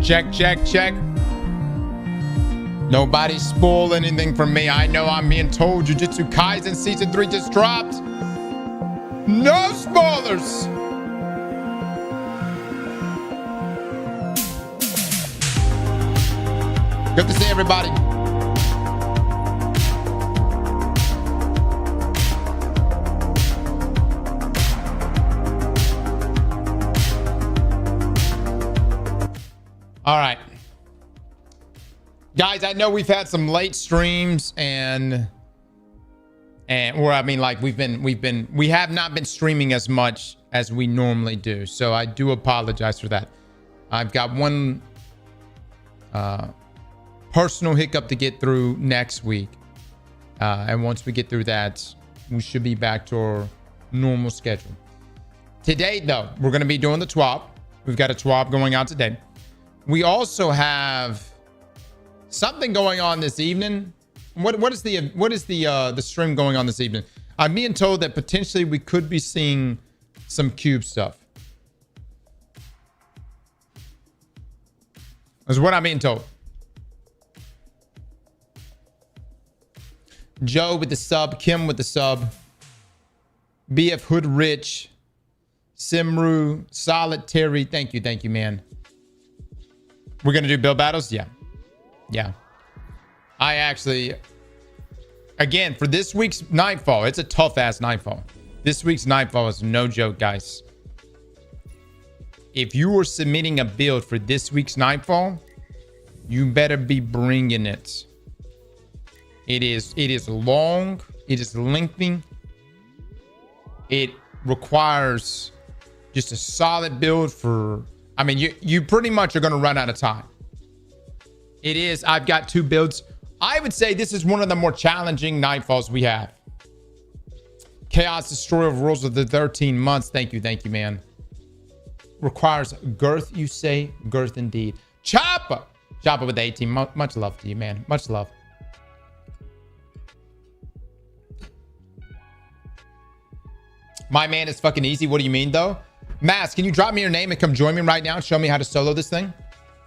Check, check, check. Nobody spoil anything from me. I know I'm being told Jujutsu Kaisen Season 3 just dropped. No spoilers. Good to see everybody. All right. Guys, I know we've had some late streams and or I mean like we have not been streaming as much as we normally do. So I do apologize for that. I've got one personal hiccup to get through next week. And once we get through that, we should be back to our normal schedule. Today, though, we're going to be doing the Twab. We've got a Twab going out today. We also have something going on this evening. What is the stream going on this evening? I'm being told that potentially we could be seeing some cube stuff. That's what I'm being told. Joe with the sub, Kim with the sub, BF Hood Rich, Simru, Solid Terry. Thank you, man. We're gonna do build battles? Yeah. I actually, again, for this week's Nightfall, it's a tough ass Nightfall. This week's Nightfall is no joke, guys. If you are submitting a build for this week's Nightfall, you better be bringing it. It is long. It is lengthy. It requires just a solid build for, I mean, you pretty much are going to run out of time. It is. I've got 2 builds. I would say this is one of the more challenging Nightfalls we have. Chaos Destroyer of Worlds of the 13 months. Thank you, man. Requires girth, you say? Girth indeed. Chopper with the 18. Much love to you, man. Much love. My man is fucking easy. What do you mean, though? Mass, can you drop me your name and come join me right now and show me how to solo this thing?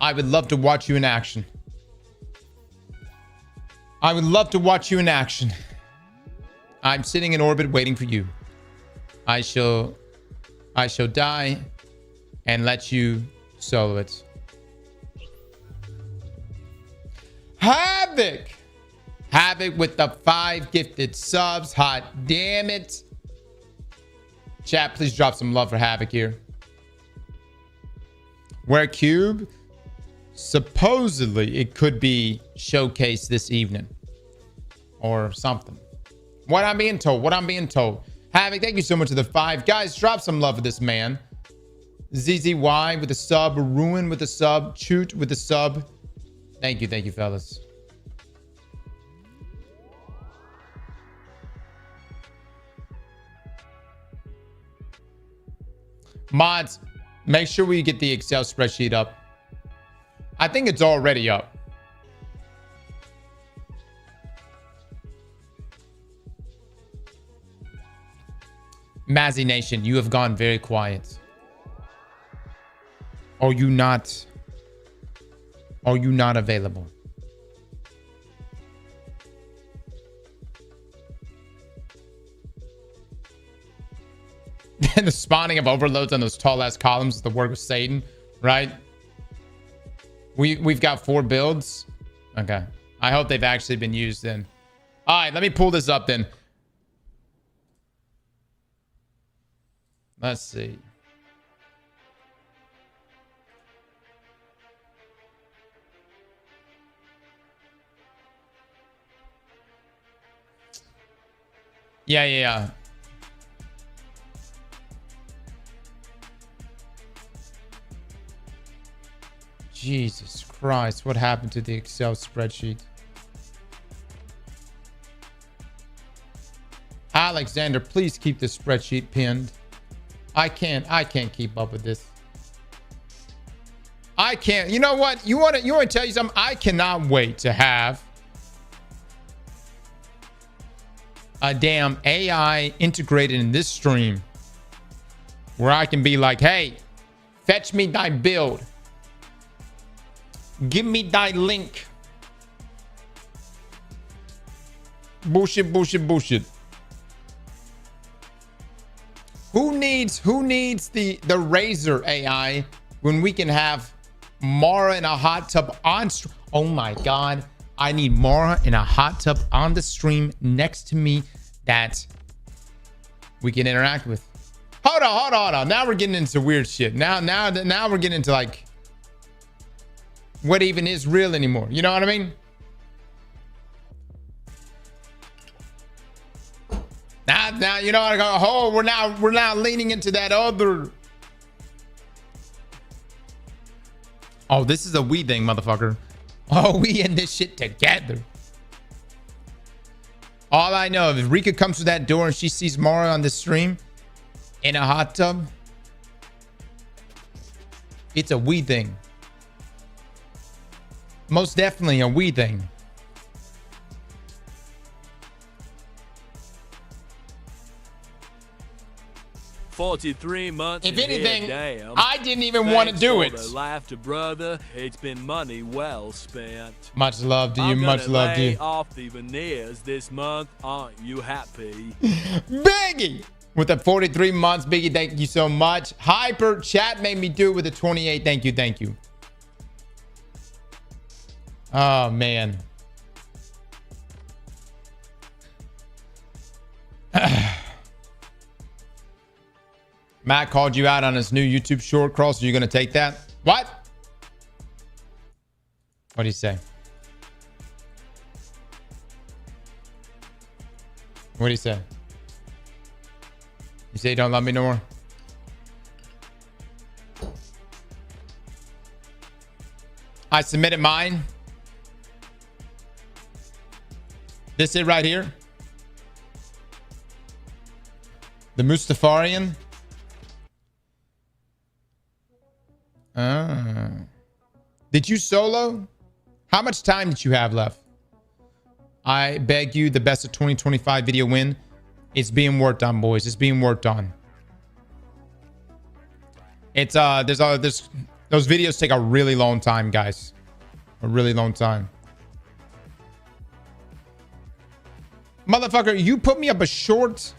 I would love to watch you in action. I'm sitting in orbit waiting for you. I shall die and let you solo it. Havoc with the 5 gifted subs. Hot damn it. Chat, please drop some love for Havoc here. Where Cube? Supposedly, it could be showcased this evening. Or something. What I'm being told. Havoc, thank you so much for the 5. Guys, drop some love for this man. ZZY with a sub. Ruin with a sub. Choot with a sub. Thank you, fellas. Mods, make sure we get the Excel spreadsheet up. I think it's already up. Mazzy Nation, you have gone very quiet. Are you not available? And the spawning of overloads on those tall ass columns is the work of Satan, right? We've got 4 builds. Okay. I hope they've actually been used then. All right, let me pull this up then. Let's see. Yeah. Jesus Christ, what happened to the Excel spreadsheet? Alexander, please keep the spreadsheet pinned. I can't keep up with this. I can't. You know what? You want to tell you something? I cannot wait to have a damn AI integrated in this stream where I can be like, hey, fetch me thy build. Give me thy link. Bullshit, bullshit, bullshit. Who needs the Razor AI when we can have Mara in a hot tub on stream? Oh my god, I need Mara in a hot tub on the stream next to me that we can interact with. Hold on. Now we're getting into weird shit. Now we're getting into like what even is real anymore. You know what I mean? Now you know what I go. Oh, we're now leaning into that other. Oh, this is a we thing, motherfucker. Oh, we in this shit together. All I know, if Rika comes to that door and she sees Mara on the stream in a hot tub, it's a we thing. Most definitely a we thing. $43 months. If anything, I didn't even want to do it. Laughter, brother. It's been money well spent. Much love to you. Much love to you. Off the veneers this month. Aren't you happy? Biggie with the 43 months. Biggie, thank you so much. Hyper chat made me do it with the 28. Thank you. Thank you. Oh man. Matt called you out on his new YouTube short. Cross, are you going to take that? What? What do you say? What do you say? You say you don't love me no more? I submitted mine. This it right here. The Mustafarian. Did you solo? How much time did you have left? I beg you, the best of 2025 video win. It's being worked on, boys. It's being worked on. It's those videos take a really long time, guys. A really long time. Motherfucker, you put me up a short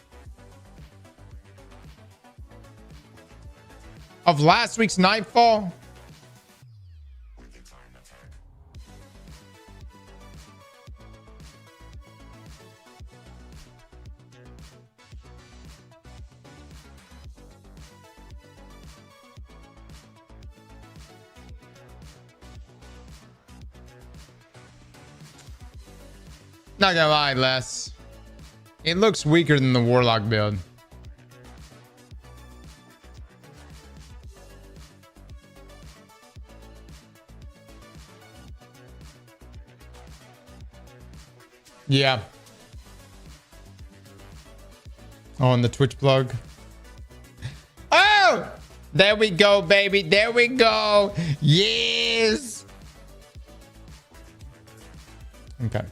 of last week's Nightfall. Not gonna lie, Les. It looks weaker than the Warlock build. Yeah. Oh, and the Twitch plug. Oh! There we go, baby. There we go. Yes. Okay.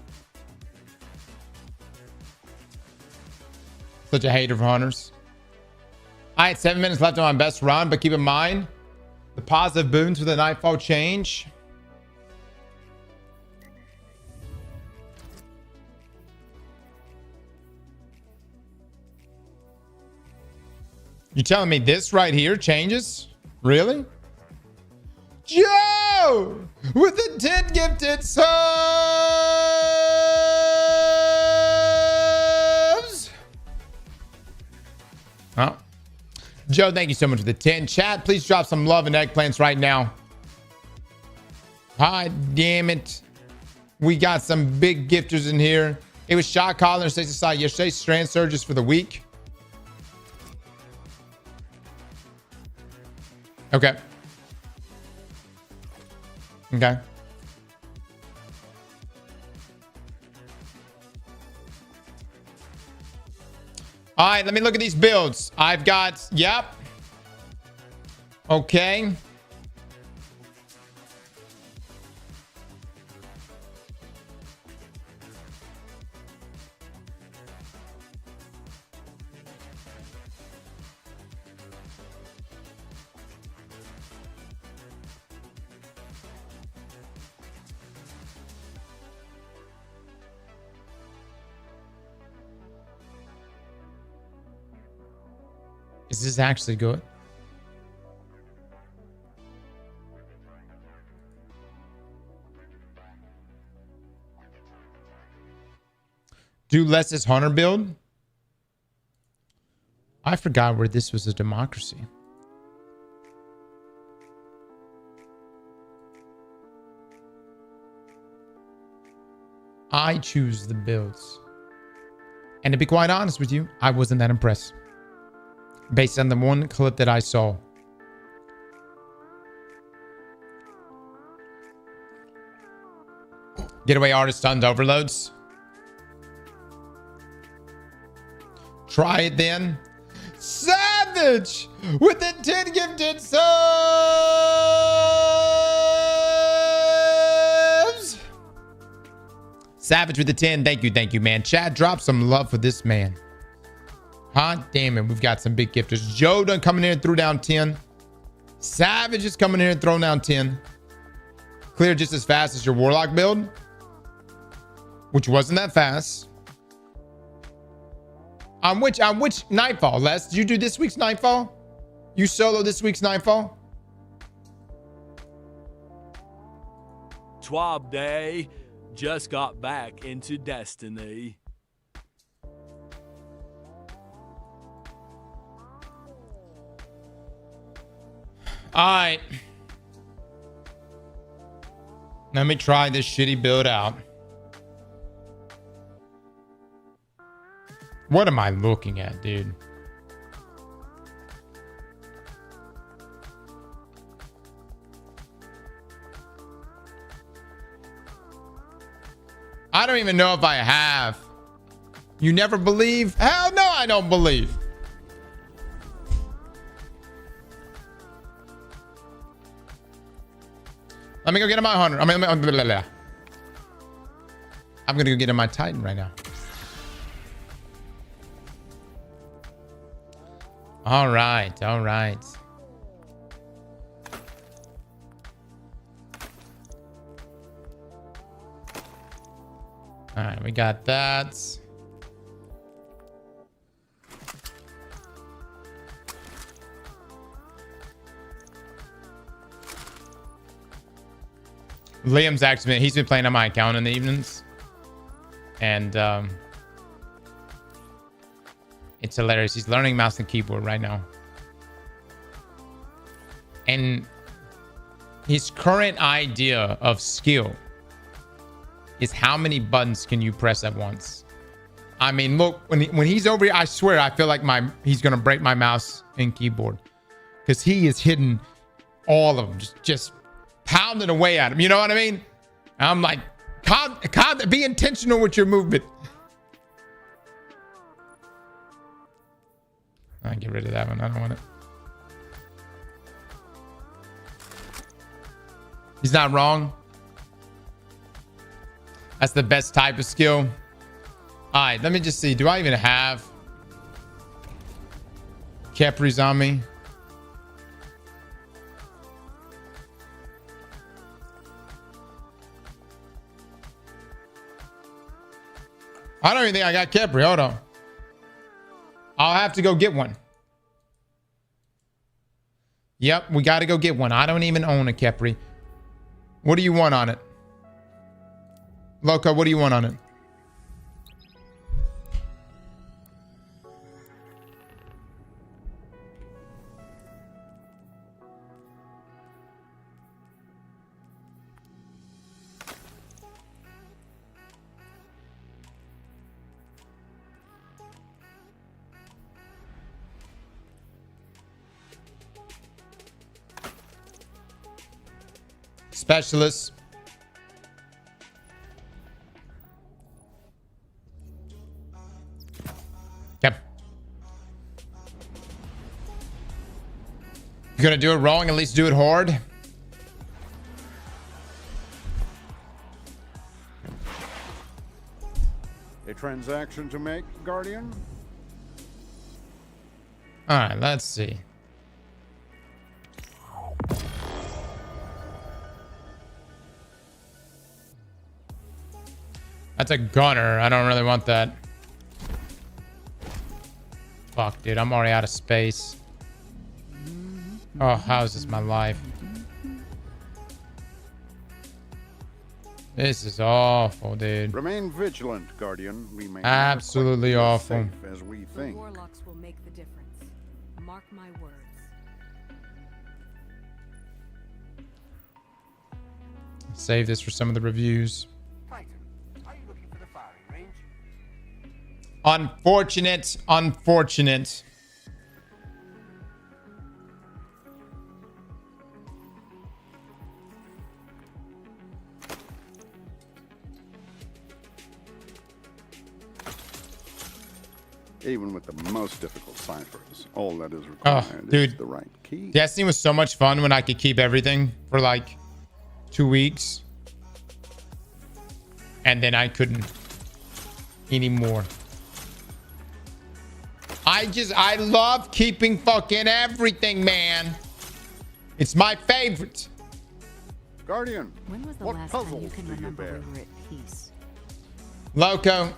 Such a hater for hunters. I had 7 minutes left on my best run, but keep in mind the positive boons for the Nightfall change. You telling me this right here changes? Really? Joe with the 10 gifted subs. Oh. Joe, thank you so much for the 10. Chat, please drop some love and eggplants right now. God damn it. We got some big gifters in here. It was Shot Caller and Stacy Side yesterday. Strand Surges for the week. Okay. Okay. All right, let me look at these builds. I've got, yep. Okay. Is this actually good? Do less as hunter build? I forgot where this was a democracy. I choose the builds. And to be quite honest with you, I wasn't that impressed. Based on the one clip that I saw. Getaway artist tons overloads. Try it then. Savage with the 10 gifted subs. Savage with the 10. Thank you, man. Chat, drop some love for this man. Hot damn it. We've got some big gifters. Joe done coming in and threw down 10. Savage is coming in and throwing down 10. Clear just as fast as your Warlock build, which wasn't that fast. On which Nightfall, Les? Did you do this week's Nightfall? You solo this week's Nightfall? Twab Day. Just got back into Destiny. Alright. Let me try this shitty build out. What am I looking at, dude? I don't even know if I have. You never believe? Hell no, I don't believe. Let me go get in my hunter. I'm gonna go get in my Titan right now. All right. All right, we got that. Liam's actually he's been playing on my account in the evenings. And it's hilarious. He's learning mouse and keyboard right now. And his current idea of skill is how many buttons can you press at once? I mean, look, when he's over here, I swear I feel like he's gonna break my mouse and keyboard. Because he is hitting all of them, just pounding away at him. You know what I mean? I'm like, be intentional with your movement. I get rid of that one. I don't want it. He's not wrong. That's the best type of skill. All right, let me just see. Do I even have Kepri's on me? I don't even think I got Kepri. Hold on. I'll have to go get one. Yep, we got to go get one. I don't even own a Kepri. What do you want on it? Loco, what do you want on it? Specialist. Yep. You're gonna do it wrong, at least do it hard. A transaction to make, Guardian? All right, let's see. That's a gunner. I don't really want that. fuck, dude. I'm already out of space. Oh, how is this my life? This is awful, dude. Remain vigilant, Guardian. We may Absolutely never quite awful. be as safe as we The think. warlocks will make the difference. Mark my words. Save this for some of the reviews. Titan, are you looking for the firing range? Unfortunate, unfortunate. Even with the most difficult ciphers, all that is required is dude. the right key. Destiny was so much fun when I could keep everything for like 2 weeks. And then I couldn't anymore. I love keeping fucking everything, man. It's my favorite. Guardian, When was the what last time you puzzles can do you remember bear? we were at peace? Loco.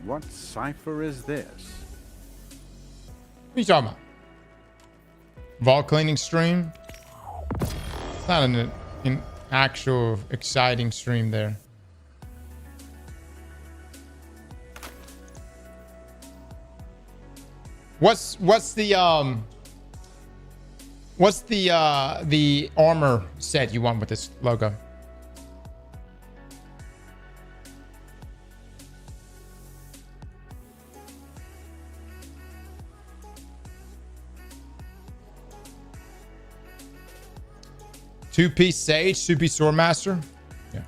What cipher is this? What are you talking about? Vault cleaning stream? It's not an actual exciting stream there. What's the armor set you want with this logo? Two-piece Sage, two-piece Swordmaster. Yeah.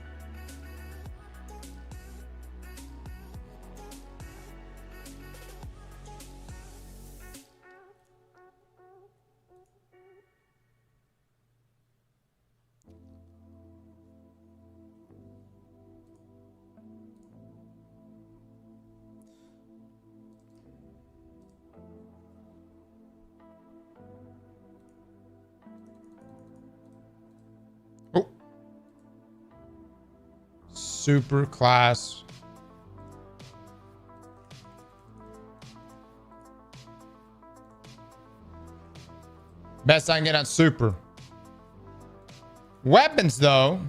Oh. Super class. Best I can get on super. Weapons, though.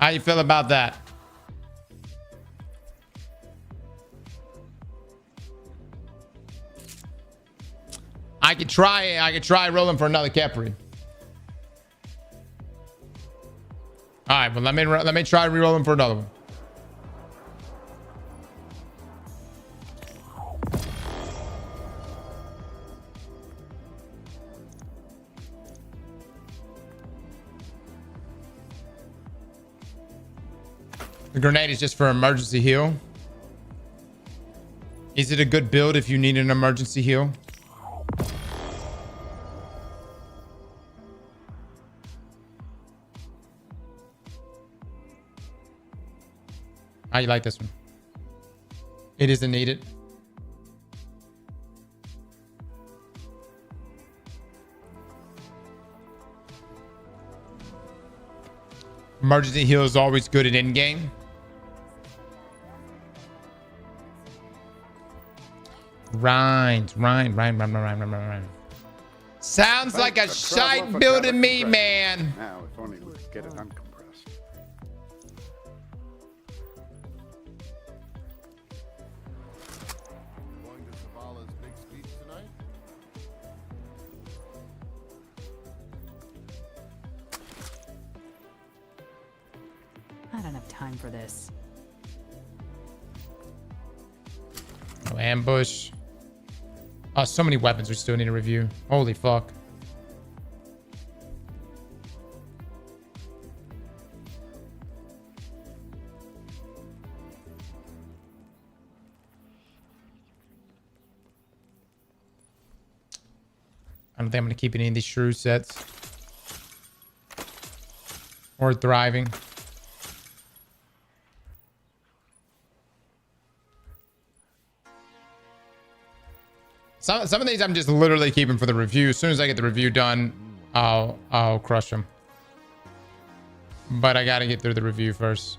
How you feel about that? I could try rolling for another Capri. All right, but let me try re-rolling for another one. The grenade is just for emergency heal. Is it a good build if you need an emergency heal? How you like this one? It isn't needed. Emergency heal is always good at end game. Right. Sounds like a shite build to me, man. Now, if only we could get it uncompressed. Going to Zavala's big speech tonight? I don't have time for this. Oh, ambush. Oh, so many weapons we still need to review. Holy fuck. I don't think I'm going to keep any of these shrew sets. Or thriving. Some of these I'm just literally keeping for the review. As soon as I get the review done, I'll crush them. But I gotta get through the review first.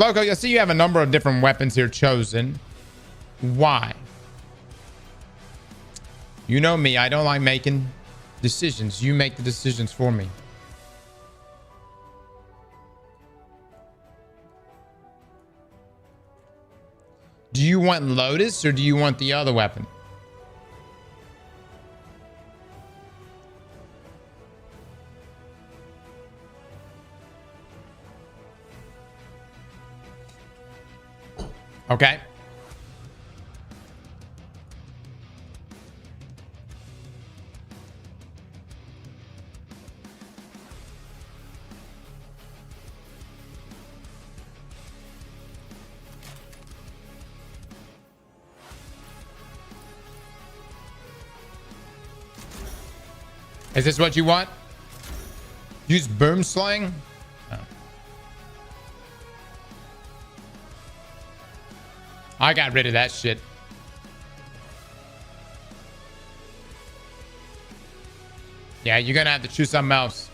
Loco, I see you have a number of different weapons here chosen. Why? You know me, I don't like making decisions. You make the decisions for me. Do you want Lotus or do you want the other weapon? Okay. Is this what you want? Use boom sling? Oh. I got rid of that shit. Yeah, you're gonna have to choose something else.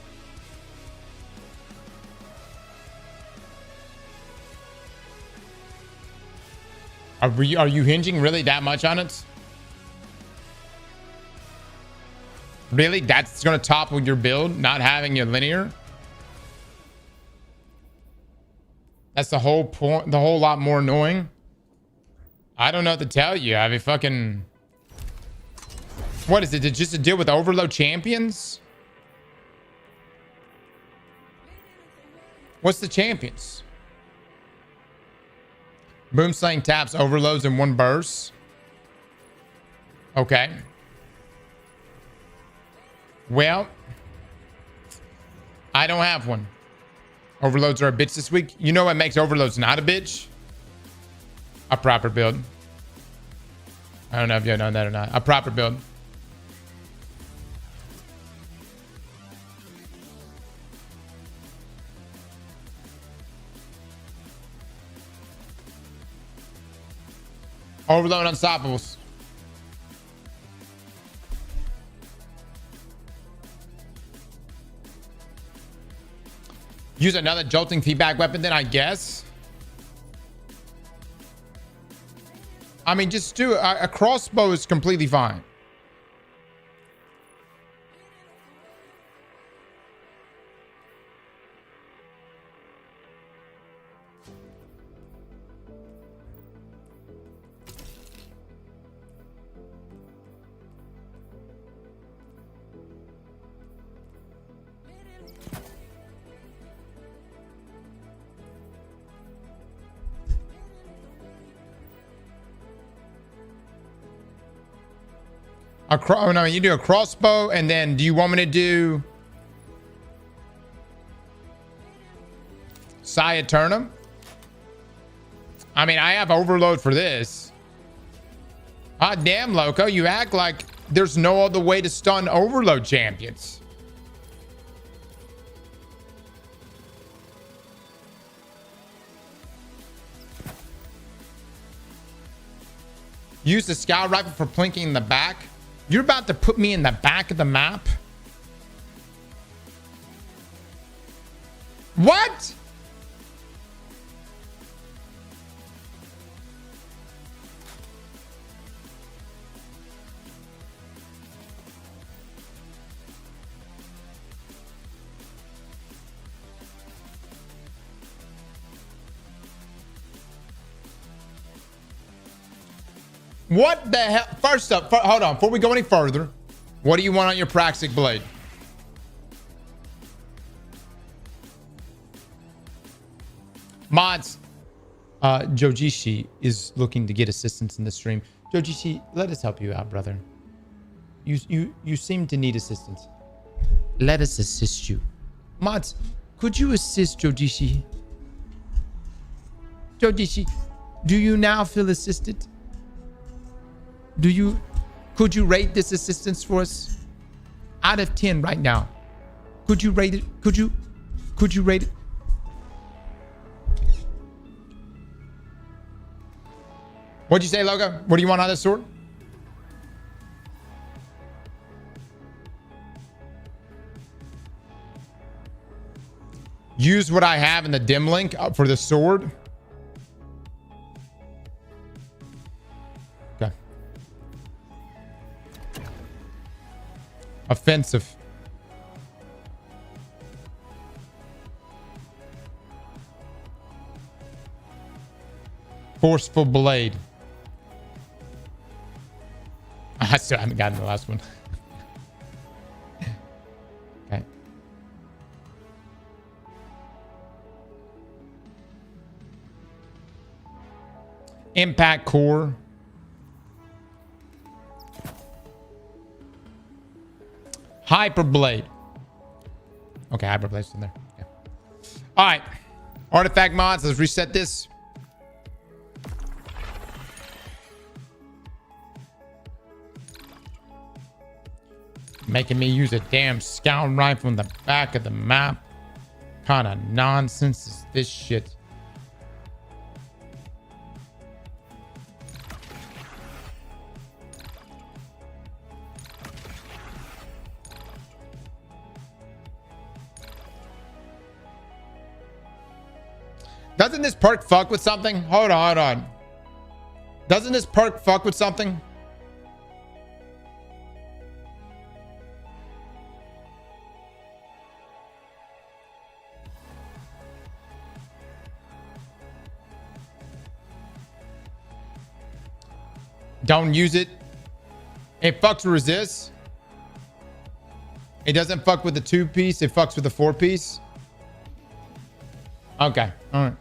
Are you hinging really that much on it? Really? That's gonna topple your build, not having your linear? That's the whole point, the whole lot more annoying. I don't know what to tell you. I mean, fucking... What is it? Just to deal with overload champions? What's the champions? Boomslang taps overloads in one burst. Okay. Well, I don't have one. Overloads are a bitch this week. You know what makes overloads not a bitch? A proper build. I don't know if you know that or not. A proper build. Overload unstoppables. Use another jolting feedback weapon then, I guess. I mean, just do a crossbow is completely fine. Oh, no, you do a crossbow, and then do you want me to do Returnnn? I mean, I have overload for this. Ah, damn, Loco, you act like there's no other way to stun overload champions. Use the scout rifle for plinking in the back. You're about to put me in the back of the map? What? What the hell? First up, hold on. Before we go any further, what do you want on your Praxic blade? Mods, Jojishi is looking to get assistance in the stream. Jojishi, let us help you out, brother. You seem to need assistance. Let us assist you. Mods, could you assist Jojishi? Jojishi, do you now feel assisted? Could you rate this assistance for us? Out of 10 right now. Could you rate it? Could you rate it? What'd you say, Logo? What do you want on this sword? Use what I have in the dim link for the sword. Offensive. Forceful blade. I still haven't gotten the last one. Okay. Impact core. Hyper blade. Okay, hyper blade's in there. Yeah. All right. Artifact mods. Let's reset this. Making me use a damn scout rifle in the back of the map. Kind of nonsense is this shit? Doesn't this perk fuck with something? Hold on. Doesn't this perk fuck with something? Don't use it. It fucks with resist. It doesn't fuck with the 2-piece. It fucks with the 4-piece. Okay. All right.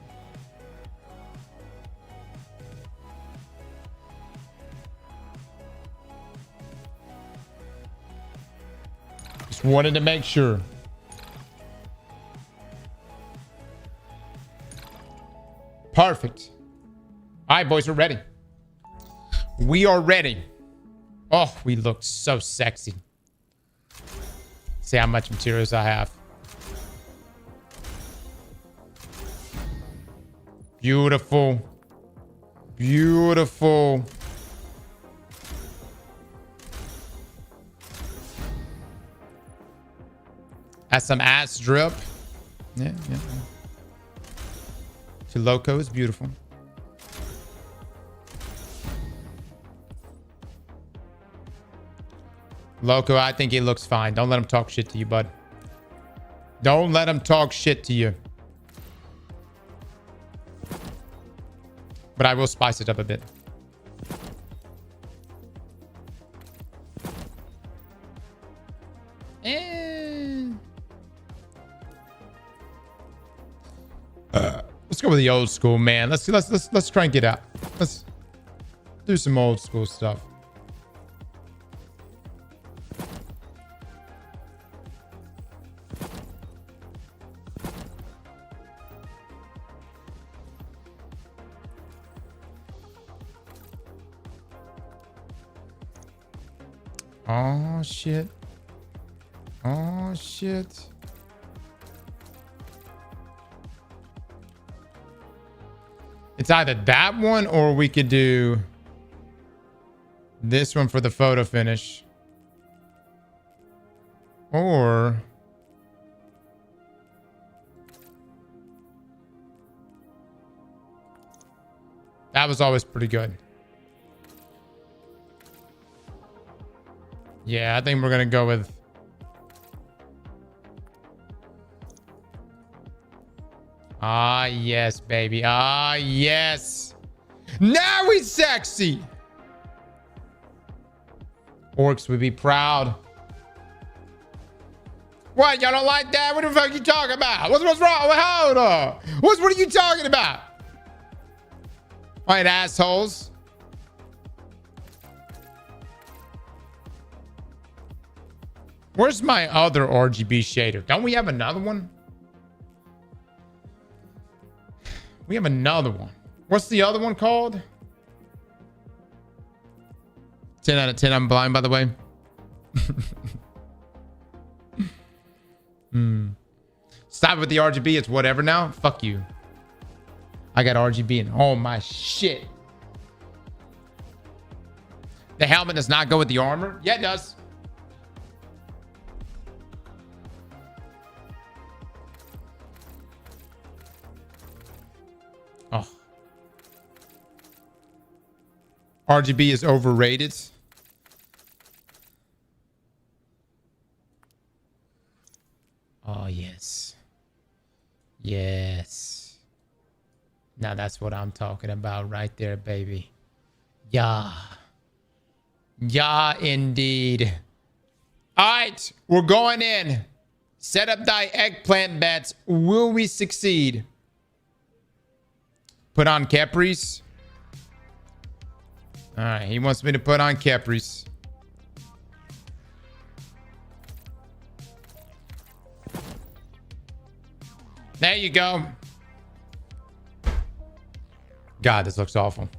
Just wanted to make sure. Perfect. All right, boys, we're ready. We are ready. Oh, we look so sexy. See how much materials I have. Beautiful. Beautiful. Has some ass drip. Yeah. Loco is beautiful. Loco, I think he looks fine. Don't let him talk shit to you, bud. Don't let him talk shit to you. But I will spice it up a bit. Let's go with the old school, man. Let's crank it out. Let's do some old school stuff. Oh shit. Oh shit. It's either that one or we could do this one for the photo finish. Or that was always pretty good. Yeah, I think we're gonna go with ah yes, baby. Ah yes. Now we sexy. Orcs would be proud. What? Y'all don't like that? What the fuck are you talking about? What's wrong? Hold on. What are you talking about? All right, assholes. Where's my other RGB shader? Don't we have another one? We have another one. What's the other one called? 10 out of 10. I'm blind, by the way. Stop with the RGB. It's whatever now. Fuck you. I got RGB in all my shit. The helmet does not go with the armor. Yeah, it does. Oh. RGB is overrated. Oh, yes. Yes. Now that's what I'm talking about right there, baby. Yeah. Yeah, indeed. All right, we're going in. Set up thy eggplant bats. Will we succeed? Put on Caprice. All right, he wants me to put on Caprice. There you go. God, this looks awful.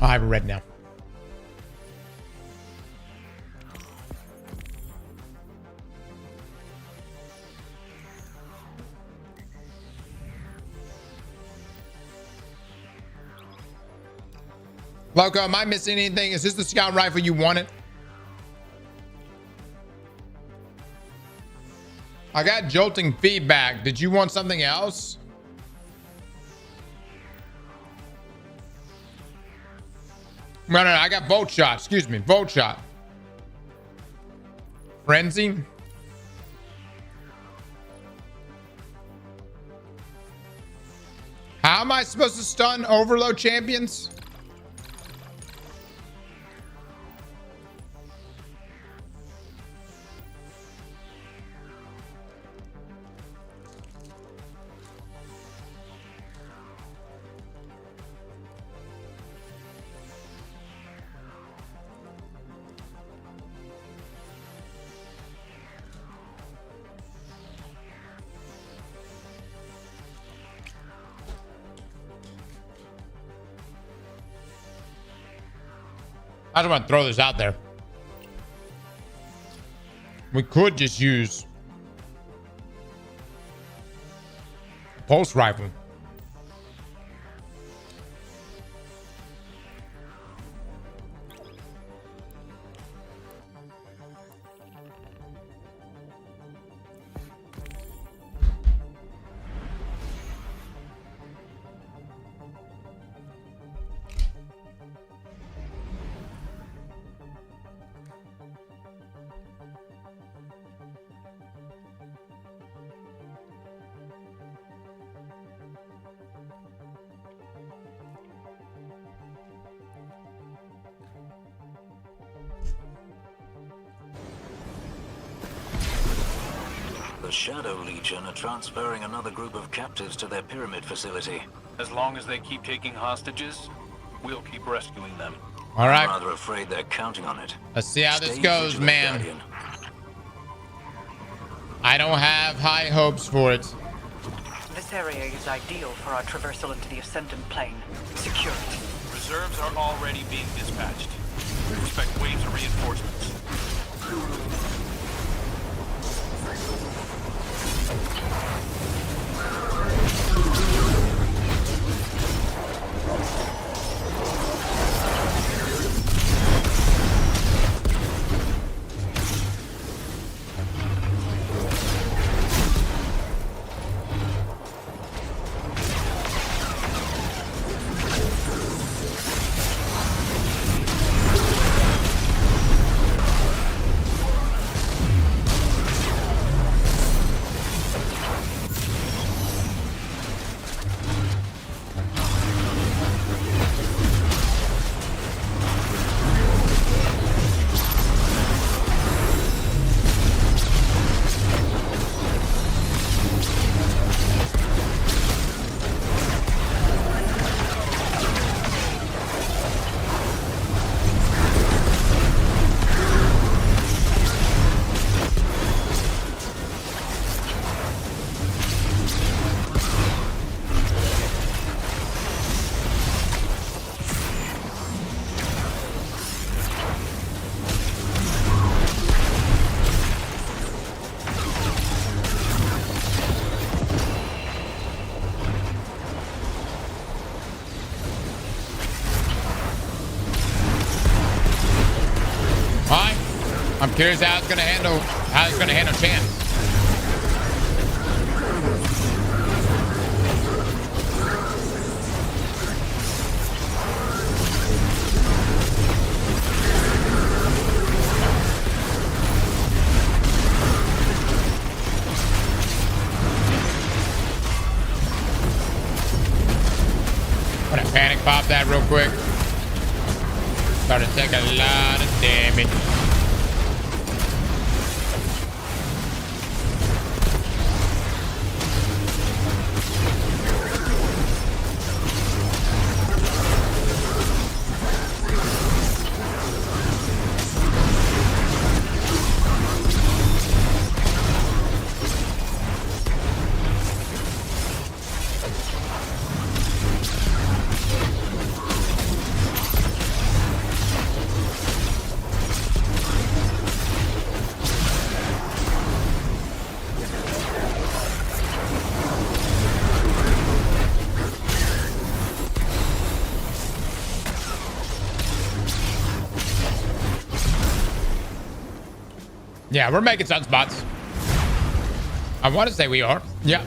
I have a red now. Loco, am I missing anything? Is this the scout rifle you wanted? I got jolting feedback. Did you want something else? No, I got volt shot. Excuse me, volt shot. Frenzy. How am I supposed to stun overload champions? I just want to throw this out there. We could just use a pulse rifle. The Shadow Legion are transferring another group of captives to their pyramid facility. As long as they keep taking hostages, we'll keep rescuing them. All right. I'm rather afraid they're counting on it. Let's see how this Stay goes, vigilant, man. Guardian. I don't have high hopes for it. This area is ideal for our traversal into the Ascendant Plane. Secure it. Reserves are already being dispatched. We expect waves of reinforcements. I'm curious how he's gonna handle Chan. I'm gonna panic pop that real quick. Start to take a lot of damage. Yeah, we're making sunspots. I want to say we are. Yeah.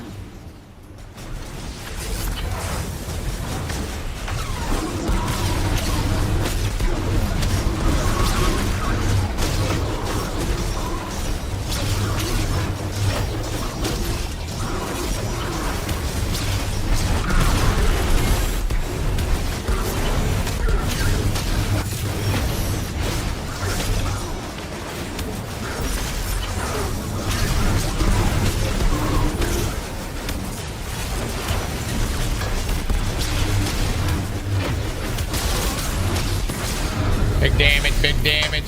Big damage, big damage.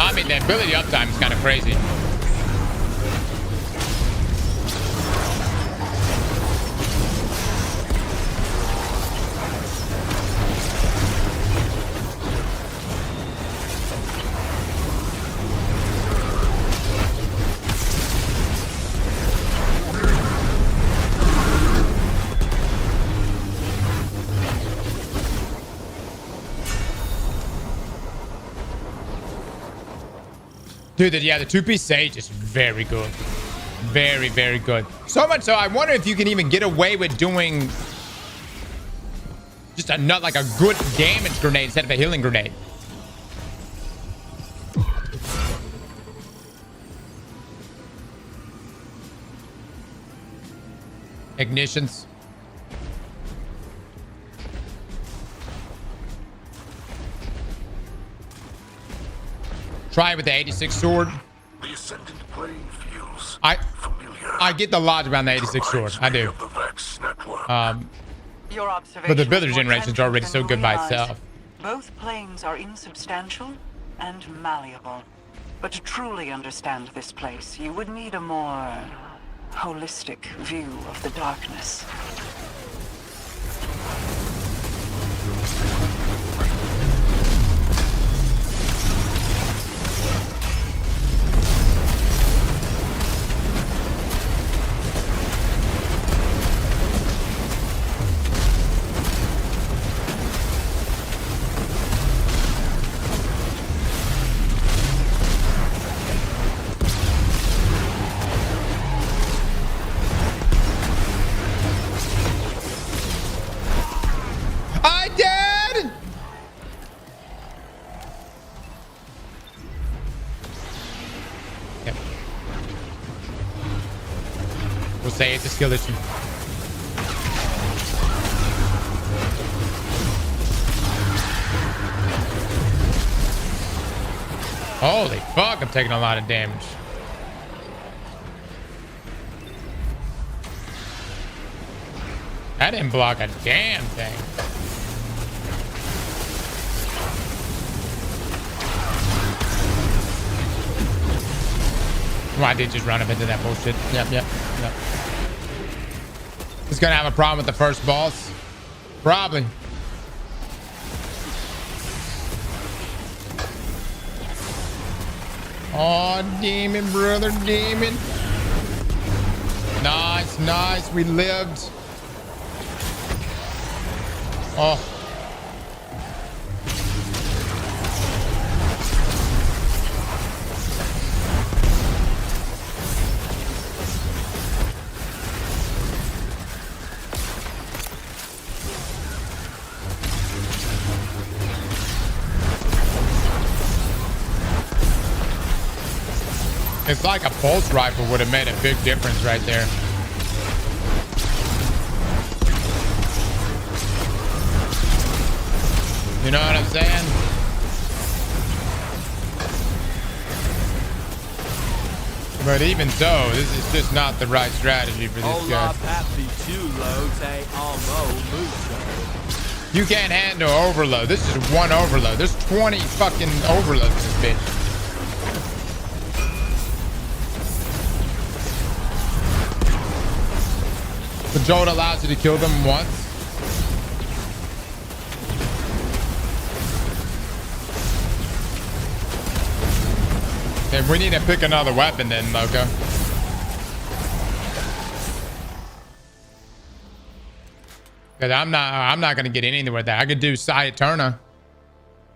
I mean, the ability uptime is kind of crazy. Dude, yeah, the two-piece Sage is very good. Very, very good. So much so, I wonder if you can even get away with doing just like a good damage grenade instead of a healing grenade. Ignitions. Try it with the 86 sword. The Ascendant plane feels familiar. I get the logic around the 86 sword. I do. Your observation But the ability is more generation is tentative already than so you good by realize. itself. Both planes are insubstantial and malleable. But to truly understand this place, you would need a more holistic view of the darkness. I did! Yep. We'll say it's a skill issue. Holy fuck, I'm taking a lot of damage. That didn't block a damn thing. Well, I did just run up into that bullshit. Yep. He's gonna have a problem with the first boss. Probably. Oh, demon, brother, demon. Nice. We lived. Oh. It's like a pulse rifle would have made a big difference right there. You know what I'm saying? But even so, this is just not the right strategy for this guy. You can't handle overload. This is one overload. There's 20 fucking overloads in this bitch. The Jolt allows you to kill them once. And we need to pick another weapon then, Loco. Cause I'm not gonna get anywhere with that. I could do Eterna.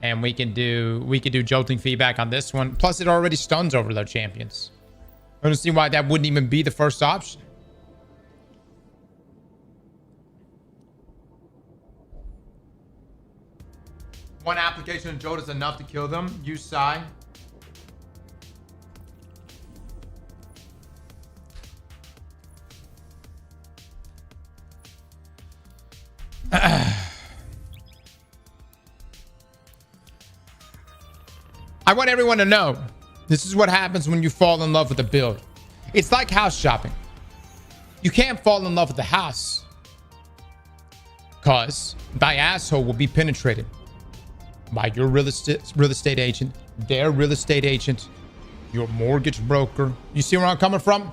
And we could do jolting feedback on this one. Plus, it already stuns overload champions. I don't see why that wouldn't even be the first option. One application of jolt is enough to kill them. Use Psy. I want everyone to know this is what happens when you fall in love with a build. It's like house shopping. You can't fall in love with the house because thy asshole will be penetrated by your real estate agent, their real estate agent, your mortgage broker. You see where I'm coming from?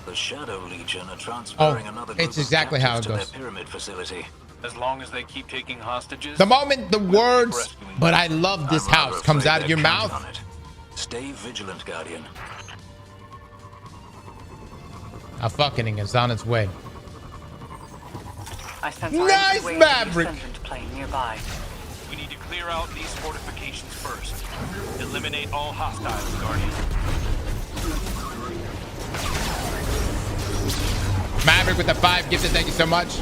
The Shadow Legion are transferring another group it's exactly how it to their goes. pyramid facility. As long as they keep taking hostages. The moment the words, but I love this I'm rather house, comes afraid out of your they're counting mouth. on it. Stay vigilant, Guardian. A fucking is on its way. I sense Nice, Maverick. plane nearby. We need to clear out these fortifications first. Eliminate all hostiles, Guardian. Maverick with the 5 gifted, thank you so much.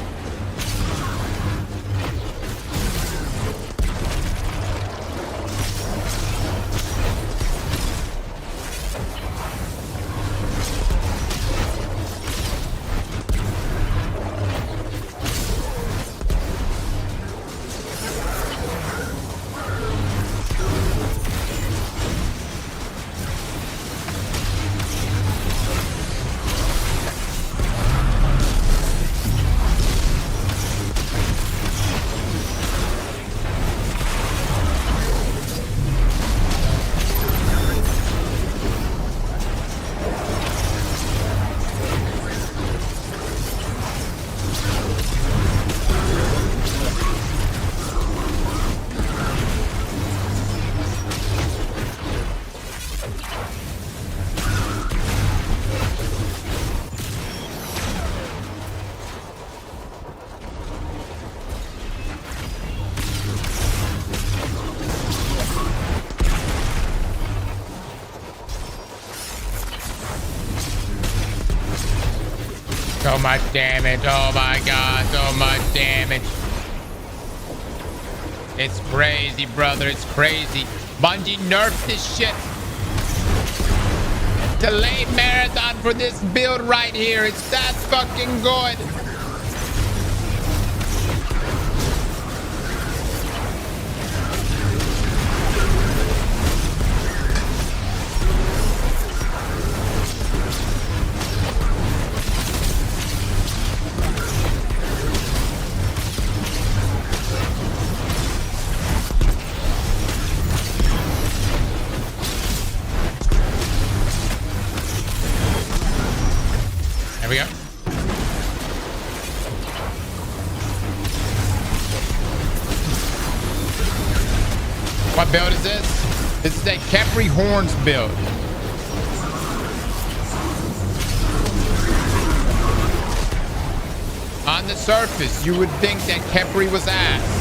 So much damage. Oh my god, so much damage. It's crazy, brother. It's crazy. Bungie nerfed this shit. Delayed marathon for this build right here. It's that fucking good. There we go. What build is this? This is a Kepri Horns build. On the surface, you would think that Kepri was ass.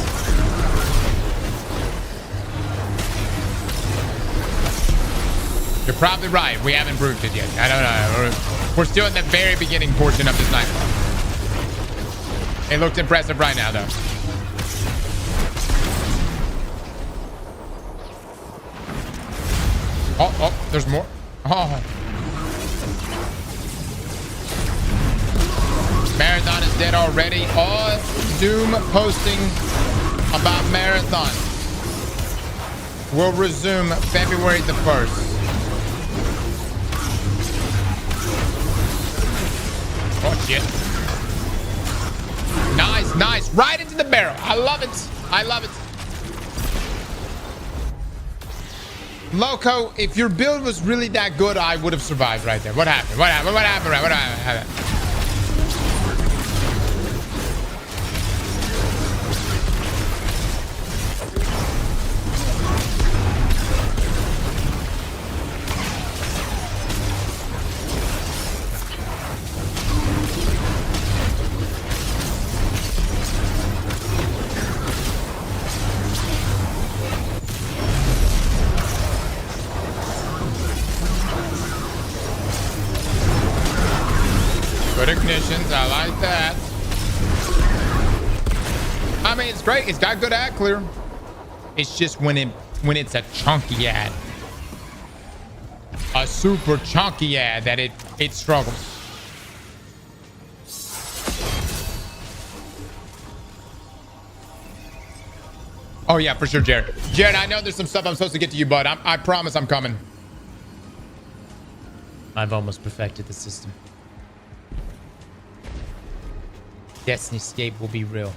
You're probably right. We haven't proved it yet. I don't know. We're still in the very beginning portion of this nightclub. It looks impressive right now, though. Oh, there's more. Oh. Marathon is dead already. All Doom posting about Marathon will resume February the 1st. Oh, shit. Nice, nice. Right into the barrel. I love it. I love it. Loco, if your build was really that good, I would have survived right there. What happened? What happened? What happened? What happened? Good ignitions. I like that. I mean, it's great. It's got good ad clear. It's just when it's a chunky ad, a super chunky ad, that it struggles. Oh yeah, for sure, Jared. Jared, I know there's some stuff I'm supposed to get to you, bud. I promise I'm coming. I've almost perfected the system. Destiny Escape will be real.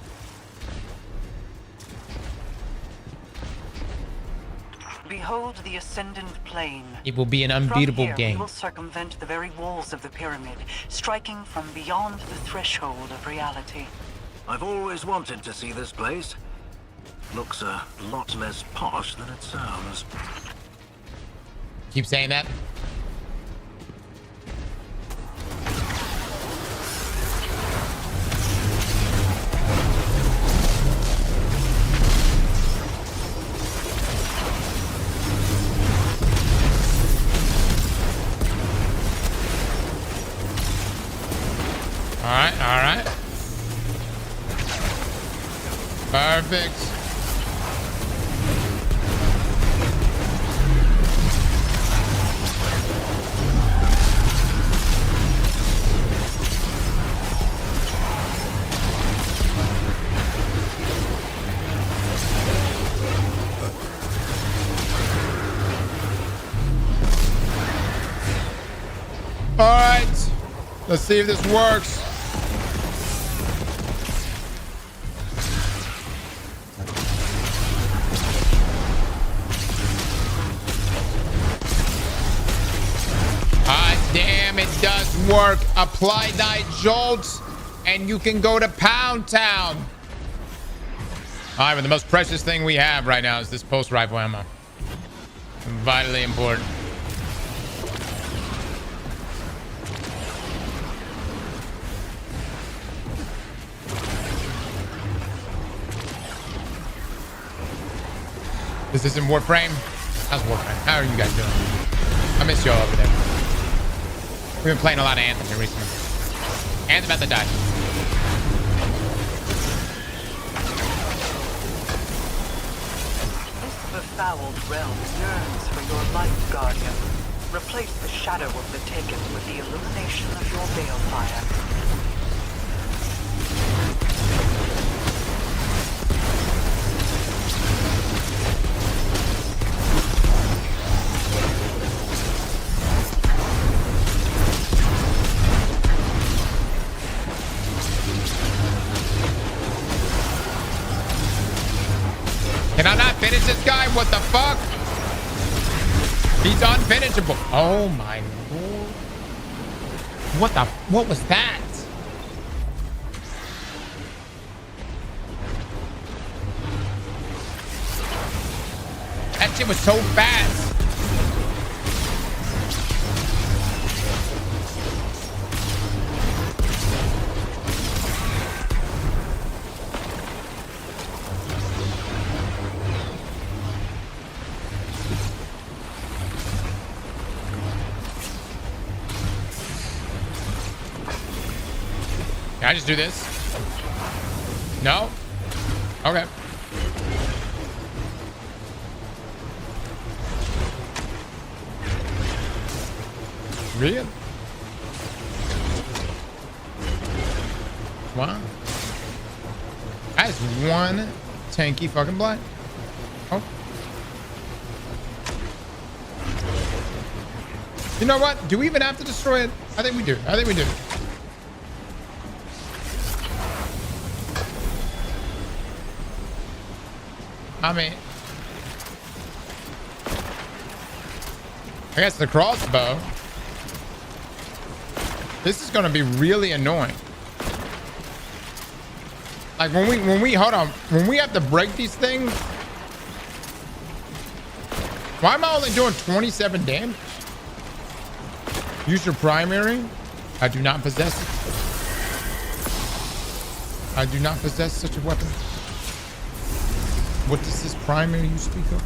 Behold the ascendant plane. It will be an unbeatable From here, game. We will circumvent the very walls of the pyramid, striking from beyond the threshold of reality. I've always wanted to see this place. Looks a lot less posh than it sounds. Keep saying that. All right. Perfect. All right, let's see if this works. Damn, it does work. Apply thy jolts, and you can go to Pound Town. All right, but the most precious thing we have right now is this pulse rifle ammo. Vitally important. This isn't Warframe? How's Warframe? How are you guys doing? I miss y'all over there. We've been playing a lot of Anthem here recently. Anthem about to die. This befouled realm yearns for your light, Guardian. Replace the shadow of the Taken with the illumination of your balefire. Can I not finish this guy? What the fuck? He's unfinishable. Oh my lord. What was that? That shit was so fast. Can I just do this? No? Okay. Really? Wow. That is one tanky fucking blind. Oh. You know what? Do we even have to destroy it? I think we do. I think we do. I mean, I guess the crossbow. This is going to be really annoying. Like when we hold on, when we have to break these things. Why am I only doing 27 damage? Use your primary. I do not possess it. I do not possess such a weapon. What does this primary you speak of?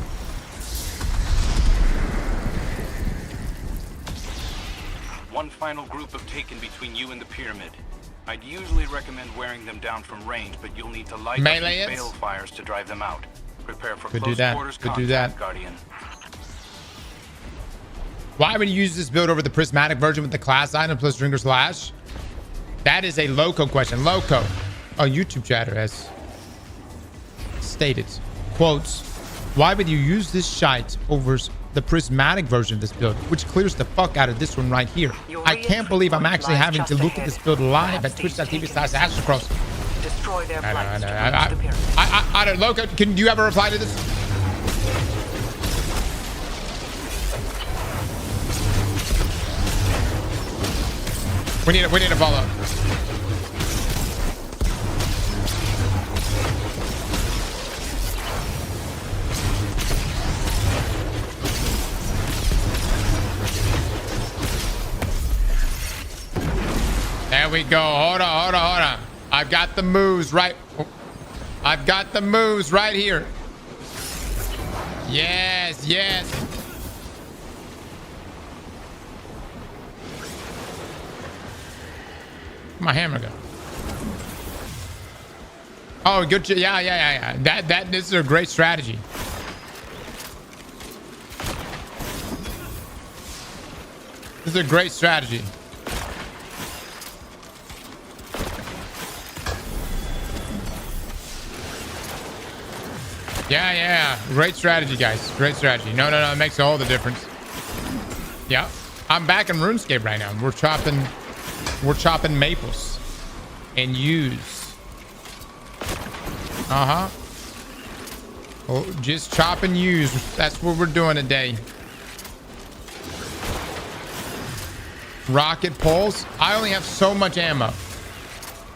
one final group have taken between you and the pyramid. I'd usually recommend wearing them down from range, but you'll need to light up these bale fires to drive them out. Prepare for close quarters contact, Guardian. Why would you use this build over the prismatic version with the class item plus Drinker's Lash? That is a Loco question. Loco. Oh, YouTube chatter has stated, quotes, why would you use this shite over the prismatic version of this build, which clears the fuck out of this one right here? I can't believe I'm actually having to look at this build live at twitch.tv/Aztecross. Destroy their I don't know. Loco, do you have a reply to this? We need to follow. There we go. Hold on. I've got the moves right. I've got the moves right here. Yes. My hammer go. Oh, good. Yeah. This is a great strategy. This is a great strategy. Yeah. Great strategy, guys. Great strategy. No. It makes all the difference. Yeah. I'm back in RuneScape right now. We're chopping maples and use. Oh, just chop and use. That's what we're doing today. Rocket pulse. I only have so much ammo.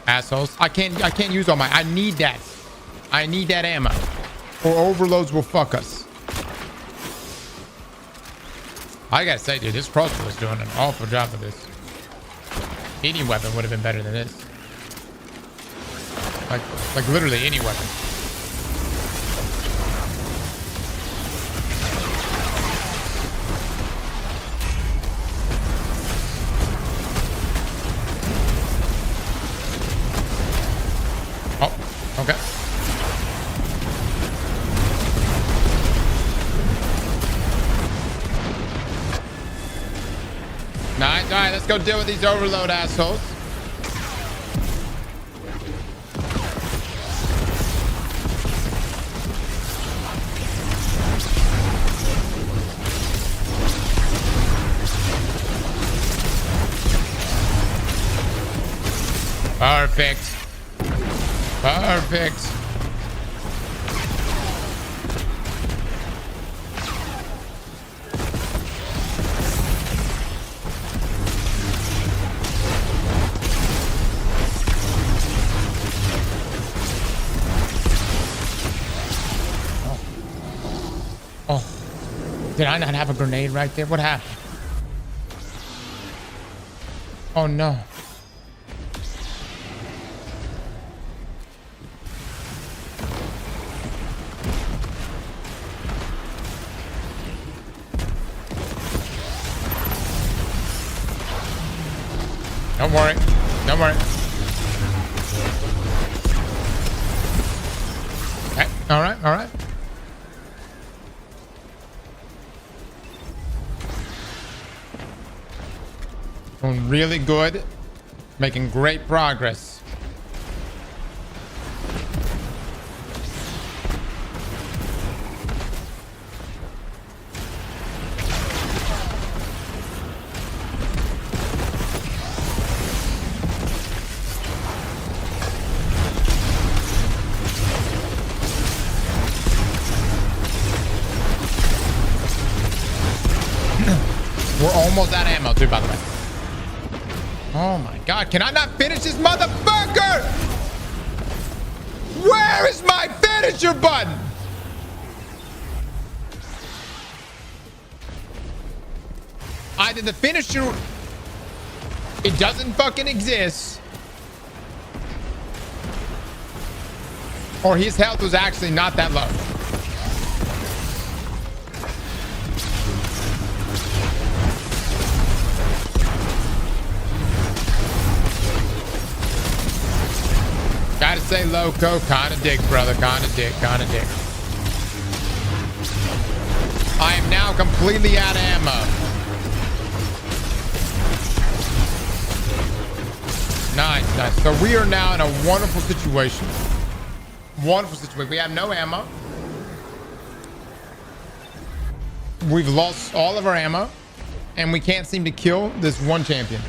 Assholes. I can't use all my. I need that ammo. Or overloads will fuck us. I gotta say, dude, this crossbow is doing an awful job of this. Any weapon would have been better than this. Like literally any weapon. Oh, okay. Nice. All right, let's go deal with these overload assholes. Perfect. Oh. Did I not have a grenade right there? What happened? Oh no. Don't worry. Okay. All right. Doing really good. Making great progress. We're almost out of ammo too, by the way. Oh my god, can I not finish this motherfucker? Where is my finisher button? Either the finisher, it doesn't fucking exist, or his health was actually not that low. say loco. Kind of dick, brother. Kind of dick. Kind of dick. I am now completely out of ammo. Nice, nice. So we are now in a wonderful situation. Wonderful situation. We have no ammo. We've lost all of our ammo. And we can't seem to kill this one champion.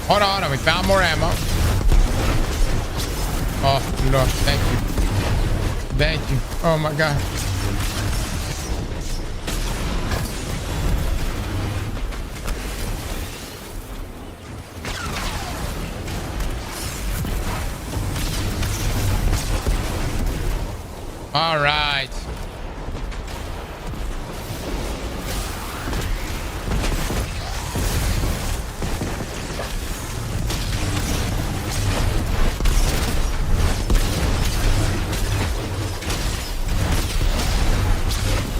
Hold on, we found more ammo. Oh, Lord, thank you. Thank you. Oh, my God. All right.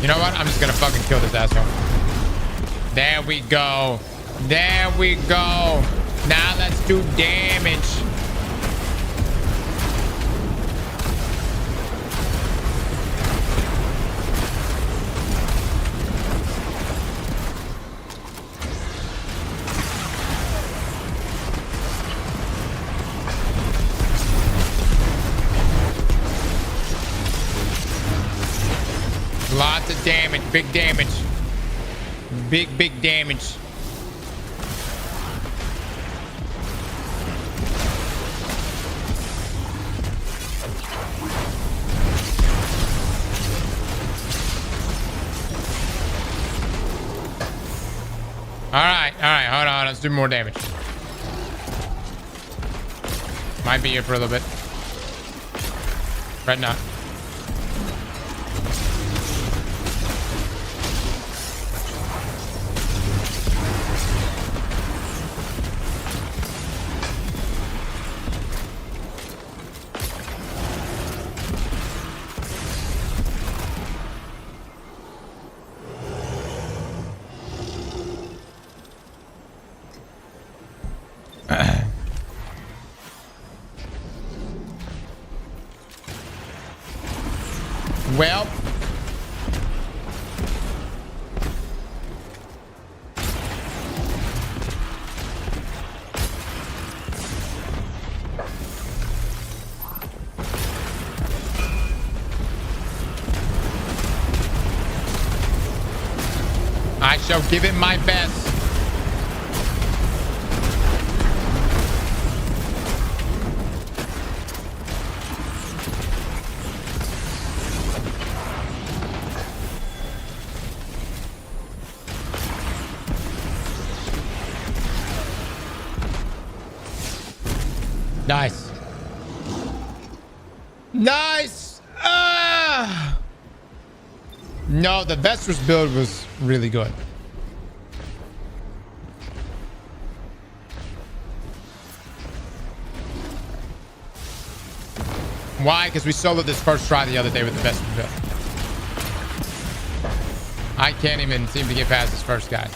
You know what? I'm just gonna fucking kill this asshole. There we go. There we go. Now let's do damage. Lots of damage, big damage. Big damage. All right, hold on, let's do more damage. Might be here for a little bit. Right now. Well, I shall give it my best. Nice. Nice. No, the Vestris build was really good. Why? Because we soloed this first try the other day with the Vestris build. I can't even seem to get past this first guy.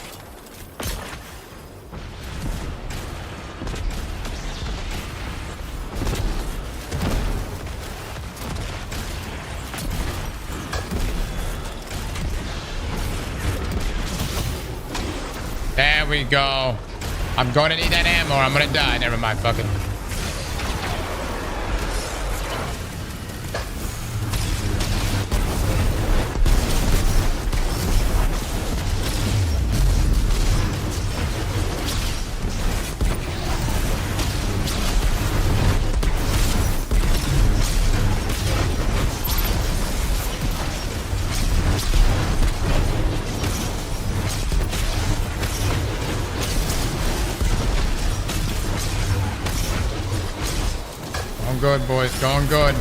There we go. I'm going to need that ammo or I'm going to die. Never mind. Fuck it. Going good, boys. Going good.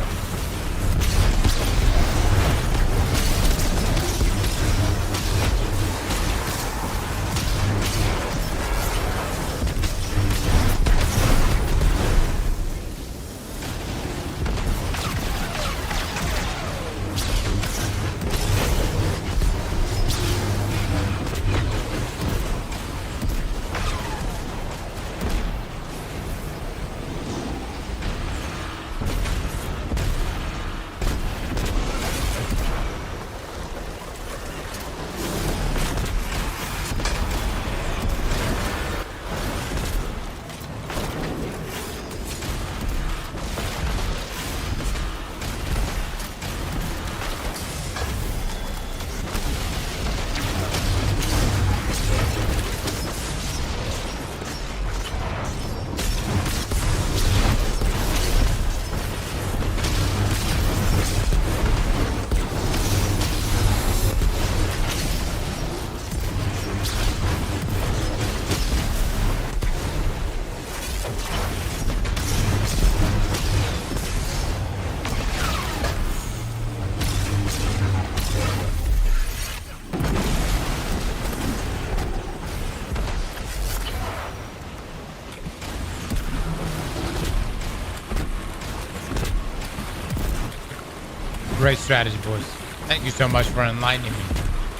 Great strategy, boys. Thank you so much for enlightening me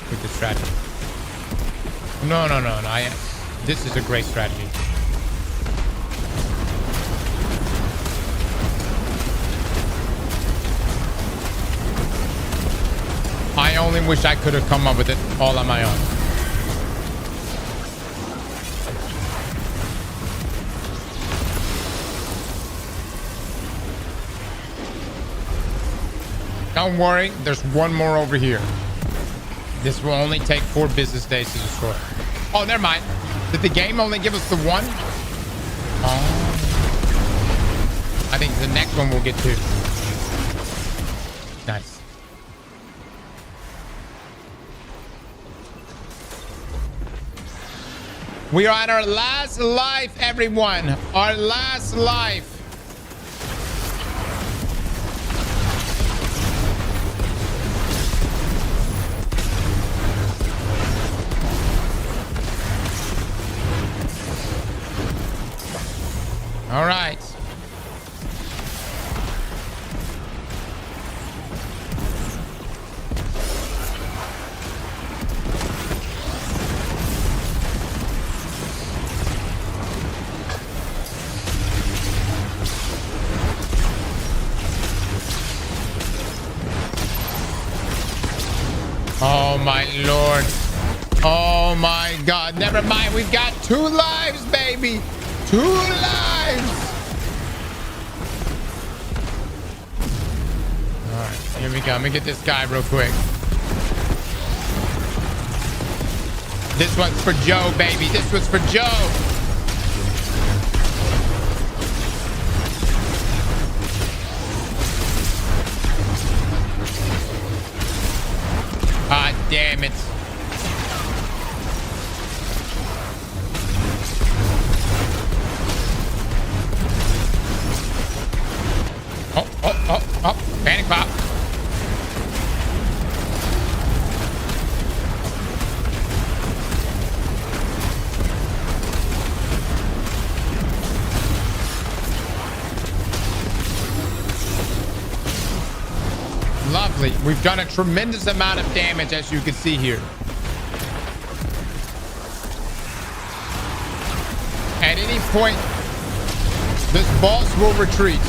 with the strategy. No. This is a great strategy. I only wish I could have come up with it all on my own. Don't worry, there's one more over here. This will only take 4 business days to destroy. Oh, never mind. Did the game only give us the one? Oh. I think the next one will get 2. Nice. We are at our last life, everyone. Our last life. All right. Oh my Lord. Oh my God. Never mind. We've got 2 lives, baby. 2 lives. All right, here we go. Let me get this guy real quick. This one's for Joe, baby. This was for Joe. Ah, damn it. Oh, panic pop. Lovely. We've done a tremendous amount of damage, as you can see here. At any point, this boss will retreat.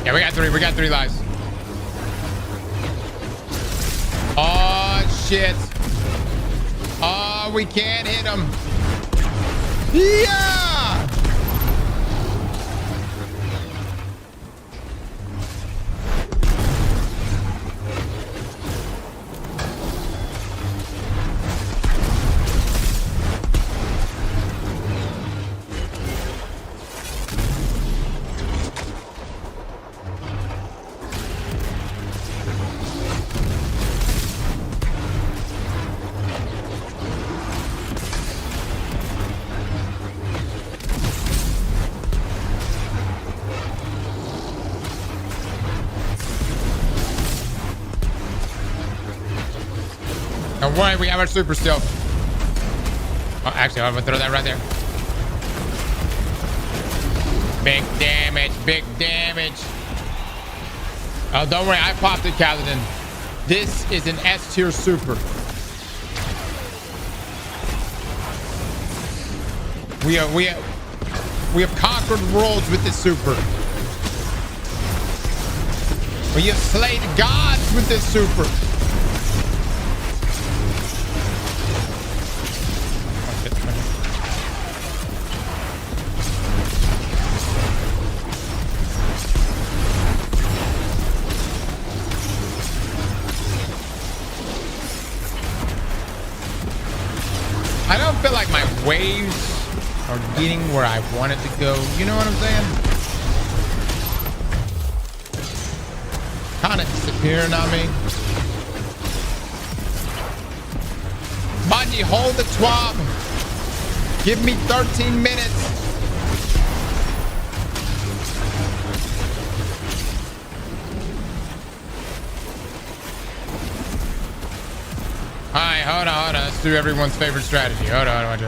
Yeah, we got 3 lives. Oh, shit. Oh, we can't hit him. Yeah! Don't worry, we have our super still. Oh, actually, I'm gonna throw that right there. Big damage, big damage. Oh, don't worry, I popped it, Kaladin. This is an S tier super. We have conquered worlds with this super. We have slayed gods with this super. I don't feel like my waves are getting where I want it to go. You know what I'm saying? Kind of disappearing on me. Bungie, hold the Twab. Give me 13 minutes. right, hold on. Let's do everyone's favorite strategy. Hold on.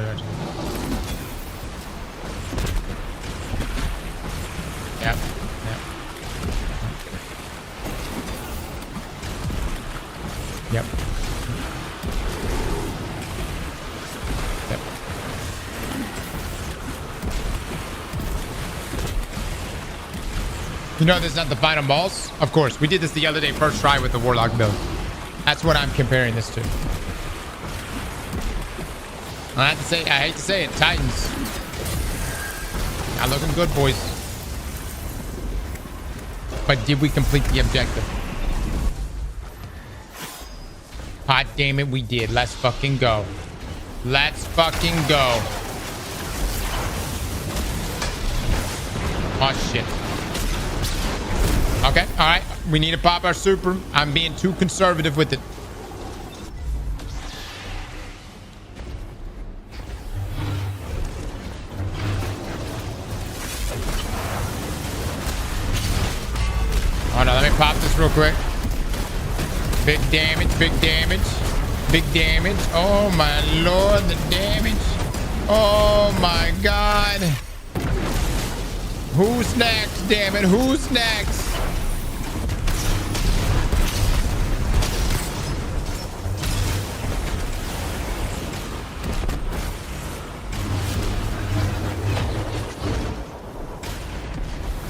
Yep. Yep. You know this is not the final boss? Of course. We did this the other day, first try with the Warlock build. That's what I'm comparing this to. I hate to say it, Titans. Not looking good, boys. But did we complete the objective? Hot damn it, we did. Let's fucking go. Let's fucking go. Oh, shit. Okay, all right. We need to pop our super. I'm being too conservative with it. Oh no, let me pop this real quick. Big damage, big damage, big damage. Oh my lord, the damage. Oh my god. Who's next, damn it? Who's next?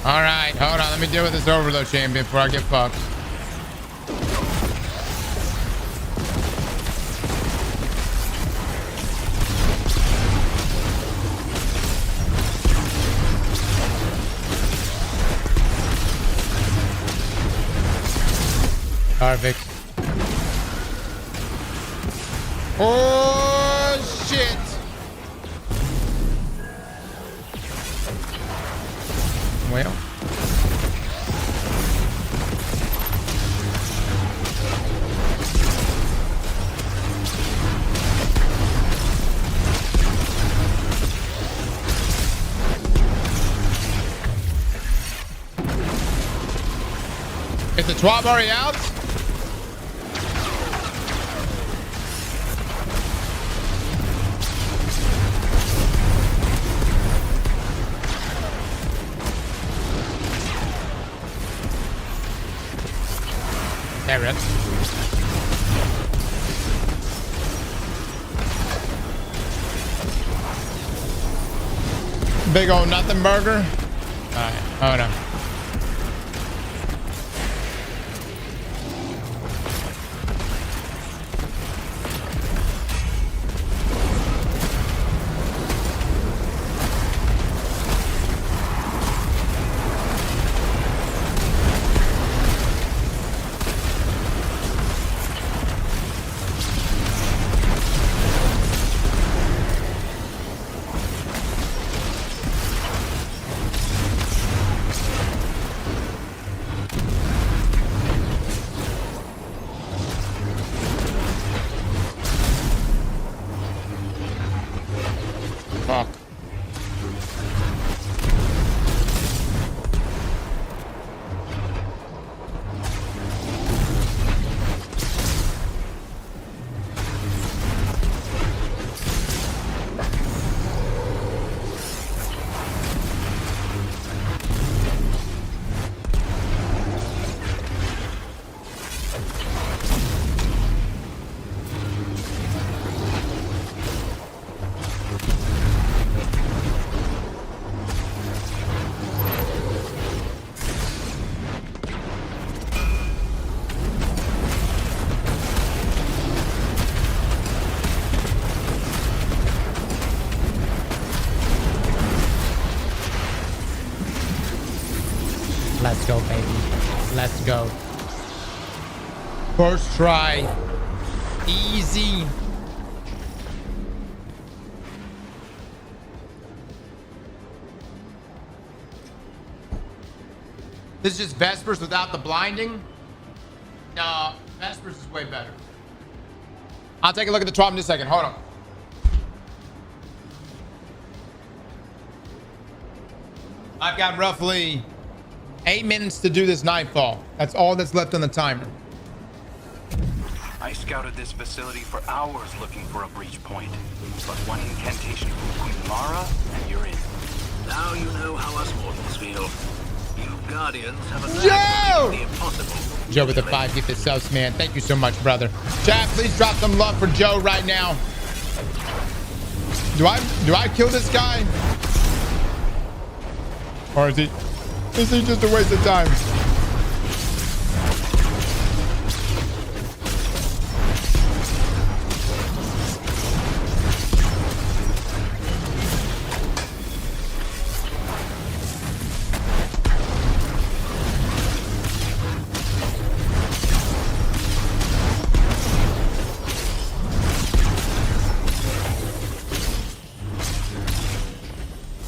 All right, hold on. Let me deal with this overload champion before I get fucked. Perfect. Oh, shit. Well. Is the Twab already out? There it is. Big old nothing burger. Alright, hold on. Let's go, baby. Let's go. First try. Easy. This is just Vespers without the blinding? No, Vespers is way better. I'll take a look at the Twab in just a second. Hold on. I've got roughly 8 minutes to do this nightfall. That's all that's left on the timer. I scouted this facility for hours looking for a breach point. But one incantation from Queen Mara, and you're in. Now you know how us mortals feel. You Guardians have a Joe! the impossible. Joe with the 5 gifted subs, man. Thank you so much, brother. Chat, please drop some love for Joe right now. Do I kill this guy? Or is he just a waste of time?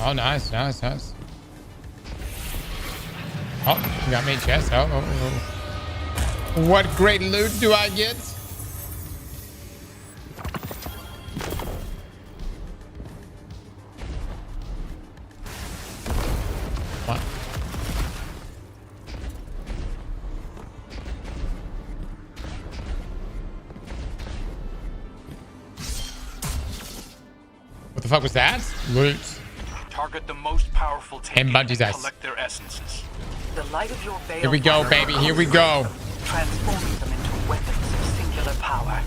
Oh, nice. Oh, you got me a chest. Oh. What great loot do I get? What? What the fuck was that? Loot. Target the most powerful And Bungie's and eyes. collect their essences. The light of your veil. Here we go, baby. Here we go. Transforming them into weapons of singular power.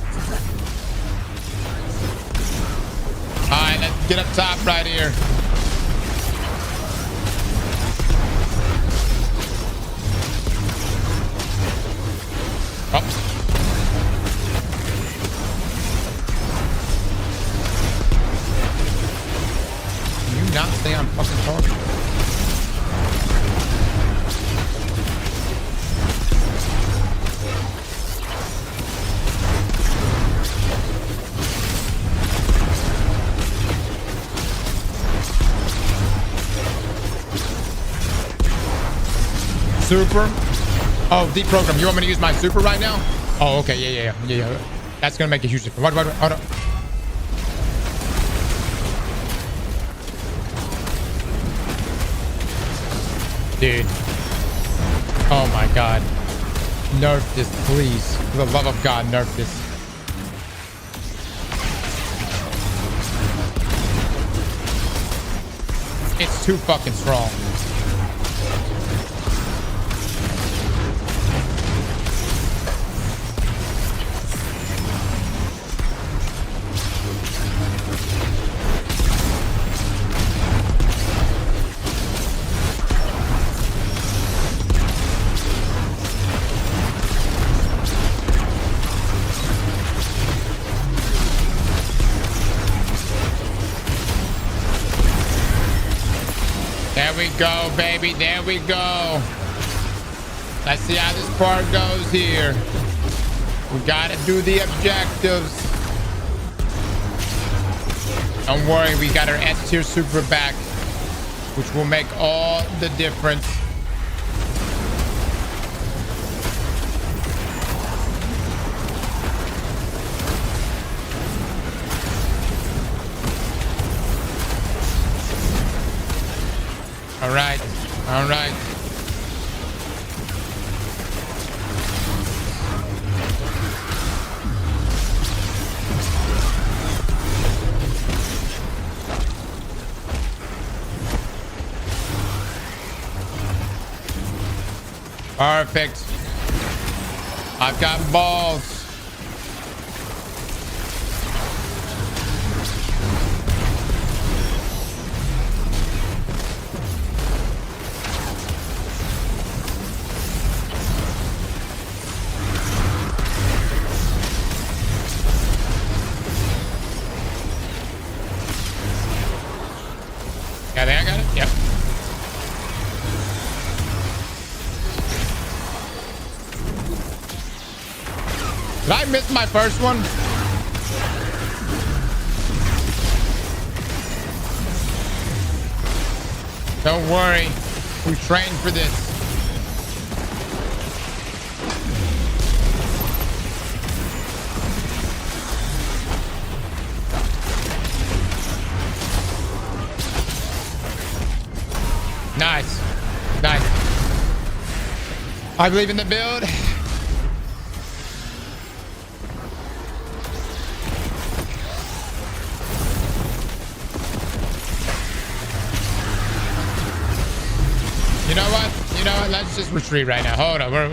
All right, let's get up top right here. Oh. Can you not stay on fucking target? Super. Oh, deprogram. You want me to use my super right now? Oh, okay. Yeah. That's gonna make a huge difference. What? Hold up. Dude. Oh my god. Nerf this, please. For the love of God, nerf this. It's too fucking strong. There we go, baby. There we go. Let's see how this part goes here. We gotta do the objectives. Don't worry, we got our S tier super back, which will make all the difference. All right. Perfect. I've got balls. Yeah, there, I got it. Yep. Did I miss my first one? Don't worry. We trained for this. Nice. I believe in the build. let's just retreat right now. Hold on. We're all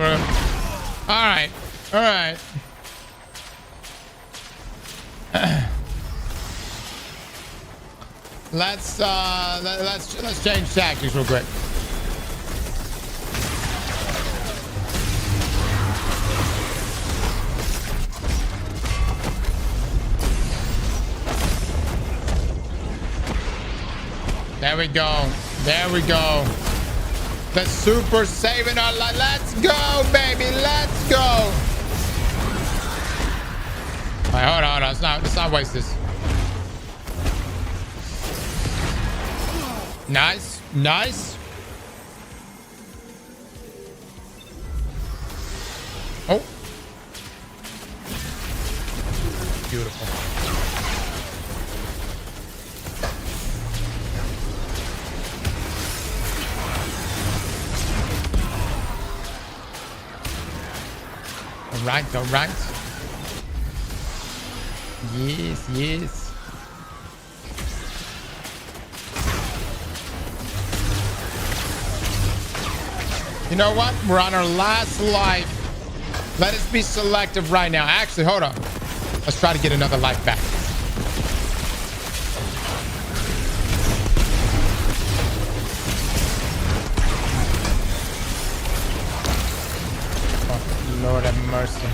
right. All right. Let's change tactics real quick. There we go. There we go. The super saving our life. Let's go, baby. Let's go. All right, hold on. Let's not waste this. Nice. Nice. Oh. Beautiful. All right, all right. Yes, yes. You know what? We're on our last life. Let us be selective right now. Actually, hold on. Let's try to get another life back. Oh, Lord have mercy.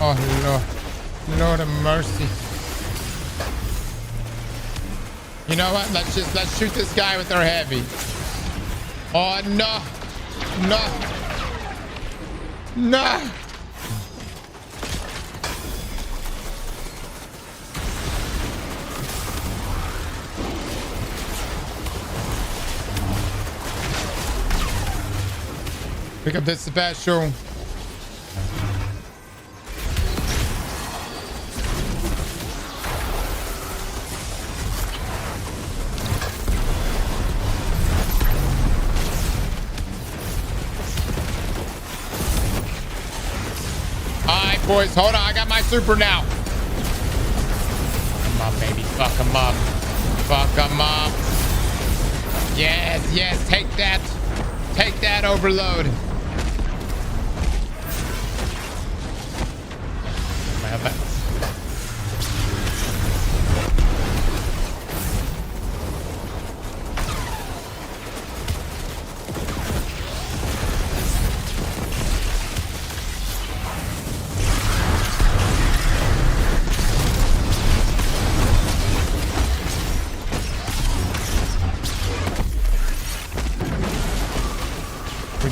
Oh, Lord have mercy. You know what? Let's shoot this guy with our heavy. Oh, no. No. No. Pick up this special. Boys, hold on. I got my super now. Come on, baby. Fuck him up. Fuck him up. Yes, yes. Take that. Take that, overload.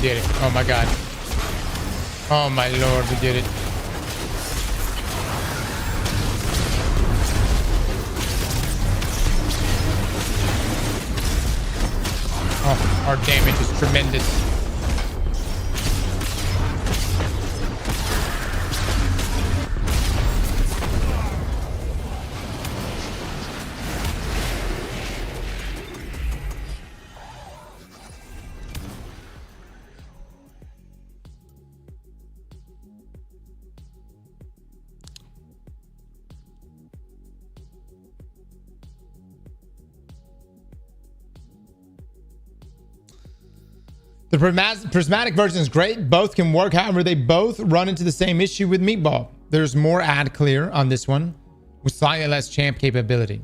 Did it. Oh my god. Oh my lord, we did it. Oh, our damage is tremendous. The prismatic version is great. Both can work. However, they both run into the same issue with Meatball. There's more ad clear on this one with slightly less champ capability,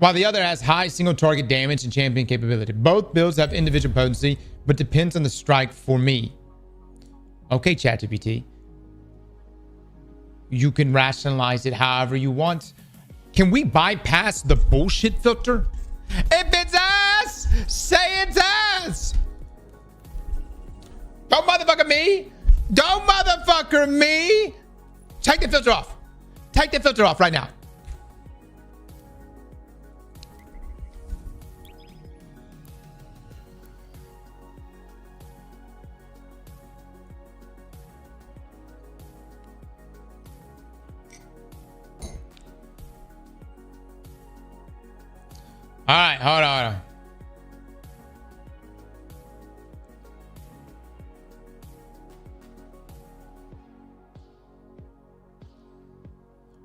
while the other has high single target damage and champion capability. Both builds have individual potency, but depends on the strike for me. Okay, ChatGPT. You can rationalize it however you want. Can we bypass the bullshit filter? If it's ass, say it's ass. Don't motherfucker me. Don't motherfucker me. Take the filter off. Take the filter off right now. All right, hold on.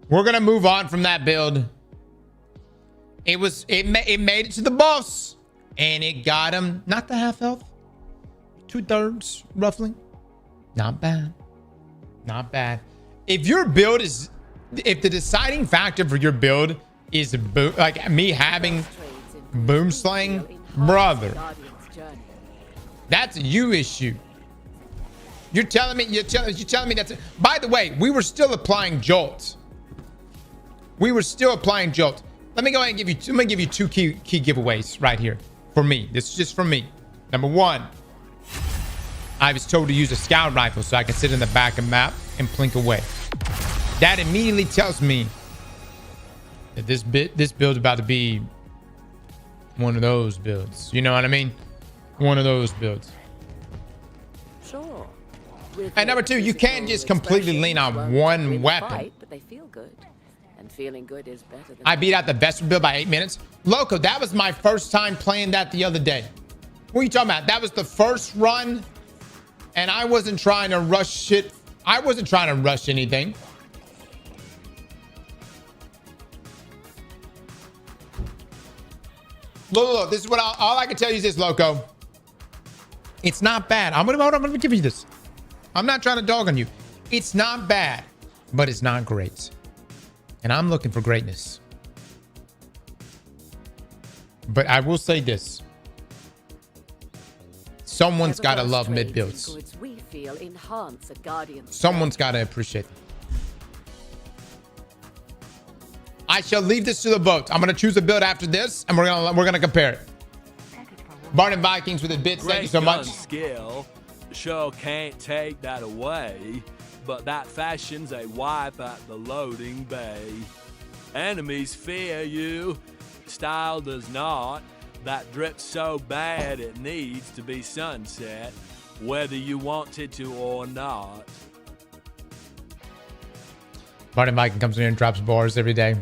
We're gonna move on from that build. It made it to the boss, and it got him not the half health, 2/3 roughly. Not bad. Not bad. If your build is, if the deciding factor for your build is like me having boom slaying, brother, that's a you issue. You're telling me that's it. By the way, we were still applying jolt. We were still applying jolt. Let me go ahead and give you, I'm gonna give you two key giveaways right here for me. This is just for me. Number one, I was told to use a scout rifle so I can sit in the back of map and plink away. That immediately tells me that this build is about to be one of those builds. You know what I mean? One of those builds. Sure. And number two, you can't just completely lean on one weapon. But they feel good. And feeling good is better than I beat out the best build by 8 minutes. Loco, that was my first time playing that the other day. What are you talking about? That was the first run, and I wasn't trying to rush shit. I wasn't trying to rush anything. Look, this is what all I can tell you is this, Loco. It's not bad. I'm gonna give you this. I'm not trying to dog on you. It's not bad, but it's not great. And I'm looking for greatness. But I will say this. Someone's got to love mid builds. Someone's got to appreciate them. I shall leave this to the vote. I'm gonna choose a build after this, and we're gonna compare it. Barton Vikings with the bits. Thank you so much. Skill sure can't take that away, but that fashion's a wipe at the loading bay. Enemies fear you, style does not. That drips so bad it needs to be sunset, whether you wanted to or not. Barton Viking comes in here and drops bars every day.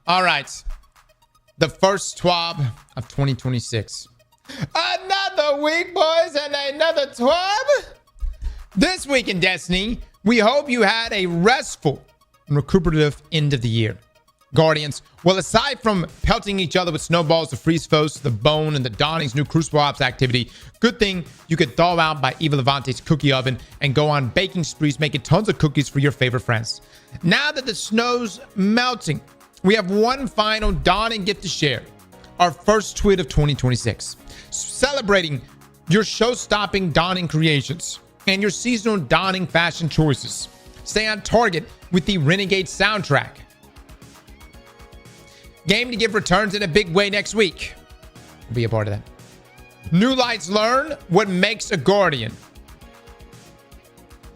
All right. The first Twab of 2026. Another week, boys, and another Twab. This week in Destiny, we hope you had a restful and recuperative end of the year. Guardians, well, aside from pelting each other with snowballs to freeze foes to the bone and the Dawning's new Crucible Ops activity, good thing you could thaw out by Eva Levante's cookie oven and go on baking sprees making tons of cookies for your favorite friends. Now that the snow's melting, we have one final Dawning gift to share. Our first tweet of 2026. Celebrating your show-stopping Dawning creations and your seasonal Dawning fashion choices. Stay on target with the Renegade soundtrack. Game to give returns in a big way next week. We'll be a part of that. New lights learn what makes a Guardian.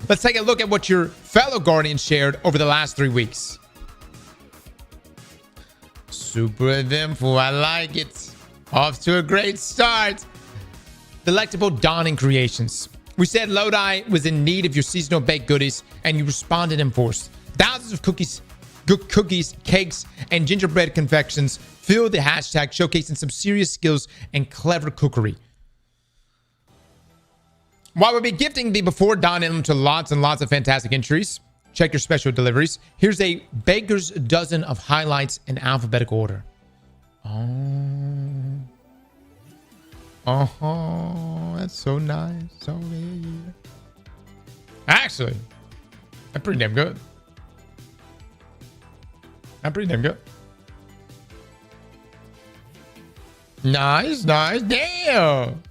Let's take a look at what your fellow Guardians shared over the last 3 weeks. Super eventful. I like it. Off to a great start. Delectable Dawning creations. We said Lodi was in need of your seasonal baked goodies, and you responded in force. Thousands of cookies, cakes, and gingerbread confections fill the hashtag, showcasing some serious skills and clever cookery. While we'll be gifting the Before Dawn emblem to lots and lots of fantastic entries, check your special deliveries. Here's a baker's dozen of highlights in alphabetical order. Oh, that's so nice. Oh, yeah. Actually, that's pretty damn good. Nice. Damn.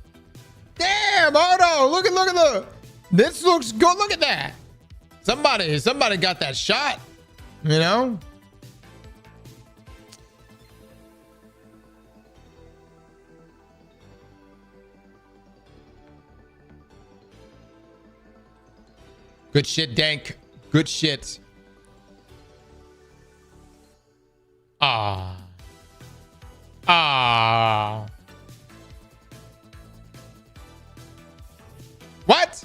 Hold on. Look. This looks good. Look at that. Somebody got that shot. You know? Good shit, Dank. Good shit. What?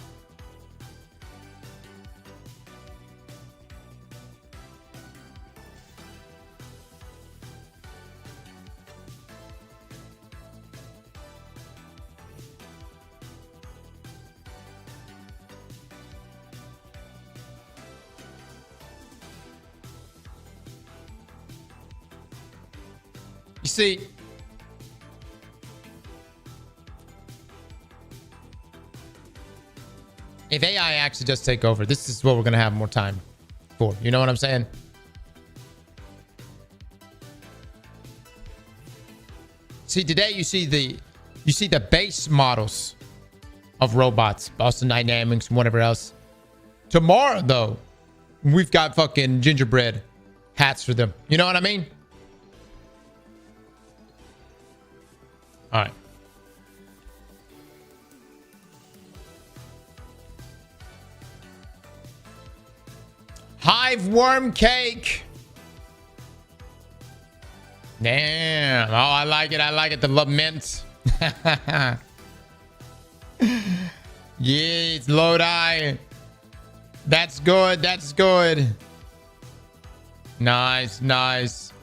You see, if AI actually does take over, this is what we're going to have more time for. You know what I'm saying? See, today you see the base models of robots, Boston Dynamics, and whatever else. Tomorrow, though, we've got fucking gingerbread hats for them. You know what I mean? All right. Hive worm cake. Damn. Oh, I like it. I like it. The lament. Yes, Lodi. That's good. That's good. Nice, nice.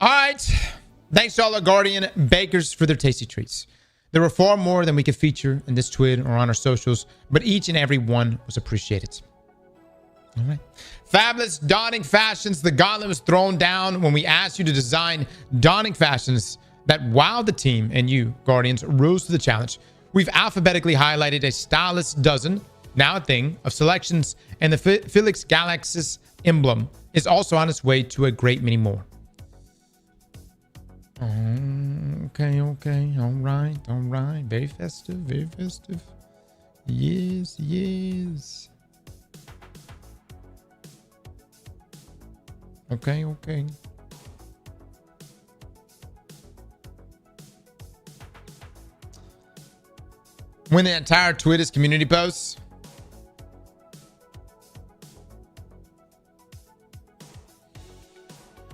All right. Thanks to all our Guardian bakers for their tasty treats. There were far more than we could feature in this tweet or on our socials, but each and every one was appreciated. All right. Fabulous Donning Fashions. The gauntlet was thrown down when we asked you to design Donning Fashions that wowed the team, and you, Guardians, rose to the challenge. We've alphabetically highlighted a stylist dozen, now a thing, of selections, and the Felix Galaxis emblem is also on its way to a great many more. Okay. All right. Very festive, very festive. Yes. Okay. When the entire tweet is community posts.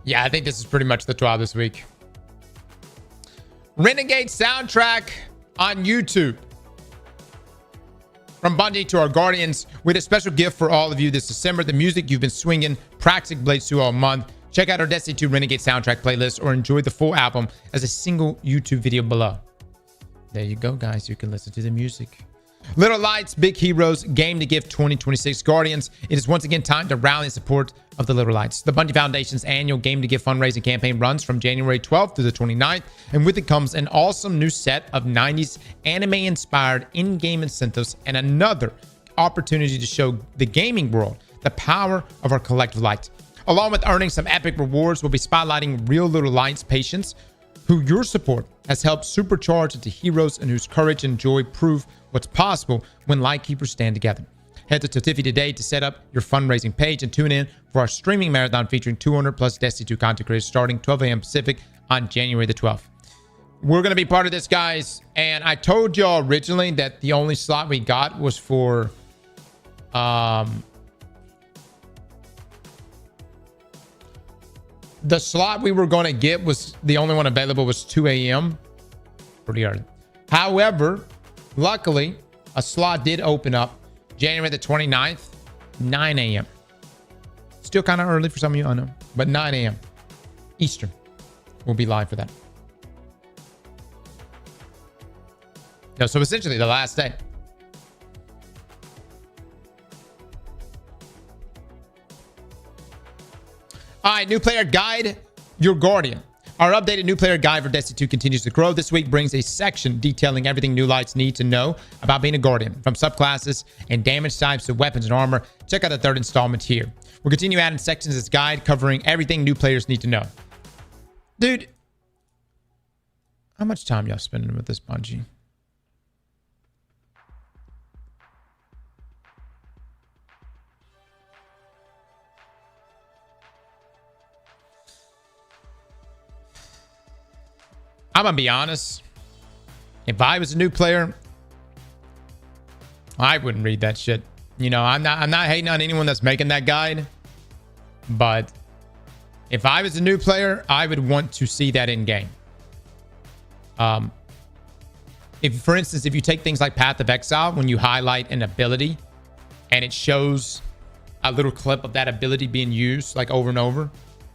Yeah, I think this is pretty much the Twab this week. Renegade soundtrack on YouTube. From Bungie to our Guardians, with a special gift for all of you this December. The music you've been swinging Praxic Blades to all month. Check out our Destiny 2 Renegade soundtrack playlist or enjoy the full album as a single YouTube video below. There you go, guys. You can listen to the music. Little Lights, Big Heroes, Game to Give 2026 Guardians. It is once again time to rally in support of the Little Lights. The Bungie Foundation's annual Game to Give fundraising campaign runs from January 12th through the 29th, and with it comes an awesome new set of 90s anime-inspired in-game incentives and another opportunity to show the gaming world the power of our collective light. Along with earning some epic rewards, we'll be spotlighting real Little Lights patients who your support has helped supercharge into heroes and whose courage and joy prove what's possible when Lightkeepers stand together. Head to Tiffy today to set up your fundraising page and tune in for our streaming marathon featuring 200 plus Destiny 2 content creators starting 12 a.m. Pacific on January the 12th. We're going to be part of this, guys. And I told y'all originally that the only slot we got was for the slot we were going to get was the only one available was 2 a.m. Pretty early. However, luckily, a slot did open up January the 29th, 9 a.m. Still kind of early for some of you, I know, but 9 a.m. Eastern. We'll be live for that. No, so essentially the last day. All right, new player guide, your Guardian. Our updated new player guide for Destiny 2 continues to grow. This week brings a section detailing everything new lights need to know about being a Guardian, from subclasses and damage types to weapons and armor. Check out the third installment here. We'll continue adding sections of this guide covering everything new players need to know. Dude, how much time y'all spending with this Bungie? I'm gonna be honest. If I was a new player, I wouldn't read that shit. You know, I'm not hating on anyone that's making that guide, but if I was a new player, I would want to see that in game. If, for instance, if you take things like Path of Exile, when you highlight an ability and it shows a little clip of that ability being used like over and over,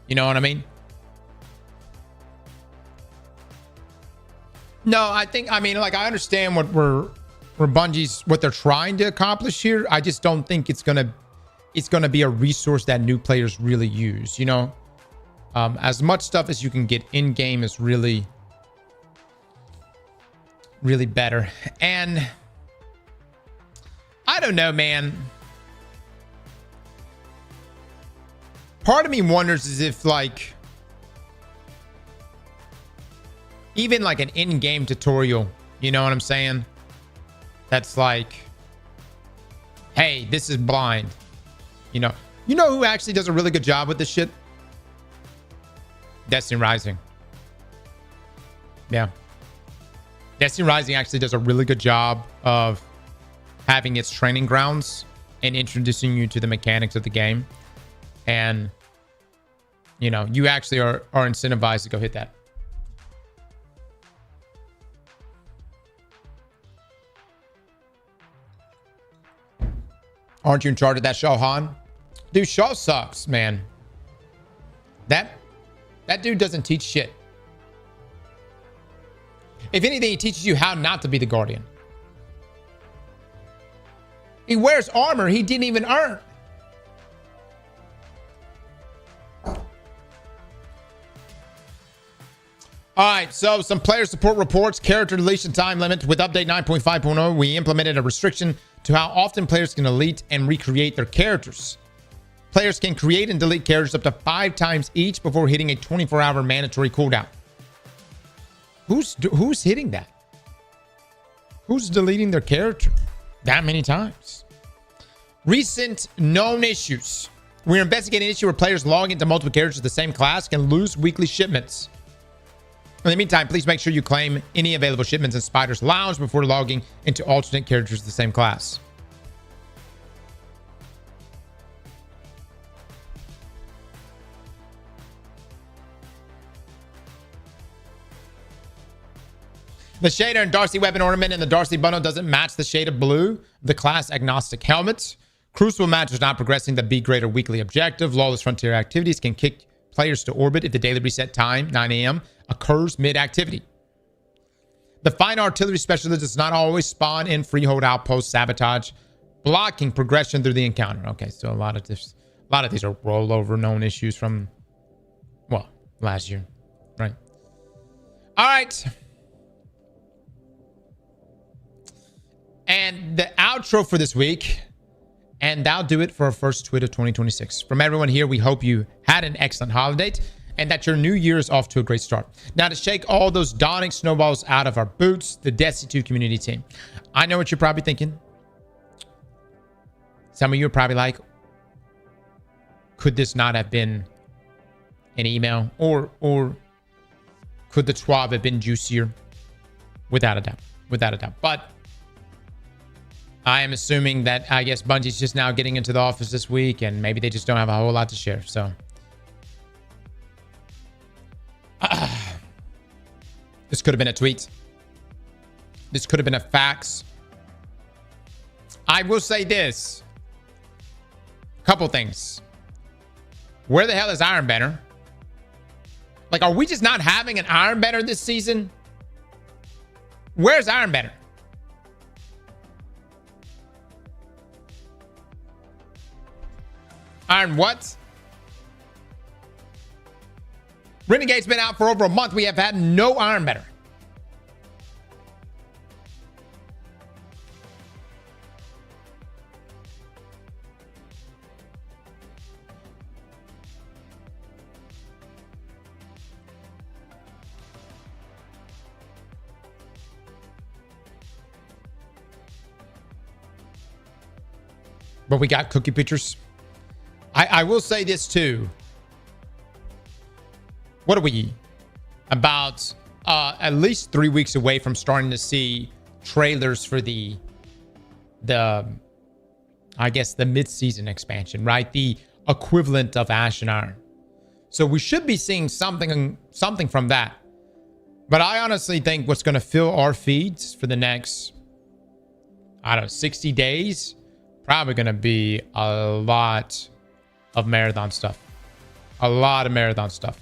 you know what I mean? No, I mean, like, I understand what for Bungie's what they're trying to accomplish here. I just don't think it's gonna be a resource that new players really use. You know, as much stuff as you can get in game is really better. And I don't know, man. Part of me wonders is if like even like an in-game tutorial, you know what I'm saying? That's like, hey, this is blind. You know who actually does a really good job with this shit? Destiny Rising. Yeah. Destiny Rising actually does a really good job of having its training grounds and introducing you to the mechanics of the game. And, you know, you actually are incentivized to go hit that. Aren't you in charge of that show, Han? Dude, Shaw sucks, man. That dude doesn't teach shit. If anything, he teaches you how not to be the Guardian. He wears armor he didn't even earn. All right, so some player support reports. Character deletion time limit. With update 9.5.0, we implemented a restriction to how often players can delete and recreate their characters. Players can create and delete characters up to 5 times each before hitting a 24-hour mandatory cooldown. Who's hitting that? Who's deleting their character that many times? Recent known issues. We're investigating an issue where players log into multiple characters of the same class can lose weekly shipments. In the meantime, please make sure you claim any available shipments in Spider's Lounge before logging into alternate characters of the same class. The shader and Darcy weapon ornament in the Darcy bundle doesn't match the shade of blue. The class agnostic helmet. Crucible match is not progressing the B grade or weekly objective. Lawless Frontier activities can kick players to orbit if the daily reset time, 9 a.m., occurs mid-activity. The fine artillery specialist does not always spawn in freehold outpost sabotage, blocking progression through the encounter. Okay, so a lot of these are rollover known issues from, well, last year, right? All right. And the outro for this week, and that'll do it for our first tweet of 2026. From everyone here, we hope you had an excellent holiday and that your new year is off to a great start. Now, to shake all those dawning snowballs out of our boots, the Destiny 2 community team. I know what you're probably thinking. Some of you are probably like, could this not have been an email? Or could the Twab have been juicier? Without a doubt. Without a doubt. But I am assuming that, I guess, Bungie's just now getting into the office this week, and maybe they just don't have a whole lot to share. So, this could have been a tweet. This could have been a fax. I will say this. A couple things. Where the hell is Iron Banner? Like, are we just not having an Iron Banner this season? Where's Iron Banner? Iron what? Renegade's been out for over a month. We have had no Iron Banner. But we got cookie pictures. I will say this too. What are we? About at least 3 weeks away from starting to see trailers for the I guess the mid-season expansion, right? The equivalent of Ash and Iron. So we should be seeing something from that. But I honestly think what's going to fill our feeds for the next, I don't know, 60 days, probably going to be a lot of marathon stuff. A lot of marathon stuff.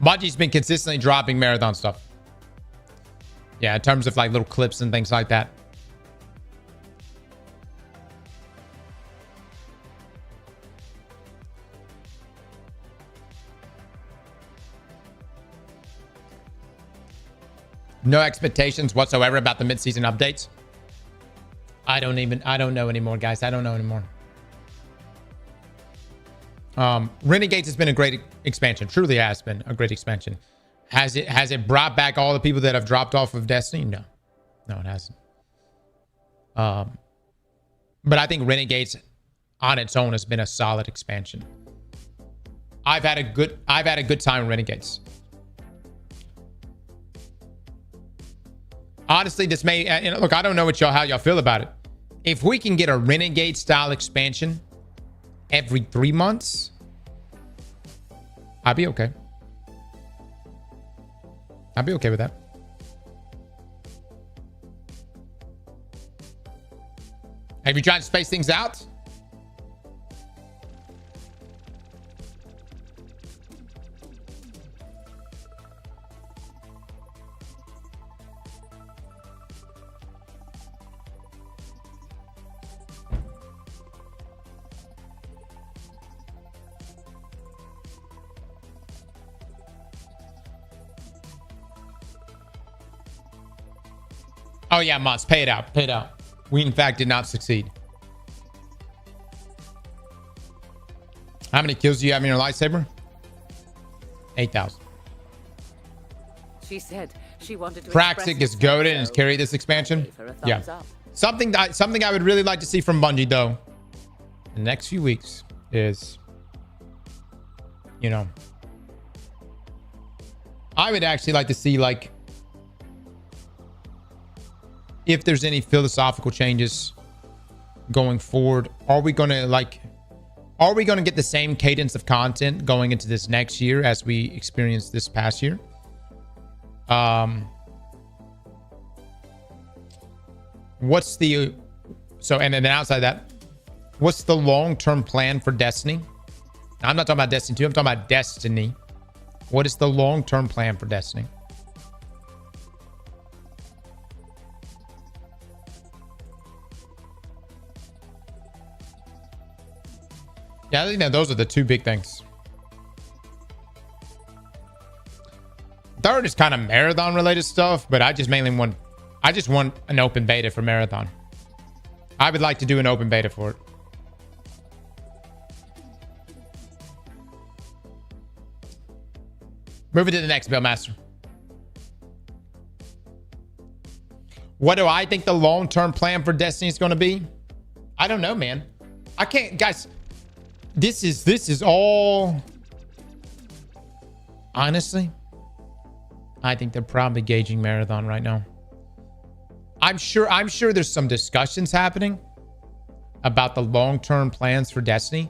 Bungie's been consistently dropping marathon stuff. Yeah, in terms of like little clips and things like that. No expectations whatsoever about the mid-season updates. I don't know anymore, guys. I don't know anymore. Renegades has been a great expansion. Truly has been a great expansion. Has it brought back all the people that have dropped off of Destiny? No. No, it hasn't. But I think Renegades on its own has been a solid expansion. I've had a good time with Renegades. Honestly, this may look, I don't know how y'all feel about it. If we can get a Renegade style expansion every 3 months, I'd be okay. I'd be okay with that. Have you tried to space things out? Oh yeah, Moss, pay it out. Pay it out. We in fact did not succeed. How many kills do you have in your lightsaber? 8,000. She said she wanted to. Praxic is goated and has carried this expansion. Yeah. Something I would really like to see from Bungie though, in the next few weeks is, you know, I would actually like to see like if there's any philosophical changes going forward. Are we going to get the same cadence of content going into this next year as we experienced this past year? And then outside that, what's the long-term plan for Destiny? Now, I'm not talking about Destiny 2, I'm talking about Destiny. What is the long-term plan for Destiny? Yeah, I think that those are the two big things. Third is kind of Marathon related stuff, but I just want an open beta for Marathon. I would like to do an open beta for it. Moving to the next, Billmaster. What do I think the long-term plan for Destiny is going to be? I don't know, man. I can't, guys. This is all, honestly, I think they're probably gauging Marathon right now. I'm sure there's some discussions happening about the long-term plans for Destiny,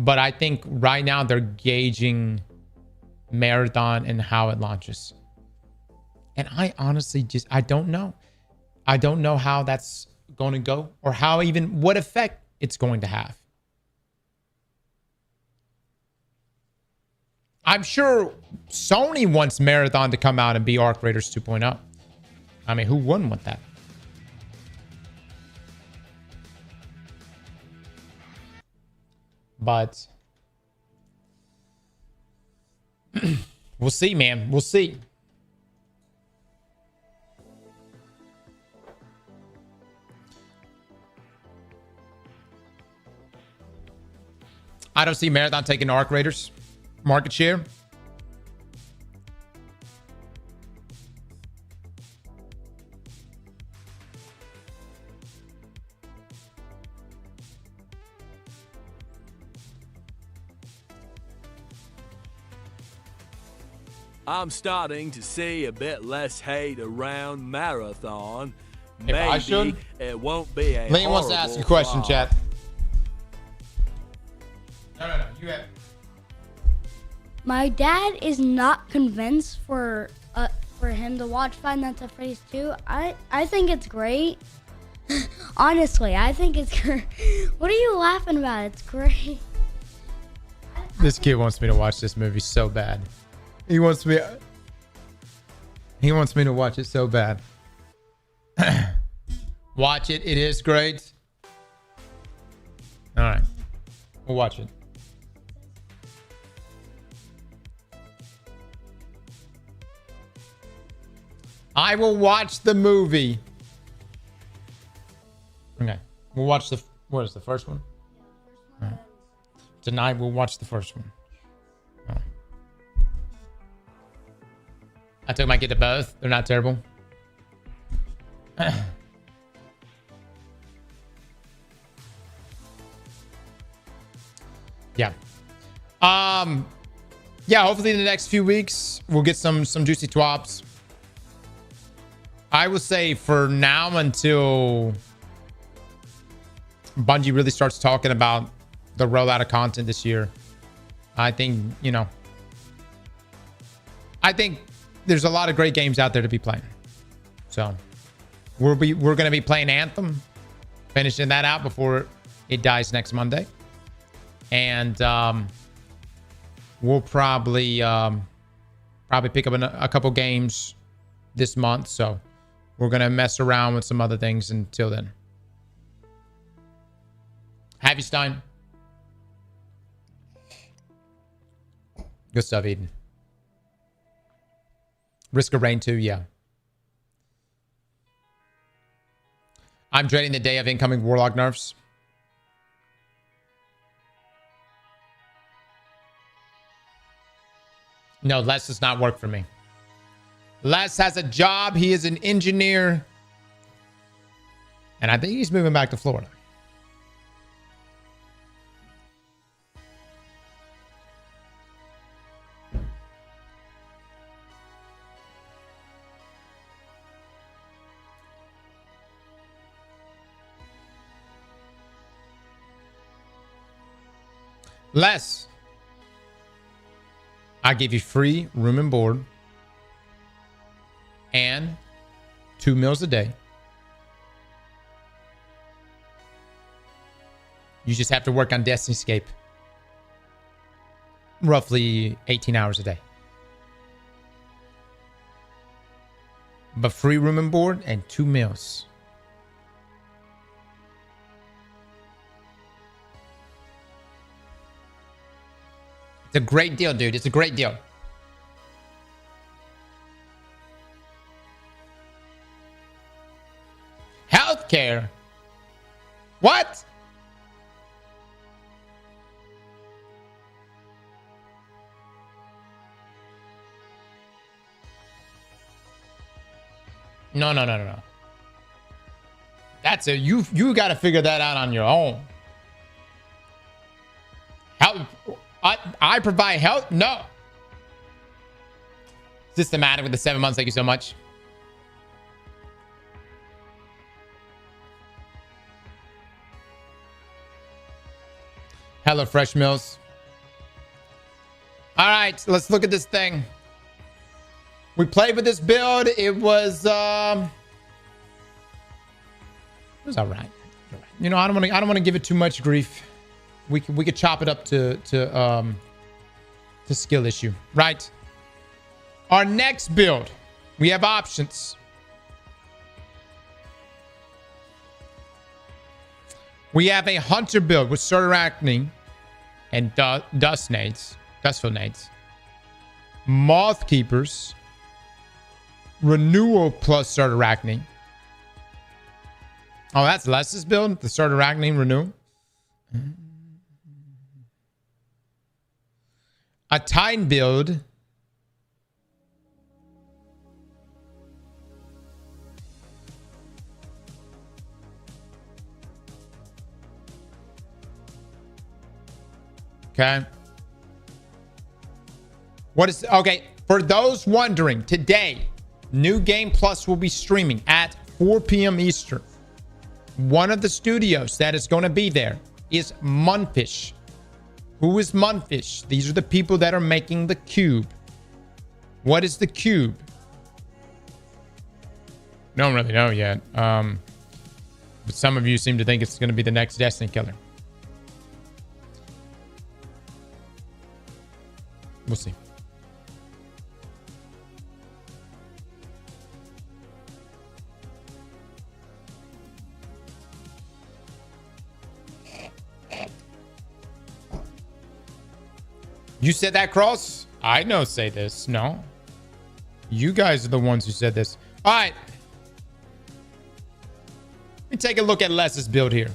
but I think right now they're gauging Marathon and how it launches. And I honestly I don't know. I don't know how that's going to go or what effect it's going to have. I'm sure Sony wants Marathon to come out and be Arc Raiders 2.0. I mean, who wouldn't want that? But we'll see, man. We'll see. I don't see Marathon taking Arc Raiders market share. I'm starting to see a bit less hate around Marathon. If I should, Maybe it won't be a Lane wants to ask a question, chat. No. You have. My dad is not convinced for him to watch Five Nights at Freddy's 2. I think it's great. Honestly, I think it's great. What are you laughing about? It's great. This kid wants me to watch this movie so bad. He wants me to watch it so bad. Watch it. It is great. All right. We'll watch it. I will watch the movie. Okay. We'll watch the... What is the first one? All right. Tonight we'll watch the first one. Right. I took my kid to both. They're not terrible. Yeah. Yeah, hopefully in the next few weeks we'll get some juicy twabs. I will say for now until Bungie really starts talking about the rollout of content this year, I think, you know, I think there's a lot of great games out there to be playing. So we're going to be playing Anthem, finishing that out before it dies next Monday. And we'll probably pick up a couple games this month. So we're going to mess around with some other things until then. Have you, Stein? Good stuff, Eden. Risk of Rain 2, yeah. I'm dreading the day of incoming Warlock nerfs. No, Les does not work for me. Les has a job. He is an engineer. And I think he's moving back to Florida. Les, I give you free room and board and 2 meals a day. You just have to work on Destiny Escape roughly 18 hours a day. But free room and board and 2 meals. It's a great deal, dude. It's a great deal. Healthcare? What? No. That's a you got to figure that out on your own. How I provide help? No. Systematic with the 7 months. Thank you so much. Hello, Fresh Mills. All right, let's look at this thing. We played with this build. It was all right. You know, I don't want to give it too much grief. We could chop it up to skill issue, right? Our next build, we have options. We have a hunter build with Sword Arachne and dust nades, dustfield nades, moth keepers, renewal plus Sword Arachne. Oh, that's Les's build, the Sword Arachne renewal. A Titan build. Okay. What is... Okay, for those wondering, today, New Game Plus will be streaming at 4 p.m. Eastern. One of the studios that is going to be there is Munfish. Who is Munfish? These are the people that are making the cube. What is the cube? Don't really know yet. But some of you seem to think it's going to be the next Destiny killer. We'll see. You said that, Cross? I know say this. No. You guys are the ones who said this. All right. Let me take a look at Les's build here.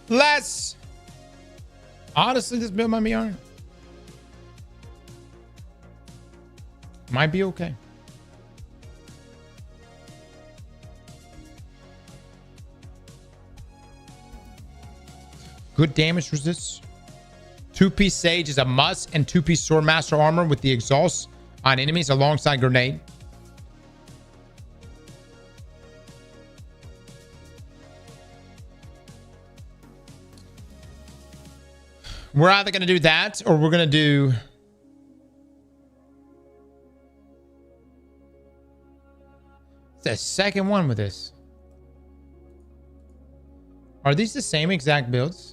Les. Honestly, this build might be alright. Might be okay. Good damage resist. 2-piece Sage is a must, and 2-piece Swordmaster armor with the exhaust on enemies alongside grenade. We're either going to do that or we're going to do... It's the second one with this. Are these the same exact builds?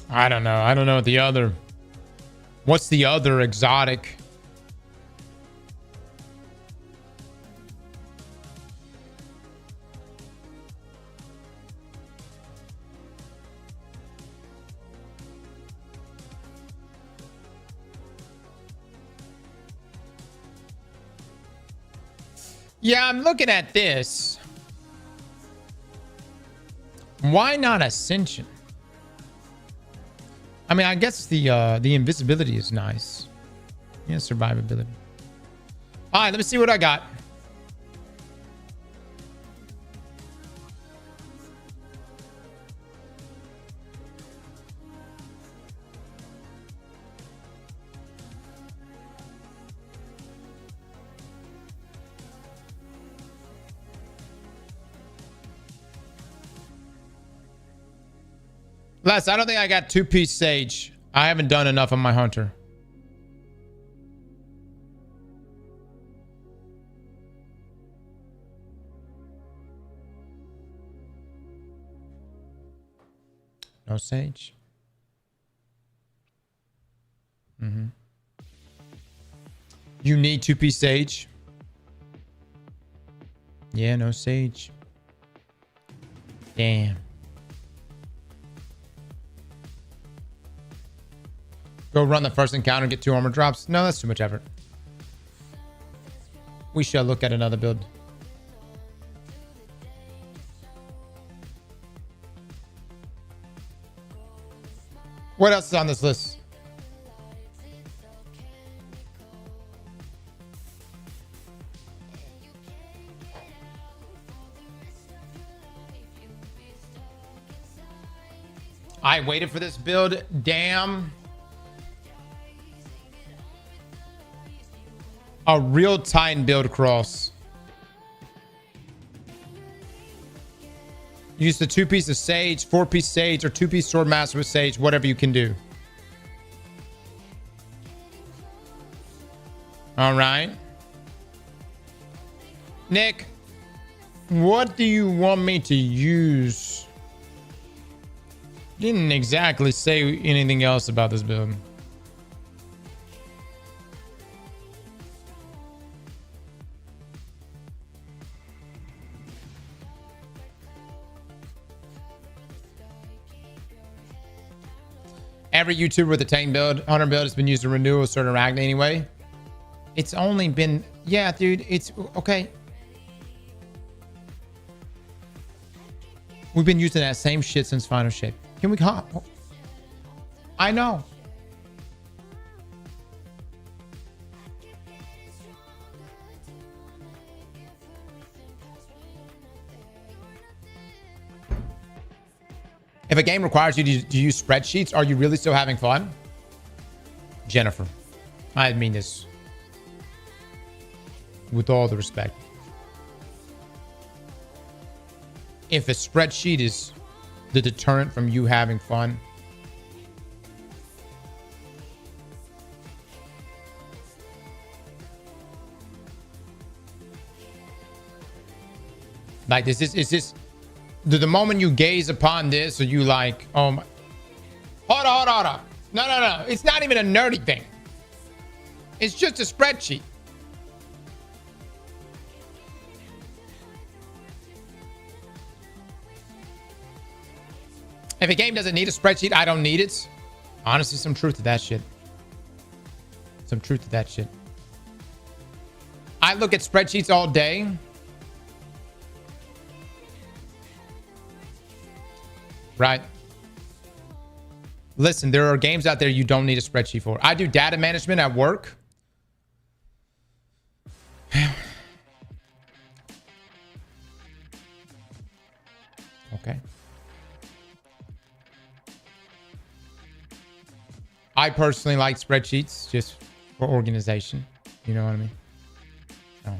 I don't know. I don't know what the other... What's the other exotic? Yeah, I'm looking at this. Why not Ascension? I mean, I guess the invisibility is nice. Yeah, survivability. All right, let me see what I got. Les, I don't think I got 2-piece Sage. I haven't done enough on my Hunter. No Sage. You need 2-piece Sage. Yeah, no Sage. Damn. Go run the first encounter and get 2 armor drops. No, that's too much effort. We shall look at another build. What else is on this list? I waited for this build. Damn. A real Titan build, Cross. Use the 2-piece of Sage, 4-piece Sage, or 2-piece Swordmaster with Sage, whatever you can do. All right. Nick, what do you want me to use? Didn't exactly say anything else about this build. Every YouTuber with a Titan build, Hunter build has been used to renew a certain Arachne anyway. It's only been... Yeah, dude, it's... Okay. We've been using that same shit since Final Shape. Can we... I know. If a game requires you to use spreadsheets, are you really still having fun? Jennifer, I mean this with all the respect. If a spreadsheet is the deterrent from you having fun, Like, is this the moment you gaze upon this, or you like, oh my, hold on. No. It's not even a nerdy thing. It's just a spreadsheet. If a game doesn't need a spreadsheet, I don't need it. Honestly, some truth to that shit. I look at spreadsheets all day. Right? Listen, there are games out there you don't need a spreadsheet for. I do data management at work. Okay. I personally like spreadsheets just for organization. You know what I mean? So.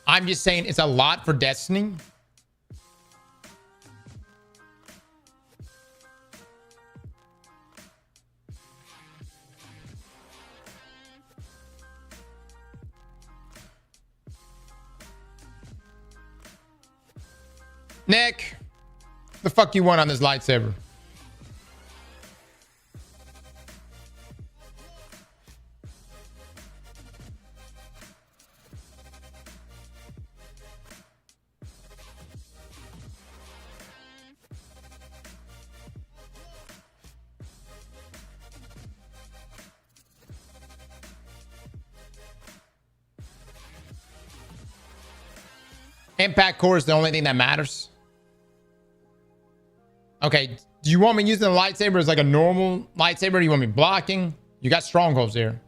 I'm just saying it's a lot for Destiny. Nick, the fuck you want on this lightsaber? Impact core is the only thing that matters. Okay, do you want me using the lightsaber as like a normal lightsaber? Or do you want me blocking? You got strongholds here.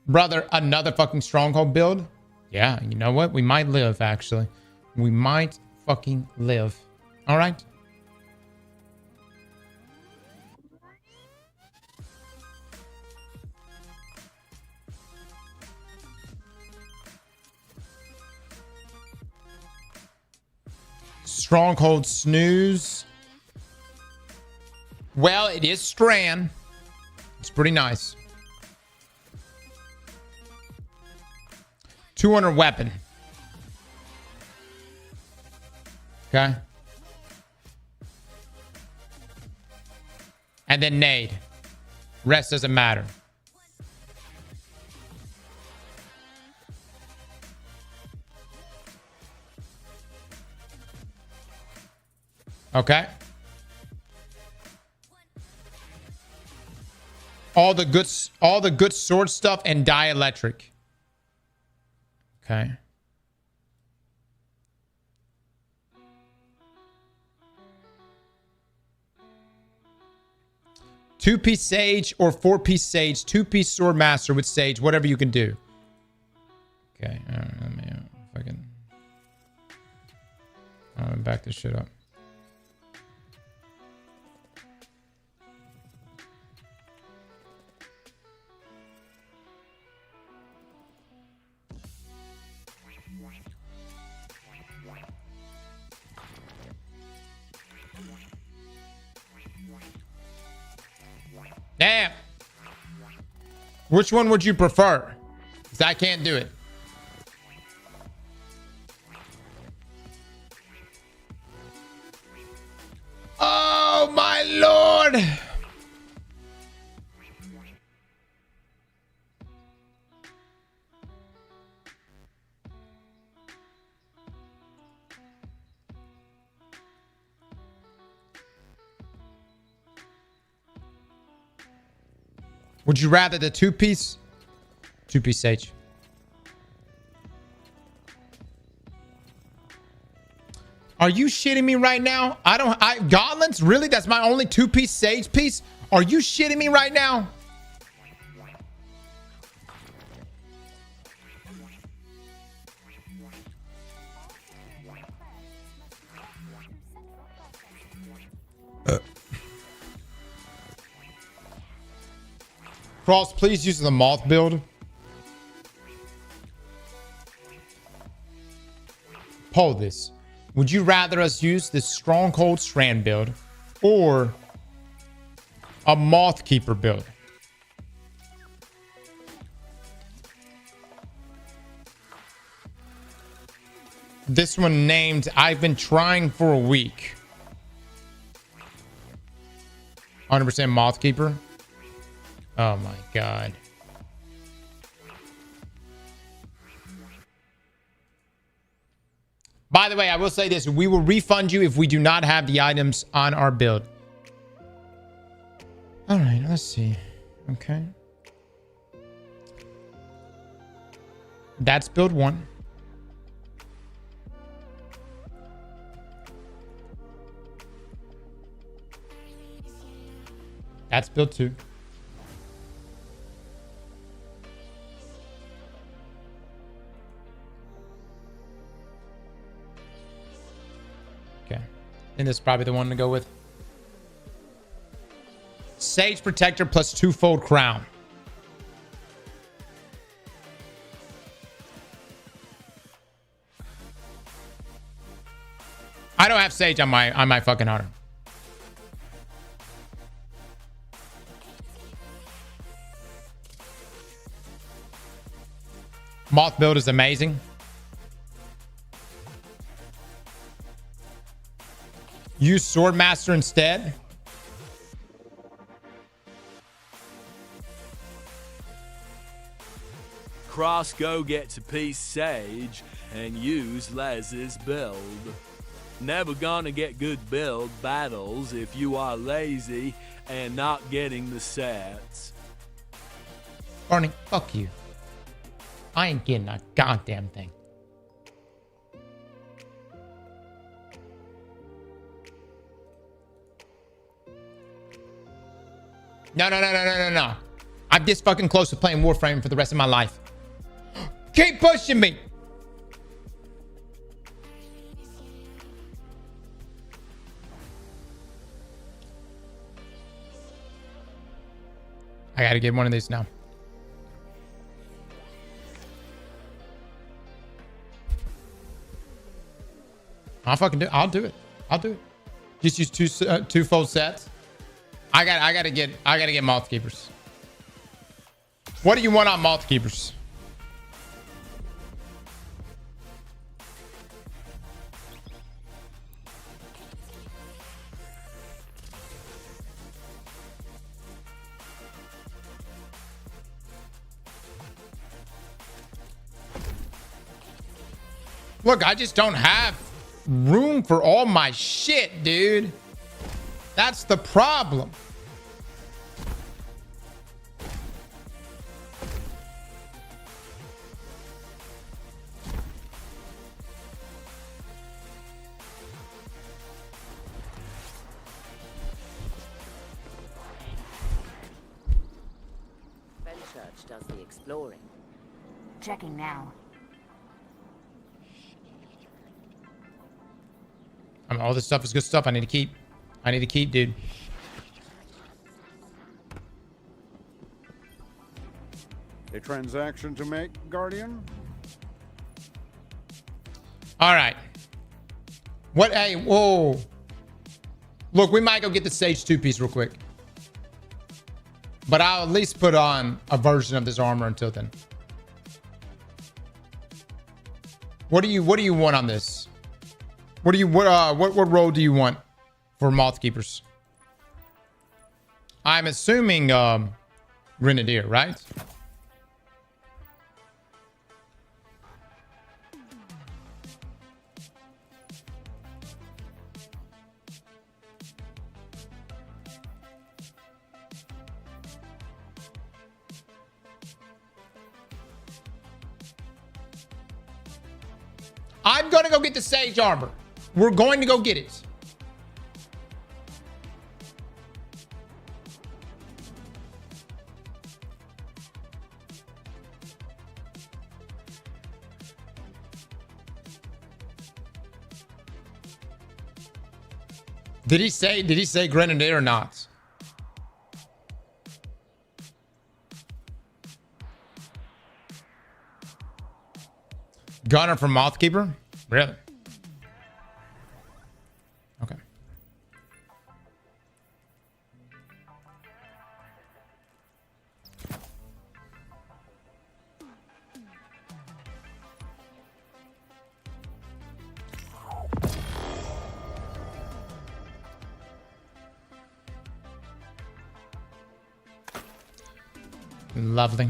Brother, another fucking stronghold build? Yeah, you know what? We might live, actually. We might fucking live. All right? Stronghold snooze. Well, it is Strand. It's pretty nice. 200 weapon. Okay. And then nade. Rest doesn't matter. Okay. All the good sword stuff and dielectric. Okay. Two-piece sage or four-piece sage, two-piece sword master with sage, whatever you can do. Okay. All right, let me fucking back this shit up. Damn. Which one would you prefer? Because I can't do it. Oh, my Lord. Would you rather the two-piece sage? Are you shitting me right now? Gauntlets? Really? That's my only two-piece sage piece? Are you shitting me right now? Cross, please use the moth build. Poll this. Would you rather us use the Stronghold Strand build or a Moth Keeper build? This one named I've been trying for a week. 100% Moth Keeper. Oh my god. By the way, I will say this. We will refund you if we do not have the items on our build. All right, let's see. Okay. That's build 1. That's build 2. Okay. And this is probably the one to go with. Sage Protector plus 2-fold crown. I don't have Sage on my fucking hunter. Moth build is amazing. Use Swordmaster instead. Cross go get to piece Sage and use Les's build. Never gonna get good build battles if you are lazy and not getting the sets. Barney, fuck you. I ain't getting a goddamn thing. No. I'm this fucking close to playing Warframe for the rest of my life. Keep pushing me. I gotta get one of these now. I'll do it. Just use two fold sets. I gotta get Moth Keepers. What do you want on Moth Keepers? Look, I just don't have room for all my shit, dude. That's the problem. Fenchurch does the exploring. Checking now. I mean, all this stuff is good stuff. I need to keep, dude. A transaction to make, Guardian? All right. What? Hey, whoa. Look, we might go get the Sage 2-piece real quick. But I'll at least put on a version of this armor until then. What do you want on this? What role do you want for Moth Keepers? I'm assuming Grenadier, right? I'm gonna go get the Sage armor. We're going to go get it. Did he say Grenadier or not? Gunner from Mothkeeper? Really? Okay. Lovely.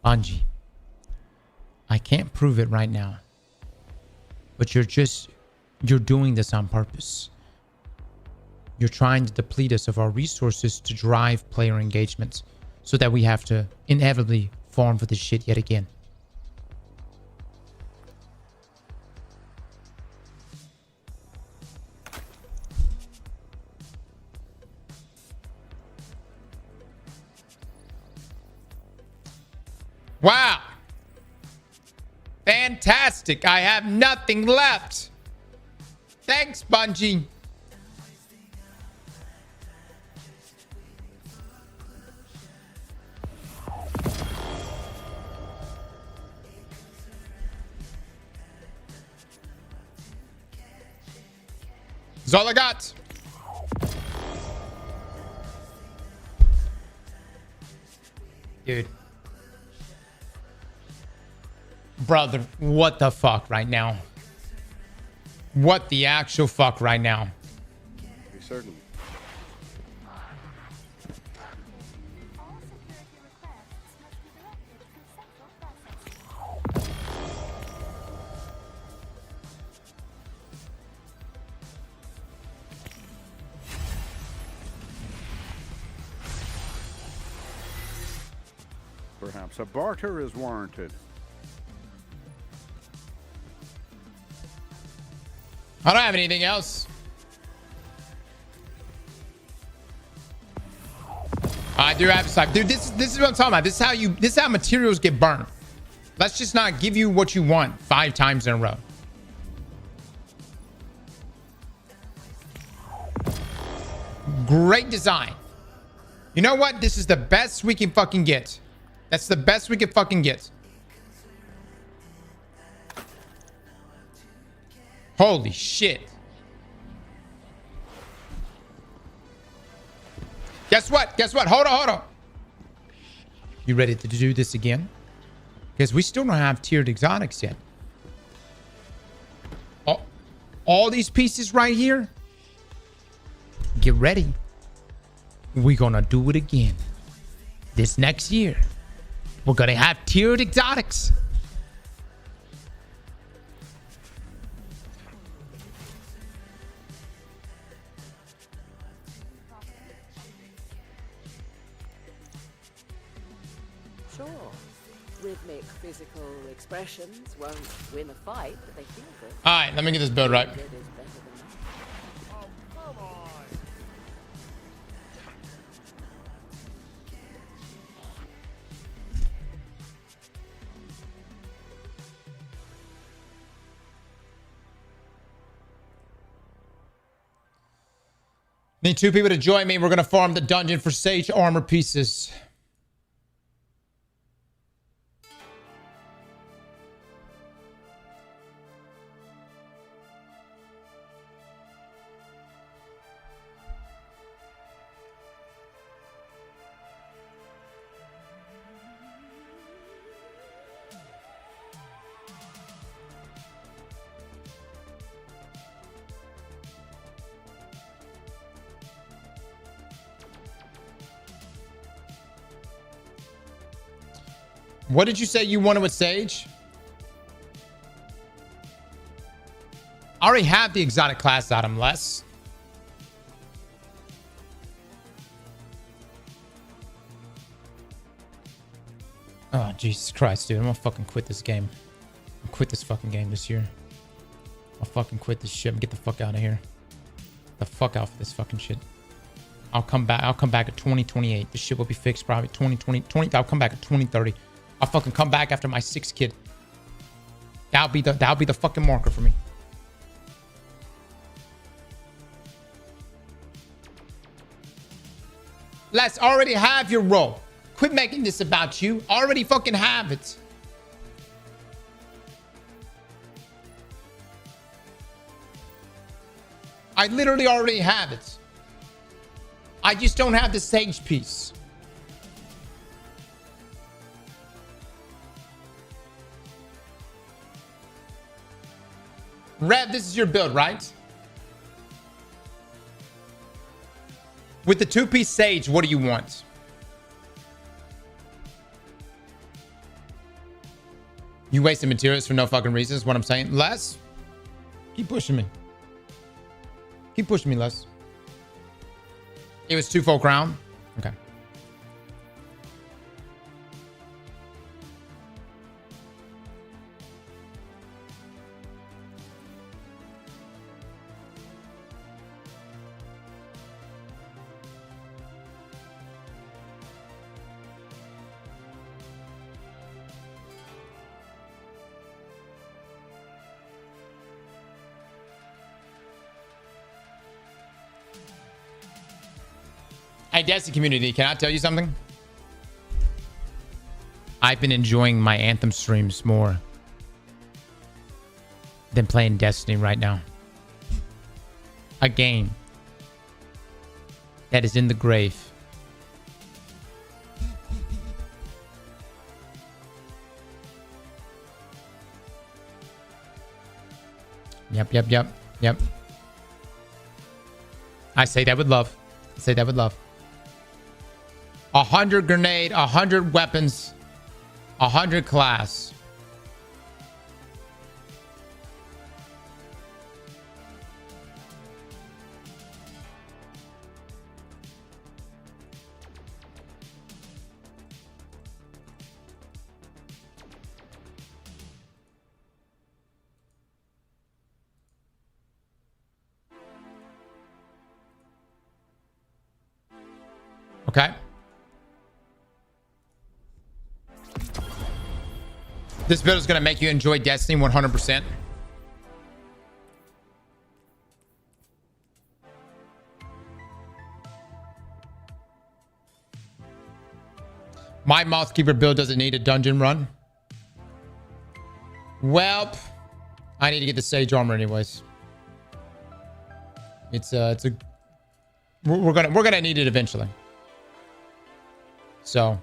Bungie, I can't prove it right now, but you're doing this on purpose. You're trying to deplete us of our resources to drive player engagements so that we have to inevitably farm for this shit yet again. Wow. Fantastic. I have nothing left. Thanks, Bungie. That's all I got. Dude. Brother, what the fuck right now? What the actual fuck right now? Be certain. Perhaps a barter is warranted. I don't have anything else. I do have stuff. Dude, this is what I'm talking about. This is how materials get burned. Let's just not give you what you want 5 times in a row. Great design. You know what? This is the best we can fucking get. That's the best we can fucking get. Holy shit. Guess what? Guess what? Hold on. You ready to do this again? Because we still don't have tiered exotics yet. All these pieces right here. Get ready. We're gonna do it again. This next year. We're gonna have tiered exotics. Rhythmic physical expressions won't win a fight, but they feel good. All right, let me get this build right. Need 2 people to join me. We're going to farm the dungeon for sage armor pieces. What did you say you wanted with Sage? I already have the exotic class item, Les. Oh, Jesus Christ, dude. I'm gonna fucking quit this game. I'll quit this fucking game this year. I'll fucking quit this shit and get the fuck out of here. The fuck out of this fucking shit. I'll come back at 2028. This shit will be fixed probably 2020. I'll come back at 2030. I'll fucking come back after my 6th kid. That'll be the fucking marker for me. Let's already have your role. Quit making this about you. Already fucking have it. I literally already have it. I just don't have the sage piece. Rev, this is your build, right? With the 2-piece sage, what do you want? You wasted materials for no fucking reason is what I'm saying. Les, keep pushing me. Keep pushing me, Les. It was 2 full crown. Okay. Hey, Destiny community, can I tell you something? I've been enjoying my Anthem streams more than playing Destiny right now. A game that is in the grave. Yep. I say that with love. I say that with love. 100 grenade, 100 weapons, 100 class. Okay. This build is going to make you enjoy Destiny 100%. My Mothkeeper build doesn't need a dungeon run. Well, I need to get the Sage Armor anyways. We're gonna need it eventually. So,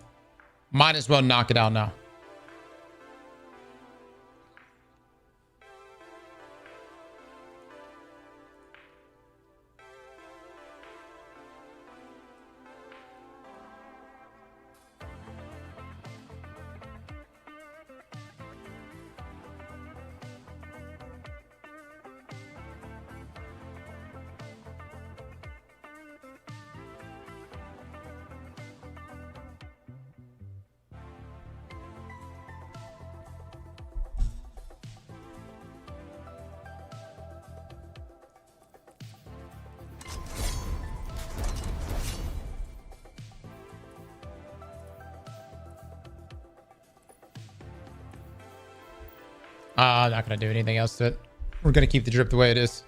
might as well knock it out now. I'm not going to do anything else to it. We're going to keep the drip the way it is.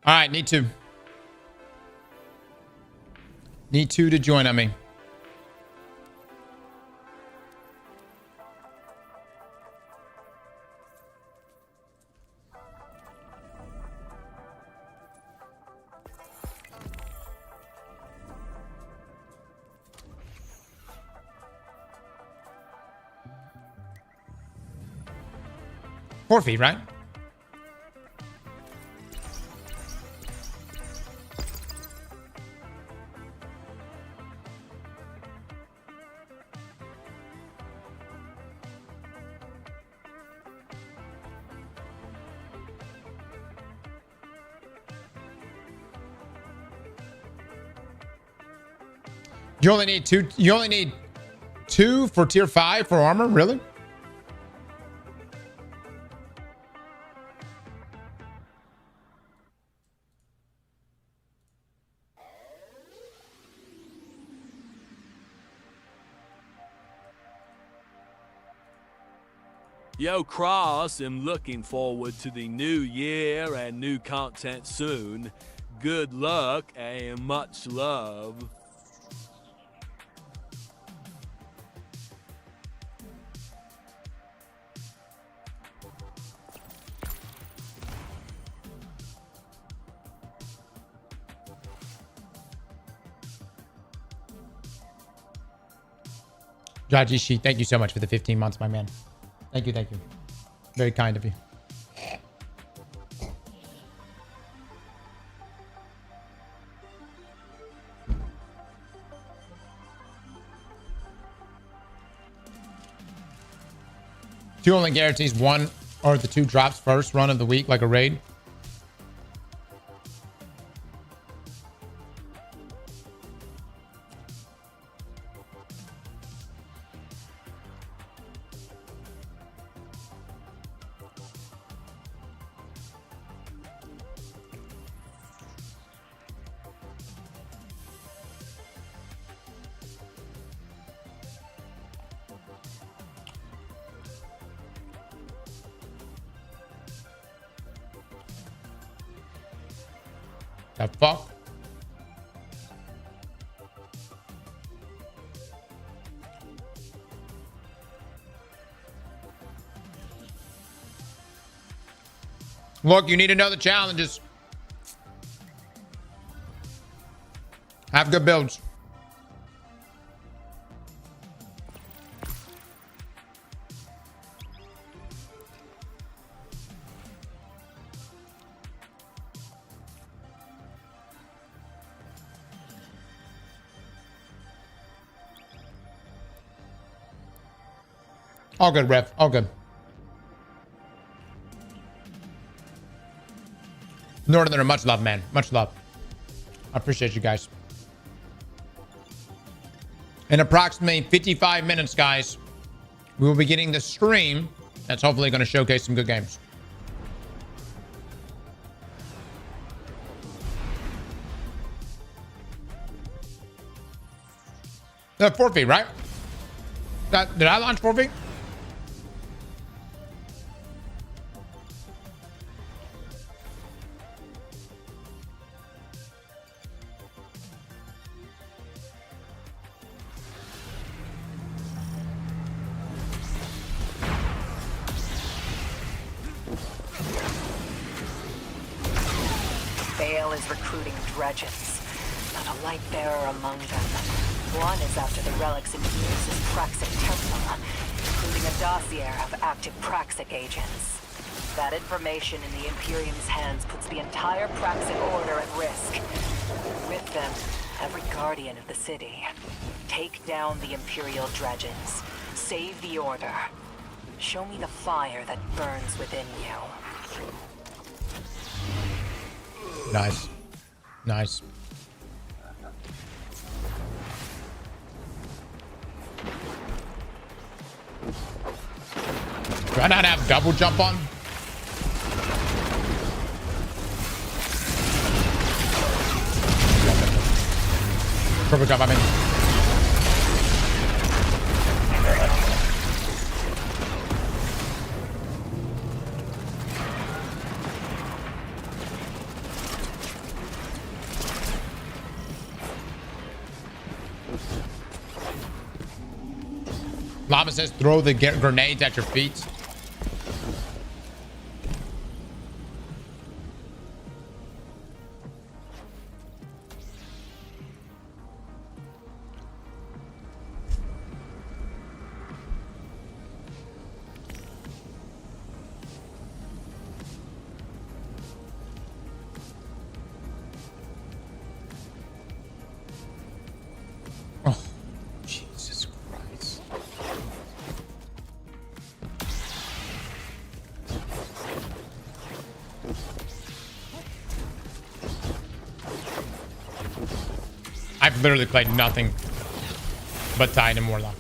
All right, need two. Need two to join on me. Feet, right? You only need two. You only need two for tier 5 for armor, really? Yo, Cross, am looking forward to the new year and new content soon. Good luck and much love. Jajishi, thank you so much for the 15 months, my man. Thank you, thank you. Very kind of you. Two only guarantees one or the two drops first run of the week, like a raid. The fuck? Look, you need to know the challenges. Have good builds. All good, ref. All good. Northerner, much love, man. Much love. I appreciate you guys. In approximately 55 minutes, guys, we will be getting the stream that's hopefully going to showcase some good games. Forfeit, right? Did I launch forfeit? Bale is recruiting dredges. Not a light bearer among them. One is after the relics in Muse's Praxic Temple, including a dossier of active Praxic agents. That information in the Imperium's hands puts the entire Praxic Order at risk. With them, every guardian of the city. Take down the Imperial dredges. Save the Order. Show me the fire that burns within you. Nice. Nice. Do I not have double jump on? Triple jump, I mean. Llama says throw the grenades at your feet. I've literally played nothing but Titan and Warlock.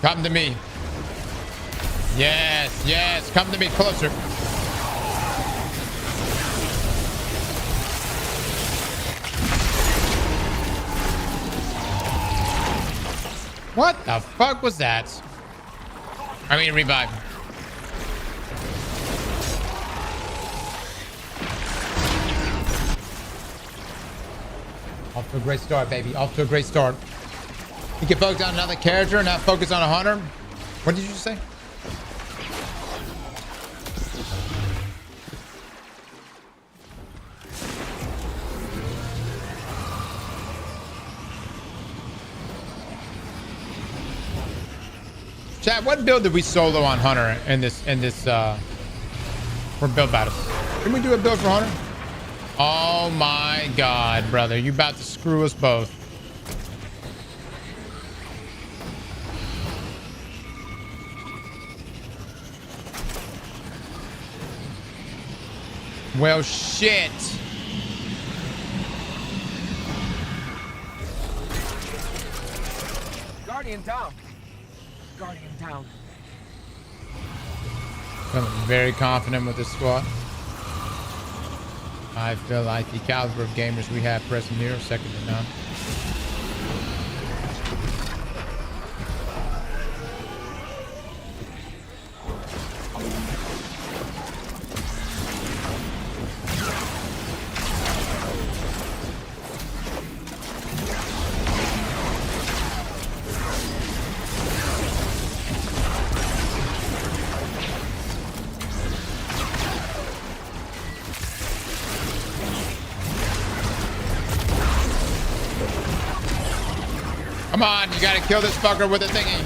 Come to me. Yes, yes. Come to me closer. What the fuck was that? I mean, revive. Off to a great start, baby. Off to a great start. You can focus on another character, not focus on a hunter. What did you just say? Chat, what build did we solo on Hunter in this for build battles? Can we do a build for Hunter? Oh my god, brother. You about to screw us both. Well, shit. Guardian down. Guardian down. Feeling very confident with this squad. I feel like the caliber of gamers we have present here, second to none. Come on, you gotta kill this fucker with a thingy.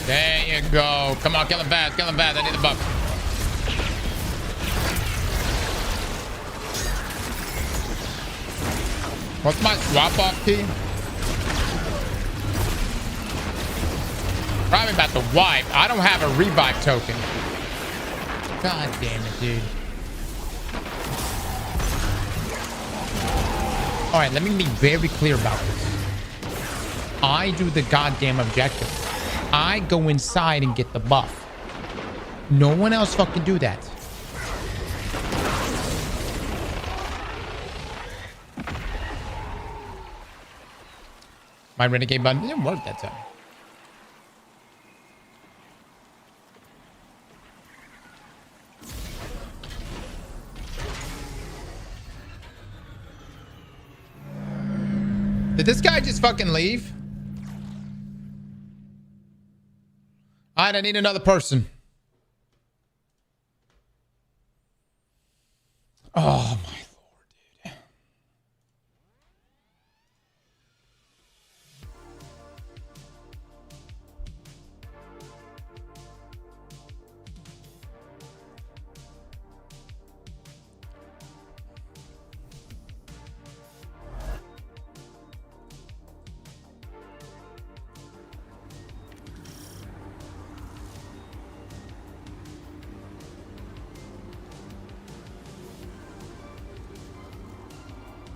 There you go. Come on, kill him fast, kill him fast. I need the buff. What's my swap off key? Probably about to wipe. I don't have a revive token. God damn it, dude. All right, let me be very clear about this. I do the goddamn objective. I go inside and get the buff. No one else fucking do that. My renegade button didn't work that time. Did this guy just fucking leave? All right, I need another person. Oh, my lord, dude.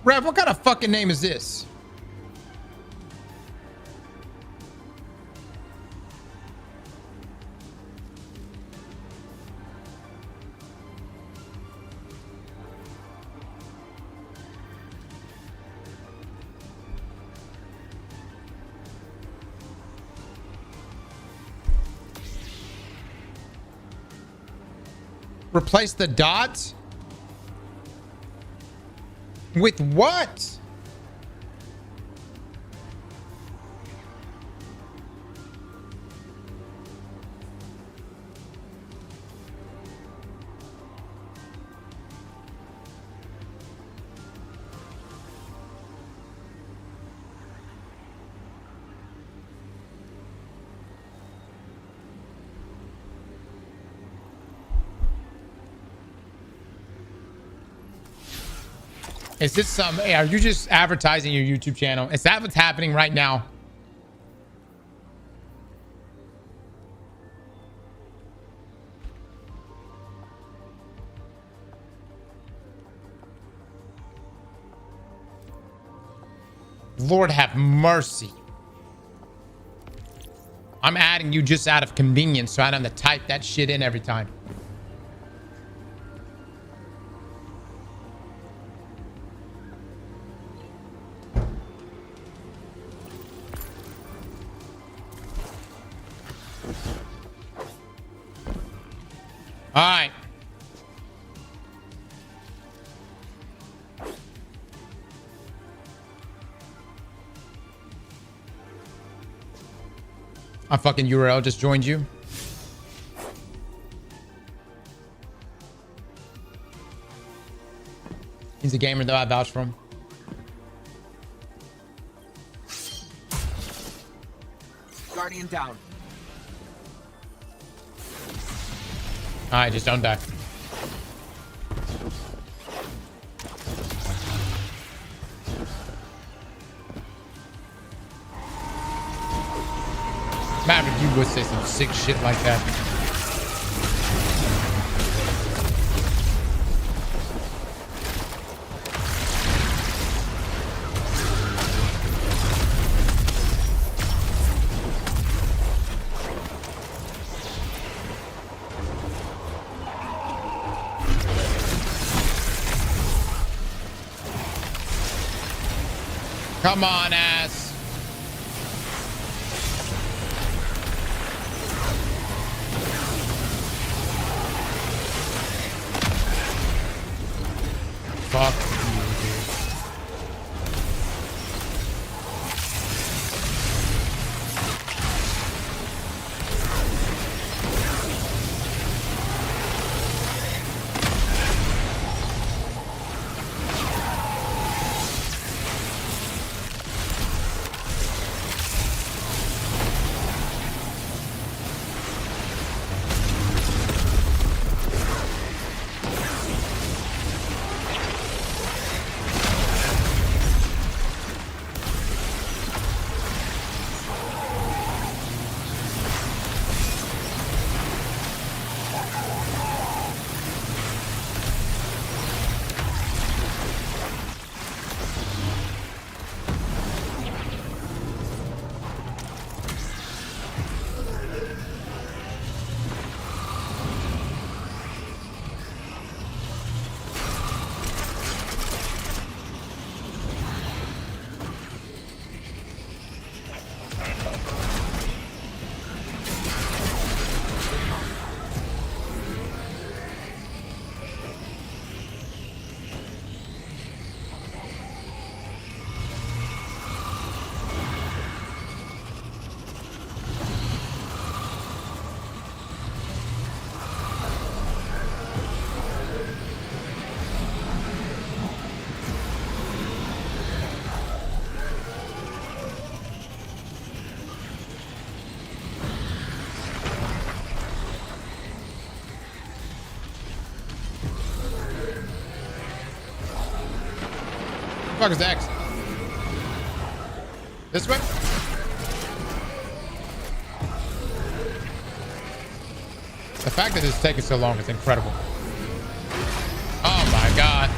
Rev, what kind of fucking name is this? Replace the dots? With what? Is this some, are you just advertising your YouTube channel? Is that what's happening right now? Lord have mercy. I'm adding you just out of convenience so I don't have to type that shit in every time. All right. I fucking URL just joined you. He's a gamer though, I vouch for him. Guardian down. Alright, just don't die. Maverick, you would say some sick shit like that. Come on, ass. Fuck you, dude. Fuck is X? This way? The fact that it's taking so long is incredible. Oh my god.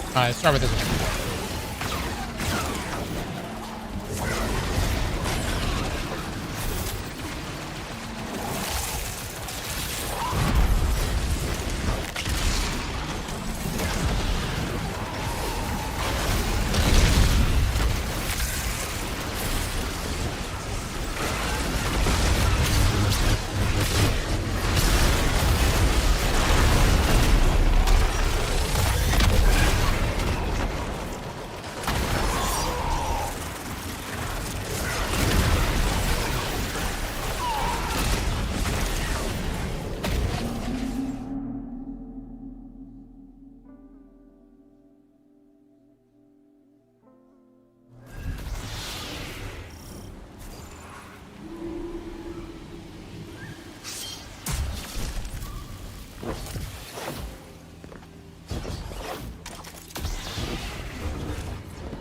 Alright, let's start with this one.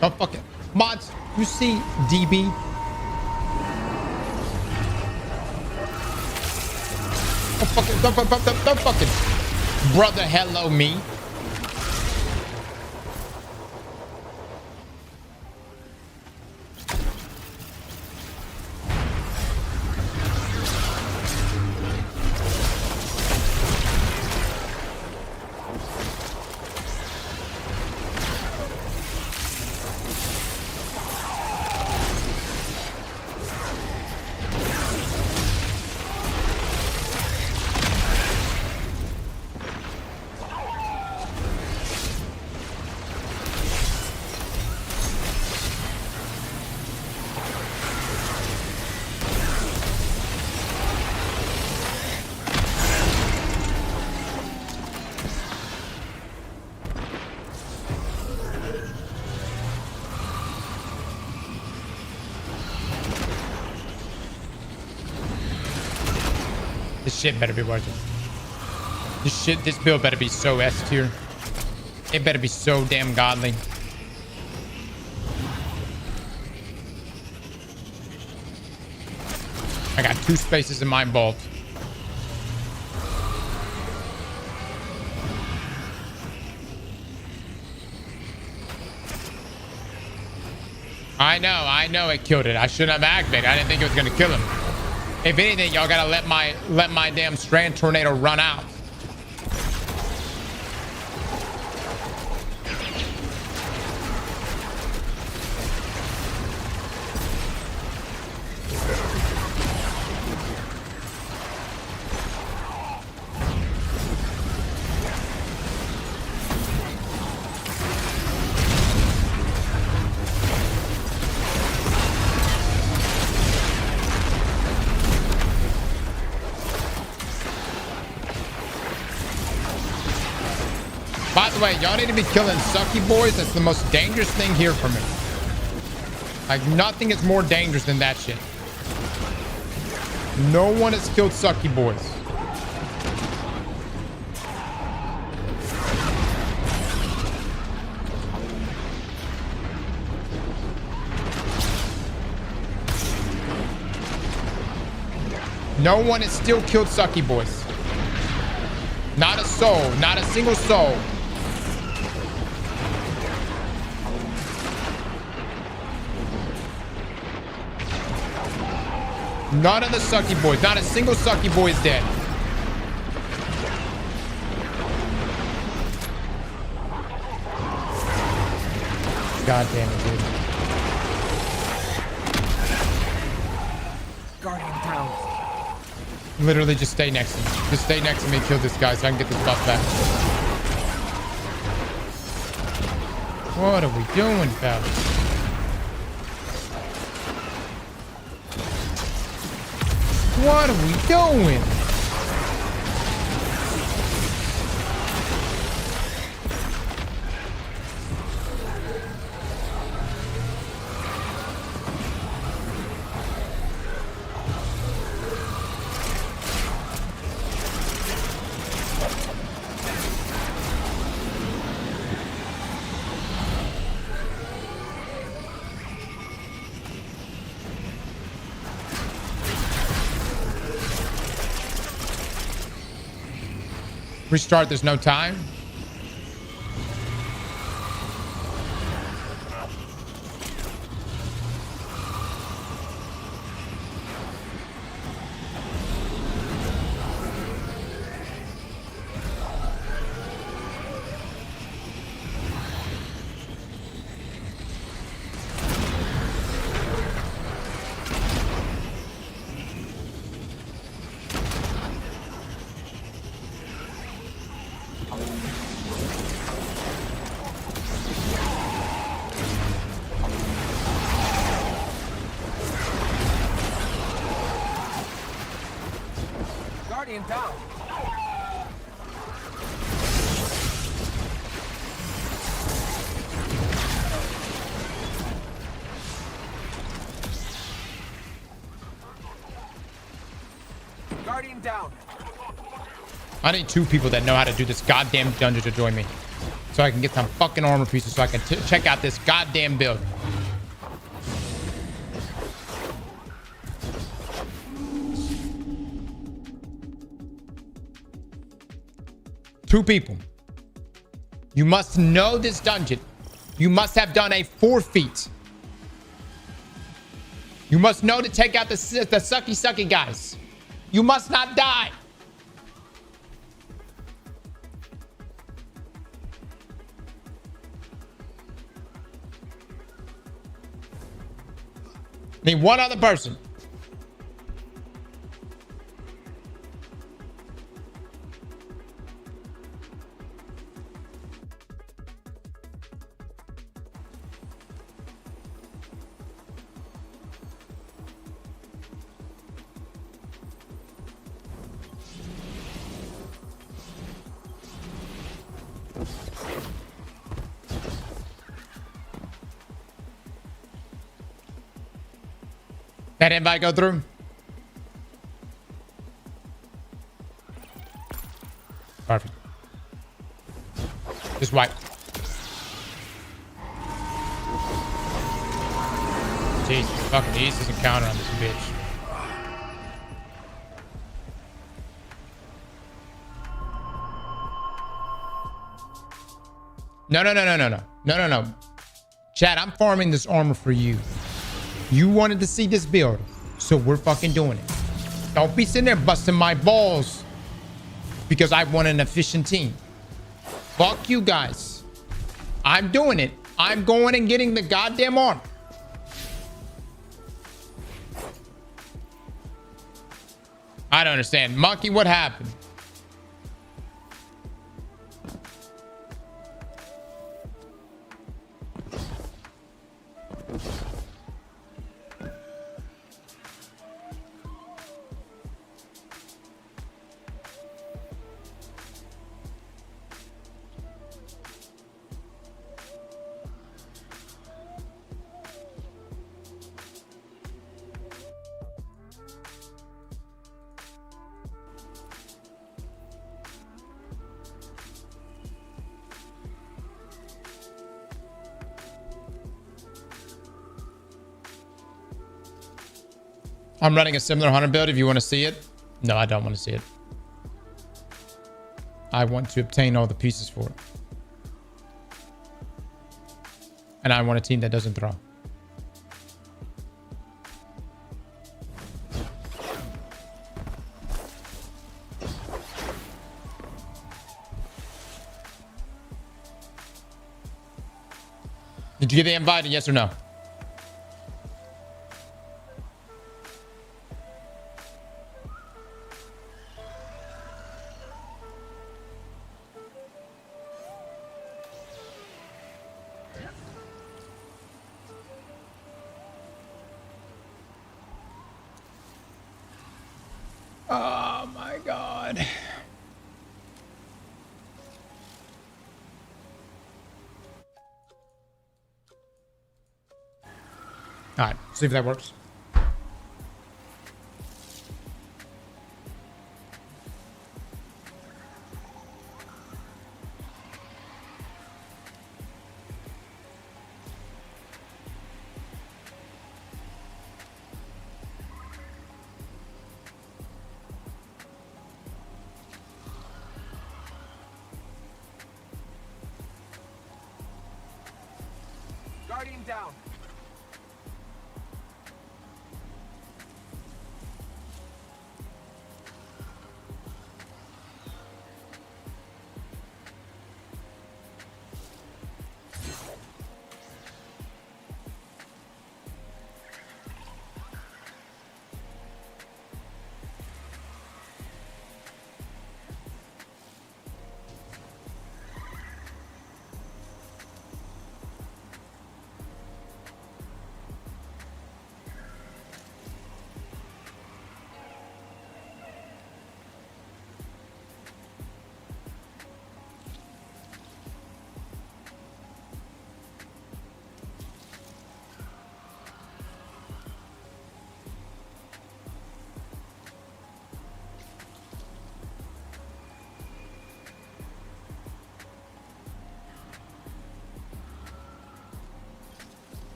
Don't fucking mods. You see DB? Don't fucking brother hello me. This shit better be worth it. This build better be so S tier. It better be so damn godly. I got 2 spaces in my vault. I know it killed it. I shouldn't have activated. I didn't think it was gonna kill him. If anything, y'all gotta let my damn strand tornado run out. By the way, y'all need to be killing sucky boys. That's the most dangerous thing here for me. Like, nothing is more dangerous than that shit. No one has killed sucky boys. No one has still killed sucky boys. Not a soul. Not a single soul. None of the sucky boys. Not a single sucky boy is dead. God damn it, dude. Guardian down. Literally just stay next to me. Just stay next to me and kill this guy so I can get this buff back. What are we doing, fellas? What are we doing? Restart, there's no time. Guardian down. Guardian down. I need 2 people that know how to do this goddamn dungeon to join me, so I can get some fucking armor pieces so I can check out this goddamn build. Two people. You must know this dungeon. You must have done a 4 feet. You must know to take out the sucky guys. You must not die. Need 1 other person. That invite go through? swipe. Jesus, fucking East doesn't counter on this bitch. No. Chad, I'm farming this armor for you. You wanted to see this build, so we're fucking doing it. Don't be sitting there busting my balls because I want an efficient team. Fuck you guys. I'm doing it. I'm going and getting the goddamn armor. I don't understand. Monkey, what happened? I'm running a similar hunter build if you want to see it. No, I don't want to see it. I want to obtain all the pieces for it. And I want a team that doesn't throw. Did you get the invite? Yes or no? Oh my God. All right, see if that works. Guardian down.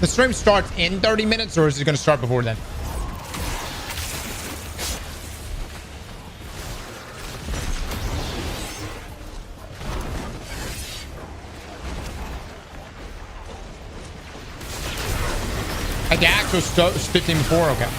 The stream starts in 30 minutes, or is it going to start before then? The actual 15 before, okay.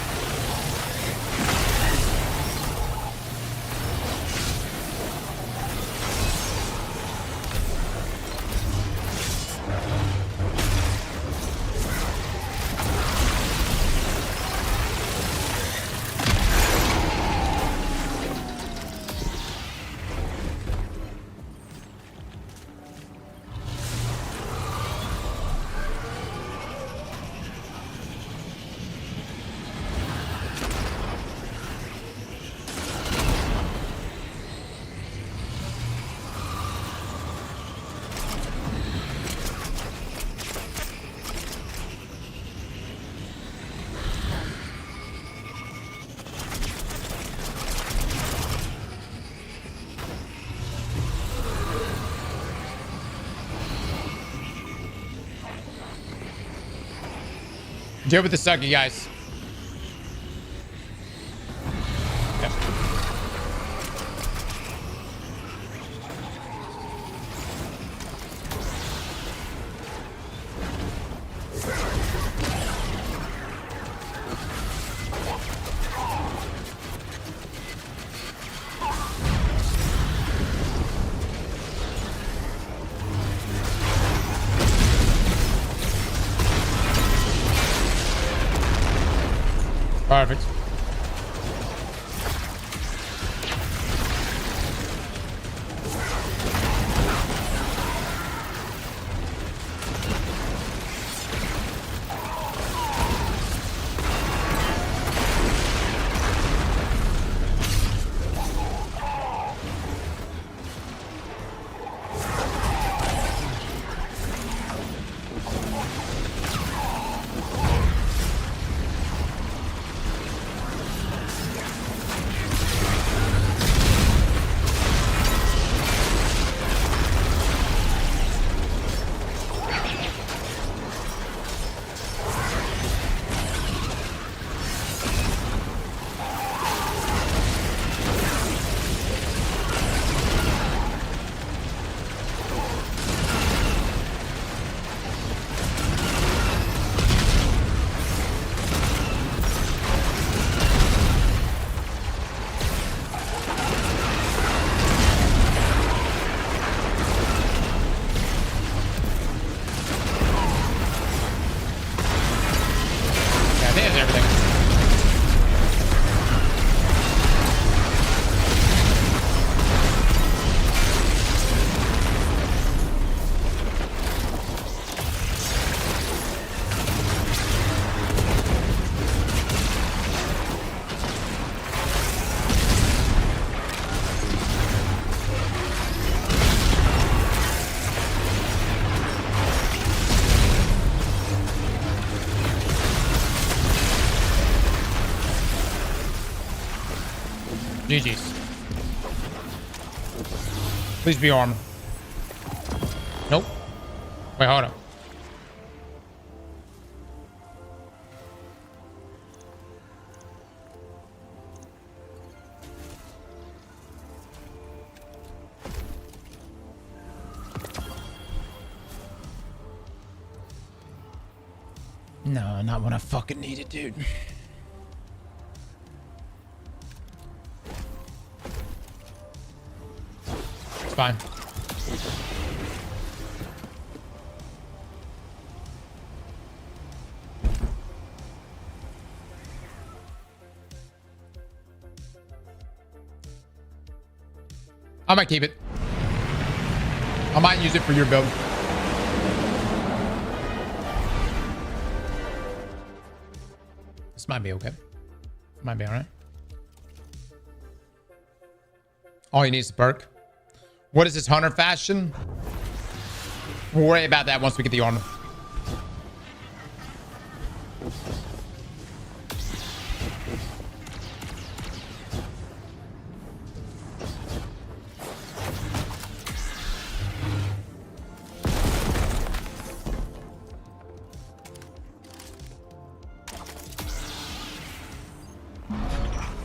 Deal with the sucky, guys. Yep. Perfect. GG's. Please be armor. Nope. Wait, hold up. No, not when I fucking need it, dude. It's fine. I might keep it. I might use it for your build. This might be okay. Might be all right. All you need is a perk. What is this hunter fashion? We'll worry about that once we get the armor.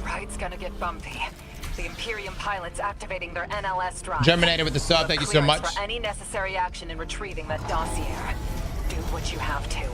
Ride's gonna get bumpy. The Imperium pilots activating their NLS drive. Germinated with the sub. Thank you so much. For any necessary action in retrieving that dossier. Do what you have to.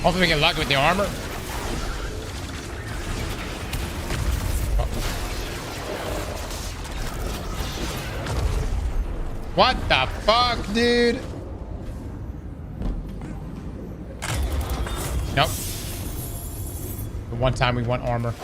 Hopefully we get lucky with the armor. What the fuck, dude? Nope. The one time we want armor.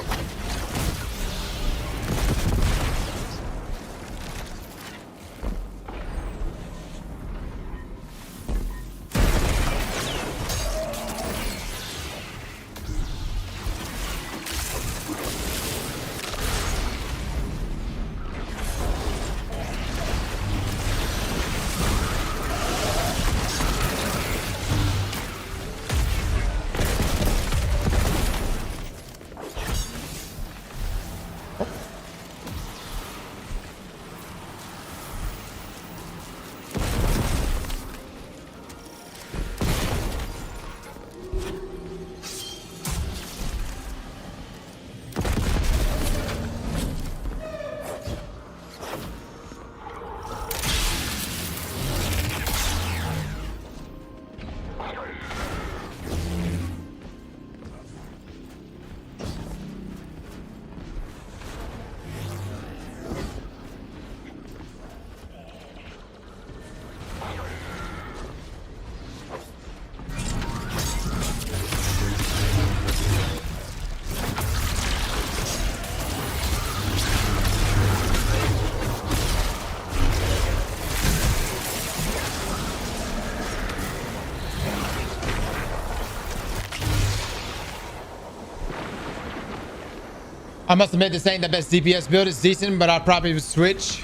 I must admit this ain't the best DPS build. It's decent, but I'll probably switch.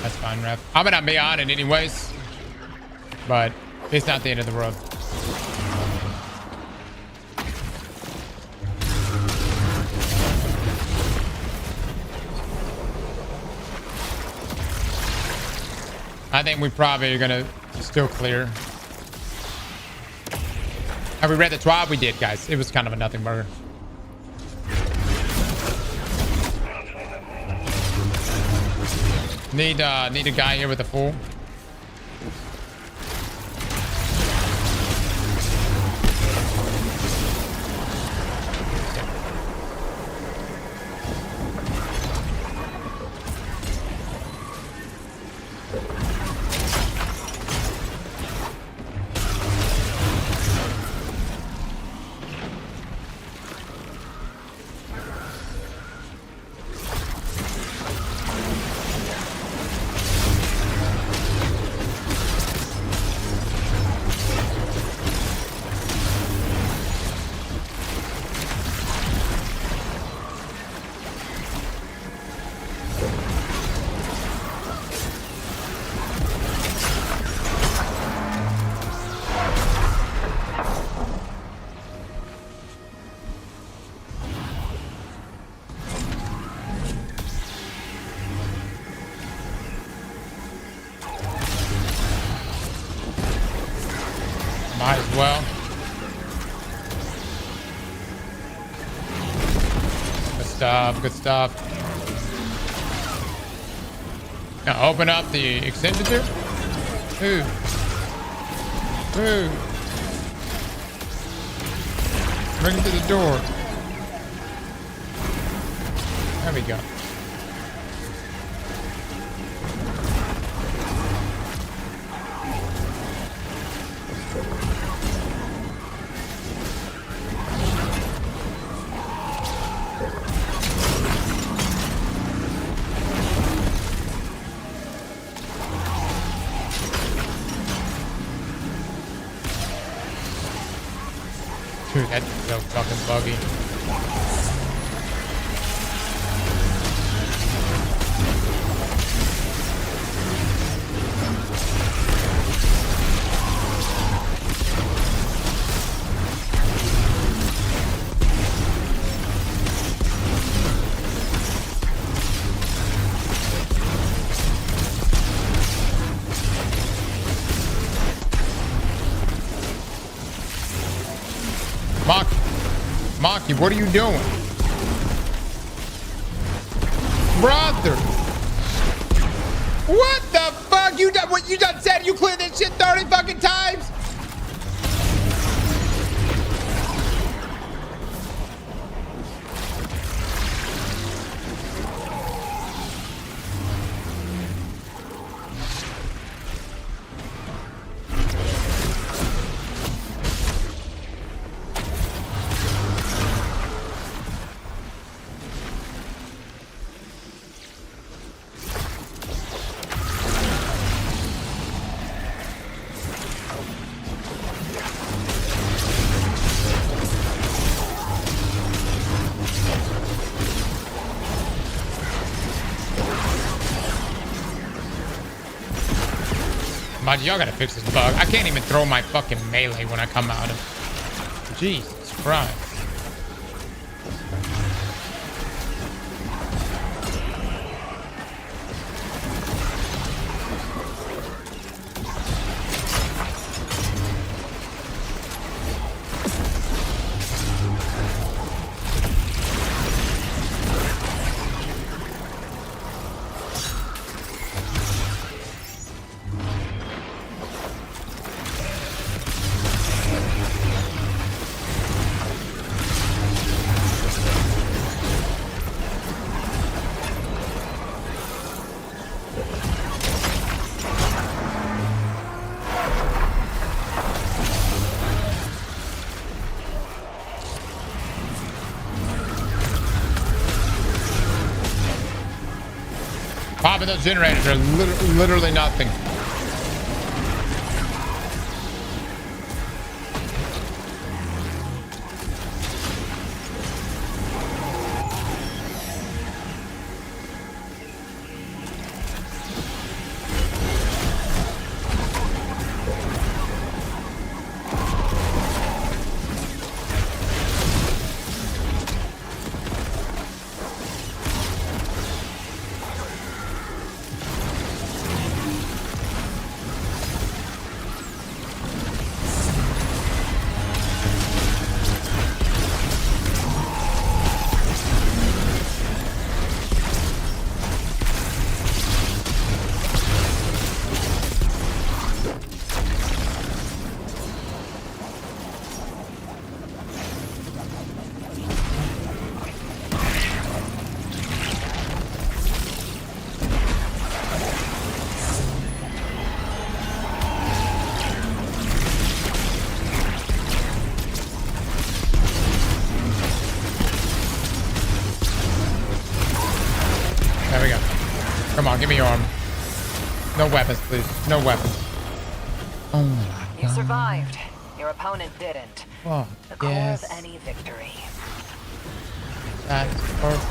That's fine, ref. I'm gonna be on it anyways. But it's not the end of the world. I think we probably are gonna still clear. Have we read the Twab? We did, guys. It was kind of a nothing burger. Need a guy here with a full. Might as well. Good stuff, good stuff. Now open up the extension tube. Ooh. Ooh. Bring it to the door. There we go. Dude, that's so fucking buggy. Maki, what are you doing? Brother! What the fuck? You done what you done said? You cleared this shit 30 fucking times? Bungie, y'all gotta fix this bug. I can't even throw my fucking melee when I come out of. Jesus Christ. Popping those generators are literally nothing. There we go. Come on, give me your arm. No weapons, please. No weapons. Oh my God. You survived. Your opponent didn't. Oh, the core yes. of any victory. That's perfect.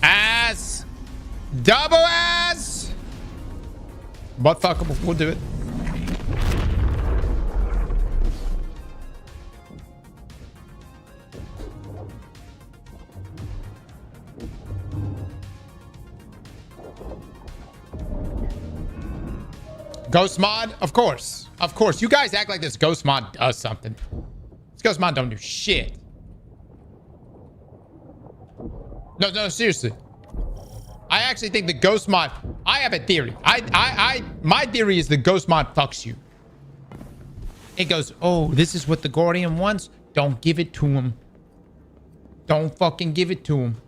Ass. Double ass. Butt fuckable. We'll do it. Ghost mod? Of course. Of course. You guys act like this ghost mod does something. This ghost mod don't do shit. No, seriously. I actually think the ghost mod... I have a theory. My theory is the ghost mod fucks you. It goes, oh, this is what the Guardian wants? Don't give it to him. Don't fucking give it to him.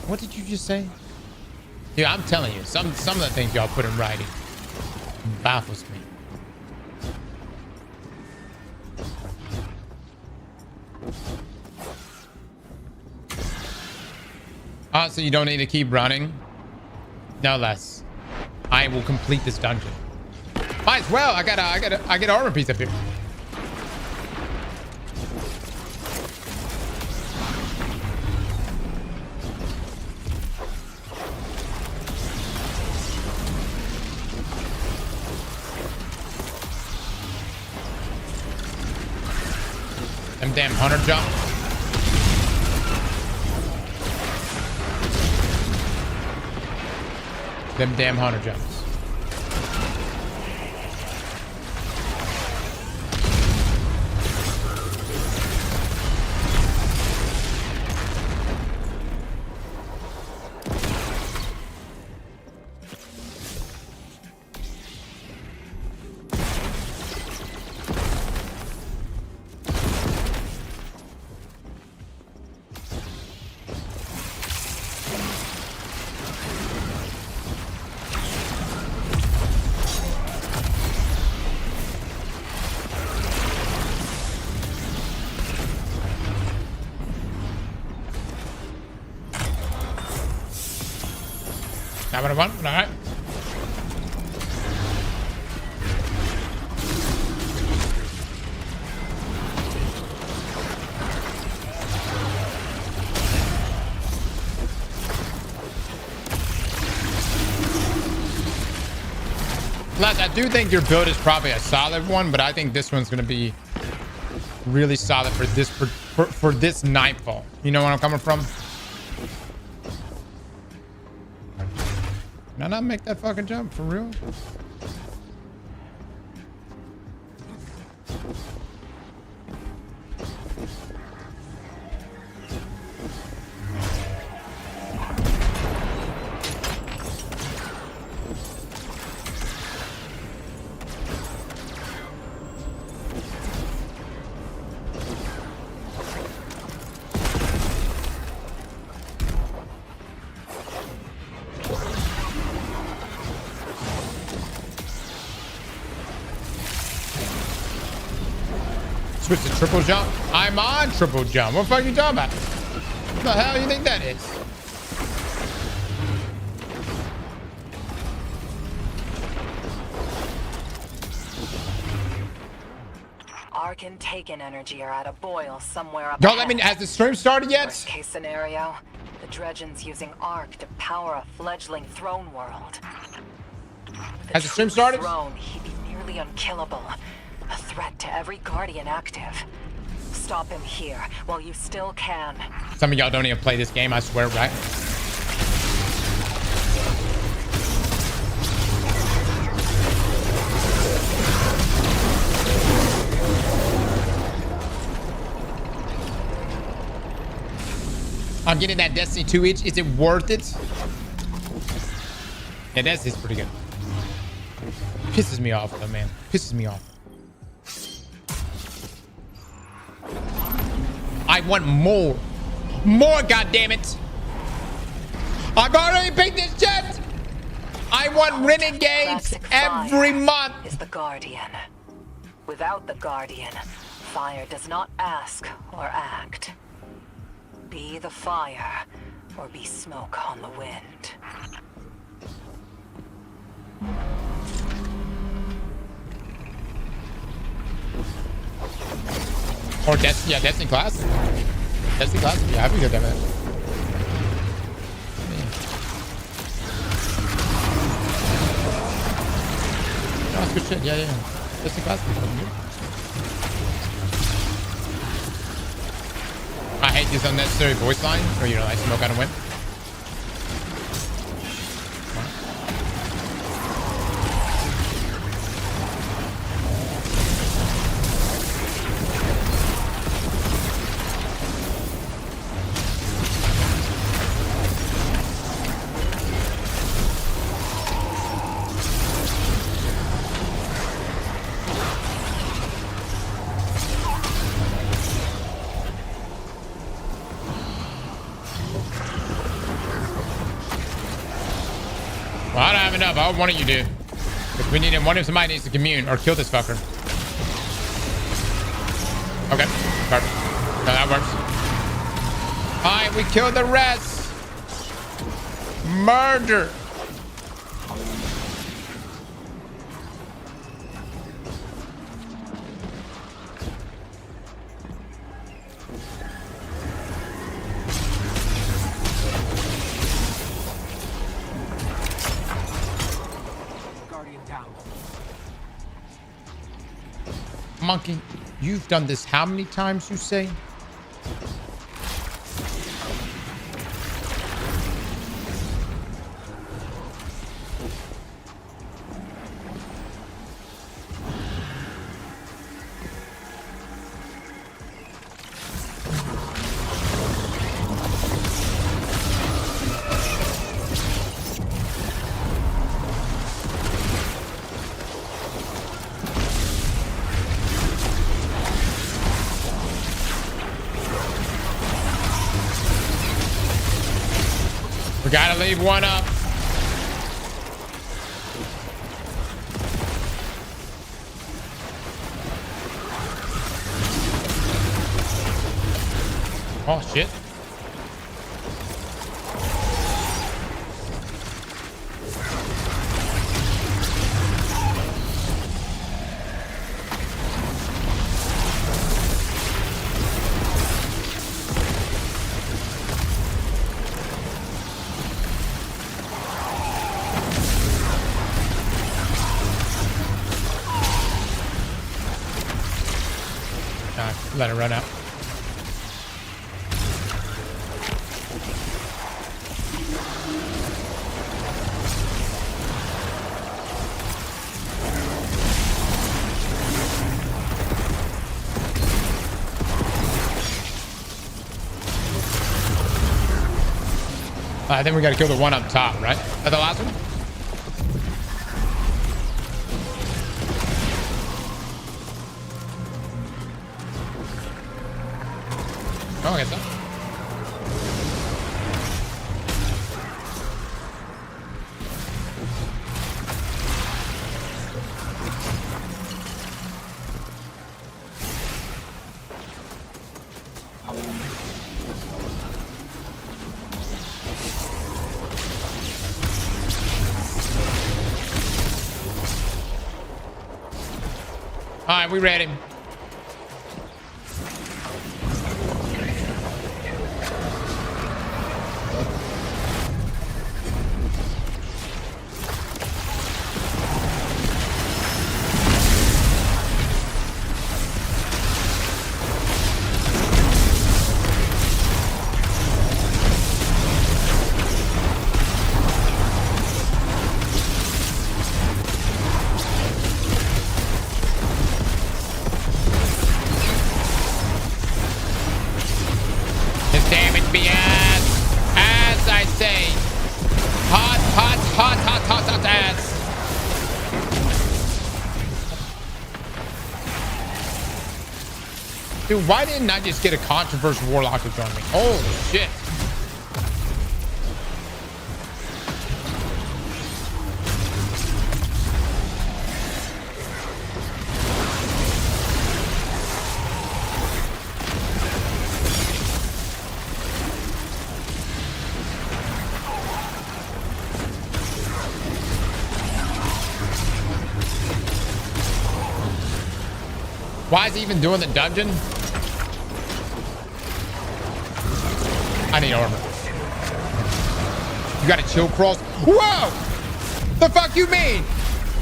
What did you just say? Yeah, I'm telling you, some of the things y'all put in writing baffles me. So you don't need to keep running? No less. I will complete this dungeon. Might as well. I got an armor piece up here. Them damn hunter jump. Them damn hunter jumps. Not what I want. All right. Les, I do think your build is probably a solid one, but I think this one's going to be really solid for this nightfall. You know where I'm coming from? Can I not make that fucking jump for real? Switch to triple jump. I'm on triple jump. What the fuck are you talking about? What the hell do you think that is? Arc and Taken energy are at a boil somewhere up Don't let me. Has the stream started yet? Worst case scenario, the Dredgens using Arc to power a fledgling throne world. Has the stream started? Throne, he'd be nearly unkillable. A threat to every Guardian active. Stop him here while you still can. Some of y'all don't even play this game, I swear, right? I'm getting that Destiny 2 itch. Is it worth it? Yeah, Destiny's pretty good. Pisses me off though, man. Pisses me off. I want more. More, goddammit. I've already picked this chest. I want renegades every month. Is the Guardian. Without the Guardian, fire does not ask or act. Be the fire or be smoke on the wind. Or Destiny, yeah, Destiny class. Destiny class, yeah, I'd be good at that. No, that's good shit, yeah. Destiny class. I hate this unnecessary voice line where, you know, I smoke out a win. Well, I don't have enough. I hope one of you do. Because we need him. One of somebody needs to commune or kill this fucker. Okay. Perfect. No, that works. Alright, we killed the rest. Murder. Monkey, you've done this how many times, you say? We gotta leave one up. Oh shit. Let it run out. I think we got to kill the one up top, right? Is that the last one? Oh, I guess so. All right, we ready. Dude, why didn't I just get a controversial warlock to join me? Holy shit. Why is he even doing the dungeon? I need armor. You got a chill cross? Whoa! The fuck you mean?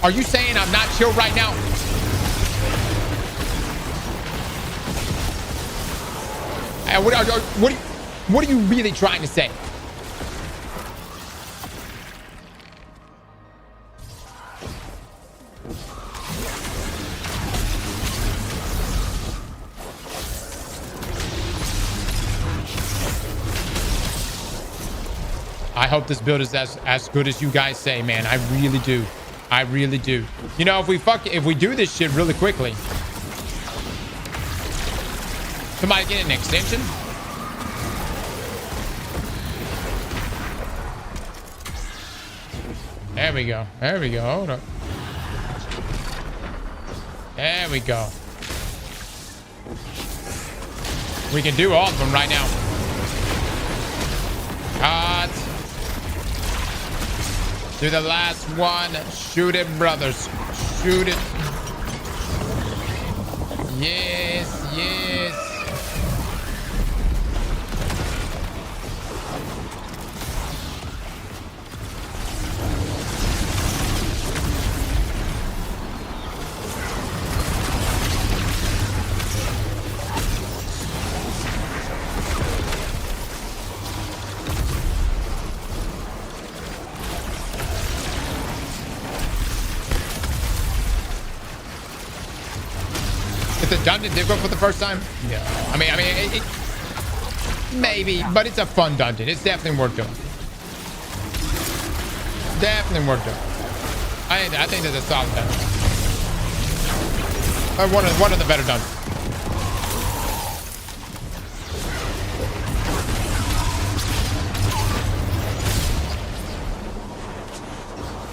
Are you saying I'm not chill right now? What are you really trying to say? I hope this build is as good as you guys say, man. I really do. I really do. You know, if we do this shit really quickly, somebody get an extension. There we go. There we go. Hold up. There we go. We can do all of them right now. Cut. Do the last one. Shoot it, brothers. Shoot it. Yes, yes. The dungeon difficult for the first time? Yeah. I mean, it maybe, but it's a fun dungeon. It's definitely worth doing. Definitely worth doing. I think that's a solid dungeon. One of the better dungeons.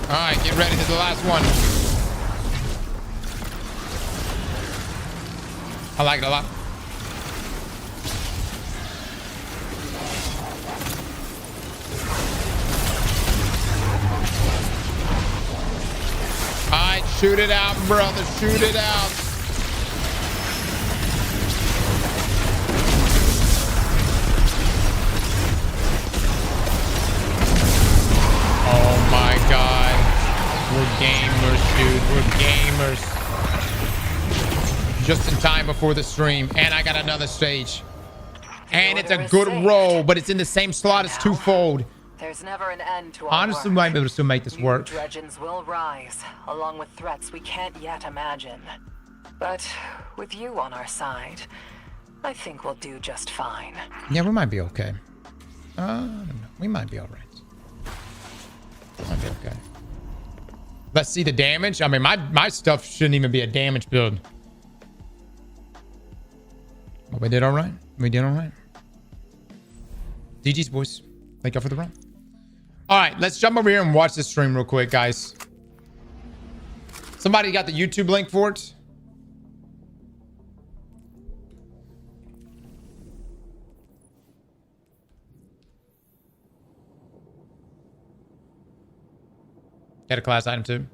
All right, get ready for the last one. I like it a lot. All right, shoot it out, brother. Shoot it out. Oh my God. We're gamers, dude. We're gamers. just in time before the stream. And I got another stage. And it's a good roll, but it's in the same slot as Twofold. There's never an end to our Honestly, we work. might be able to still make this work. Dredgens will rise, along with threats we can't yet imagine. But with you on our side, I think we'll do just fine. Yeah, we might be okay. I don't know. We might be all right. Might be okay. Let's see the damage. I mean, my stuff shouldn't even be a damage build. But we did all right. We did all right. GG's, boys. Thank you for the run. All right, let's jump over here and watch this stream real quick, guys. Somebody got the YouTube link for it? Get a class item too.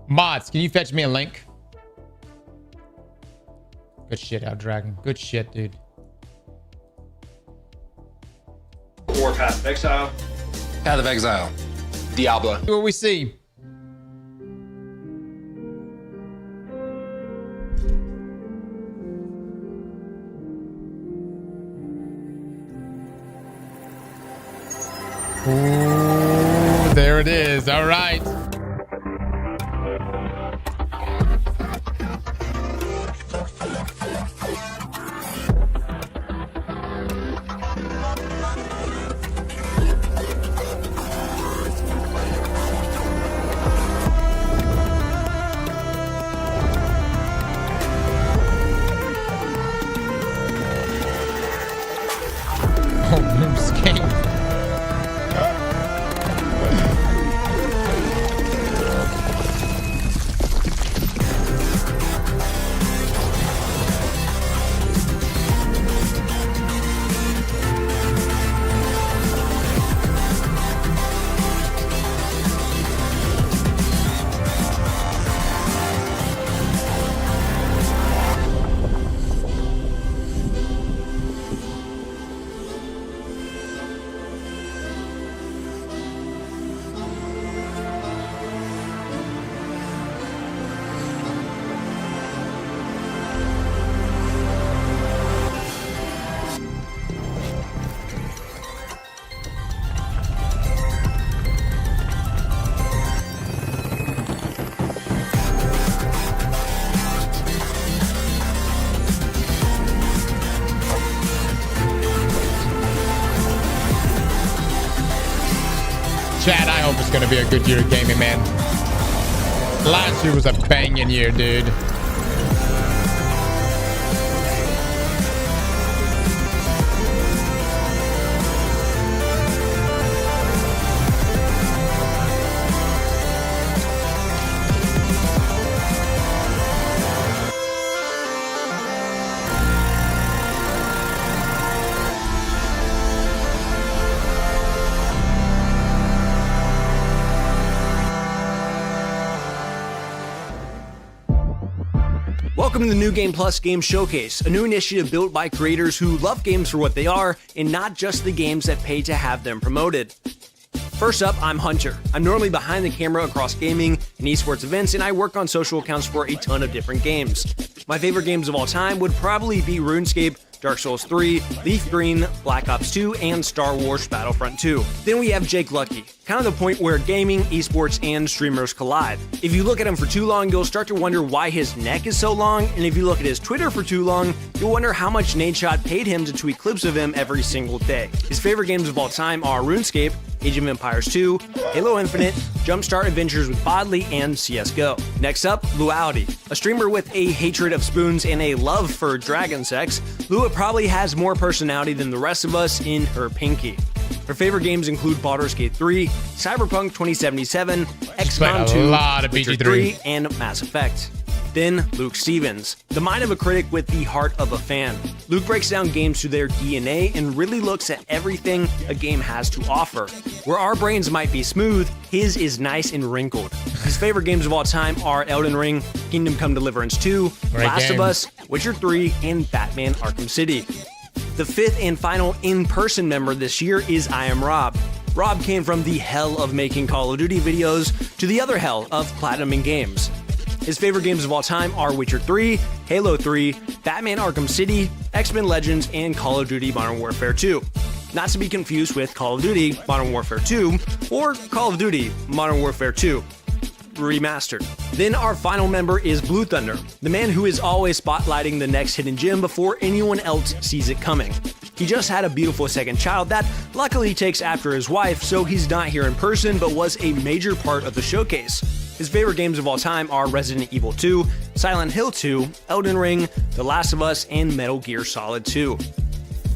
Mods, can you fetch me a link? Good shit, Out Dragon. Good shit, dude. Or Path of Exile. Path of Exile. Diablo. What we see. Ooh, there it is. All right. Chad, I hope it's going to be a good year of gaming, man. Last year was a banging year, dude. Welcome to the New Game Plus Game Showcase, a new initiative built by creators who love games for what they are and not just the games that pay to have them promoted. First up, I'm Hunter. I'm normally behind the camera across gaming and esports events, and I work on social accounts for a ton of different games. My favorite games of all time would probably be RuneScape, Dark Souls 3, Leaf Green, Black Ops 2, and Star Wars Battlefront 2. Then we have Jake Lucky, kind of the point where gaming, esports, and streamers collide. If you look at him for too long, you'll start to wonder why his neck is so long, and if you look at his Twitter for too long, you'll wonder how much Nadeshot paid him to tweet clips of him every single day. His favorite games of all time are RuneScape, Age of Empires 2, Halo Infinite, Jumpstart Adventures with Bodley, and CSGO. Next up, Luality, a streamer with a hatred of spoons and a love for dragon sex. Lua probably has more personality than the rest of us in her pinky. Her favorite games include Baldur's Gate 3, Cyberpunk 2077, XCOM 2, Witcher 3, and Mass Effect. Then Luke Stevens, the mind of a critic with the heart of a fan. Luke breaks down games to their DNA and really looks at everything a game has to offer. Where our brains might be smooth, his is nice and wrinkled. His favorite games of all time are Elden Ring, Kingdom Come Deliverance 2, Last of Us, Witcher 3, and Batman Arkham City. The fifth and final in-person member this year is I Am Rob. Rob came from the hell of making Call of Duty videos to the other hell of platinuming games. His favorite games of all time are Witcher 3, Halo 3, Batman Arkham City, X-Men Legends, and Call of Duty Modern Warfare 2. Not to be confused with Call of Duty Modern Warfare 2 or Call of Duty Modern Warfare 2 Remastered. Then our final member is Blue Thunder, the man who is always spotlighting the next hidden gem before anyone else sees it coming. He just had a beautiful second child that luckily takes after his wife, so he's not here in person but was a major part of the showcase. His favorite games of all time are Resident Evil 2, Silent Hill 2, Elden Ring, The Last of Us, and Metal Gear Solid 2.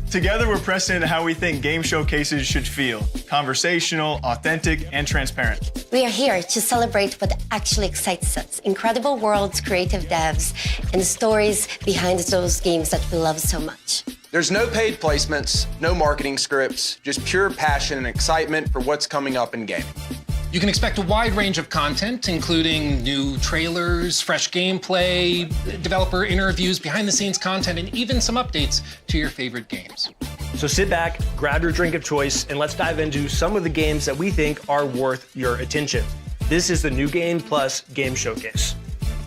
Together, we're pressing into how we think game showcases should feel: conversational, authentic, and transparent. We are here to celebrate what actually excites us: incredible worlds, creative devs, and stories behind those games that we love so much. There's no paid placements, no marketing scripts, just pure passion and excitement for what's coming up in gaming. You can expect a wide range of content, including new trailers, fresh gameplay, developer interviews, behind-the-scenes content, and even some updates to your favorite games. So sit back, grab your drink of choice, and let's dive into some of the games that we think are worth your attention. This is the New Game Plus Game Showcase.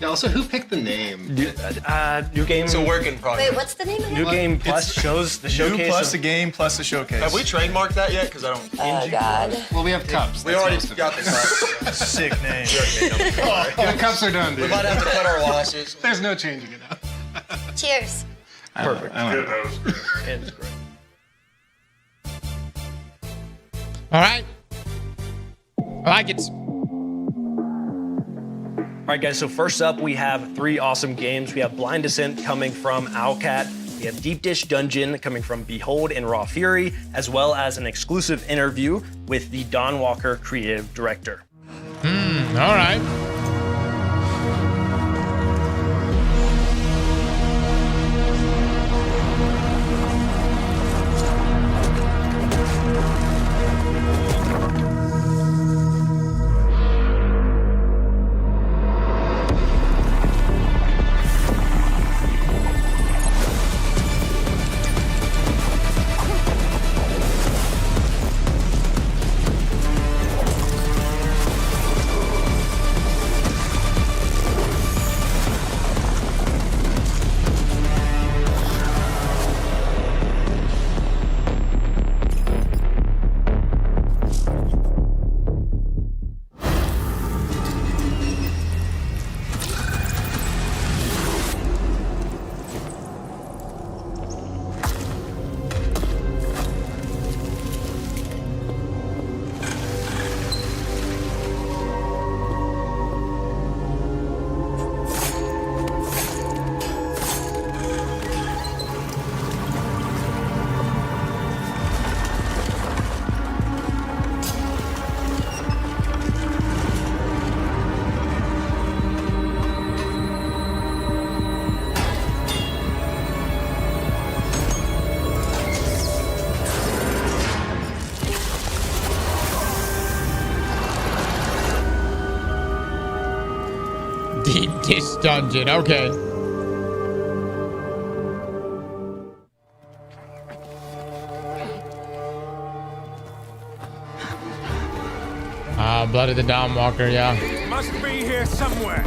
Yeah, also, who picked the name? New Game. It's a work in progress. Wait, what's the name of it? New Game Plus shows the showcase. New plus the game plus the showcase. Have we trademarked that yet? Because I don't. Oh, God. Well, we have cups. We already got the cups. Sick name. The cups are done, dude. We might have to cut our losses. There's no changing it up. Cheers. Perfect. Good host. It's great. All right. I like it. All right, guys, so first up, we have three awesome games. We have Blind Descent coming from Owlcat. We have Deep Dish Dungeon coming from Behold and Raw Fury, as well as an exclusive interview with the Don Walker creative director. All right. Deep Dish Dungeon, okay. Blood of the Dawn Walker, yeah. Must be here somewhere.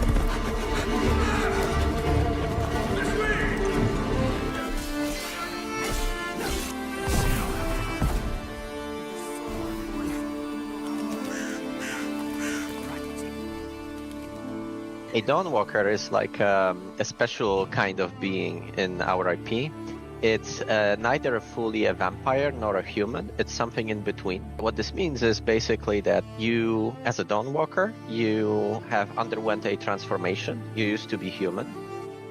A Dawnwalker is like a special kind of being in our IP. It's neither fully a vampire nor a human. It's something in between. What this means is basically that you, as a Dawnwalker, you have underwent a transformation. You used to be human.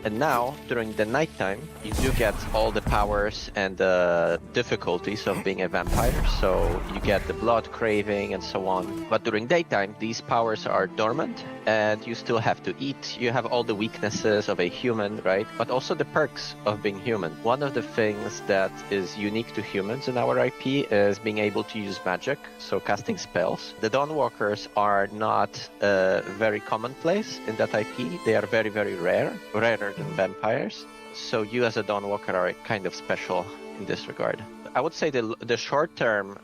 And now, during the nighttime, you do get all the powers and the difficulties of being a vampire. So you get the blood craving and so on. But during daytime, these powers are dormant and you still have to eat. You have all the weaknesses of a human, right? But also the perks of being human. One of the things that is unique to humans in our IP is being able to use magic, so casting spells. The Dawnwalkers are not very commonplace in that IP. They are very, very rare, rarer than vampires. So you as a Dawnwalker are kind of special in this regard. I would say the short-term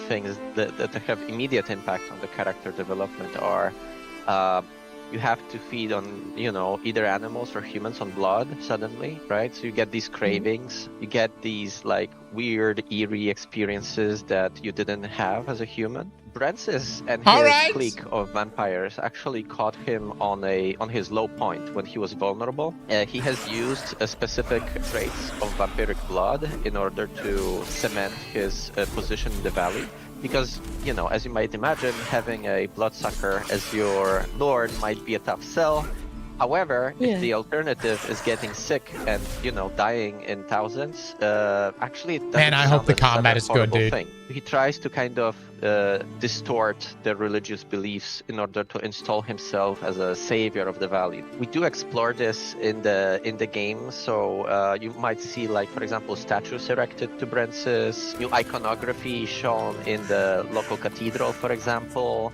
things that have immediate impact on the character development are you have to feed on, you know, either animals or humans on blood suddenly, right? So you get these cravings, you get these like weird, eerie experiences that you didn't have as a human. Brentsis and his clique of vampires actually caught him on his low point when he was vulnerable. He has used specific traits of vampiric blood in order to cement his position in the valley. Because, you know, as you might imagine, having a bloodsucker as your lord might be a tough sell. However, if the alternative is getting sick and, you know, dying in thousands, actually it doesn't I hope the combat is good, dude. Thing. He tries to kind of distort the religious beliefs in order to install himself as a savior of the valley. We do explore this in the game, so you might see, like, for example, statues erected to Brentsis, new iconography shown in the local cathedral, for example,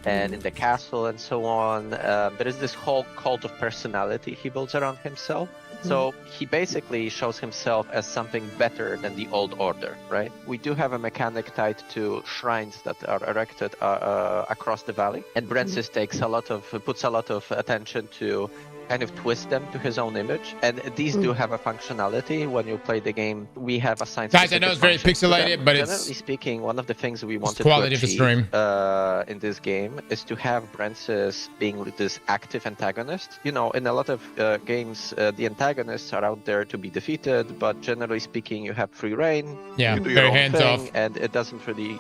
and in the castle and so on. There is this whole cult of personality he builds around himself. So he basically shows himself as something better than the old order, right? We do have a mechanic tied to shrines that are erected across the valley. And Brentsis puts a lot of attention to kind of twist them to his own image, and these do have a functionality. When you play the game, we have assigned. Guys, I know it's very pixelated, but generally speaking, one of the things we wanted quality to of the stream in this game is to have Brentsis being this active antagonist. You know, in a lot of games, the antagonists are out there to be defeated, but generally speaking, you have free reign. Yeah, you do very your own hands thing, off, and it doesn't really,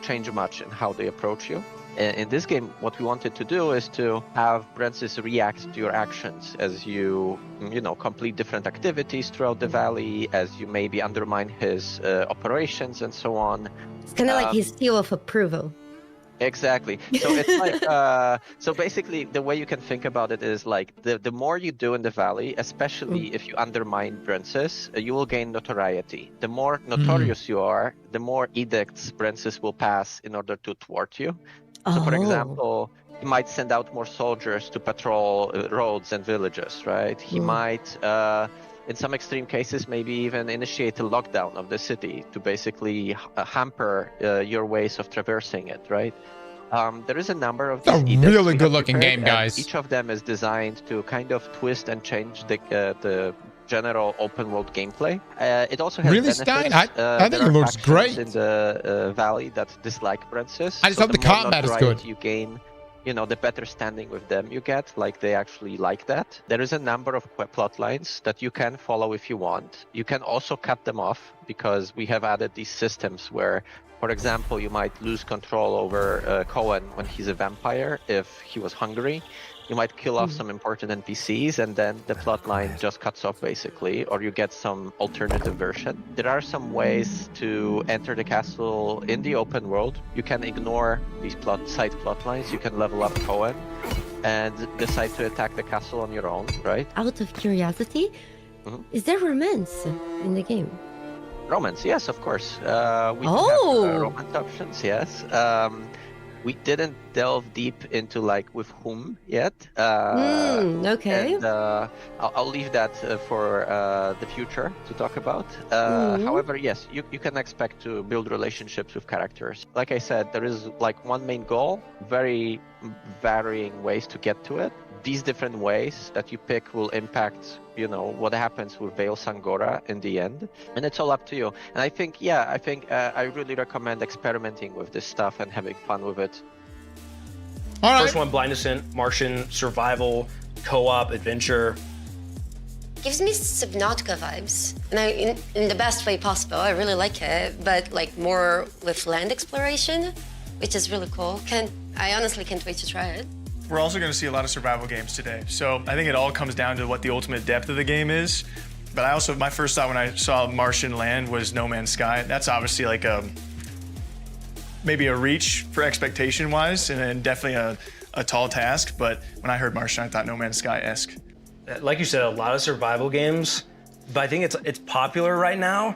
change much in how they approach you. In this game, what we wanted to do is to have Brentsis react to your actions as you complete different activities throughout the valley, as you maybe undermine his operations and so on. It's kind of like his seal of approval. Exactly. So it's like, so basically the way you can think about it is like the more you do in the valley, especially if you undermine Brentsis, you will gain notoriety. The more notorious you are, the more edicts Brentsis will pass in order to thwart you. So, for example, he might send out more soldiers to patrol roads and villages, right? He might, in some extreme cases, maybe even initiate a lockdown of the city to basically hamper your ways of traversing it, right? There is a number of these edicts. It's a really good-looking game, guys. Each of them is designed to kind of twist and change the general open world gameplay. It also has benefits. Stein? I think it looks great in the valley that dislike Brentsis. I just hope the combat is good. You gain, the better standing with them you get, like they actually like that. There is a number of plot lines that you can follow if you want. You can also cut them off because we have added these systems where, for example, you might lose control over Cohen when he's a vampire if he was hungry. You might kill off some important NPCs and then the plotline just cuts off basically, or you get some alternative version. There are some ways to enter the castle in the open world. You can ignore these side plotlines. You can level up Cohen and decide to attack the castle on your own, right? Out of curiosity, is there romance in the game? Romance, yes, of course. We do have romance options, yes. We didn't delve deep into with whom yet. Okay. And, I'll leave that for the future to talk about. However, yes, you can expect to build relationships with characters. Like I said, there is one main goal, very varying ways to get to it. These different ways that you pick will impact, what happens with Veil Sangora in the end. And it's all up to you. And I think I really recommend experimenting with this stuff and having fun with it. All right. First one, Blind Descent, Martian, survival, co-op, adventure. Gives me Subnautica vibes. And in the best way possible. I really like it, but more with land exploration, which is really cool. I honestly can't wait to try it. We're also going to see a lot of survival games today. So I think it all comes down to what the ultimate depth of the game is. But I also, my first thought when I saw Martian land was No Man's Sky. That's obviously like maybe a reach for expectation-wise, and definitely a tall task. But when I heard Martian, I thought No Man's Sky-esque. Like you said, a lot of survival games, but I think it's popular right now,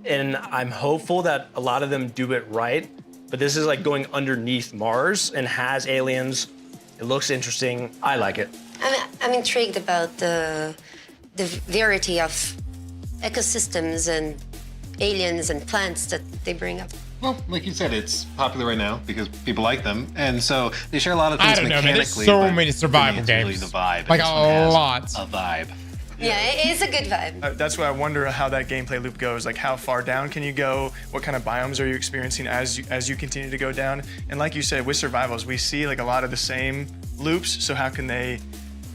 and I'm hopeful that a lot of them do it right. But this is like going underneath Mars and has aliens. It looks interesting. I like it. I'm intrigued about the variety of ecosystems and aliens and plants that they bring up. Well, like you said, it's popular right now because people like them, and so they share a lot of things I don't know, man. mechanically. There's so many survival games. Really the vibe. Like a lot. A vibe. Yeah, it's a good vibe. That's why I wonder how that gameplay loop goes. Like, how far down can you go? What kind of biomes are you experiencing as you continue to go down? And like you said, with survivals, we see like a lot of the same loops. So how can they?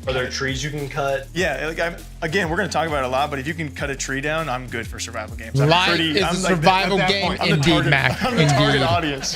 Are there trees you can cut? Yeah, like again, we're gonna talk about it a lot, but if you can cut a tree down, I'm good for survival games. Life is a survival game indeed, Mac. I'm the target audience.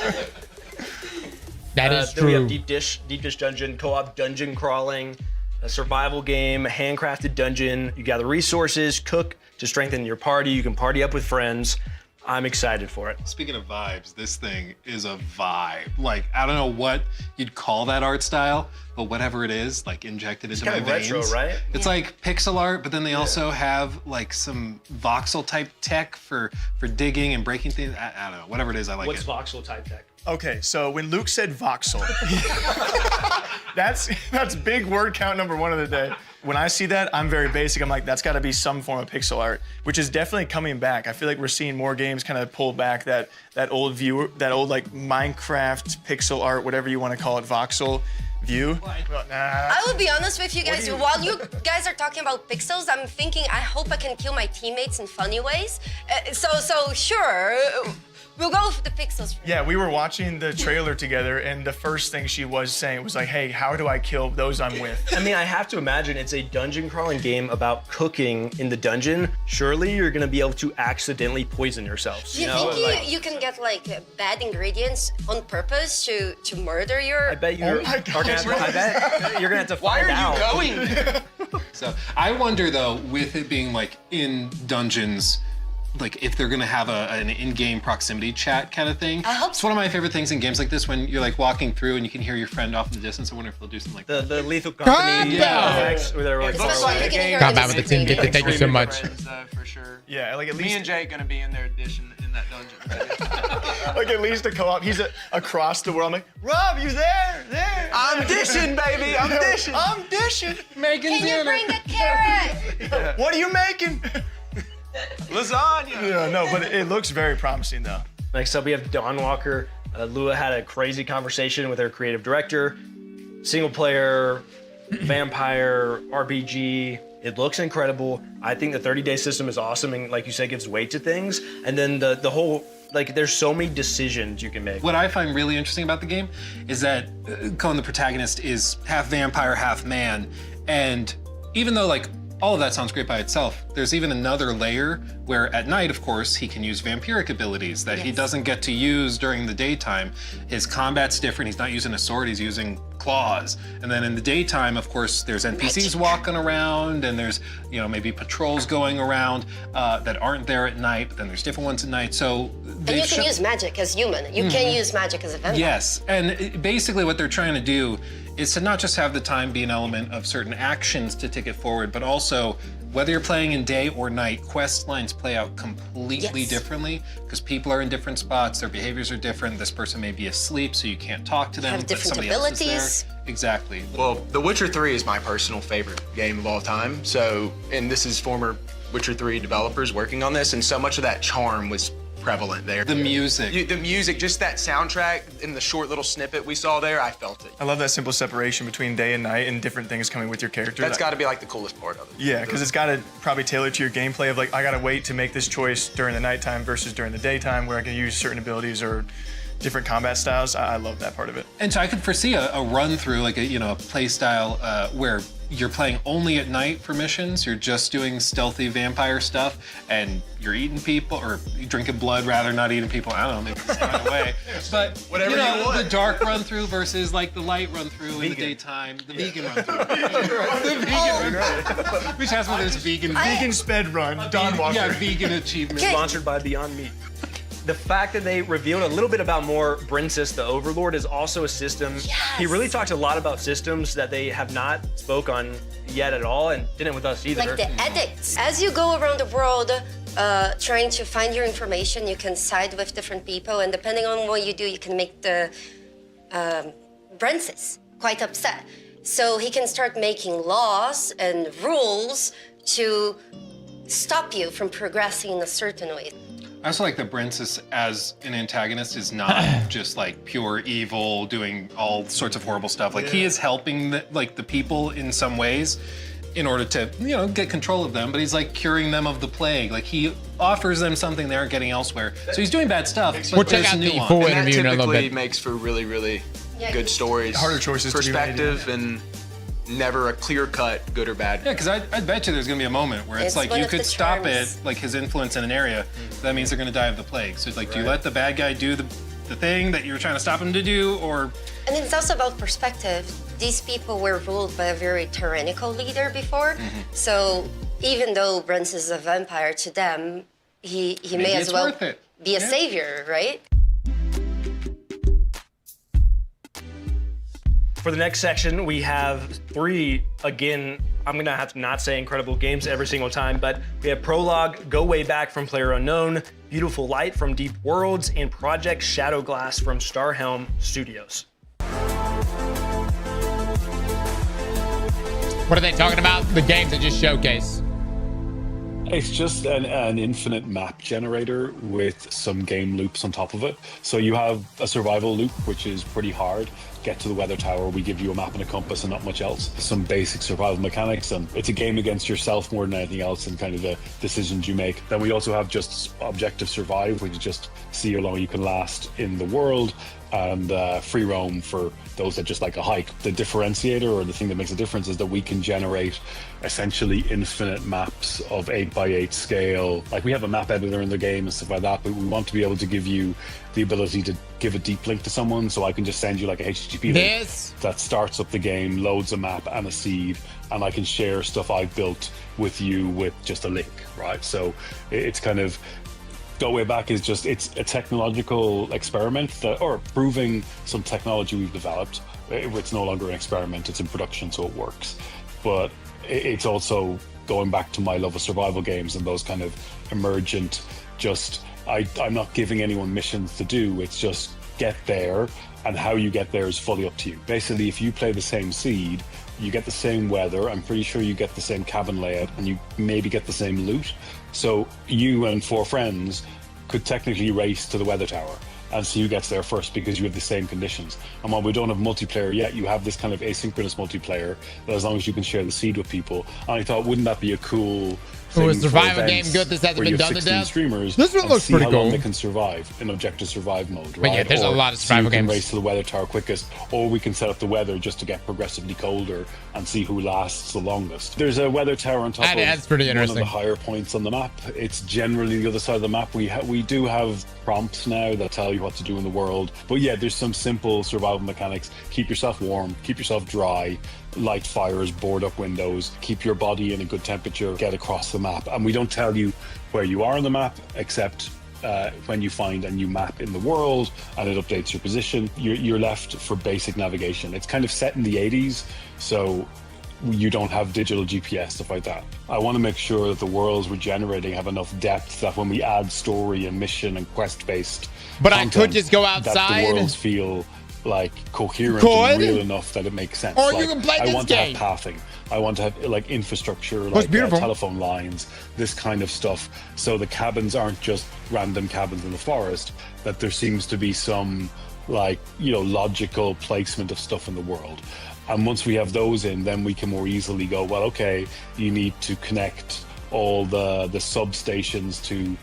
That is Then we true. have deep dish dungeon, co-op dungeon crawling, a survival game, a handcrafted dungeon. You gather resources, cook to strengthen your party. You can party up with friends. I'm excited for it. Speaking of vibes, this thing is a vibe. Like, I don't know what you'd call that art style, but whatever it is, like injected into my veins. Retro, right? It's like pixel art, but then they also have like some voxel type tech for digging and breaking things. I don't know, whatever it is, I like What's it. What's voxel type tech? Okay, so when Luke said voxel, that's big word count number 1 of the day. When I see that, I'm very basic. I'm like, that's got to be some form of pixel art, which is definitely coming back. I feel like we're seeing more games kind of pull back that old view, that old like Minecraft pixel art, whatever you want to call it, voxel view. I will be honest with you guys. While you guys are talking about pixels, I'm thinking I hope I can kill my teammates in funny ways. So sure. We'll go with the pixels. Yeah, we were watching the trailer together, and the first thing she was saying was like, hey, how do I kill those I'm with? I mean, I have to imagine it's a dungeon crawling game about cooking in the dungeon. Surely you're gonna be able to accidentally poison yourself. Do you think you can get like bad ingredients on purpose to murder your... I bet you're gonna have to find out. Why are you going? So I wonder though, with it being like in dungeons, like if they're gonna have an in-game proximity chat kind of thing. I hope it's one of my favorite things in games like this, when you're like walking through and you can hear your friend off in the distance. I wonder if they'll do something like that. The Lethal Company effects, where they're like, Looks like a game. Got back with the team. Thank you so much. For sure. Yeah, like at least me and Jay gonna be in their edition in that dungeon. like at least a co-op. He's across the world. I'm like, Rob, you there? There. I'm dishing, baby. I'm dishing. I'm dishing. Making Can dinner. you bring a carrot? What are you making? Lasagna. Yeah, no, but it looks very promising though. Next up, we have Dawn Walker. Lua had a crazy conversation with her creative director. Single player, vampire, RPG. It looks incredible. I think the 30-day system is awesome, and like you said, gives weight to things. And then the whole, like, there's so many decisions you can make. What I find really interesting about the game is that Cohen, the protagonist, is half vampire, half man. And even though, like, all of that sounds great by itself, there's even another layer where at night, of course, he can use vampiric abilities that he doesn't get to use during the daytime. His combat's different. He's not using a sword, he's using claws. And then in the daytime, of course, there's NPCs walking around, and there's, you know, maybe patrols going around that aren't there at night, but then there's different ones at night. So And you can use magic as human. You can use magic as a vampire. Yes, and basically what they're trying to do is to not just have the time be an element of certain actions to take it forward, but also whether you're playing in day or night, quest lines play out completely differently because people are in different spots, their behaviors are different. This person may be asleep, so you can't talk to them, Have but different somebody abilities. else is there. Exactly. Well, The Witcher 3 is my personal favorite game of all time. So, and this is former Witcher 3 developers working on this, and so much of that charm was prevalent there. The music. The music, just that soundtrack in the short little snippet we saw there, I felt it. I love that simple separation between day and night and different things coming with your character. That's got to be like the coolest part of it. Yeah, because it's got to probably tailor to your gameplay of like, I got to wait to make this choice during the nighttime versus during the daytime where I can use certain abilities or different combat styles. I love that part of it. And so I could foresee a run through, like a play style where you're playing only at night for missions. You're just doing stealthy vampire stuff, and you're eating people, or you're drinking blood rather, not eating people. I don't know, maybe it's not away. But whatever you want. The dark run through versus like the light run through in the daytime. The vegan run through. The vegan run through. Which has one of those vegan sped run. Dawn Walker. Yeah, vegan achievement. Sponsored by Beyond Meat. The fact that they revealed a little bit about more Brensis, the Overlord, is also a system. Yes. He really talked a lot about systems that they have not spoke on yet at all, and didn't with us either. Like the edicts. As you go around the world trying to find your information, you can side with different people, and depending on what you do, you can make the Brensis quite upset. So he can start making laws and rules to stop you from progressing in a certain way. I also like that Brensis as an antagonist is not just like pure evil, doing all sorts of horrible stuff. Like he is helping the people in some ways in order to, get control of them, but he's like curing them of the plague. Like he offers them something they aren't getting elsewhere. So he's doing bad stuff, but We'll check there's out the nuance. full And that interview in a little typically bit. makes for really, really good stories. Harder choices to be made, perspective, and never a clear-cut good or bad. Yeah, because I bet you there's going to be a moment where it's like one you of could the stop charms. it, like his influence in an area. That means they're going to die of the plague. So it's like, do you let the bad guy do the thing that you're trying to stop him to do, or? And it's also about perspective. These people were ruled by a very tyrannical leader before. So even though Brensis is a vampire, to them, he may as well be a savior, right? For the next section, we have 3, again, I'm gonna have to not say incredible games every single time, but we have Prologue, Go Way Back from PlayerUnknown, Beautiful Light from Deep Worlds, and Project Shadowglass from Starhelm Studios. What are they talking about? The games they just showcased. It's just an infinite map generator with some game loops on top of it. So you have a survival loop, which is pretty hard. Get to the weather tower, we give you a map and a compass and not much else. Some basic survival mechanics, and it's a game against yourself more than anything else and kind of the decisions you make. Then we also have just objective survive, which is just see how long you can last in the world, and free roam for those that just like a hike. The differentiator, or the thing that makes a difference, is that we can generate essentially infinite maps of 8x8 scale. Like we have a map editor in the game and stuff like that, but we want to be able to give you the ability to give a deep link to someone, so I can just send you like a HTTP link that starts up the game, loads a map and a seed, and I can share stuff I've built with you with just a link, right? So it's kind of, Go Way Back is just, it's a technological experiment that, or proving some technology we've developed. It's no longer an experiment, it's in production, so it works. But it's also going back to my love of survival games and those kind of emergent, just, I'm not giving anyone missions to do, it's just get there, and how you get there is fully up to you. Basically, if you play the same seed, you get the same weather, I'm pretty sure you get the same cabin layout, and you maybe get the same loot. So you and 4 friends could technically race to the weather tower and see who gets there first, because you have the same conditions. And while we don't have multiplayer yet, you have this kind of asynchronous multiplayer that, as long as you can share the seed with people. And I thought, wouldn't that be a cool a survival game good this hasn't been done to death? Streamers, this one looks pretty how cool. long they can survive in objective survive mode, right? But yeah, there's a lot of survival games. Race to the weather tower quickest, or we can set up the weather just to get progressively colder and see who lasts the longest. There's a weather tower on top of that's pretty one interesting. of the higher points on the map. It's generally the other side of the map. We do have prompts now that tell you what to do in the world, but yeah, there's some simple survival mechanics. Keep yourself warm, keep yourself dry, light fires, board up windows, keep your body in a good temperature, get across the map. And we don't tell you where you are on the map, except when you find a new map in the world and it updates your position. You're left for basic navigation. It's kind of set in the 80s, so you don't have digital GPS, stuff like that. I want to make sure that the worlds we're generating have enough depth that when we add story and mission and quest-based But content, I could just go that outside. the worlds feel like coherent and real enough that it makes sense. Or like, you can play this I want game. to have pathing. I want to have like infrastructure, It's like beautiful. telephone lines, this kind of stuff. So the cabins aren't just random cabins in the forest, that there seems to be some like, logical placement of stuff in the world. And once we have those in, then we can more easily go, well, okay, you need to connect all the substations to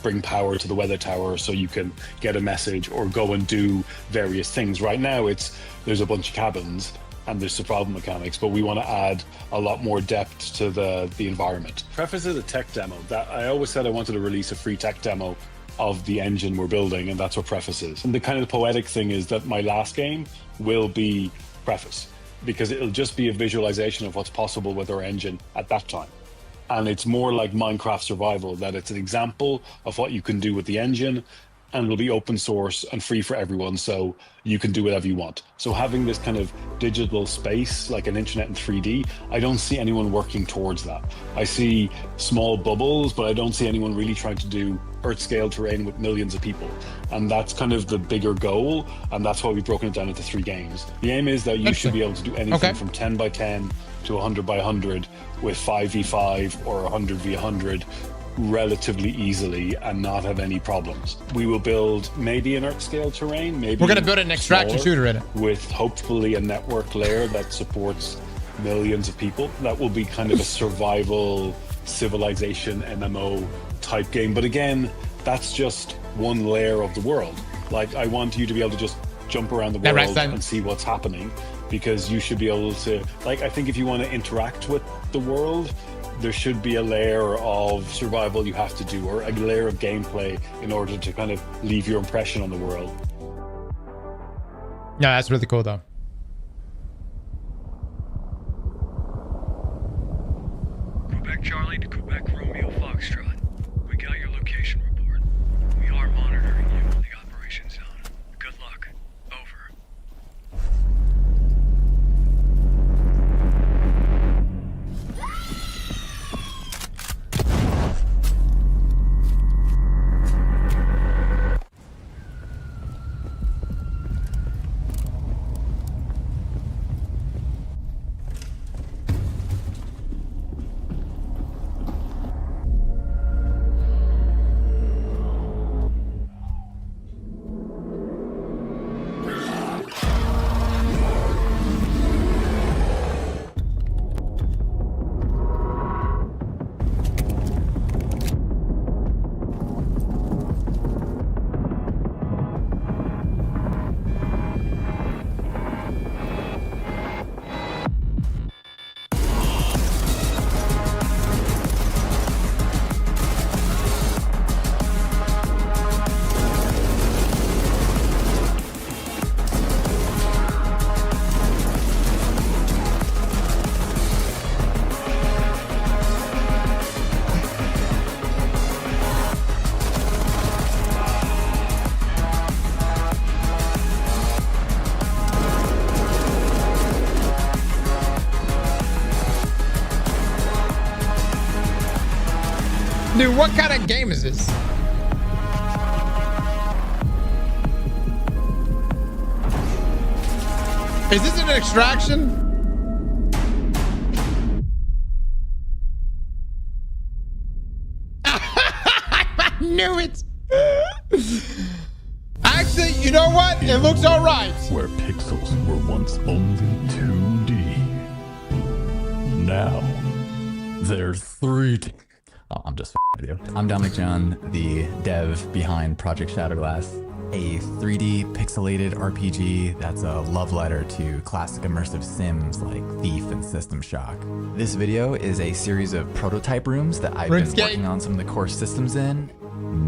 bring power to the weather tower so you can get a message or go and do various things. Right now, there's a bunch of cabins and there's survival mechanics, but we want to add a lot more depth to the environment. Preface is a tech demo. That I always said I wanted to release a free tech demo of the engine we're building, and that's what Preface is. And the kind of poetic thing is that my last game will be Preface, because it'll just be a visualization of what's possible with our engine at that time. And it's more like Minecraft Survival, that it's an example of what you can do with the engine, and it'll be open source and free for everyone, so you can do whatever you want. So having this kind of digital space, like an internet in 3D, I don't see anyone working towards that. I see small bubbles, but I don't see anyone really trying to do Earth-scale terrain with millions of people. And that's kind of the bigger goal, and that's why we've broken it down into 3 games. The aim is that you should be able to do anything from 10 by 10 to 100 by 100 with 5v5 or 100v100 relatively easily and not have any problems. We will build maybe an Earth-scale terrain, maybe we're going to build an extraction shooter in it with hopefully a network layer that supports millions of people. That will be kind of a survival civilization MMO type game. But again, that's just one layer of the world. Like, I want you to be able to just jump around the world and see what's happening, because you should be able to, like, I think if you want to interact with the world, there should be a layer of survival you have to do, or a layer of gameplay in order to kind of leave your impression on the world. Yeah, that's really cool though. Quebec Charlie to Quebec Romeo Foxtrot. We got your location report. We are monitoring you in the operation zone. Good luck. Over. Dude, what kind of game is this? Is this an extraction? I knew it. Actually, you know what? It looks all right. Where pixels were once only 2D. Now, they're 3D. Oh, I'm just with you. I'm Dominic John, the dev behind Project Shadowglass, a 3D pixelated RPG that's a love letter to classic immersive sims like Thief and System Shock. This video is a series of prototype rooms that I've been working on some of the core systems in.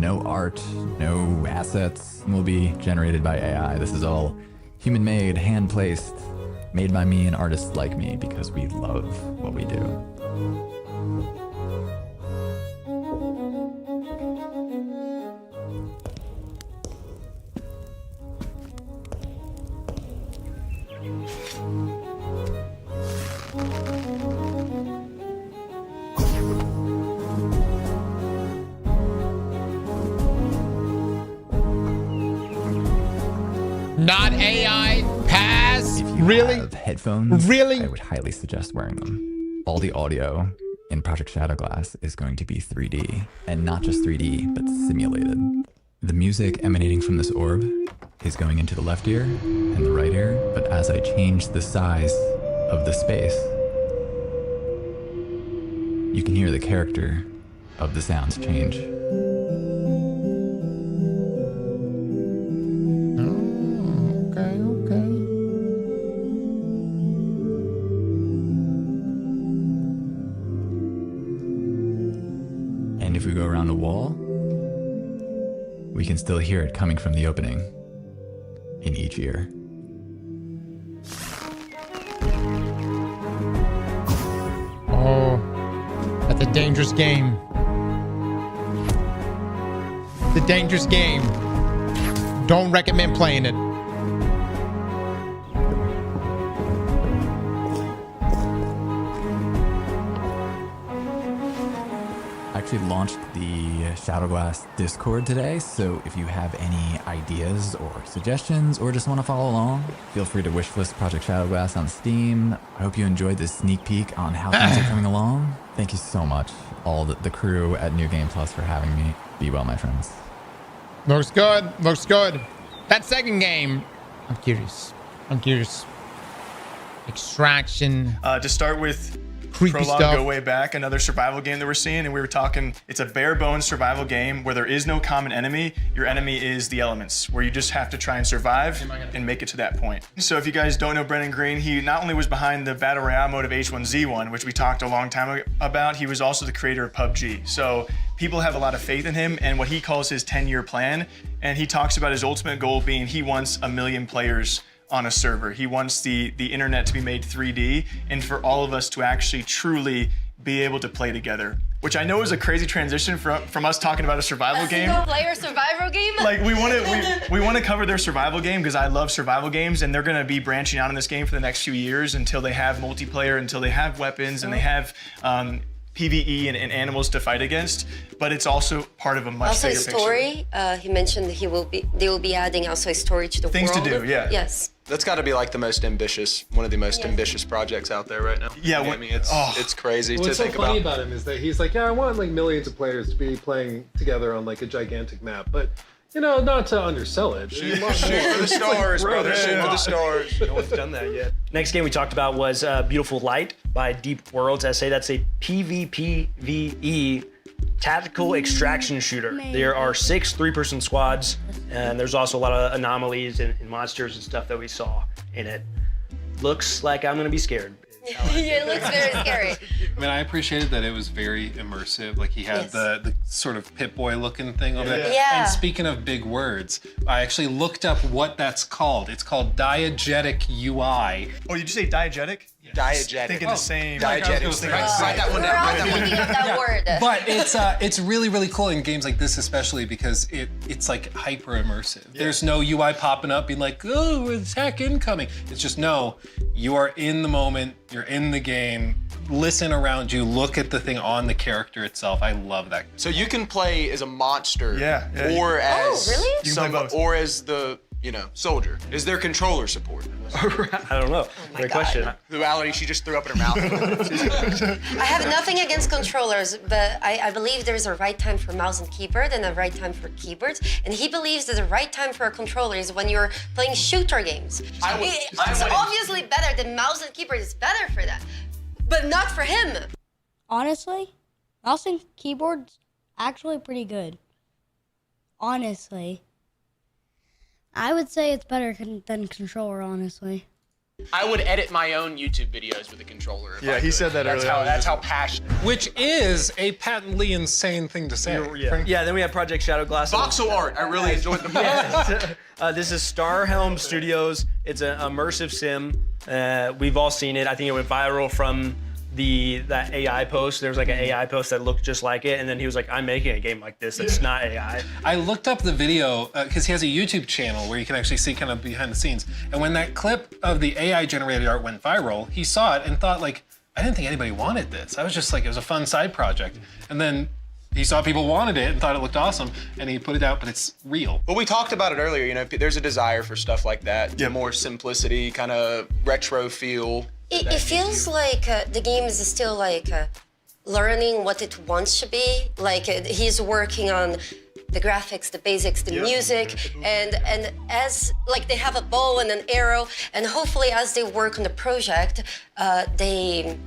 No art, no assets will be generated by AI. This is all human-made, hand-placed, made by me and artists like me because we love what we do. Not AI, pass. If you really? have headphones, really? I would highly suggest wearing them. All the audio in Project Shadowglass is going to be 3D, and not just 3D, but simulated. The music emanating from this orb is going into the left ear and the right ear, but as I change the size of the space, you can hear the character of the sounds change. Okay. And if we go around the wall, we can still hear it coming from the opening in each ear. Oh, that's a dangerous game. It's a dangerous game. Don't recommend playing it. I actually launched the Shadowglass Discord today, so if you have any ideas or suggestions or just want to follow along, feel free to wishlist Project Shadowglass on Steam. I hope you enjoyed this sneak peek on how things are coming along. Thank you so much, all the crew at New Game Plus, for having me. Be well, my friends. Looks good. Looks good. That second game, I'm curious. Extraction. To start with, creepy prologue, stuff. go way back, another survival game that we're seeing, and we were talking, it's a bare bones survival game where there is no common enemy. Your enemy is the elements, where you just have to try and survive and make it to that point. So if you guys don't know Brennan Green, he not only was behind the Battle Royale mode of H1Z1, which we talked a long time about, he was also the creator of PUBG. So people have a lot of faith in him and what he calls his 10-year plan, and he talks about his ultimate goal being he wants 1 million players on a server. He wants the internet to be made 3D and for all of us to actually truly be able to play together, which I know is a crazy transition from us talking about a survival game. Single-player survival game? Like we want to cover their survival game because I love survival games, and they're going to be branching out in this game for the next few years until they have multiplayer, until they have weapons, and they have PvE and animals to fight against. But it's also part of a much bigger picture. Also a story. He mentioned they will be adding also a story to the Things world. to do, yeah. Yes. That's got to be like one of the most ambitious projects out there right now. Yeah, I mean, it's crazy to What's so think funny about. about him is that he's like, yeah, I want like millions of players to be playing together on like a gigantic map, but you know, not to undersell it. Shoot for the stars, brother. Shoot for the stars. No one's done that yet. Next game we talked about was Beautiful Light by Deep Worlds SA. That's a PvPvE tactical extraction shooter. There are 6 3-person squads, and there's also a lot of anomalies and monsters and stuff that we saw in it. Looks like I'm gonna be scared. Yeah, it looks very scary. I mean, I appreciated that it was very immersive. Like he had the sort of Pip-Boy looking thing over there. Yeah. And speaking of big words, I actually looked up what that's called. It's called diegetic UI. Oh, did you say diegetic? Diegetic. Thinking the same. Diegetic. Write that one down. Write that one down. That word. But it's really, really cool in games like this, especially because it's like hyper immersive. Yeah. There's no UI popping up being like, oh, attack incoming. It's just, no, you are in the moment, you're in the game, listen around you, look at the thing on the character itself. I love that. So you can play as a monster, or as really? or as the soldier. Is there controller support? I don't know. Great question. Duality, she just threw up in her mouth. I have nothing against controllers, but I believe there's a right time for mouse and keyboard and a right time for keyboards. And he believes that the right time for a controller is when you're playing shooter games. It's obviously better. The mouse and keyboard is better for that, but not for him. Honestly, mouse and keyboard's actually pretty good. Honestly. I would say it's better than controller, honestly. I would edit my own YouTube videos with a controller. Yeah, he said that earlier. That's how passionate. Which is a patently insane thing to say. Yeah, then we have Project Shadowglass. Voxel art. I really enjoyed the This is Starhelm Studios. It's an immersive sim. We've all seen it. I think it went viral from that AI post. There was like an AI post that looked just like it, and then he was like, I'm making a game like this that's not AI. I looked up the video because he has a YouTube channel where you can actually see kind of behind the scenes. And when that clip of the AI generated art went viral, he saw it and thought like, I didn't think anybody wanted this. I was just like, it was a fun side project. And then he saw people wanted it and thought it looked awesome, and he put it out, but it's real. Well, we talked about it earlier, there's a desire for stuff like that, more simplicity, kind of retro feel. It feels like the game is still like learning what it wants to be. Like he's working on the graphics, the basics, the music, and as like they have a bow and an arrow, and hopefully as they work on the project, they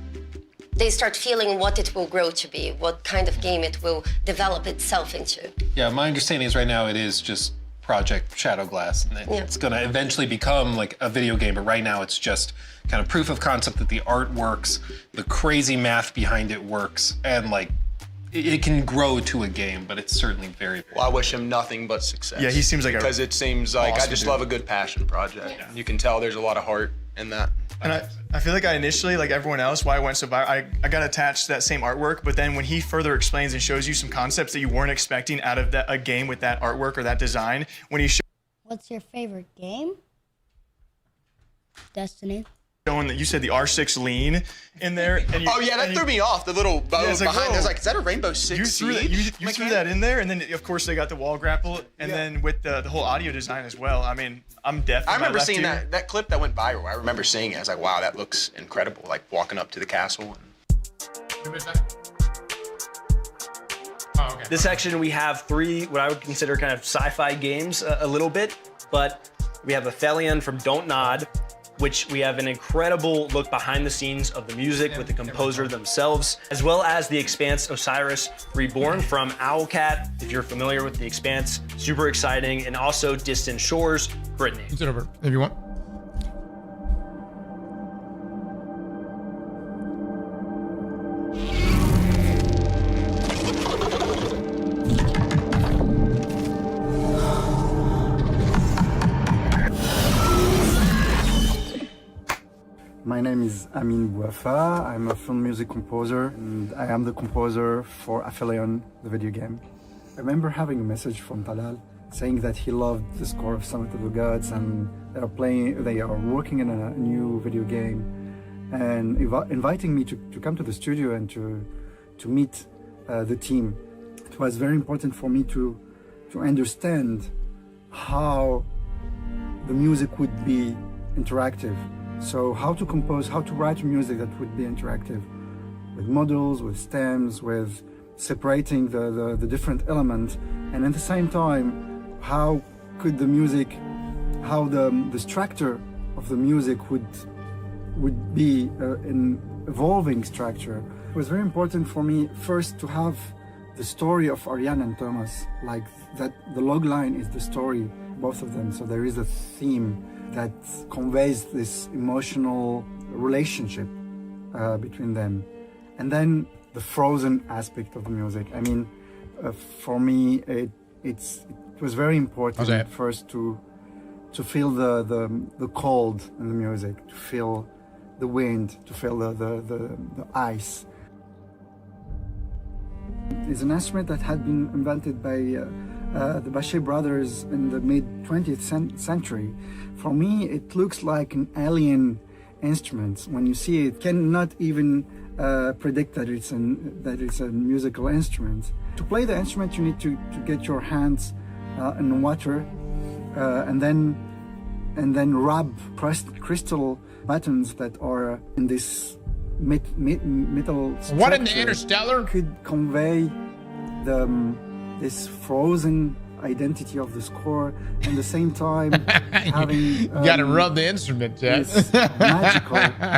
start feeling what it will grow to be, what kind of game it will develop itself into. Yeah, my understanding is right now it is just Project Shadowglass, and it's going to eventually become like a video game. But right now, it's just kind of proof of concept that the art works, the crazy math behind it works, and like it can grow to a game. But it's certainly very, very well, I wish him nothing but success. Yeah, he seems like because it seems like awesome I just dude. love a good passion project. Yeah. You can tell there's a lot of heart in that. And I feel like I initially, like everyone else, why I went so viral, I got attached to that same artwork, but then when he further explains and shows you some concepts that you weren't expecting out of a game with that artwork or that design, when he's What's your favorite game? Destiny. showing that you said the R6 lean in there. And Oh yeah, that threw me off. The little bow Yeah, it's like, behind. whoa. I was like, is that a Rainbow Six You threw that, Siege? you threw that in there, and then of course they got the wall grapple, and then with the whole audio design as well. I mean, I'm definitely. I remember seeing that clip that went viral. I remember seeing it. I was like, wow, that looks incredible. Like walking up to the castle. Oh, okay. This section we have 3 what I would consider kind of sci-fi games a little bit, but we have Aphelion from Don't Nod, which we have an incredible look behind the scenes of the music with the composer themselves, as well as The Expanse Osiris Reborn from Owlcat. If you're familiar with The Expanse, super exciting, and also Distant Shores, Brittany. It's over if you want. My name is Amin Bouafa. I'm a film music composer, and I am the composer for Aphelion, the video game. I remember having a message from Talal saying that he loved the score of Summit of the Gods, and they are working in a new video game, and inviting me to come to the studio and to meet the team. It was very important for me to understand how the music would be interactive. So how to compose, how to write music that would be interactive, with models, with stems, with separating the different elements, and at the same time, how could the music, how the structure of the music would be an evolving structure. It was very important for me first to have the story of Ariane and Thomas, like that the log line is the story, both of them, so there is a theme that conveys this emotional relationship between them. And then the frozen aspect of the music. I mean, for me, it was very important first to feel the cold in the music, to feel the wind, to feel the ice. It's an instrument that had been invented by the Bachet brothers in the mid-20th century. For me, it looks like an alien instrument. When you see it, cannot even predict that it's a musical instrument. To play the instrument, you need to get your hands in water and then rub crystal buttons that are in this metal structure. What in the Interstellar could convey this frozen identity of the score, and at the same time having you gotta rub the instrument, Jeff. This magical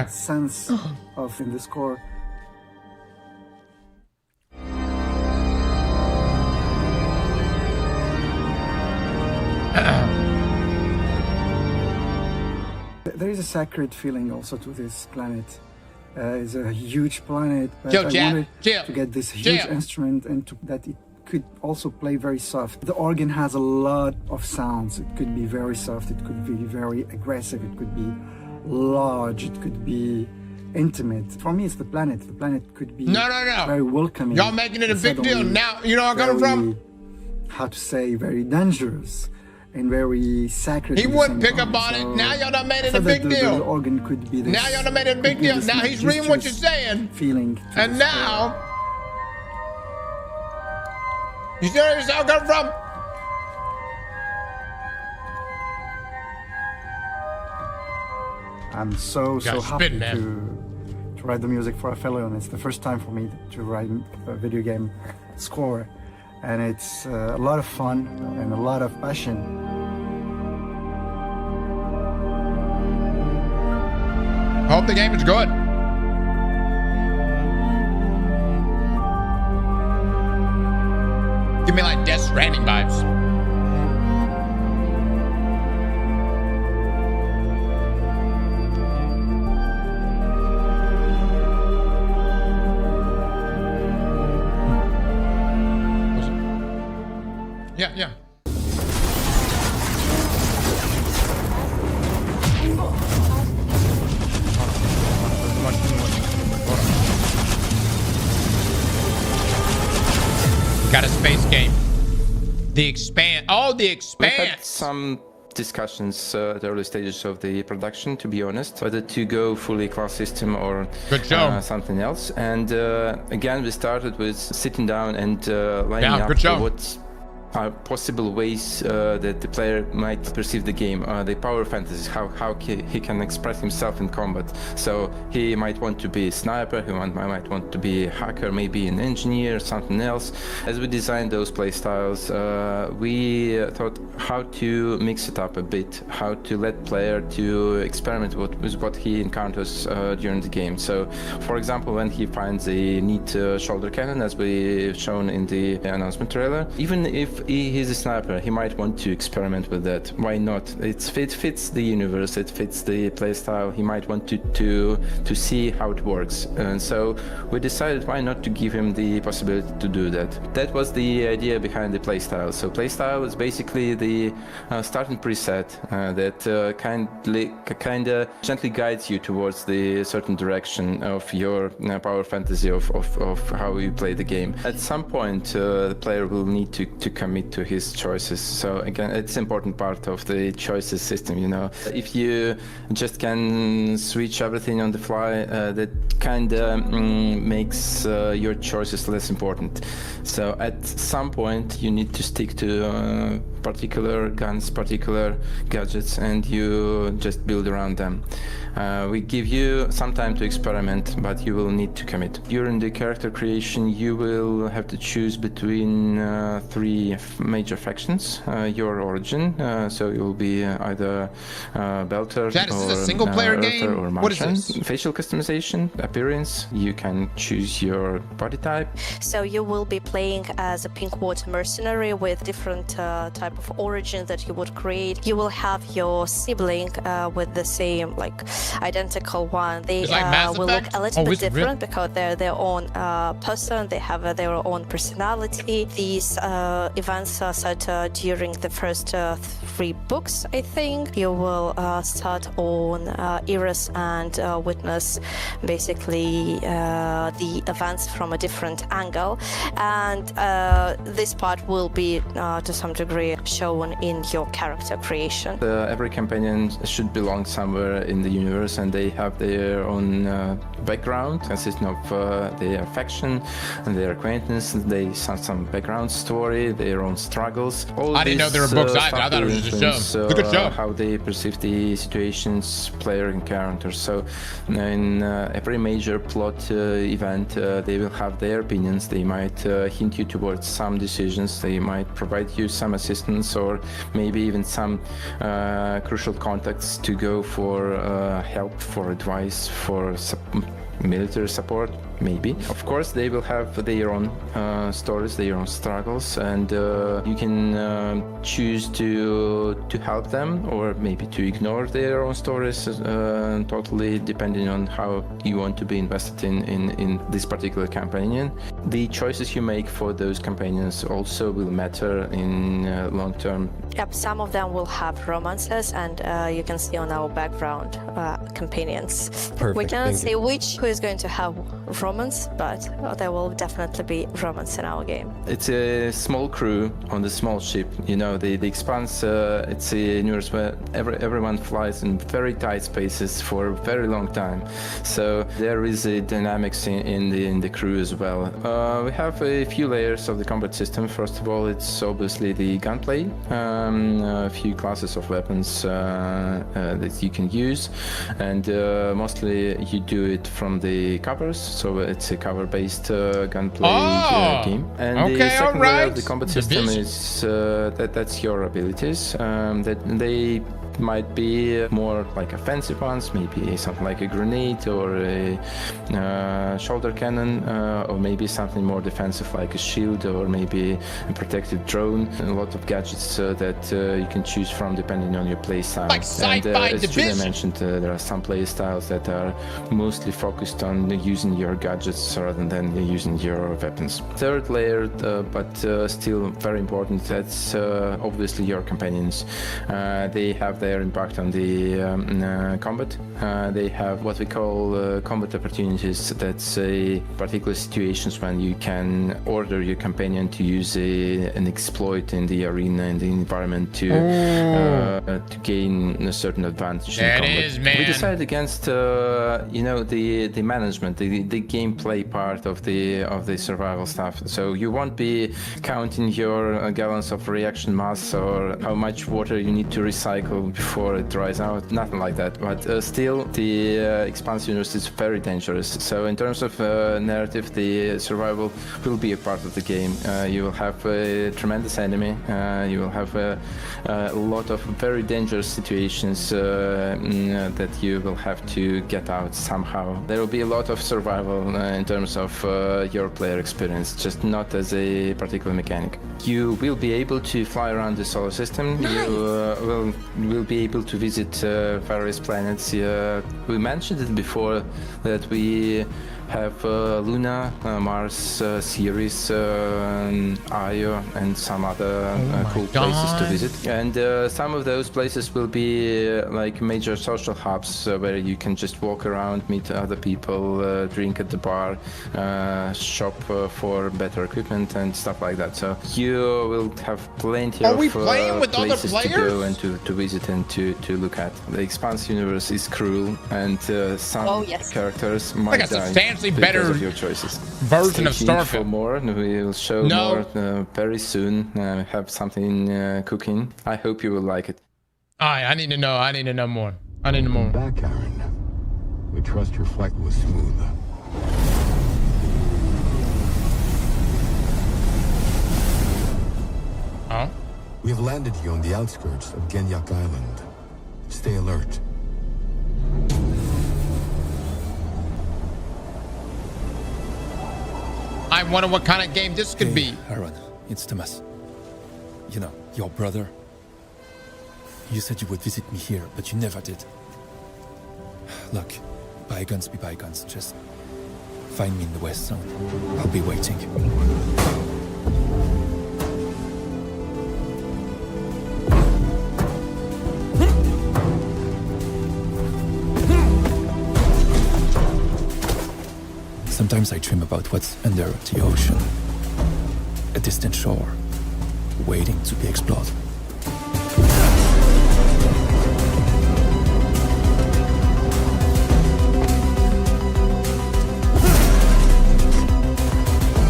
sense of in the score. There is a sacred feeling also to this planet. It's a huge planet, but I wanted to get this huge instrument and that it could also play very soft. The organ has a lot of sounds. It could be very soft, it could be very aggressive, it could be large, it could be intimate. For me, it's the planet. The planet could be very welcoming. Y'all making it a big deal. Now, you know where I'm coming from? How to say, very dangerous and very sacred. He wouldn't pick up on it. Now y'all done made it a big deal. The organ could be this, now y'all done made it a big deal. Now he's reading what you're saying. Feeling. And now, you see where this all come from? I'm so happy to write the music for Aphelion. It's the first time for me to write a video game score, and it's a lot of fun and a lot of passion. I hope the game is good. Give me like Death Stranding vibes. Yeah. Got a space game. The expand. Oh, the expand. We had some discussions at the early stages of the production, to be honest, whether to go fully class system or something else. And again, we started with sitting down and lining up what are possible ways that the player might perceive the game. The power fantasies, how he can express himself in combat. So he might want to be a sniper, he might want to be a hacker, maybe an engineer, something else. As we designed those playstyles, we thought how to mix it up a bit, how to let player to experiment with what he encounters during the game. So, for example, when he finds a neat shoulder cannon, as we've shown in the announcement trailer, even if he's a sniper, he might want to experiment with that. Why not? It fits the universe, it fits the playstyle. He might want to see how it works. And so we decided why not to give him the possibility to do that. That was the idea behind the playstyle. So playstyle is basically the starting preset that kind of gently guides you towards the certain direction of your power fantasy of how you play the game. At some point, the player will need to commit to his choices. So again, it's an important part of the choices system, you know. If you just can switch everything on the fly, that kind of makes your choices less important. So at some point you need to stick to particular guns, particular gadgets, and you just build around them. We give you some time to experiment, but you will need to commit. During the character creation, you will have to choose between three major factions. Your origin, so you'll be either Belter or a single player game? Or what is this? Facial customization, appearance. You can choose your body type. So you will be playing as a Pinkwater mercenary with different type of origin that you would create. You will have your sibling with the same identical one. They will look a little bit different because they're their own person. They have their own personality. These events are set during the first 3 books, I think. You will start on Eris and witness basically the events from a different angle, and this part will be to some degree shown in your character creation. Every companion should belong somewhere in the universe, and they have their own background consisting of their faction and their acquaintance. They have some background story, their own struggles. All I didn't know there were books either. I thought it was just a show. Look at show. How they perceive the situations player encounters. So in every major plot event, they will have their opinions. They might hint you towards some decisions. They might provide you some assistance, or maybe even some crucial contacts to go for help, for advice, for military support, maybe. Of course, they will have their own stories, their own struggles, and you can choose to help them, or maybe to ignore their own stories, totally depending on how you want to be invested in this particular companion. The choices you make for those companions also will matter in long term. Yep, some of them will have romances, and you can see on our background companions. Perfect. We cannot say who is going to have romance, but there will definitely be romance in our game. It's a small crew on the small ship. You know, the Expanse, it's a universe where everyone flies in very tight spaces for a very long time. So there is a dynamics in the crew as well. We have a few layers of the combat system. First of all, it's obviously the gunplay, a few classes of weapons that you can use, and mostly you do it from the covers, so it's a cover-based gunplay game. And the second layer of the combat system is that's your abilities. That they might be more like offensive ones, maybe something like a grenade or a shoulder cannon, or maybe something more defensive like a shield or maybe a protective drone. A lot of gadgets that you can choose from depending on your play style. Like sci-fi as division. Julia mentioned, there are some play styles that are mostly focused on using your gadgets rather than using your weapons. Third layer, but still very important, that's obviously your companions. They have their impact on the combat. They have what we call combat opportunities. That's particular situations when you can order your companion to use an exploit in the arena, in the environment to gain a certain advantage in combat. Is, man. We decided against the management, the gameplay part of the survival stuff. So you won't be counting your gallons of reaction mass or how much water you need to recycle before it dries out, nothing like that. But still, the expanse universe is very dangerous. So in terms of narrative, the survival will be a part of the game. You will have a tremendous enemy. You will have a lot of very dangerous situations that you will have to get out somehow. There will be a lot of survival in terms of your player experience, just not as a particular mechanic. You will be able to fly around the solar system. Nice. You will be able to visit various planets. We mentioned it before that we have Luna, Mars, Ceres, Io, and some other cool places to visit. And some of those places will be like major social hubs where you can just walk around, meet other people, drink at the bar, shop for better equipment and stuff like that. So you will have plenty of places to go and to visit and to look at. The Expanse universe is cruel, and some characters might die. Better of your choices. Version of Starfield. For more, we will show more very soon. Have something cooking. I hope you will like it. I need to know. I need to know more. I need to know more. Back, Aaron. We trust your flight was smooth. Oh? We have landed you on the outskirts of Genyak Island. Stay alert. I wonder what kind of game this could be. Aaron, it's Thomas. You know, your brother. You said you would visit me here, but you never did. Look, bygones be bygones. Just find me in the West Zone. I'll be waiting. Sometimes I dream about what's under the ocean. A distant shore, waiting to be explored.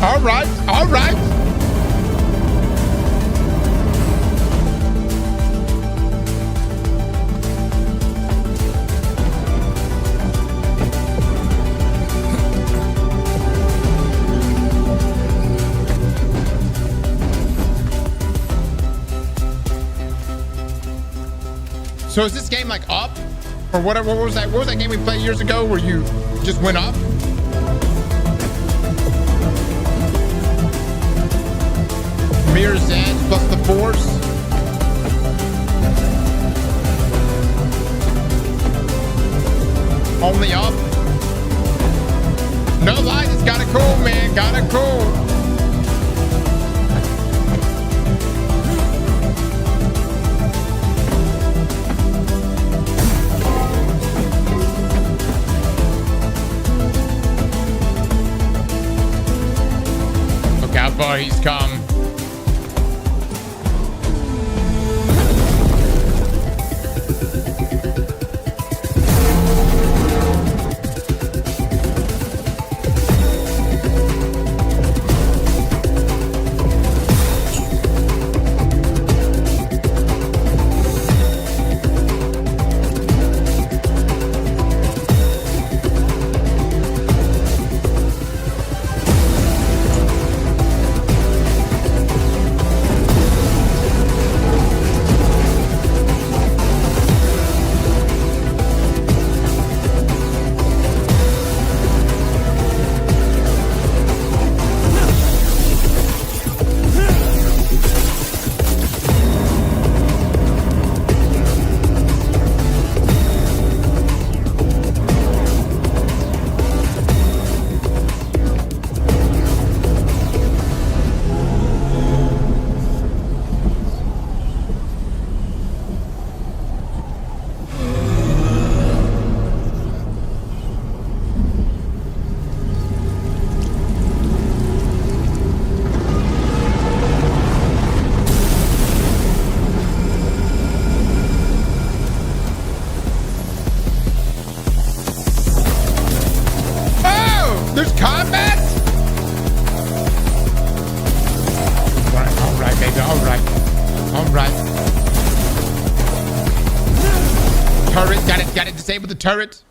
All right, all right. So is this game like up, or whatever? What was that? What was that game we played years ago where you just went up? Mirror's Edge plus the Force. Only up. No light. It's kind of cool, man. Kind of cool. How far he's come. Got to disable the turret.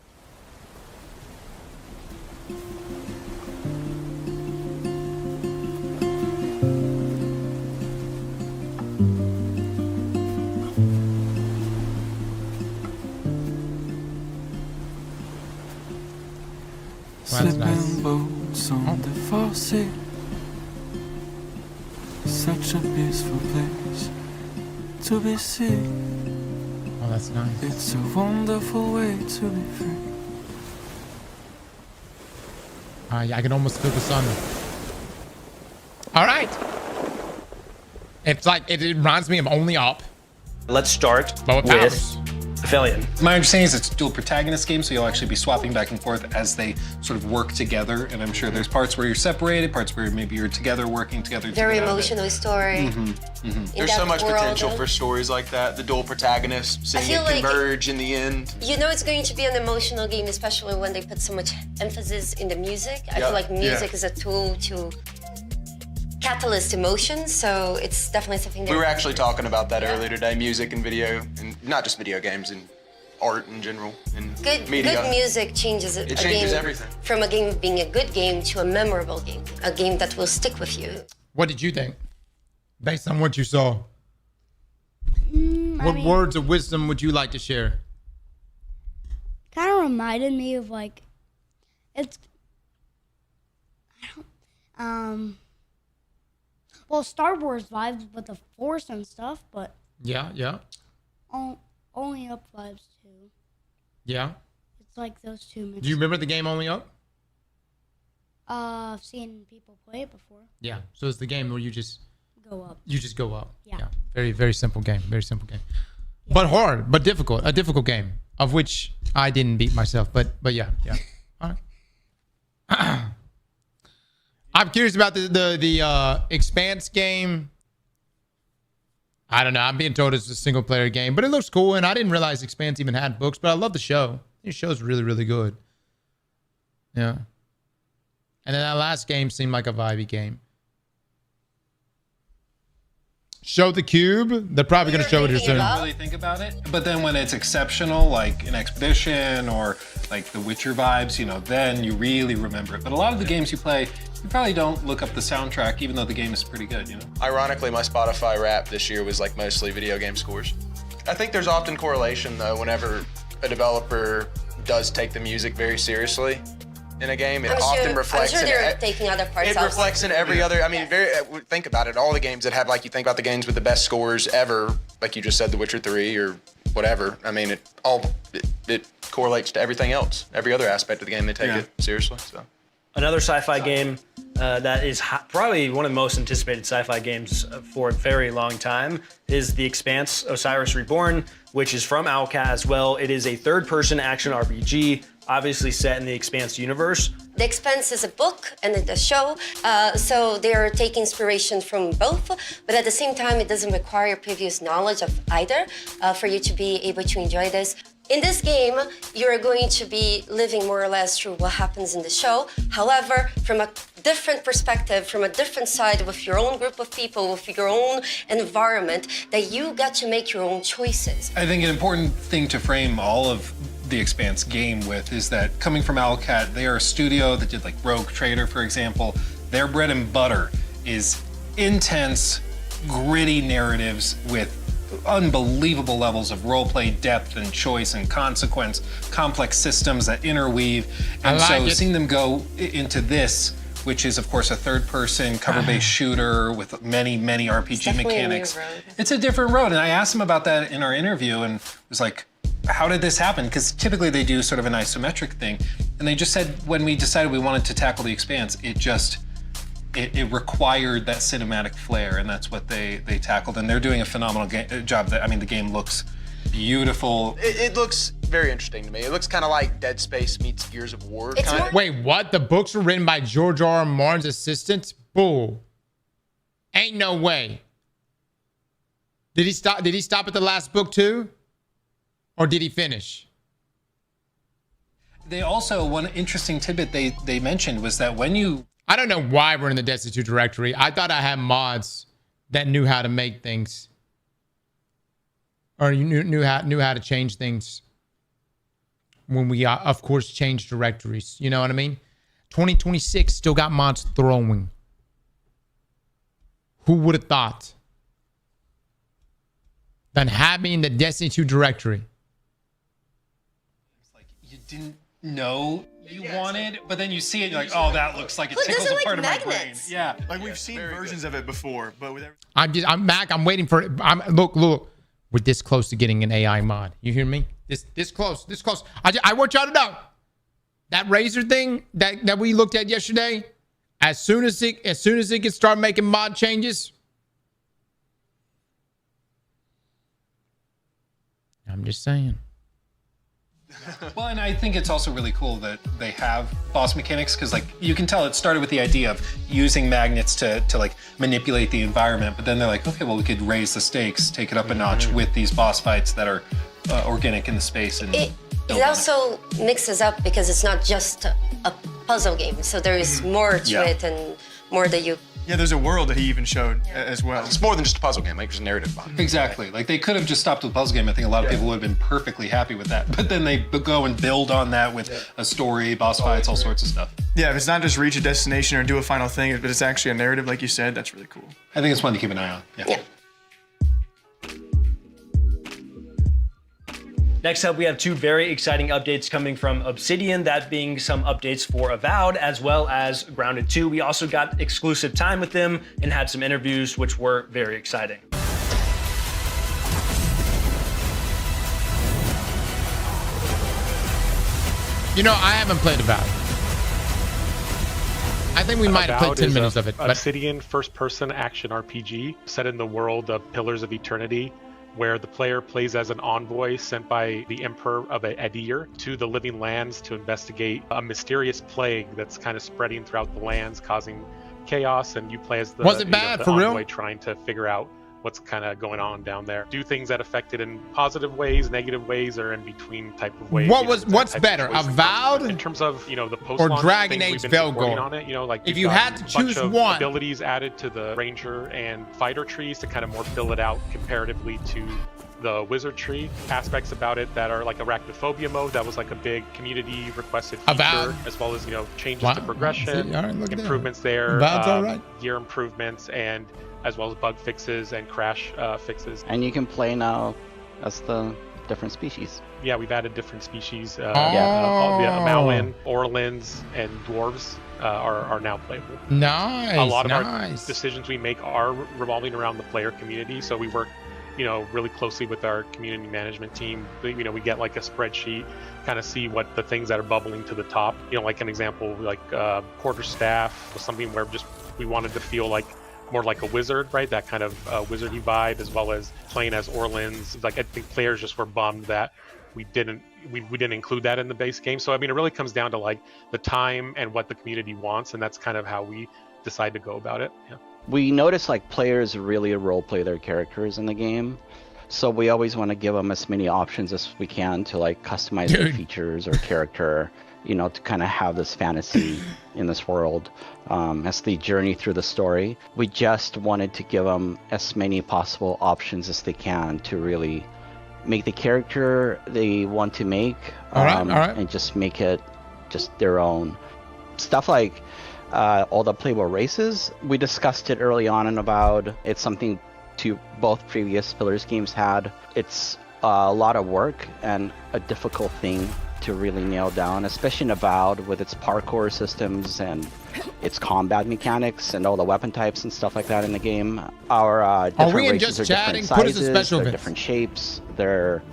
Slipping boats on the faucet. Such a peaceful place to be seen. Oh, that's nice. It's a wonderful way to be free. Yeah, I can almost feel the sun. All right. It's like, it reminds me of Only Up. Let's start But with powers. Aphelion. My understanding is it's a dual protagonist game, so you'll actually be swapping back and forth as they sort of work together. And I'm sure there's parts where you're separated, parts where maybe you're together, working together. Very emotional story. There's so much potential for stories like that. The dual protagonists, seeing it converge in the end. You know it's going to be an emotional game, especially when they put so much emphasis in the music. I feel like music is a tool to catalyst emotions, so it's definitely something that We were actually talking about that earlier today, music and video, and not just video games, and art in general, and media. Good music changes It changes game everything. from a game being a good game to a memorable game, a game that will stick with you. What did you think? Based on what you saw. I What mean, words of wisdom would you like to share? kind of reminded me of like, it's, well, Star Wars vibes with the Force and stuff, but Yeah. only up vibes too. Yeah. It's like those two mixed. Do you remember the game Only Up? I've seen people play it before. Yeah. So it's the game where you just Go up. You just go up. Yeah. Very, very simple game. Very simple game. But hard, but difficult. A difficult game, of which I didn't beat myself. But yeah. All right. I'm curious about the Expanse game. I don't know. I'm being told it's a single player game, but it looks cool. And I didn't realize Expanse even had books, but I love the show. The show's really, really good. Yeah. And then that last game seemed like a vibey game. Show the cube. They're probably going to show it here soon. Really think about it. But then when it's exceptional, like an Expedition or like the Witcher vibes, you know, then you really remember it. But a lot of the games you play, you probably don't look up the soundtrack, even though the game is pretty good, you know? Ironically, my Spotify rap this year was like mostly video game scores. I think there's often correlation though, whenever a developer does take the music very seriously in a game, it often reflects. I'm sure they're taking other parts. It reflects in every other. I mean, think about it. All the games that have, like, you think about the games with the best scores ever, like you just said, The Witcher 3 or whatever. I mean, it correlates to everything else. Every other aspect of the game, they take it seriously. So. Another sci-fi game that is probably one of the most anticipated sci-fi games for a very long time is The Expanse: Osiris Reborn, which is from Owlcat as well. It is a third-person action RPG, obviously set in the Expanse universe. The Expanse is a book and it's a show, so they're taking inspiration from both, but at the same time, it doesn't require previous knowledge of either for you to be able to enjoy this. In this game, you're going to be living more or less through what happens in the show. However, from a different perspective, from a different side, with your own group of people, with your own environment, that you get to make your own choices. I think an important thing to frame all of the Expanse game with is that coming from Owlcat, they are a studio that did like Rogue Trader, for example. Their bread and butter is intense, gritty narratives with unbelievable levels of roleplay depth and choice and consequence, complex systems that interweave. And so seeing them go into this, which is of course a third-person cover-based shooter with many, many RPG mechanics. It's a different road. And I asked them about that in our interview and was like, how did this happen? Because typically they do sort of an isometric thing. And they just said when we decided we wanted to tackle the Expanse, it required that cinematic flair, and that's what they tackled. And they're doing a phenomenal job. I mean, the game looks beautiful. It looks very interesting to me. It looks kind of like Dead Space meets Gears of War. Wait, what? The books were written by George R.R. Martin's assistant? Bull. Ain't no way. Did he stop? Did he stop at the last book too? Or did he finish? They also, one interesting tidbit they mentioned was that when you... I don't know why we're in the Destiny 2 directory. I thought I had mods that knew how to make things. Or you knew how to change things. when we, of course, change directories. You know what I mean? 2026 still got mods throwing. Who would have thought that having the Destiny 2 directory? It's like you didn't know you wanted, but then you see it, you're like, oh, that looks like it tickles a part of my brain. Yeah, like we've seen versions of it before, but with I'm Mac. I'm waiting for it. Look. We're this close to getting an AI mod. You hear me? This close. I want y'all to know that Razor thing that we looked at yesterday. As soon as it can start making mod changes, I'm just saying. Well, and I think it's also really cool that they have boss mechanics, because like you can tell it started with the idea of using magnets to like manipulate the environment, but then they're like, okay, well, we could raise the stakes, take it up a notch with these boss fights that are organic in the space. And it also mixes up because it's not just a puzzle game, so there is more to it and more that you. Yeah, there's a world that he even showed as well. It's more than just a puzzle game, like there's a narrative behind it. Exactly. Like they could have just stopped with a puzzle game. I think a lot of people would have been perfectly happy with that. But then they go and build on that with a story, boss fights, all sorts of stuff. Yeah, if it's not just reach a destination or do a final thing, but it's actually a narrative, like you said, that's really cool. I think it's one to keep an eye on. Yeah. Next up, we have two very exciting updates coming from Obsidian, that being some updates for Avowed as well as Grounded 2. We also got exclusive time with them and had some interviews, which were very exciting. You know, I haven't played Avowed. I think we might have played 10 minutes of it. Obsidian first-person action RPG set in the world of Pillars of Eternity, where the player plays as an envoy sent by the Emperor of Adir to the Living Lands to investigate a mysterious plague that's kind of spreading throughout the lands, causing chaos, and you play as the, Was it bad, the for envoy real? trying to figure out what's kind of going on down there. Do things that affect it in positive ways, negative ways, or in between type of ways. What's better, Avowed in terms of the post or Dragon Age Velgor? On it, like if you've you got had to a bunch choose of one, abilities added to the ranger and fighter trees to kind of more fill it out comparatively to the wizard tree. Aspects about it that are like arachnophobia mode, that was like a big community requested feature, Avowed. as well as changes to progression, See, all right, look at improvements that. there, Avowed's all right. gear improvements, and as well as bug fixes and crash fixes. And you can play now as the different species. Yeah, we've added different species. Maoin, Orlins, and dwarves are now playable. Nice. A lot of our decisions we make are revolving around the player community, so we work really closely with our community management team. We get like a spreadsheet, kind of see what the things that are bubbling to the top. Like an example, like quarterstaff was something where just we wanted to feel like more like a wizard, right? That kind of wizardy vibe, as well as playing as Orlins. Like I think players just were bummed that we didn't include that in the base game. So I mean, it really comes down to like the time and what the community wants, and that's kind of how we decide to go about it. Yeah. We notice like players really role play their characters in the game, so we always want to give them as many options as we can to like customize their features or character, to kind of have this fantasy in this world as they journey through the story. We just wanted to give them as many possible options as they can to really make the character they want to make, all right. and just make it just their own. Stuff like all the playable races, we discussed it early on and Avowed. It's something to both previous Pillars games had. It's a lot of work and a difficult thing to really nail down, especially in Avowed with its parkour systems and its combat mechanics and all the weapon types and stuff like that in the game. Our different races are different sizes, they're different shapes, they're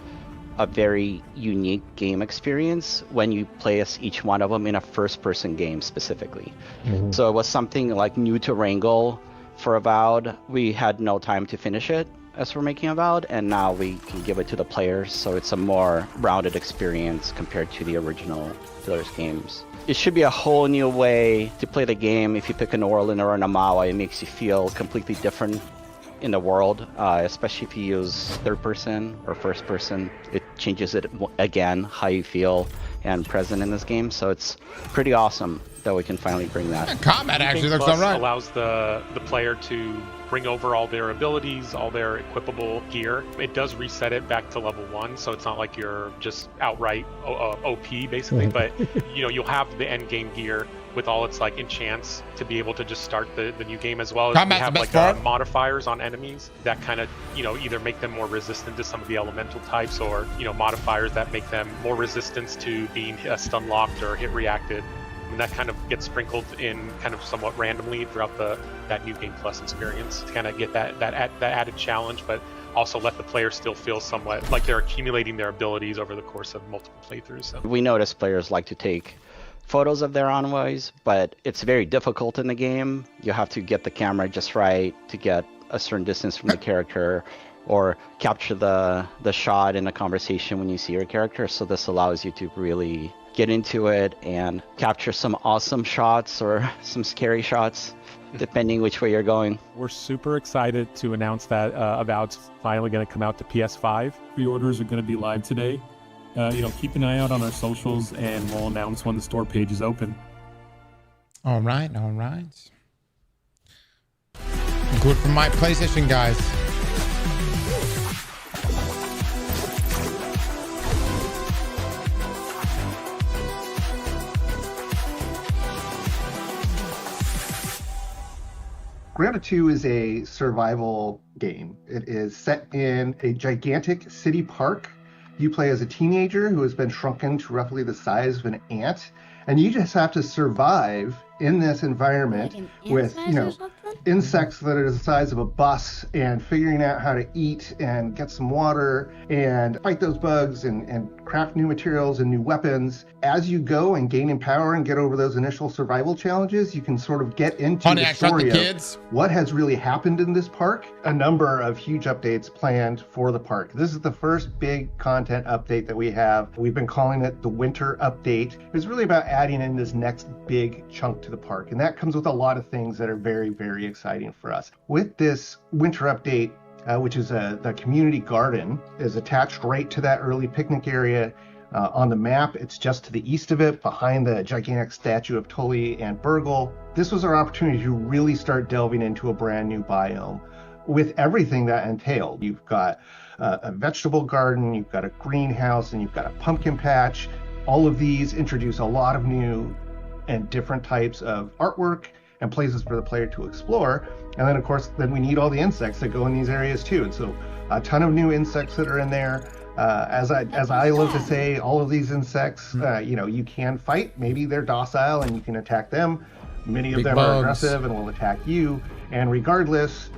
a very unique game experience when you play as each one of them in a first-person game specifically. Mm-hmm. So it was something like new to Wrangle for Avowed. We had no time to finish it as we're making Avowed, and now we can give it to the players, so it's a more rounded experience compared to the original Pillars games. It should be a whole new way to play the game. If you pick an Orlin or an Amawa, it makes you feel completely different in the world, especially if you use third person or first person. It changes it again how you feel and present in this game, so it's pretty awesome that we can finally bring that. Combat actually looks Plus all right. Allows the player to bring over all their abilities, all their equipable gear. It does reset it back to level 1, so it's not like you're just outright OP basically, but you'll have the end game gear with all its like enchants to be able to just start the new game, as well as we have like modifiers on enemies that kind of either make them more resistant to some of the elemental types, or modifiers that make them more resistant to being stun locked or hit reacted. And that kind of gets sprinkled in kind of somewhat randomly throughout that New Game Plus experience to kind of get that added challenge, but also let the player still feel somewhat like they're accumulating their abilities over the course of multiple playthroughs. So. We notice players like to take photos of their envoys, but it's very difficult in the game. You have to get the camera just right to get a certain distance from the character, or capture the shot in a conversation when you see your character. So this allows you to really get into it and capture some awesome shots or some scary shots, depending which way you're going. We're super excited to announce that Avowed's finally going to come out to PS5. Pre-orders are going to be live today. Keep an eye out on our socials, and we'll announce when the store page is open. All right. Good for my PlayStation, guys. Grounded 2 is a survival game. It is set in a gigantic city park. You play as a teenager who has been shrunken to roughly the size of an ant, and you just have to survive in this environment with, insects that are the size of a bus, and figuring out how to eat and get some water and fight those bugs and craft new materials and new weapons. As you go and gain in power and get over those initial survival challenges, you can sort of get into the story of what has really happened in this park. A number of huge updates planned for the park. This is the first big content update that we have. We've been calling it the winter update. It's really about adding in this next big chunk to the park, and that comes with a lot of things that are very, very exciting for us. With this winter update, which is the community garden, is attached right to that early picnic area. On the map, it's just to the east of it, behind the gigantic statue of Tully and Burgle. This was our opportunity to really start delving into a brand new biome with everything that entailed. You've got a vegetable garden, you've got a greenhouse, and you've got a pumpkin patch. All of these introduce a lot of new and different types of artwork and places for the player to explore. And then, of course, we need all the insects that go in these areas too. And so a ton of new insects that are in there. As I love to say, all of these insects, you can fight. Maybe they're docile and you can attack them. Many of them are aggressive and will attack you. And regardless,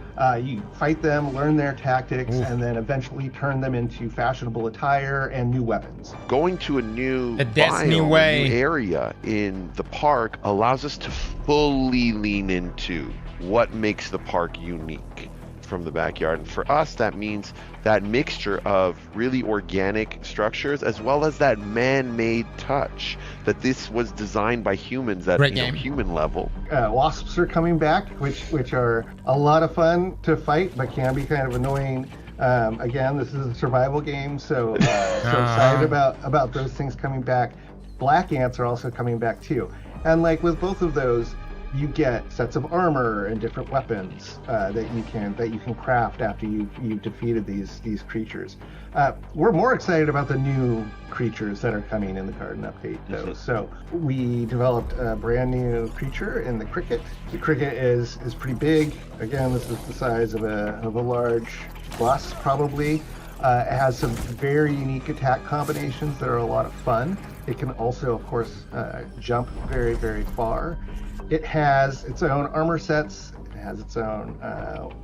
you fight them, learn their tactics, and then eventually turn them into fashionable attire and new weapons. Going to a new biome, a new area in the park allows us to fully lean into what makes the park unique from the backyard. And for us, that means that mixture of really organic structures as well as that man-made touch, that this was designed by humans at human level. Wasps are coming back, which are a lot of fun to fight, but can be kind of annoying. Again, this is a survival game, so excited about those things coming back. Black ants are also coming back too. And like with both of those, you get sets of armor and different weapons that you can craft after you've defeated these creatures. We're more excited about the new creatures that are coming in the garden update, though. So we developed a brand new creature in the cricket. The cricket is pretty big. Again, this is the size of a large bus, probably. It has some very unique attack combinations that are a lot of fun. It can also, of course, jump very, very far. It has its own armor sets. It has its own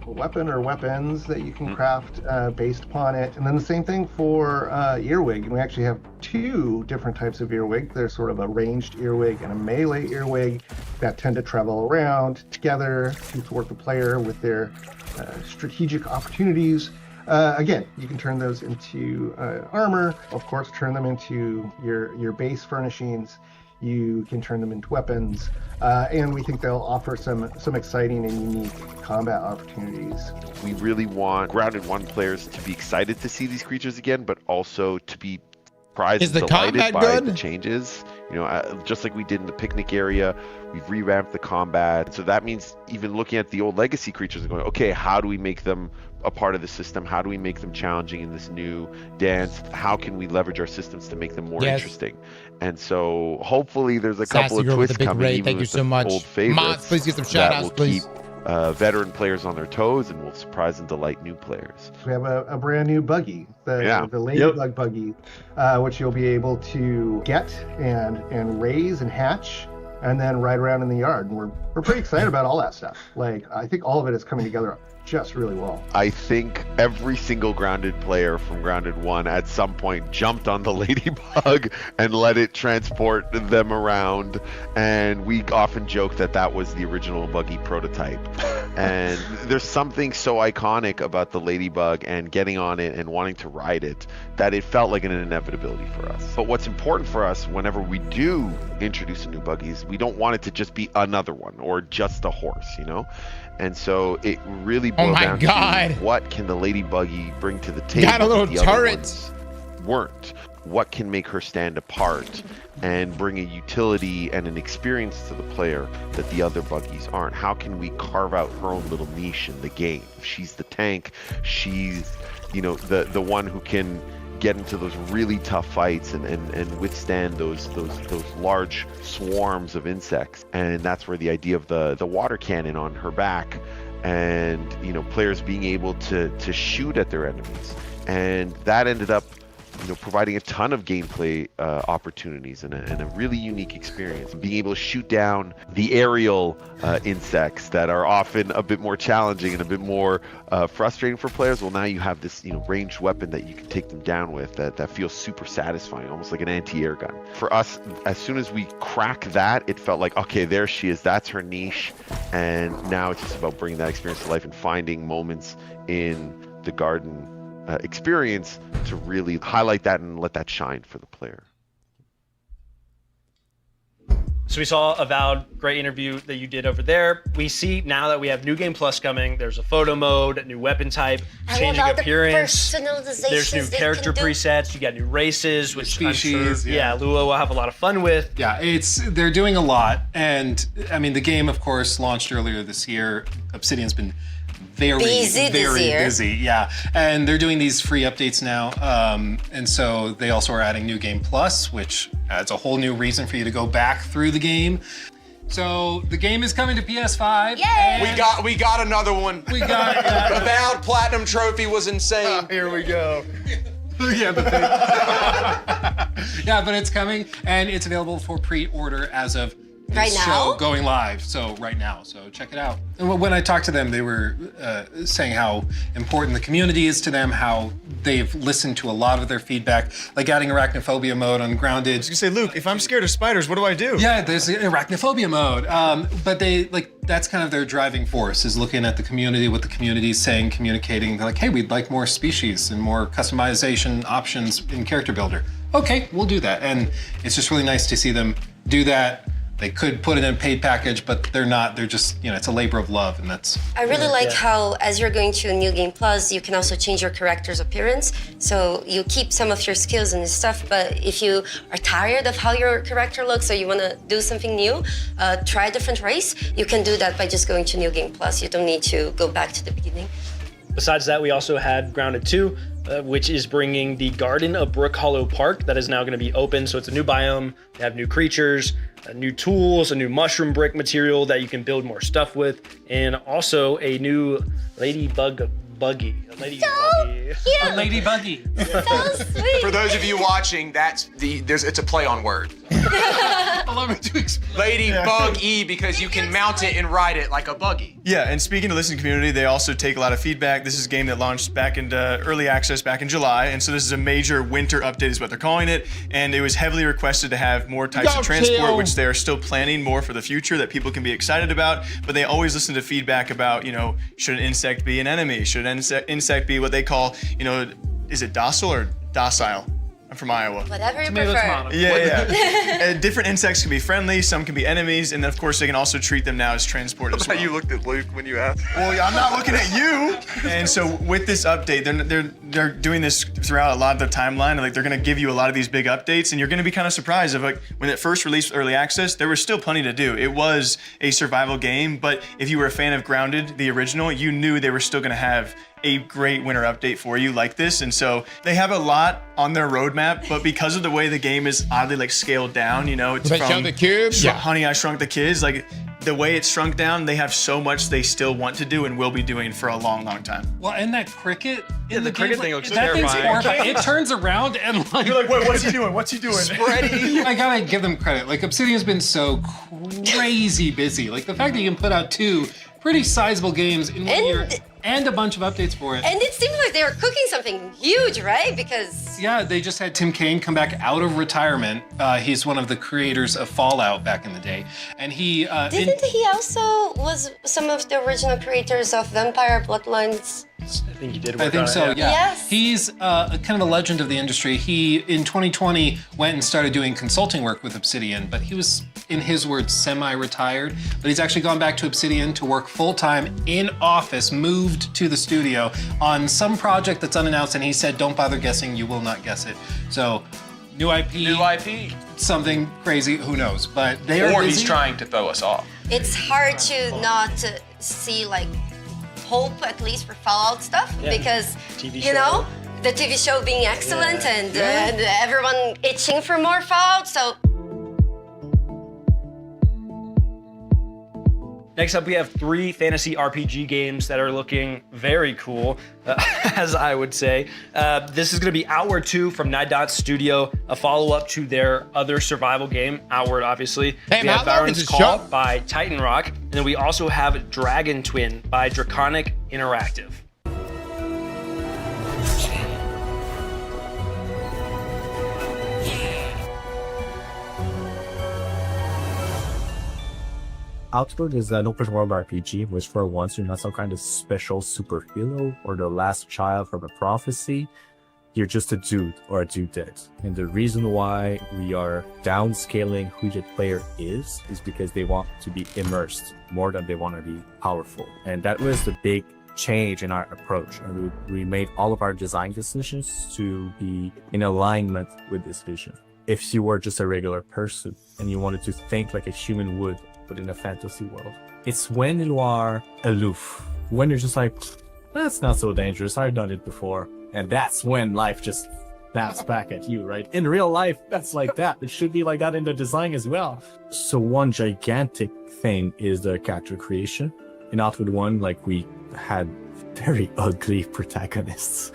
weapon or weapons that you can craft based upon it. And then the same thing for earwig. And we actually have two different types of earwig. There's sort of a ranged earwig and a melee earwig that tend to travel around together to thwart the player with their strategic opportunities. Again, you can turn those into armor. Of course, turn them into your base furnishings. You can turn them into weapons, and we think they'll offer some exciting and unique combat opportunities. We really want Grounded 1 players to be excited to see these creatures again, but also to be surprised and delighted by the changes just like we did in the picnic area, we've revamped the combat. So that means even looking at the old legacy creatures and going, okay, how do we make them a part of the system? How do we make them challenging in this new dance? How can we leverage our systems to make them more interesting? And so hopefully there's a couple of twists coming, even Thank you with so the much. old favorites, Mods, please get some shout outs, please. Keep veteran players on their toes and will surprise and delight new players. We have a brand new buggy, the Ladybug buggy, which you'll be able to get and raise and hatch and then ride around in the yard. And we're pretty excited about all that stuff. Like, I think all of it is coming together just really well. I think every single Grounded player from Grounded 1 at some point jumped on the Ladybug and let it transport them around. And we often joke that was the original buggy prototype. And there's something so iconic about the Ladybug and getting on it and wanting to ride it that it felt like an inevitability for us. But what's important for us whenever we do introduce a new buggy is we don't want it to just be another one or just a horse, And so it really boiled down to what can the Ladybuggy bring to the table? Got a little that the other ones weren't. What can make her stand apart and bring a utility and an experience to the player that the other buggies aren't? How can we carve out her own little niche in the game? She's the tank. She's, the one who can get into those really tough fights and withstand those large swarms of insects. And that's where the idea of the water cannon on her back and players being able to shoot at their enemies, and that ended up providing a ton of gameplay opportunities and a really unique experience. Being able to shoot down the aerial insects that are often a bit more challenging and a bit more frustrating for players. Well, now you have this ranged weapon that you can take them down with that feels super satisfying, almost like an anti-air gun. For us, as soon as we crack that, it felt like, okay, there she is. That's her niche. And now it's just about bringing that experience to life and finding moments in the garden experience to really highlight that and let that shine for the player. So we saw Avowed, great interview that you did over there. We see now that we have New Game Plus coming, there's a photo mode, new weapon type, changing appearance. There's new character presets, you got new races, which species, I'm sure, Lua will have a lot of fun with. Yeah, they're doing a lot. And I mean, the game, of course, launched earlier this year. Obsidian's been very busy, yeah. And they're doing these free updates now. And so they also are adding New Game Plus, which adds a whole new reason for you to go back through the game. So the game is coming to PS5. Yay! We got another one. We got the Avowed Platinum Trophy was insane. Oh, here we go. Yeah, but it's coming, and it's available for pre-order as of this show going live. So right now, so check it out. And when I talked to them, they were saying how important the community is to them, how they've listened to a lot of their feedback, like adding arachnophobia mode on Grounded. I was gonna say, Luke, if I'm scared of spiders, what do I do? Yeah, there's arachnophobia mode. But that's kind of their driving force, is looking at the community, what the community is saying, communicating. They're like, hey, we'd like more species and more customization options in Character Builder. Okay, we'll do that. And it's just really nice to see them do that. They could put it in a paid package, but they're not. They're just, it's a labor of love, and that's... I really like how, as you're going to New Game Plus, you can also change your character's appearance. So you keep some of your skills and stuff, but if you are tired of how your character looks or you want to do something new, try a different race, you can do that by just going to New Game Plus. You don't need to go back to the beginning. Besides that, we also had Grounded 2, which is bringing the Garden of Brook Hollow Park that is now going to be open. So it's a new biome. They have new creatures, new tools, a new mushroom brick material that you can build more stuff with, and also a new ladybug buggy. A lady buggy. So sweet. For those of you watching, it's a play on word. Allow me to explain. Ladybug because you can mount it and ride it like a buggy. Yeah, and speaking to the listening community, they also take a lot of feedback. This is a game that launched back into early access back in July, and so this is a major winter update is what they're calling it, and it was heavily requested to have more types of transport, which they're still planning more for the future that people can be excited about, but they always listen to feedback about, should an insect be an enemy? Should an insect be what they call, is it docile or docile? I'm from Iowa. Whatever you Tomato, prefer. tomato. Yeah. Different insects can be friendly, some can be enemies, and then of course they can also treat them now as transport as well. You looked at Luke when you asked. Well, I'm not looking at you. And so with this update, they're doing this throughout a lot of the timeline. And like they're gonna give you a lot of these big updates, and you're gonna be kind of surprised of like when it first released early access, there was still plenty to do. It was a survival game, but if you were a fan of Grounded, the original, you knew they were still gonna have a great winter update for you like this. And so they have a lot on their roadmap, but because of the way the game is oddly like scaled down, you know, it's from the Cube, yeah. Honey, I Shrunk the Kids, like the way it's shrunk down, they have so much they still want to do and will be doing for a long, long time. Well, and that cricket. Yeah, the cricket thing looks that thing's terrifying. horrifying. It turns around and like. You're like, wait, what's he doing? What's he doing? Spreading. I gotta give them credit. Like Obsidian's been so crazy busy. Like the fact that you can put out 2 pretty sizable games in 1 year and a bunch of updates for it. And it seems like they were cooking something huge, right? Because yeah, they just had Tim Kaine come back out of retirement. He's one of the creators of Fallout back in the day, and he didn't he also was some of the original creators of Vampire Bloodlines? I think he did. I think so. Yeah. Yes. He's kind of a legend of the industry. He in 2020 went and started doing consulting work with Obsidian, but he was, in his words, semi-retired. But he's actually gone back to Obsidian to work full-time in office, moved to the studio on some project that's unannounced, and he said, "Don't bother guessing. You will not guess it." So. New IP. Something crazy, who knows? But they are busy. He's trying to throw us off. It's hard to not see like hope, at least for Fallout stuff, because you know the TV show being excellent and everyone itching for more Fallout. So. Next up, we have 3 fantasy RPG games that are looking very cool, as I would say. This is going to be Outward 2 from Nine Dots Studio, a follow-up to their other survival game, Outward, obviously. We have Baron's Call by Titan Rock, and then we also have Dragon Twin by Draconic Interactive. Outward is an open world RPG, which for once you're not some kind of special superhero or the last child from a prophecy. You're just a dude or a dudette. And the reason why we are downscaling who the player is because they want to be immersed more than they want to be powerful. And that was the big change in our approach. And we made all of our design decisions to be in alignment with this vision. If you were just a regular person and you wanted to think like a human would, but in a fantasy world, it's when you are aloof, when you're just like, that's not so dangerous, I've done it before. And that's when life just snaps back at you, right? In real life, that's like that. It should be like that in the design as well. So one gigantic thing is the character creation. In Outward 1, like we had very ugly protagonists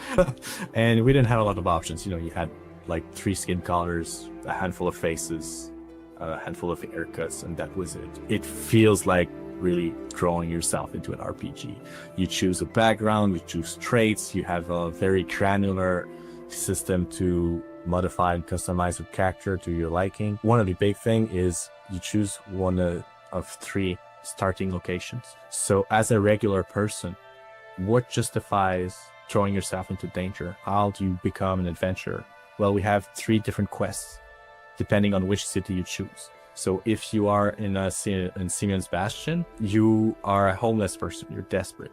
and we didn't have a lot of options. You know, you had like 3 skin colors, a handful of faces, a handful of haircuts, and that was it. It feels like really drawing yourself into an RPG. You choose a background, you choose traits, you have a very granular system to modify and customize your character to your liking. One of the big thing is you choose one of 3 starting locations. So as a regular person, what justifies throwing yourself into danger? How do you become an adventurer? Well, we have 3 different quests depending on which city you choose. So if you are in Simeon's Bastion, you are a homeless person, you're desperate.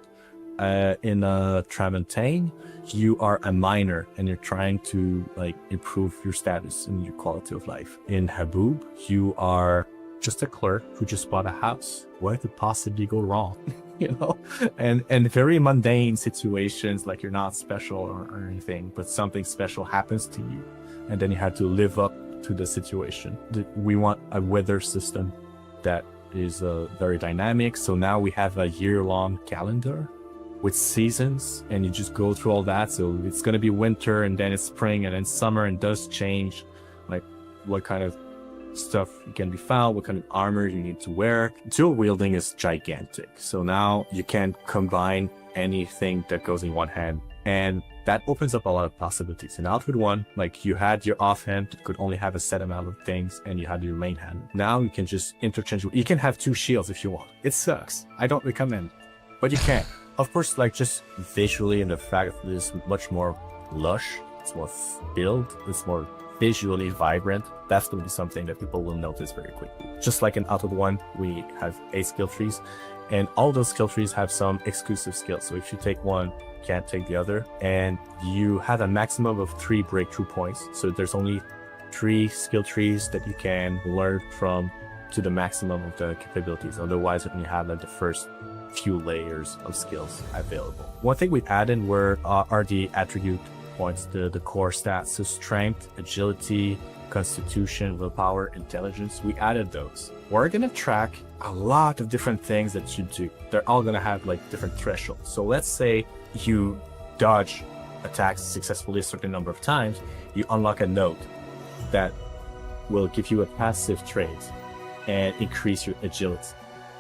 In Tramontaine, you are a miner and you're trying to like improve your status and your quality of life. In Haboob, you are just a clerk who just bought a house. What could possibly go wrong? You know, and very mundane situations, like you're not special or anything, but something special happens to you, and then you have to live up to the situation. We want a weather system that is very dynamic. So now we have a year-long calendar with seasons, and you just go through all that. So it's going to be winter, and then it's spring, and then summer, and does change like what kind of stuff can be found, what kind of armor you need to wear. Dual wielding is gigantic. So now you can combine anything that goes in one hand, and that opens up a lot of possibilities. In Outward 1, like you had your offhand could only have a set amount of things, and you had your main hand. Now you can just interchange. You can have 2 shields if you want. It sucks. I don't recommend, but you can. Of course, like just visually, and the fact that it is much more lush, it's more filled, it's more visually vibrant. That's going to be something that people will notice very quickly. Just like in Outward 1, we have 8 skill trees, and all those skill trees have some exclusive skills. So if you take one, you can't take the other, and you have a maximum of 3 breakthrough points. So there's only 3 skill trees that you can learn from to the maximum of the capabilities. Otherwise, you only have like the first few layers of skills available. One thing we added are the attribute points, the core stats, so strength, agility, constitution, willpower, intelligence. We added those. We're gonna track a lot of different things that you do. They're all gonna have like different thresholds. So let's say you dodge attacks successfully a certain number of times, you unlock a note that will give you a passive trait and increase your agility.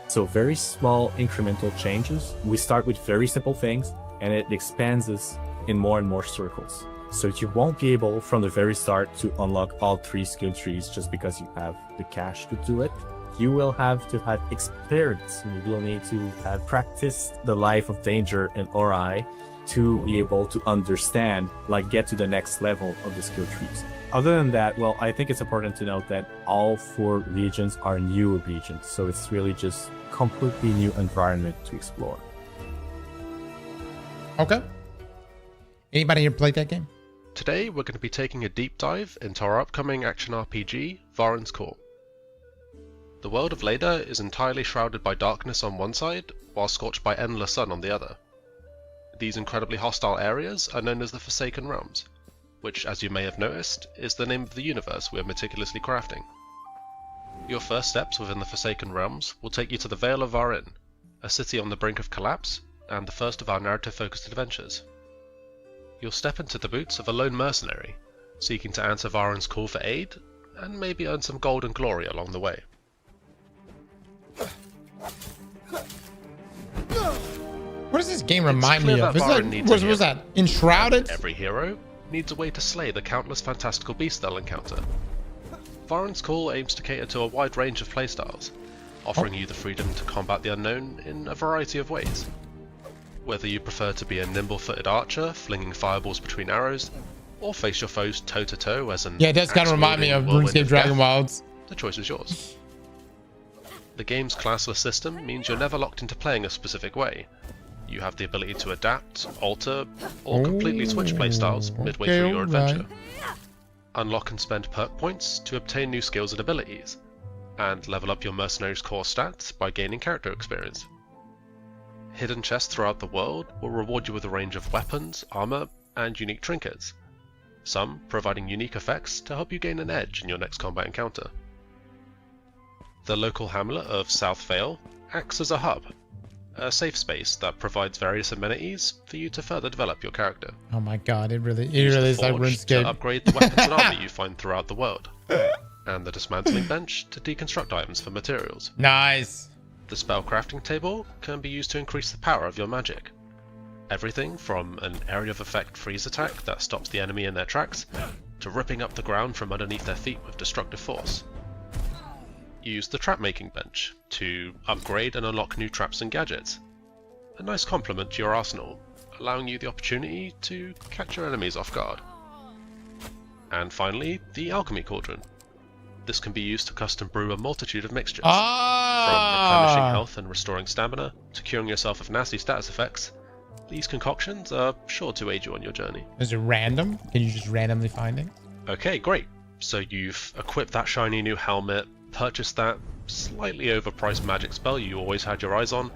So very small incremental changes. We start with very simple things and it expands us in more and more circles. So you won't be able from the very start to unlock all 3 skill trees just because you have the cash to do it. You will have to have experience. You will need to have practiced the life of danger and Ori to be able to understand, like get to the next level of the skill trees. Other than that, well, I think it's important to note that all 4 regions are new regions. So it's really just completely new environment to explore. Okay. Anybody here played that game? Today we're going to be taking a deep dive into our upcoming action RPG, Varren's Call. The world of Leda is entirely shrouded by darkness on one side, while scorched by endless sun on the other. These incredibly hostile areas are known as the Forsaken Realms, which, as you may have noticed, is the name of the universe we are meticulously crafting. Your first steps within the Forsaken Realms will take you to the Vale of Varrenn, a city on the brink of collapse, and the first of our narrative-focused adventures. You'll step into the boots of a lone mercenary, seeking to answer Varren's call for aid, and maybe earn some gold and glory along the way. What does this game remind me of? Was that Enshrouded? Every hero needs a way to slay the countless fantastical beasts they'll encounter. Varren's Call aims to cater to a wide range of playstyles, offering you the freedom to combat the unknown in a variety of ways. Whether you prefer to be a nimble-footed archer, flinging fireballs between arrows, or face your foes toe-to-toe as an it does kind of remind me of RuneScape Dragon Wilds. The choice is yours. The game's classless system means you're never locked into playing a specific way. You have the ability to adapt, alter, or completely switch playstyles midway through your adventure. Unlock and spend perk points to obtain new skills and abilities, and level up your mercenary's core stats by gaining character experience. Hidden chests throughout the world will reward you with a range of weapons, armor, and unique trinkets, some providing unique effects to help you gain an edge in your next combat encounter. The local hamlet of South Vale acts as a hub, a safe space that provides various amenities for you to further develop your character. Oh my god, it really is like RuneScape. To upgrade the weapons and armor you find throughout the world, and the dismantling bench to deconstruct items for materials. Nice! The spell crafting table can be used to increase the power of your magic. Everything from an area of effect freeze attack that stops the enemy in their tracks, to ripping up the ground from underneath their feet with destructive force. Use the trap making bench to upgrade and unlock new traps and gadgets. A nice complement to your arsenal, allowing you the opportunity to catch your enemies off guard. And finally, the alchemy cauldron. This can be used to custom brew a multitude of mixtures, from replenishing health and restoring stamina to curing yourself of nasty status effects. These concoctions are sure to aid you on your journey. Is it random? Can you just randomly find it? Okay, great. So you've equipped that shiny new helmet, purchased that slightly overpriced magic spell you always had your eyes on,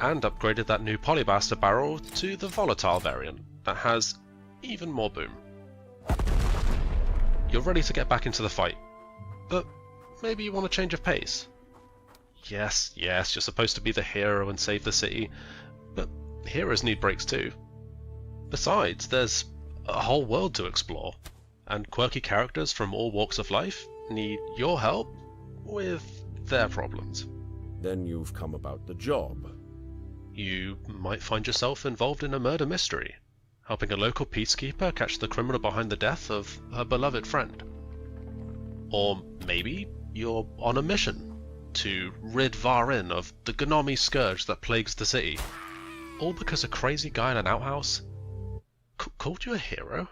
and upgraded that new Polybuster barrel to the volatile variant that has even more boom. You're ready to get back into the fight, but maybe you want a change of pace. Yes, you're supposed to be the hero and save the city, but heroes need breaks too. Besides, there's a whole world to explore, and quirky characters from all walks of life need your help with their problems. Then you've come about the job. You might find yourself involved in a murder mystery, helping a local peacekeeper catch the criminal behind the death of her beloved friend. Or maybe you're on a mission to rid Varrenn of the Gnomi scourge that plagues the city, all because a crazy guy in an outhouse called you a hero?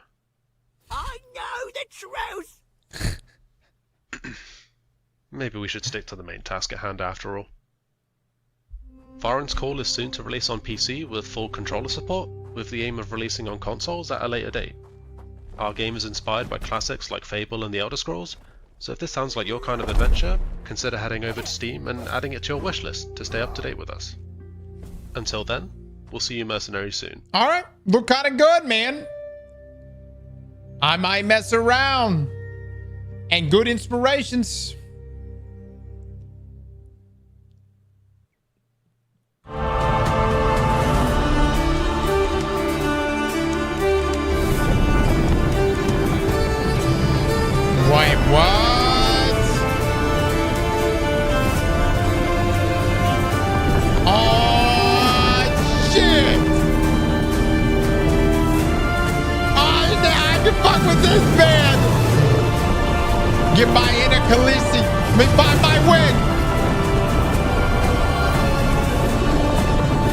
I know the truth. Maybe we should stick to the main task at hand after all. Varen's Call is soon to release on PC with full controller support, with the aim of releasing on consoles at a later date. Our game is inspired by classics like Fable and The Elder Scrolls, so if this sounds like your kind of adventure, consider heading over to Steam and adding it to your wishlist to stay up to date with us. Until then, we'll see you mercenaries soon. Alright, look kind of good, man. I might mess around. And good inspirations. Wait, what? Oh, shit! I can fuck with this man! Get my inner Khaleesi. Let me find my win!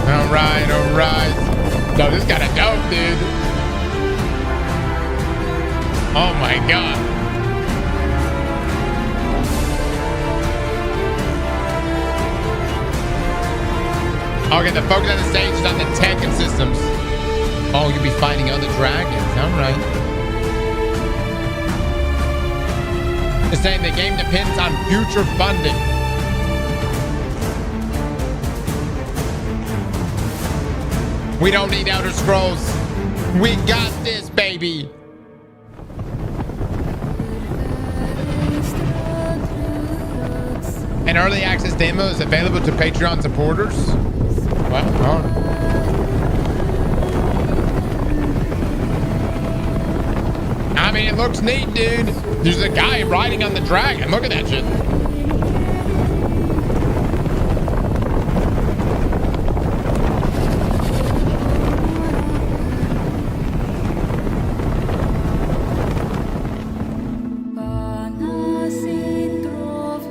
Alright, alright. No, this kinda dope, dude. Oh my god. Okay, the focus on the stage is on the tech and systems. Oh, you'll be fighting other dragons. All right. It's saying the game depends on future funding. We don't need Elder Scrolls. We got this, baby. An early access demo is available to Patreon supporters. Wow. I mean, it looks neat, dude. There's a guy riding on the dragon. Look at that shit.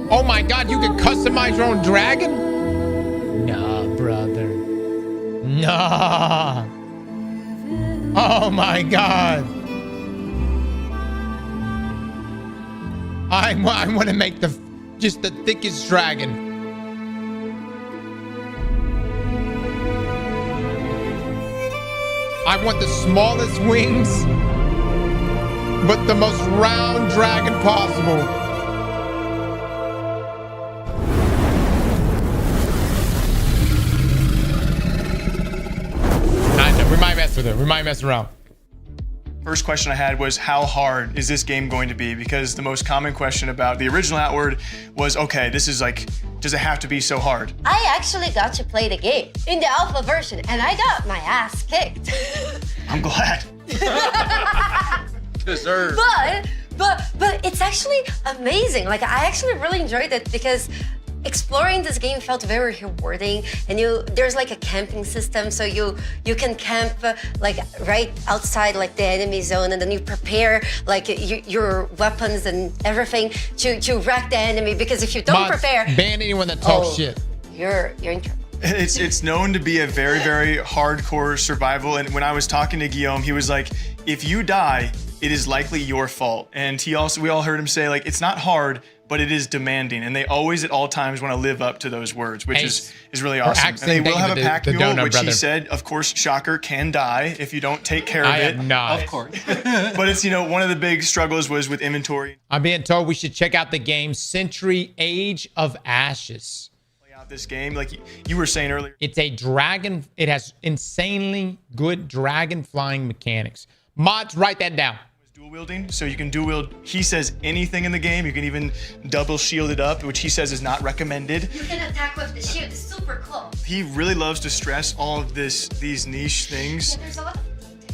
Oh my god, you can customize your own dragon? Nah, brother. Nah. Oh my god. I want to make just the thickest dragon. I want the smallest wings, but the most round dragon possible. We might mess with it. We might mess around. First question I had was, how hard is this game going to be? Because the most common question about the original Outward was, okay, this is like, does it have to be so hard? I actually got to play the game in the alpha version, and I got my ass kicked. I'm glad. Deserved. But it's actually amazing. Like, I actually really enjoyed it because exploring this game felt very rewarding, and there's like a camping system, so you can camp like right outside like the enemy zone, and then you prepare like your weapons and everything to wreck the enemy, because if you don't prepare, ban anyone that talks shit. You're in trouble. It's known to be a very, very hardcore survival, and when I was talking to Guillaume, he was like, if you die, it is likely your fault. And we all heard him say, like, it's not hard, but it is demanding, and they always at all times want to live up to those words, which is really awesome. And they will have a pack mule, which he said, of course, shocker, can die if you don't take care of it. I am not. Of course. But it's, one of the big struggles was with inventory. I'm being told we should check out the game Century Age of Ashes. Play out this game, like you were saying earlier. It's a dragon. It has insanely good dragon flying mechanics. Mods, write that down. Dual wielding, so you can dual wield, he says, anything in the game. You can even double shield it up, which he says is not recommended. You can attack with the shield, it's super cool. He really loves to stress all of these niche things. Yeah, there's a lot of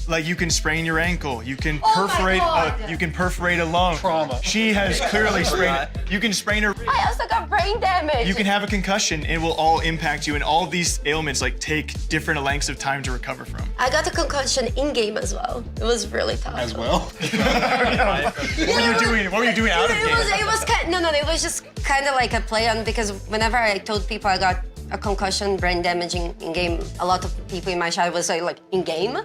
like you can sprain your ankle, you can perforate a lung. Trauma. She has clearly sprained it. You can sprain her. I also got brain damage. You can have a concussion. It will all impact you, and all of these ailments like take different lengths of time to recover from. I got a concussion in game as well. It was really tough. As well. What were you doing? What were you doing out of game? It was kind. No. It was just kind of like a play on, because whenever I told people I got a concussion, brain damage in game, a lot of people in my chat was like in game.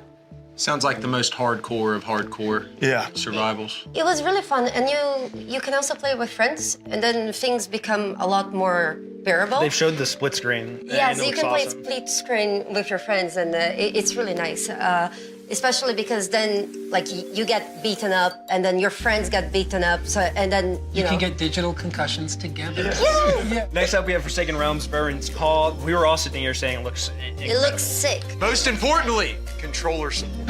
Sounds like the most hardcore of hardcore survivals. It was really fun, and you can also play with friends, and then things become a lot more bearable. They've showed the split screen. Yeah, and so it you looks can play awesome. split screen with your friends, and it's really nice. Especially because then, like, you get beaten up, and then your friends get beaten up, so and then you know. can get digital concussions together. Yeah. Next up, we have Forsaken Realms, Baron's Call. We were all sitting here saying it looks incredible. It looks sick. Most importantly, controller support.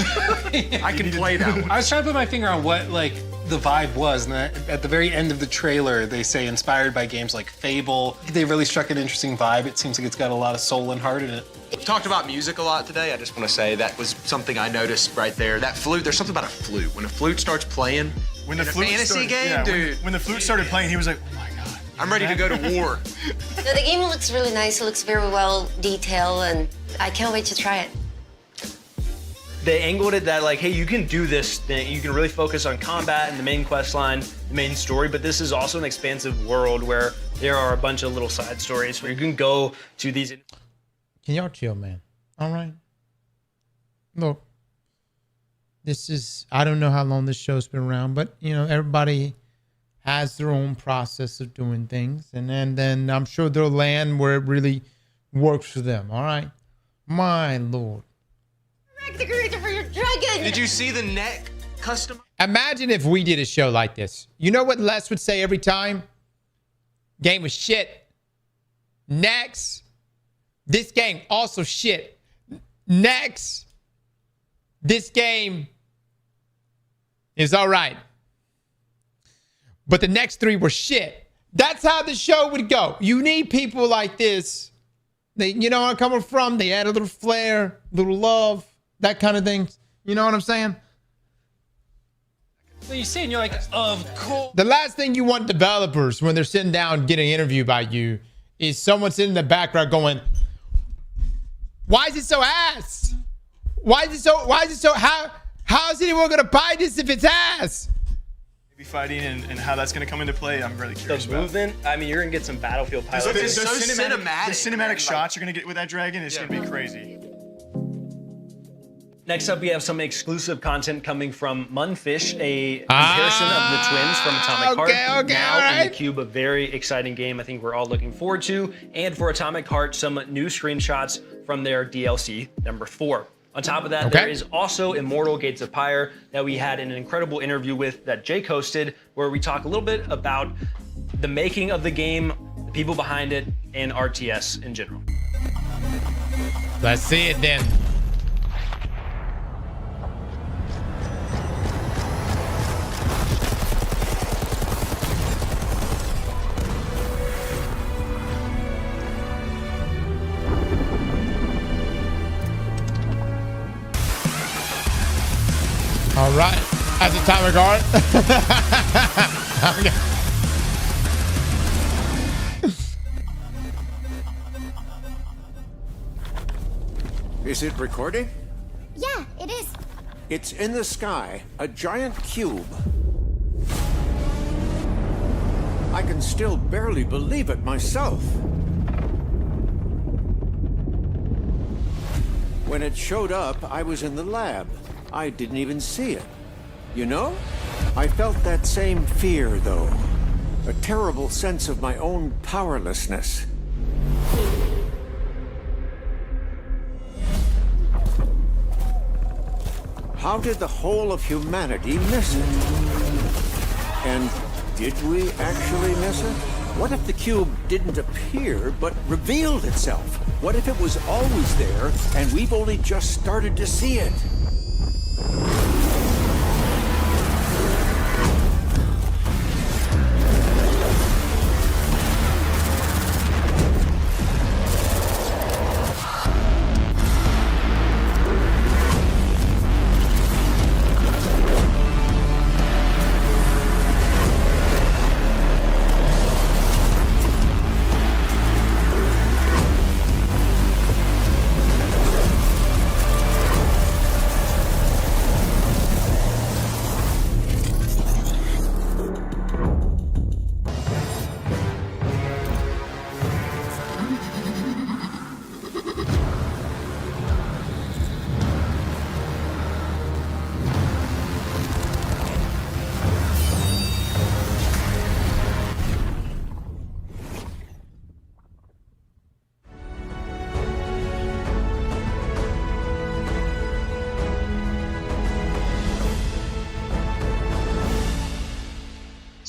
I can play that one. I was trying to put my finger on what like the vibe was, and at the very end of the trailer, they say inspired by games like Fable. They really struck an interesting vibe. It seems like it's got a lot of soul and heart in it. We've talked about music a lot today. I just want to say that was something I noticed right there. That flute, there's something about a flute. When a flute starts playing When the in a flute fantasy started, game, yeah, dude. When the flute started playing, he was like, "Oh my god, I'm ready to go to war." No, the game looks really nice. It looks very well detailed, and I can't wait to try it. They angled it that like, hey, you can do this thing. You can really focus on combat and the main quest line, the main story, but this is also an expansive world where there are a bunch of little side stories where you can go to these. Can y'all chill, man? All right. Look, this is, I don't know how long this show's been around, but, you know, everybody has their own process of doing things. And then I'm sure they'll land where it really works for them. All right. My Lord. The creator for your dragon. Did you see the neck custom? Imagine if we did a show like this. You know what Les would say every time? Game was shit. Next. This game also shit. Next. This game is all right. But the next three were shit. That's how the show would go. You need people like this. They, you know where I'm coming from? They add a little flair, little love, that kind of thing. You know what I'm saying? So you see, and you're like, of course. The last thing you want developers when they're sitting down getting interviewed by you is someone sitting in the background going, why is it so ass? Why is it so, how is anyone gonna buy this if it's ass? maybe fighting and how that's going to come into play, I'm really curious The movement, I mean, you're going to get some Battlefield pilots. It's so cinematic. The cinematic shots you're going to get with that dragon is going to be crazy. Next up, we have some exclusive content coming from Munfish, a comparison of the twins from Atomic Heart. Now in the cube, a very exciting game I think we're all looking forward to. And for Atomic Heart, some new screenshots from their DLC number 4. On top of that, there is also Immortal Gates of Pyre that we had an incredible interview with that Jake hosted, where we talk a little bit about the making of the game, the people behind it, and RTS in general. Let's see it then. All right, that's Atomic Heart. Okay. Is it recording? Yeah, it is. It's in the sky, a giant cube. I can still barely believe it myself. When it showed up, I was in the lab. I didn't even see it. You know? I felt that same fear, though. A terrible sense of my own powerlessness. How did the whole of humanity miss it? And did we actually miss it? What if the cube didn't appear, but revealed itself? What if it was always there, and we've only just started to see it?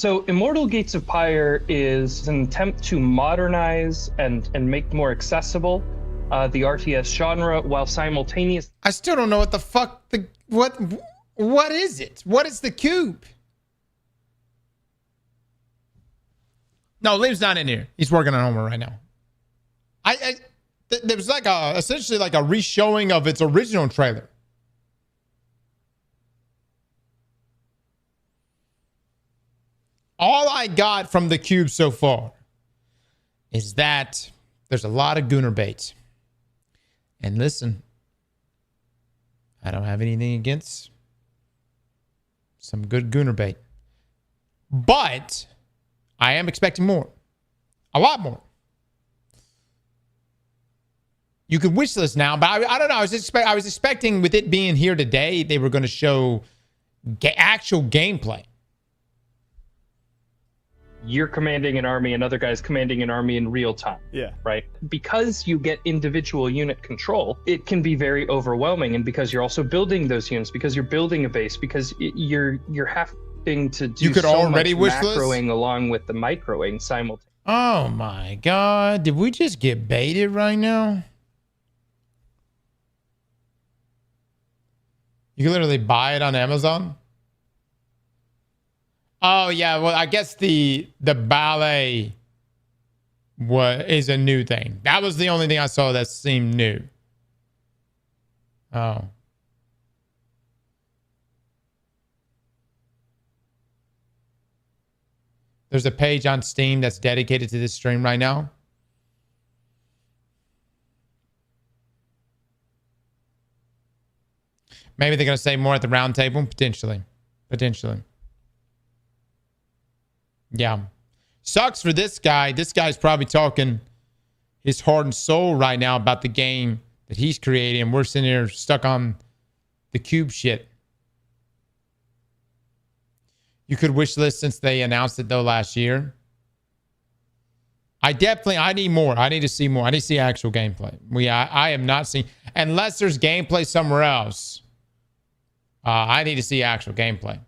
So Immortal Gates of Pyre is an attempt to modernize and make more accessible the RTS genre while simultaneously... I still don't know what the fuck what is it? What is the cube? No, Liam's not in here. He's working on Homer right now. There was like essentially like a re-showing of its original trailer. All I got from the cube so far is that there's a lot of Gunner bait. And listen, I don't have anything against some good Gunner bait. But I am expecting more. A lot more. You could wish list now, but I don't know. I was expecting with it being here today, they were going to show actual gameplay. You're commanding an army, another guy's commanding an army in real time. Yeah. Right? Because you get individual unit control, it can be very overwhelming. And because you're also building those units, because you're building a base, because you're having to do you could so already much wish macroing list? along with the microing simultaneously. Oh my God. Did we just get baited right now? You can literally buy it on Amazon. Oh yeah, well I guess the ballet is a new thing. That was the only thing I saw that seemed new. Oh. There's a page on Steam that's dedicated to this stream right now. Maybe they're going to say more at the round table. Potentially. Yeah. Sucks for this guy. This guy's probably talking his heart and soul right now about the game that he's creating. We're sitting here stuck on the cube shit. You could wish list since they announced it though last year. I need more. I need to see more. I need to see actual gameplay. I am not seeing, unless there's gameplay somewhere else. I need to see actual gameplay.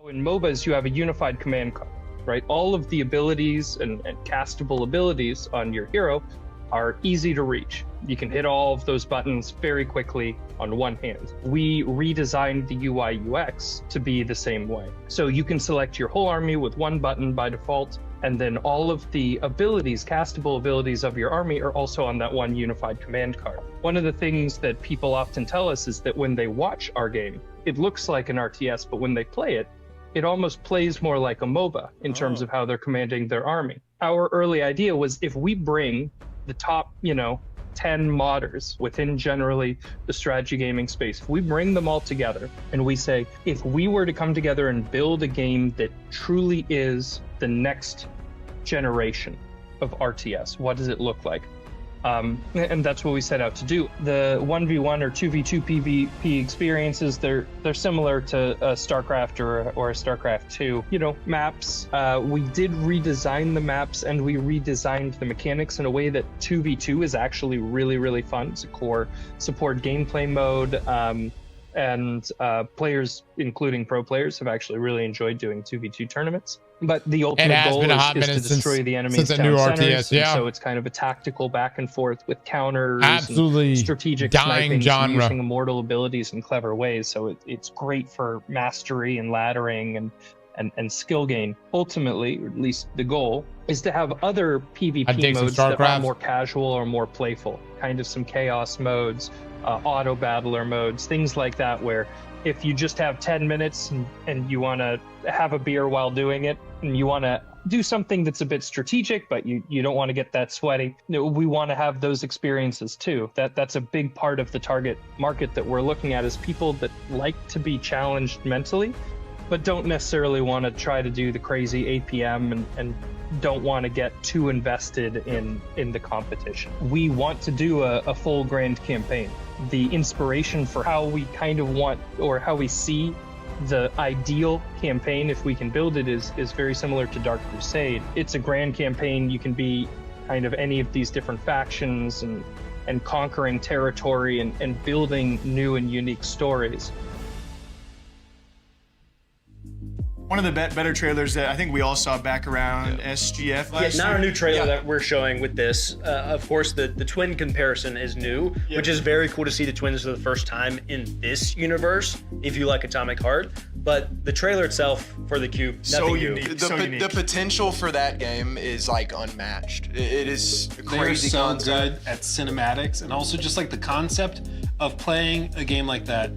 In MOBAs, you have a unified command card, right? All of the abilities and castable abilities on your hero are easy to reach. You can hit all of those buttons very quickly on one hand. We redesigned the UI UX to be the same way. So you can select your whole army with one button by default, and then all of the abilities, castable abilities of your army are also on that one unified command card. One of the things that people often tell us is that when they watch our game, it looks like an RTS, but when they play it, it almost plays more like a MOBA in terms of how they're commanding their army. Our early idea was if we bring the top, 10 modders within generally the strategy gaming space, if we bring them all together and we say, if we were to come together and build a game that truly is the next generation of RTS, what does it look like? And that's what we set out to do. The 1v1 or 2v2 PvP experiences, they're similar to a StarCraft or a StarCraft 2. Maps, we did redesign the maps and we redesigned the mechanics in a way that 2v2 is actually really, really fun. It's a core support gameplay mode. And players, including pro players, have actually really enjoyed doing 2v2 tournaments. But the ultimate goal is to destroy the enemy's town centers. So it's kind of a tactical back and forth with counters, absolutely and strategic dying sniping, genre, using immortal abilities in clever ways. So it's great for mastery and laddering and skill gain. Ultimately, or at least the goal, is to have other PvP modes that are more casual or more playful, kind of some chaos modes, auto battler modes, things like that, where if you just have 10 minutes and you want to have a beer while doing it, and you want to do something that's a bit strategic, but you don't want to get that sweaty, we want to have those experiences too. That's a big part of the target market that we're looking at, is people that like to be challenged mentally, but don't necessarily want to try to do the crazy APM and don't want to get too invested in the competition. We want to do a full grand campaign. The inspiration for how we kind of want, or how we see the ideal campaign, if we can build it, is very similar to Dark Crusade. It's a grand campaign. You can be kind of any of these different factions and conquering territory and building new and unique stories. One of the better trailers that I think we all saw back around SGF last Not year. a new trailer that we're showing with this. Of course, the twin comparison is new, which is very cool to see the twins for the first time in this universe, if you like Atomic Heart. But the trailer itself for the Cube, nothing new. The potential for that game is like unmatched. It is a They're crazy so concept. good at cinematics, and also just like the concept of playing a game like that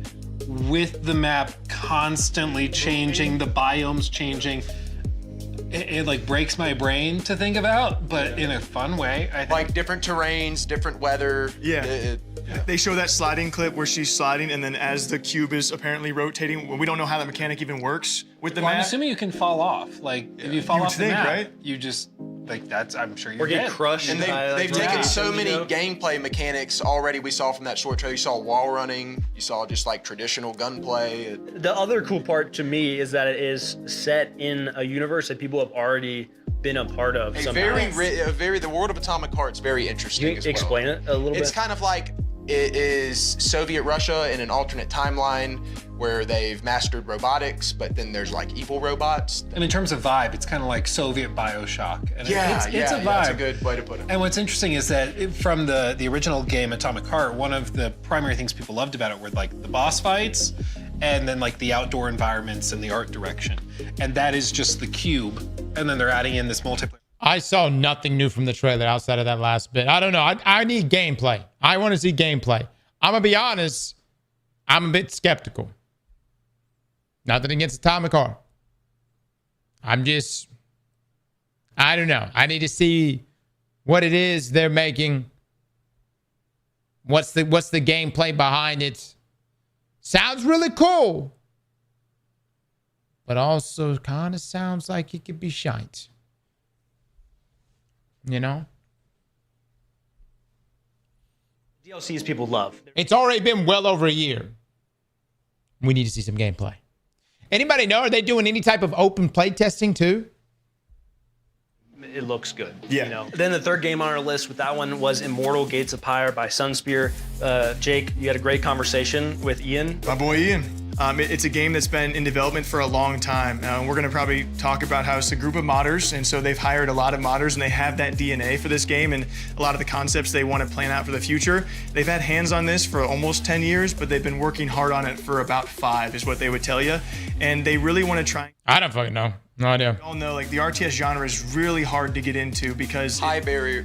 with the map constantly changing, the biomes changing. It like breaks my brain to think about, but in a fun way. I think. Like different terrains, different weather. Yeah. They show that sliding clip where she's sliding, and then as the cube is apparently rotating, we don't know how that mechanic even works with the Well, I'm map. assuming you can fall off. Like if you fall You would off the think, map, right? you just like that's. I'm sure you're Or get dead. crushed. And they've taken so many gameplay mechanics already. We saw from that short trailer. You saw wall running. You saw just like traditional gunplay. The other cool part to me is that it is set in a universe that people have already been a part of. The world of Atomic Heart's very interesting. Can you explain it a little bit? It's kind of like it is Soviet Russia in an alternate timeline where they've mastered robotics, but then there's like evil robots. And in terms of vibe, it's kind of like Soviet Bioshock. And it's a vibe. That's a good way to put it. And what's interesting is that from the original game Atomic Heart, one of the primary things people loved about it were like the boss fights and then like the outdoor environments and the art direction. And that is just the cube. And then they're adding in this multiplayer. I saw nothing new from the trailer outside of that last bit. I don't know. I need gameplay. I want to see gameplay. I'm going to be honest. I'm a bit skeptical. Nothing against Atomic Heart. I don't know. I need to see what it is they're making. What's the gameplay behind it? Sounds really cool. But also kind of sounds like it could be shite. You know? DLCs people love. It's already been well over a year. We need to see some gameplay. Anybody know? Are they doing any type of open play testing too? It looks good. Yeah. You know? Then the third game on our list with that one was Immortal Gates of Pyre by Sunspear. Jake, you had a great conversation with Ian. My boy Ian. It's a game that's been in development for a long time. We're going to probably talk about how it's a group of modders, and so they've hired a lot of modders, and they have that DNA for this game and a lot of the concepts they want to plan out for the future. They've had hands on this for almost 10 years, but they've been working hard on it for about 5, is what they would tell you. And they really want to try. I don't fucking know. No idea. We all know, like, the RTS genre is really hard to get into because high barrier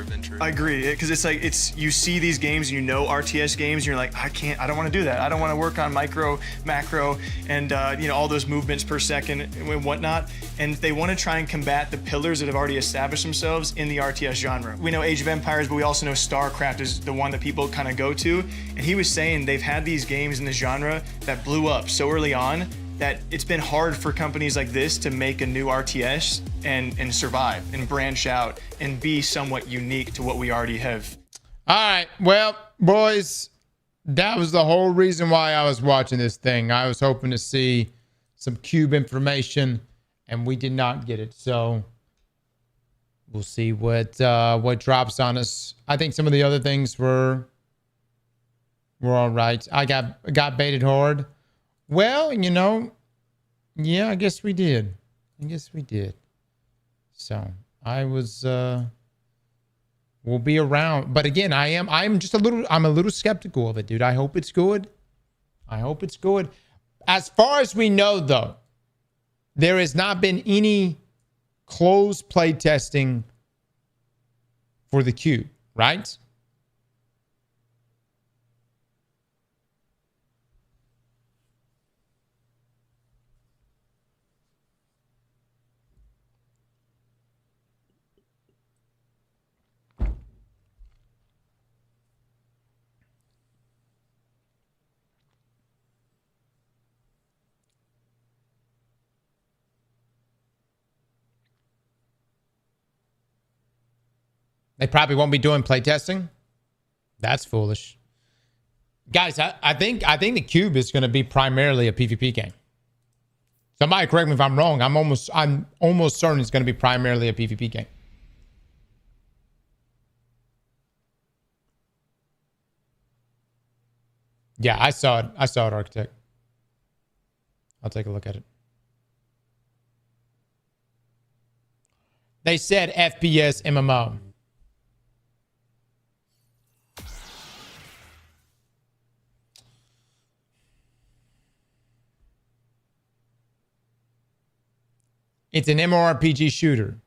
of entry. I agree, because it's like you see these games and you know RTS games and you're like, I don't want to do that. I don't want to work on micro, macro, and all those movements per second and whatnot. And they want to try and combat the pillars that have already established themselves in the RTS genre. We know Age of Empires, but we also know StarCraft is the one that people kind of go to. And he was saying they've had these games in the genre that blew up so early on that it's been hard for companies like this to make a new RTS and survive and branch out and be somewhat unique to what we already have. All right. Well, boys, that was the whole reason why I was watching this thing. I was hoping to see some cube information, and we did not get it. So we'll see what drops on us. I think some of the other things were all right. I got baited hard. Well, yeah, I guess we did. So I was, we'll be around. But again, I'm a little skeptical of it, dude. I hope it's good. As far as we know, though, there has not been any closed play testing for the Cube, right? They probably won't be doing playtesting. That's foolish. Guys, I think the Cube is going to be primarily a PvP game. Somebody correct me if I'm wrong. I'm almost certain it's going to be primarily a PvP game. Yeah, I saw it, Architect. I'll take a look at it. They said FPS MMO. It's an MMORPG shooter.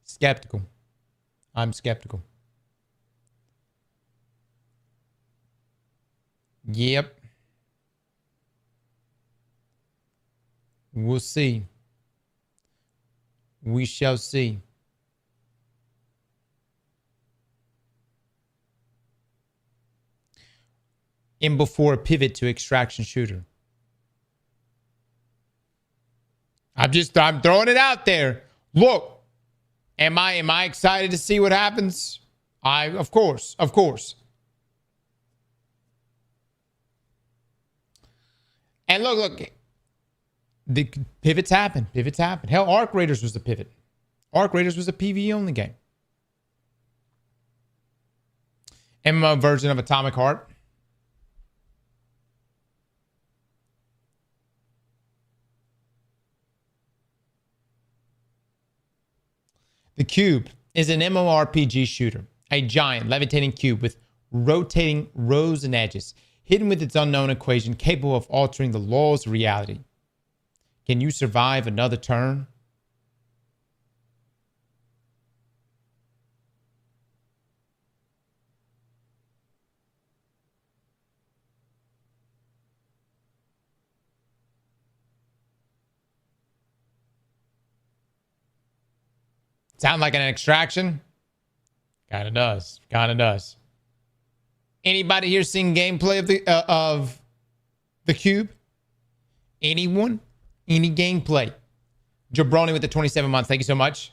Skeptical. I'm skeptical. Yep. We'll see. We shall see. In before a pivot to extraction shooter. I'm throwing it out there. Look, am I excited to see what happens? Of course. And look, the pivots happen. Hell, Arc Raiders was the pivot. Arc Raiders was a PvE only game. MMO version of Atomic Heart. The Cube is an MMORPG shooter, a giant levitating cube with rotating rows and edges, hidden with its unknown equation capable of altering the laws of reality. Can you survive another turn? Sound like an extraction? Kind of does. Anybody here seen gameplay of the Cube? Anyone? Any gameplay? Jabroni with the 27 months. Thank you so much.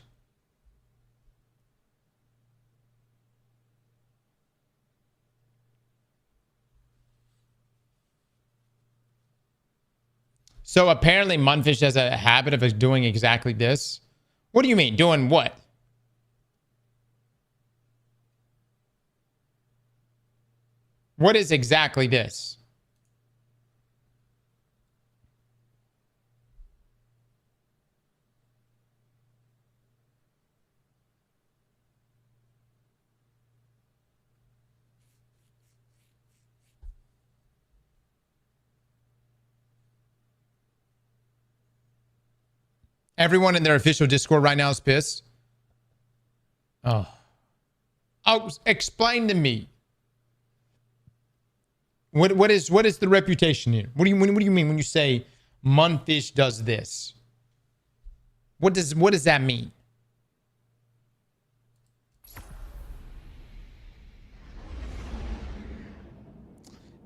So apparently Munfish has a habit of doing exactly this. What do you mean? Doing what? What is exactly this? Everyone in their official Discord right now is pissed. Oh, explain to me. What is the reputation here? What do you mean when you say Munfish does this? What does that mean?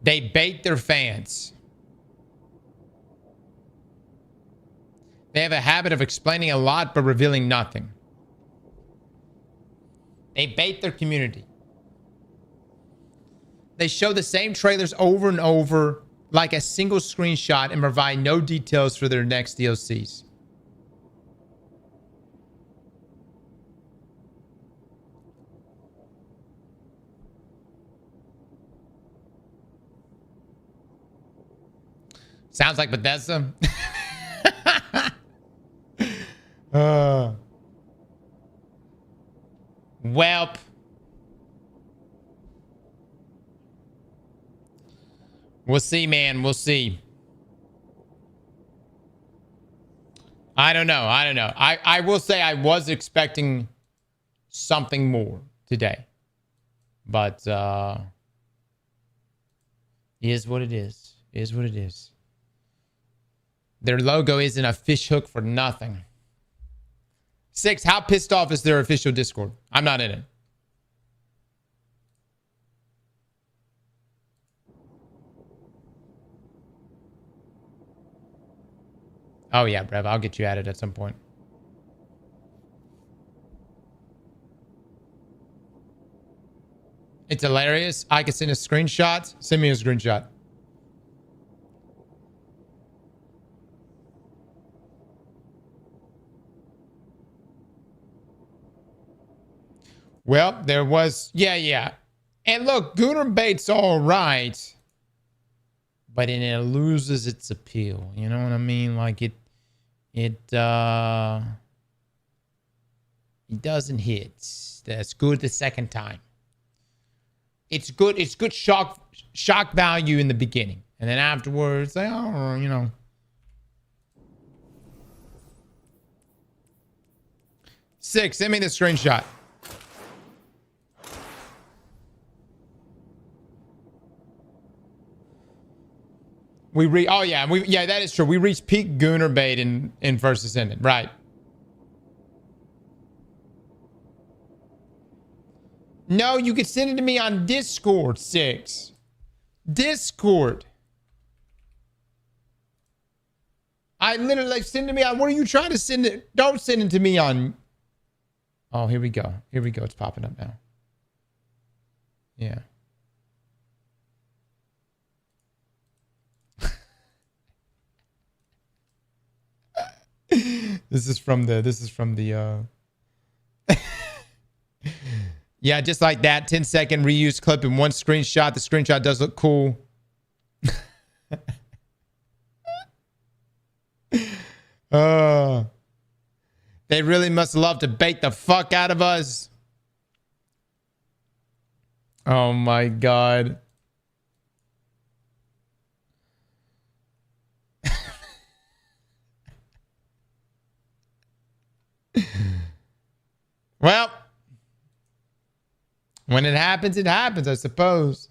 They bait their fans. They have a habit of explaining a lot but revealing nothing. They bait their community. They show the same trailers over and over like a single screenshot and provide no details for their next DLCs. Sounds like Bethesda. Welp. We'll see, man. We'll see. I don't know. I will say I was expecting something more today. But is what it is. Is what it is. Their logo isn't a fish hook for nothing. 6, how pissed off is their official Discord? I'm not in it. Oh yeah, Brev, I'll get you added at some point. It's hilarious. I can send a screenshot. Send me a screenshot. Well, there was, yeah. And look, Gunnar Bait's all right, but it loses its appeal. You know what I mean? Like it He doesn't hit. That's good the second time. It's good. It's good shock value in the beginning. And then afterwards, like, oh, you know. Six, send me the screenshot. Oh yeah, that is true. We reached peak Gooner bait in First Ascendant, right? No, you could send it to me on Discord, Six. Discord. I literally like send it to me on. What are you trying to send it? Don't send it to me on. Oh, here we go. Here we go. It's popping up now. Yeah. This is from the yeah, just like that 10-second reuse clip in one screenshot. The screenshot does look cool. They really must love to bait the fuck out of us. Oh my god. Well, when it happens, I suppose.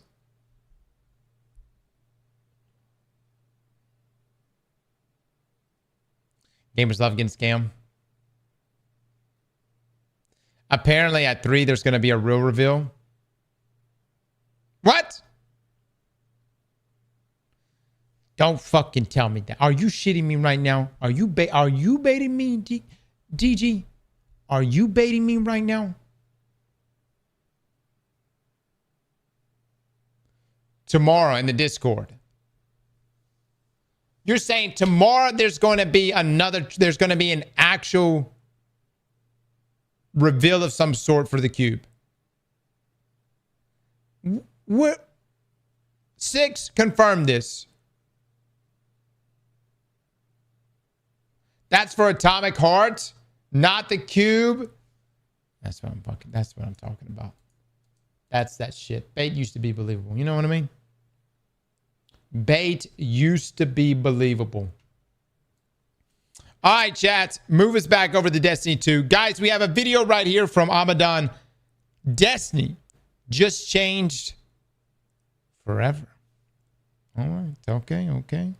Gamers love getting scammed. Apparently at 3, there's going to be a real reveal. What? Don't fucking tell me that. Are you shitting me right now? Are you baiting me, DG? Are you baiting me right now? Tomorrow in the Discord. You're saying tomorrow there's going to be an actual reveal of some sort for the cube. What? 6, confirm this. That's for Atomic Heart, not the cube. That's what I'm talking about. That's that shit. Bait used to be believable. You know what I mean? Bait used to be believable. All right, chat. Move us back over to Destiny 2. Guys, we have a video right here from Abaddon. Destiny just changed forever. All right. Okay.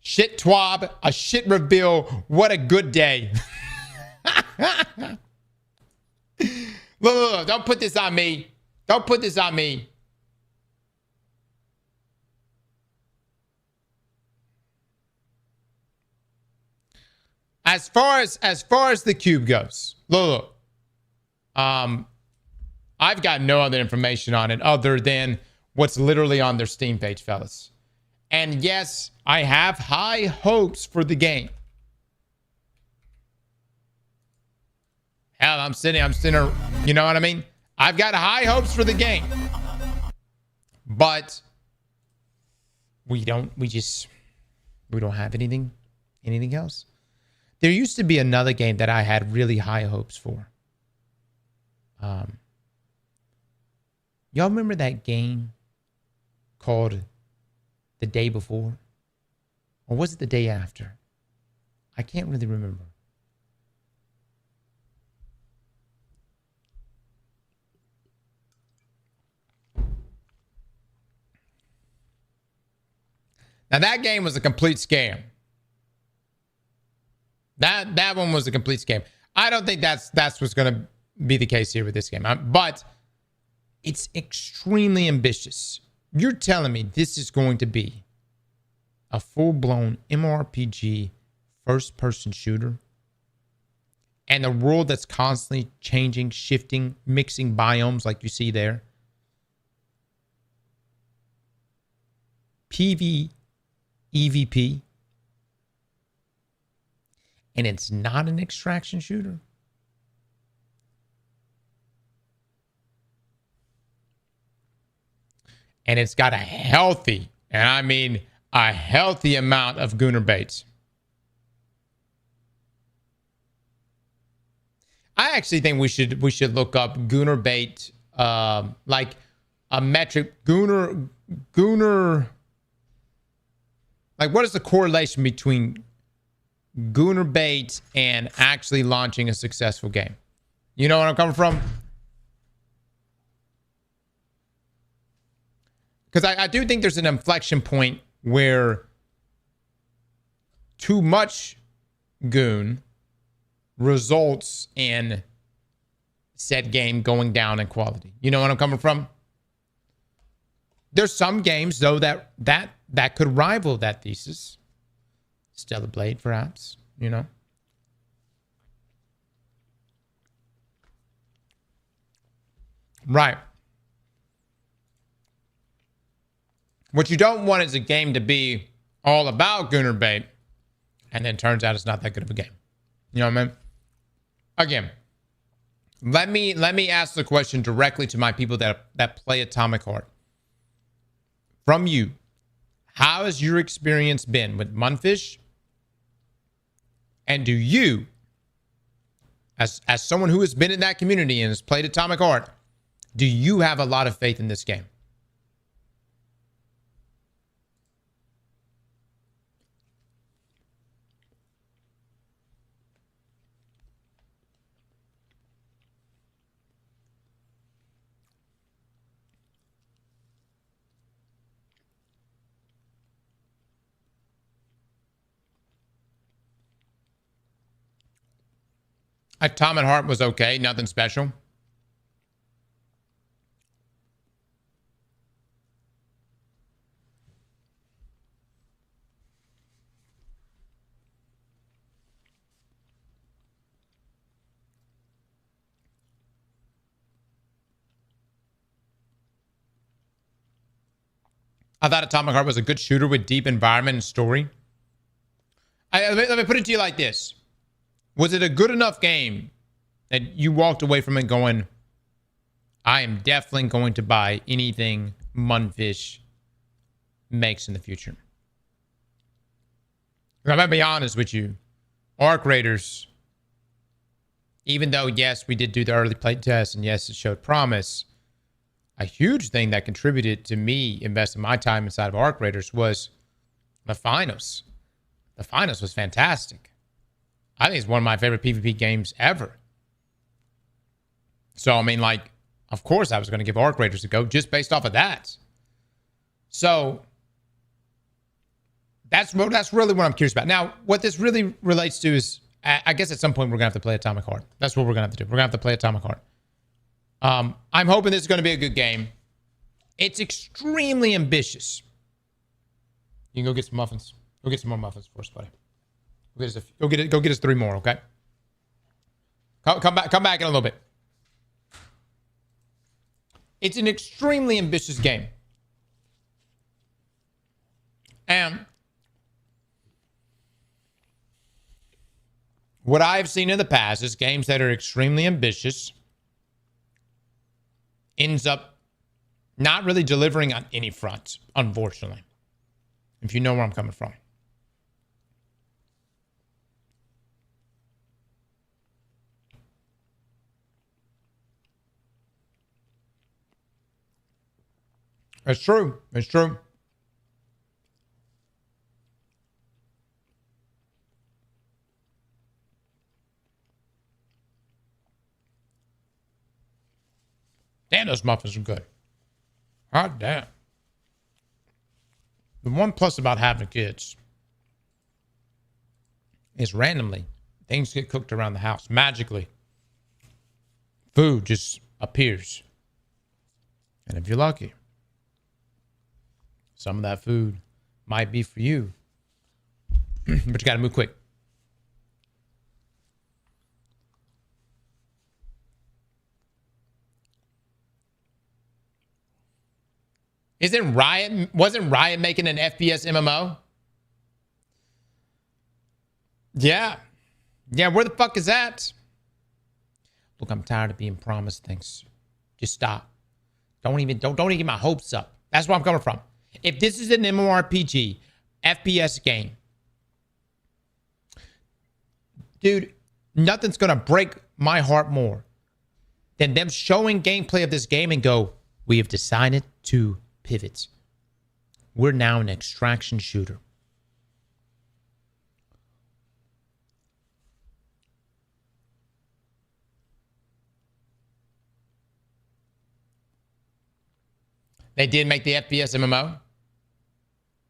Shit Twab, a shit reveal. What a good day. Look, don't put this on me. Don't put this on me. As far as the cube goes, look. I've got no other information on it other than what's literally on their Steam page, fellas. And yes, I have high hopes for the game. Hell, I'm sitting, you know what I mean? I've got high hopes for the game. But we don't have anything else. There used to be another game that I had really high hopes for. Y'all remember that game called The Day Before? Or was it The Day After? I can't really remember. Now that game was a complete scam. That one was a complete scam. I don't think that's what's going to be the case here with this game. But it's extremely ambitious. You're telling me this is going to be a full-blown MMORPG first-person shooter? And a world that's constantly changing, shifting, mixing biomes like you see there? EVP, and it's not an extraction shooter. And it's got a healthy, and I mean a healthy amount of Gooner baits. I actually think we should look up Gooner bait, like a metric Gooner. Like, what is the correlation between Gooner bait and actually launching a successful game? You know where I'm coming from? Because I do think there's an inflection point where too much goon results in said game going down in quality. You know what I'm coming from? There's some games, though, that could rival that thesis. Stellar Blade, perhaps, you know? Right. What you don't want is a game to be all about Gooner bait, and then turns out it's not that good of a game. You know what I mean? Again, let me ask the question directly to my people that play Atomic Heart. From you, how has your experience been with Munfish? And do you, as someone who has been in that community and has played Atomic Heart, do you have a lot of faith in this game? Atomic Heart was okay, nothing special. I thought Atomic Heart was a good shooter with deep environment and story. Let me put it to you like this. Was it a good enough game that you walked away from it going, I am definitely going to buy anything Munfish makes in the future? I'm going to be honest with you. Arc Raiders, even though, yes, we did do the early play test, and yes, it showed promise, a huge thing that contributed to me investing my time inside of Arc Raiders was the finals. The finals was fantastic. I think it's one of my favorite PvP games ever. So, I mean, like, of course I was going to give Arc Raiders a go just based off of that. So, that's really what I'm curious about. Now, what this really relates to is, I guess at some point we're going to have to play Atomic Heart. That's what we're going to have to do. We're going to have to play Atomic Heart. I'm hoping this is going to be a good game. It's extremely ambitious. You can go get some muffins. Go get some more muffins for us, buddy. Go get us 3 more, okay? Come back in a little bit. It's an extremely ambitious game. And what I've seen in the past is games that are extremely ambitious ends up not really delivering on any front, unfortunately. If you know where I'm coming from. It's true. It's true. Damn, those muffins are good. Hot damn. The one plus about having kids is randomly things get cooked around the house magically. Food just appears. And if you're lucky, some of that food might be for you. But you got to move quick. Wasn't Riot making an FPS MMO? Yeah. Yeah, where the fuck is that? Look, I'm tired of being promised things. Just stop. Don't even get my hopes up. That's where I'm coming from. If this is an MMORPG, FPS game, dude, nothing's gonna break my heart more than them showing gameplay of this game and go, we have decided to pivot. We're now an extraction shooter. They did make the FPS MMO?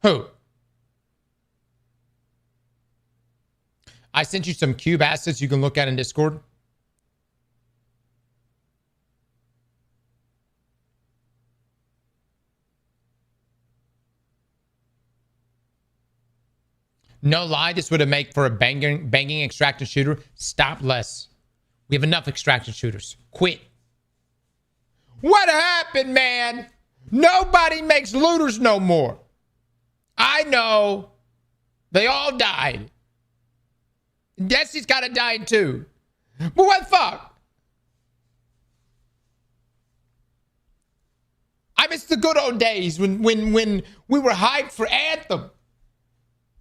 Who? I sent you some cube assets you can look at in Discord. No lie, this would have made for a banging extraction shooter. Stop less. We have enough extraction shooters. Quit. What happened, man? Nobody makes looters no more. I know. They all died. Destiny's got to die too. But what the fuck? I miss the good old days when we were hyped for Anthem.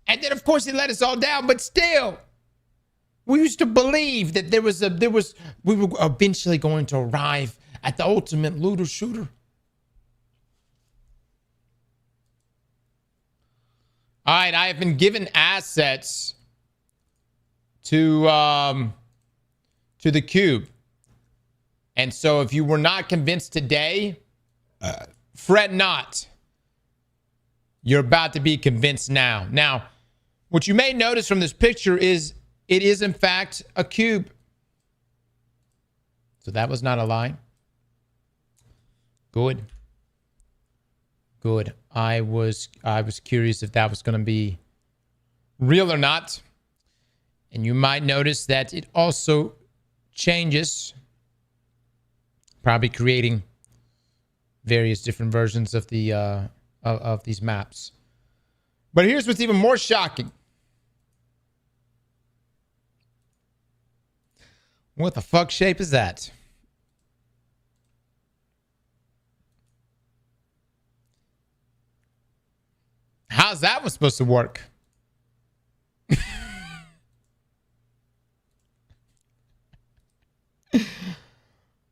And then, of course, he let us all down. But still, we used to believe that we were eventually going to arrive at the ultimate looter shooter. All right, I have been given assets to the cube. And so if you were not convinced today, fret not. You're about to be convinced now. Now, what you may notice from this picture is it is in fact a cube. So that was not a lie. Good. Good. I was curious if that was going to be real or not. And you might notice that it also changes, probably creating various different versions of the of these maps. But here's what's even more shocking. What the fuck shape is that? How's that one supposed to work?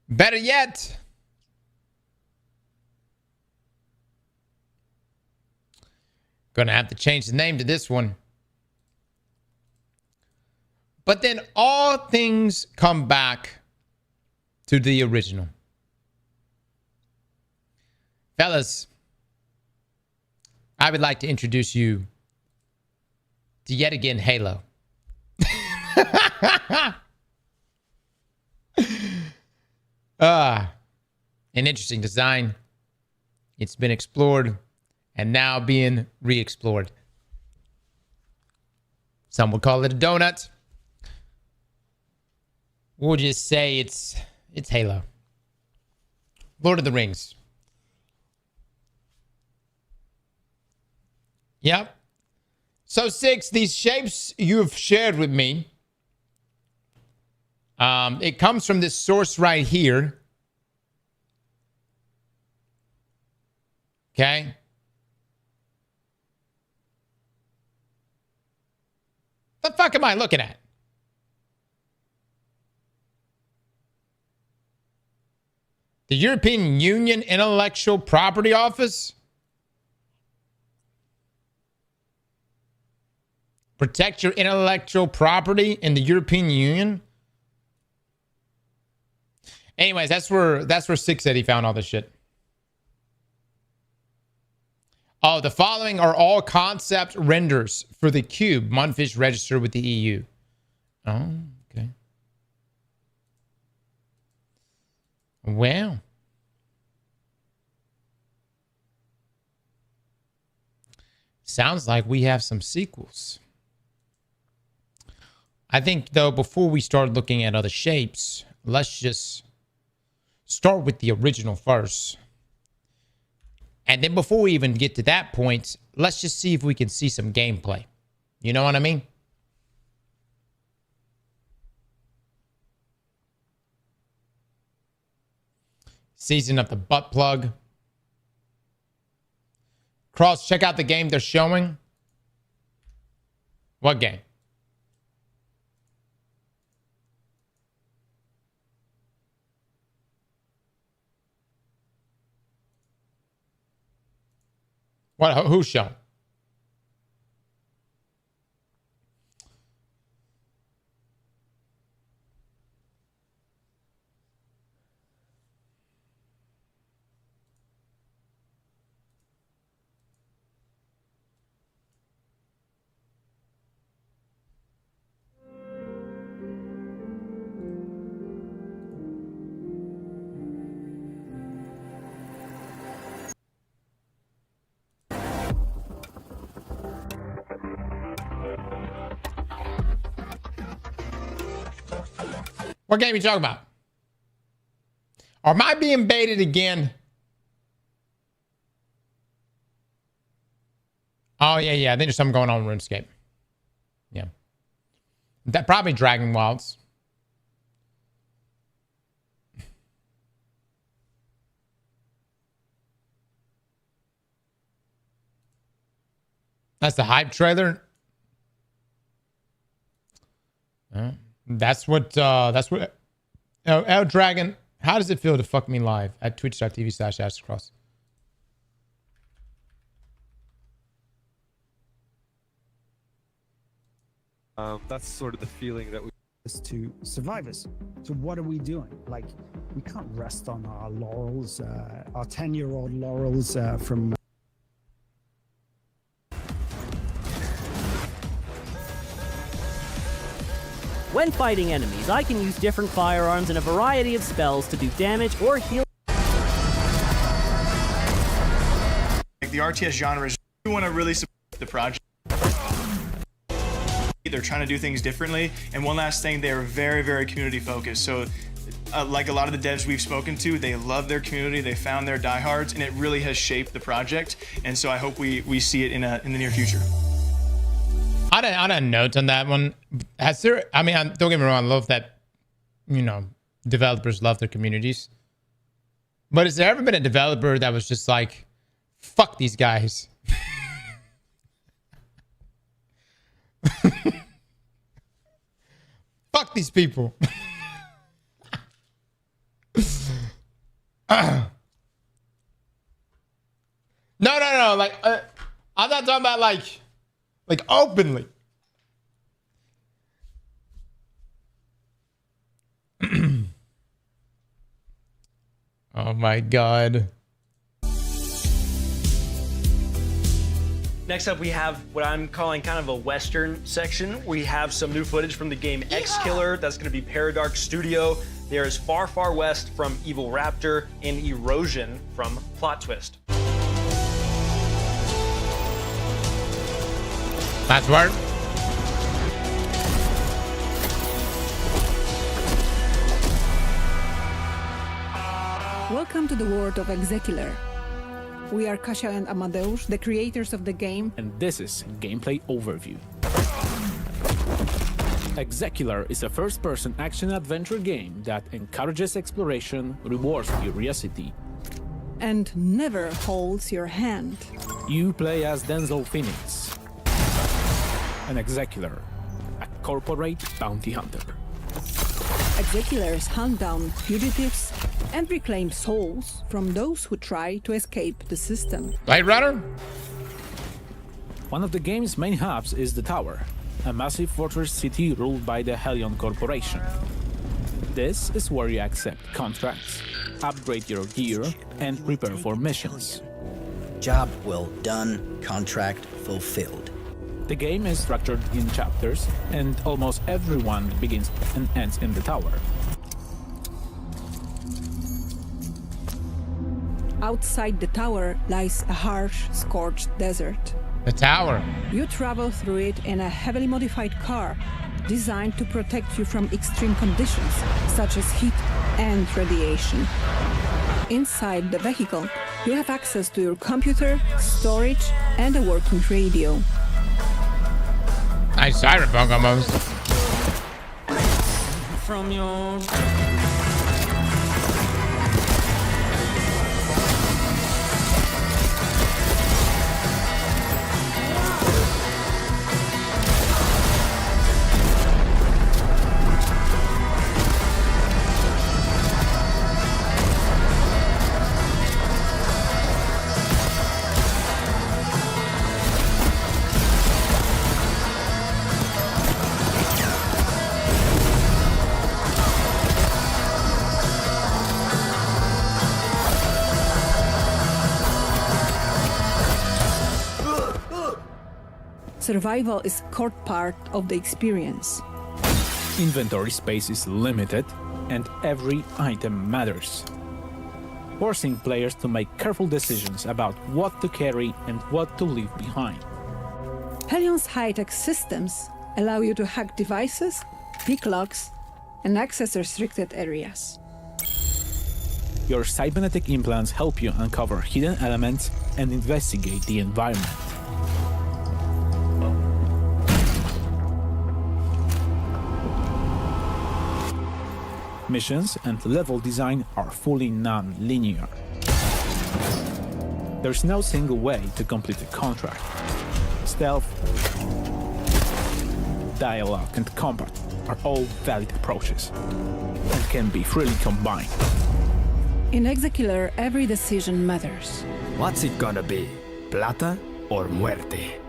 Better yet, gonna have to change the name to this one. But then all things come back to the original. Fellas, I would like to introduce you to yet again Halo. An interesting design. It's been explored and now being re-explored. Some would call it a donut. We'll just say it's Halo. Lord of the Rings. Yep. So 6, these shapes you have shared with me. It comes from this source right here. Okay. The fuck am I looking at? The European Union Intellectual Property Office? Protect your intellectual property in the European Union? Anyways, that's where 6 said he found all this shit. Oh, the following are all concept renders for the cube. Munfish registered with the EU. Oh, okay. Well. Sounds like we have some sequels. I think, though, before we start looking at other shapes, let's just start with the original first. And then before we even get to that point, let's just see if we can see some gameplay. You know what I mean? Season of the Butt Plug. Cross, check out the game they're showing. What game? What? Whose show? What game are you talking about? Or am I being baited again? Oh, yeah. I think there's something going on in RuneScape. Yeah. That probably Dragon Wilds. That's the hype trailer. That's what El Dragon, how does it feel to fuck me live at twitch.tv/Aztecross? That's sort of the feeling that we to survivors. So what are we doing? Like, we can't rest on our laurels, our 10-year-old laurels from When fighting enemies, I can use different firearms and a variety of spells to do damage or heal. Like the RTS genre is, we want to really support the project. They're trying to do things differently. And one last thing, they're very, very community focused. So like a lot of the devs we've spoken to, they love their community. They found their diehards, and it really has shaped the project. And so I hope we see it in the near future. I had a note on that one. Has there, I mean, don't get me wrong, I love that, developers love their communities. But has there ever been a developer that was just like, fuck these guys? Fuck these people. No. Like, I'm not talking about like openly. Oh my God. Next up, we have what I'm calling kind of a Western section. We have some new footage from the game X Killer. That's going to be Paradark Studio. There is Far Far West from Evil Raptor and Erosion from Plot Twist. That's word. Welcome to the world of Execular. We are Kasia and Amadeus, the creators of the game. And this is Gameplay Overview. Execular is a first-person action-adventure game that encourages exploration, rewards curiosity, and never holds your hand. You play as Denzel Phoenix, an Execular, a corporate bounty hunter. Execulars hunt down fugitives and reclaim souls from those who try to escape the system. Blade Runner? One of the game's main hubs is the Tower, a massive fortress city ruled by the Hellion Corporation. This is where you accept contracts, upgrade your gear, and prepare for missions. Job well done, contract fulfilled. The game is structured in chapters, and almost everyone begins and ends in the Tower. Outside the tower lies a harsh, scorched desert. The Tower. You travel through it in a heavily modified car, designed to protect you from extreme conditions, such as heat and radiation. Inside the vehicle, you have access to your computer, storage, and a working radio. Nice cyberpunk almost. From your... Survival is core part of the experience. Inventory space is limited, and every item matters, forcing players to make careful decisions about what to carry and what to leave behind. Hellion's high-tech systems allow you to hack devices, pick locks, and access restricted areas. Your cybernetic implants help you uncover hidden elements and investigate the environment. Missions and level design are fully non-linear. There's no single way to complete a contract. Stealth, dialogue, and combat are all valid approaches and can be freely combined. In Exekiller, every decision matters. What's it gonna be? Plata or muerte?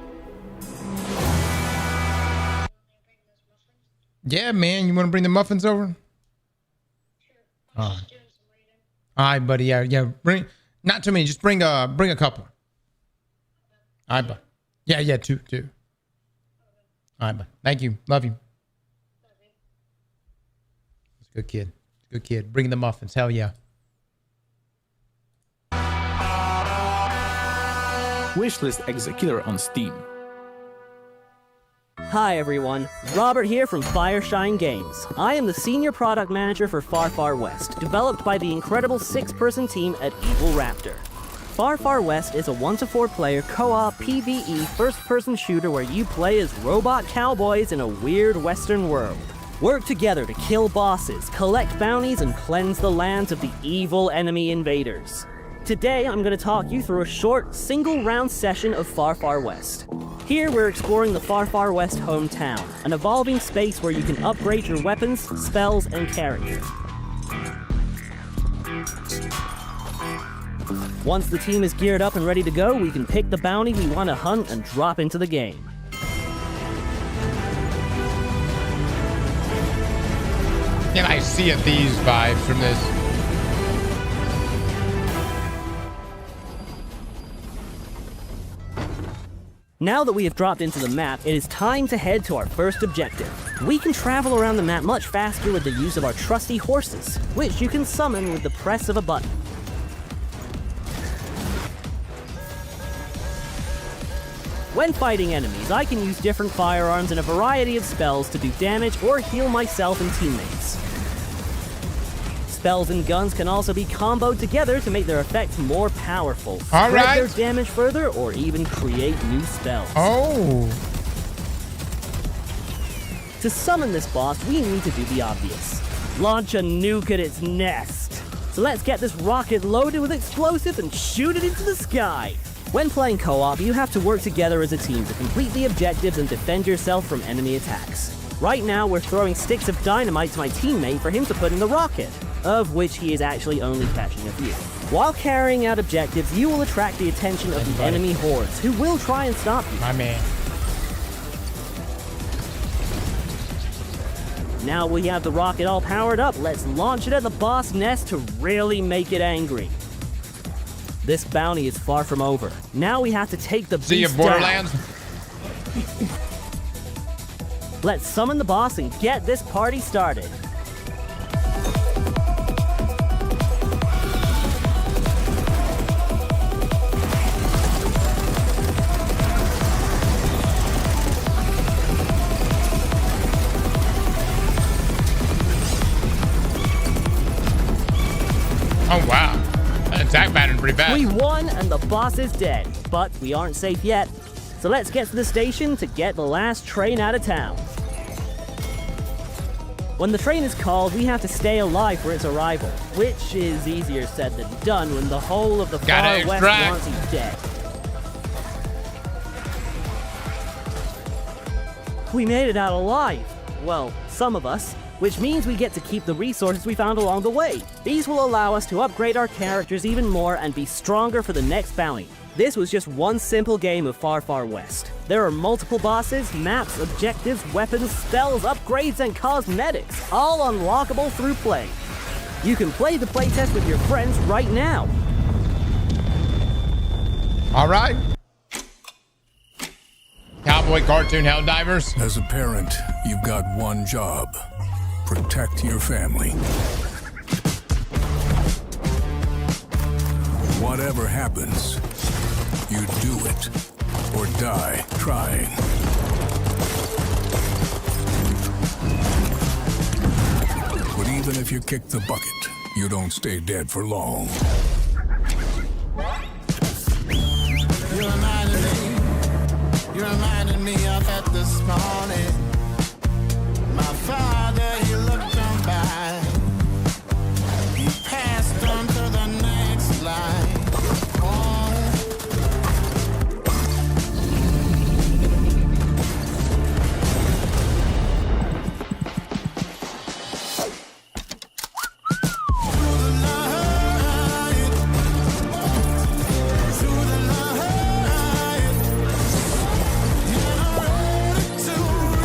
Yeah, man. You want to bring the muffins over? All right, buddy. Yeah. Bring not too many. Just bring a couple. All right, bud. Yeah. Two. All right, bud. Thank you. Love you. Good kid. Good kid. Bring the muffins. Hell yeah. Wishlist Exekiller on Steam. Hi everyone, Robert here from Fireshine Games. I am the Senior Product Manager for Far Far West, developed by the incredible 6-person team at Evil Raptor. Far Far West is a 1-to-4 player co-op PvE first-person shooter where you play as robot cowboys in a weird western world. Work together to kill bosses, collect bounties, and cleanse the lands of the evil enemy invaders. Today, I'm going to talk you through a short, single-round session of Far Far West. Here, we're exploring the Far Far West hometown, an evolving space where you can upgrade your weapons, spells, and character. Once the team is geared up and ready to go, we can pick the bounty we want to hunt and drop into the game. Can I see these vibes from this? Now that we have dropped into the map, it is time to head to our first objective. We can travel around the map much faster with the use of our trusty horses, which you can summon with the press of a button. When fighting enemies, I can use different firearms and a variety of spells to do damage or heal myself and teammates. Spells and guns can also be comboed together to make their effects more powerful, spread their damage further, or even create new spells. Oh! To summon this boss, we need to do the obvious. Launch a nuke at its nest. So let's get this rocket loaded with explosives and shoot it into the sky. When playing co-op, you have to work together as a team to complete the objectives and defend yourself from enemy attacks. Right now, we're throwing sticks of dynamite to my teammate for him to put in the rocket, of which he is actually only catching a few. While carrying out objectives, you will attract the attention of the enemy hordes, who will try and stop you. My man. Now we have the rocket all powered up, let's launch it at the boss nest to really make it angry. This bounty is far from over. Now we have to take the beast down. Borderlands. Let's summon the boss and get this party started. Oh wow. That attack pattern pretty bad. We won and the boss is dead, but we aren't safe yet. So let's get to the station to get the last train out of town. When the train is called, we have to stay alive for its arrival, which is easier said than done when the whole of the Far West wants you dead. We made it out alive. Well, some of us. Which means we get to keep the resources we found along the way. These will allow us to upgrade our characters even more and be stronger for the next bounty. This was just one simple game of Far Far West. There are multiple bosses, maps, objectives, weapons, spells, upgrades, and cosmetics, all unlockable through play. You can play the playtest with your friends right now. All right. Cowboy cartoon Helldivers. As a parent, you've got one job. Protect your family. Whatever happens, you do it or die trying. But even if you kick the bucket, you don't stay dead for long. You reminded me of that this morning. My father, he looked on by. He passed on to the next line.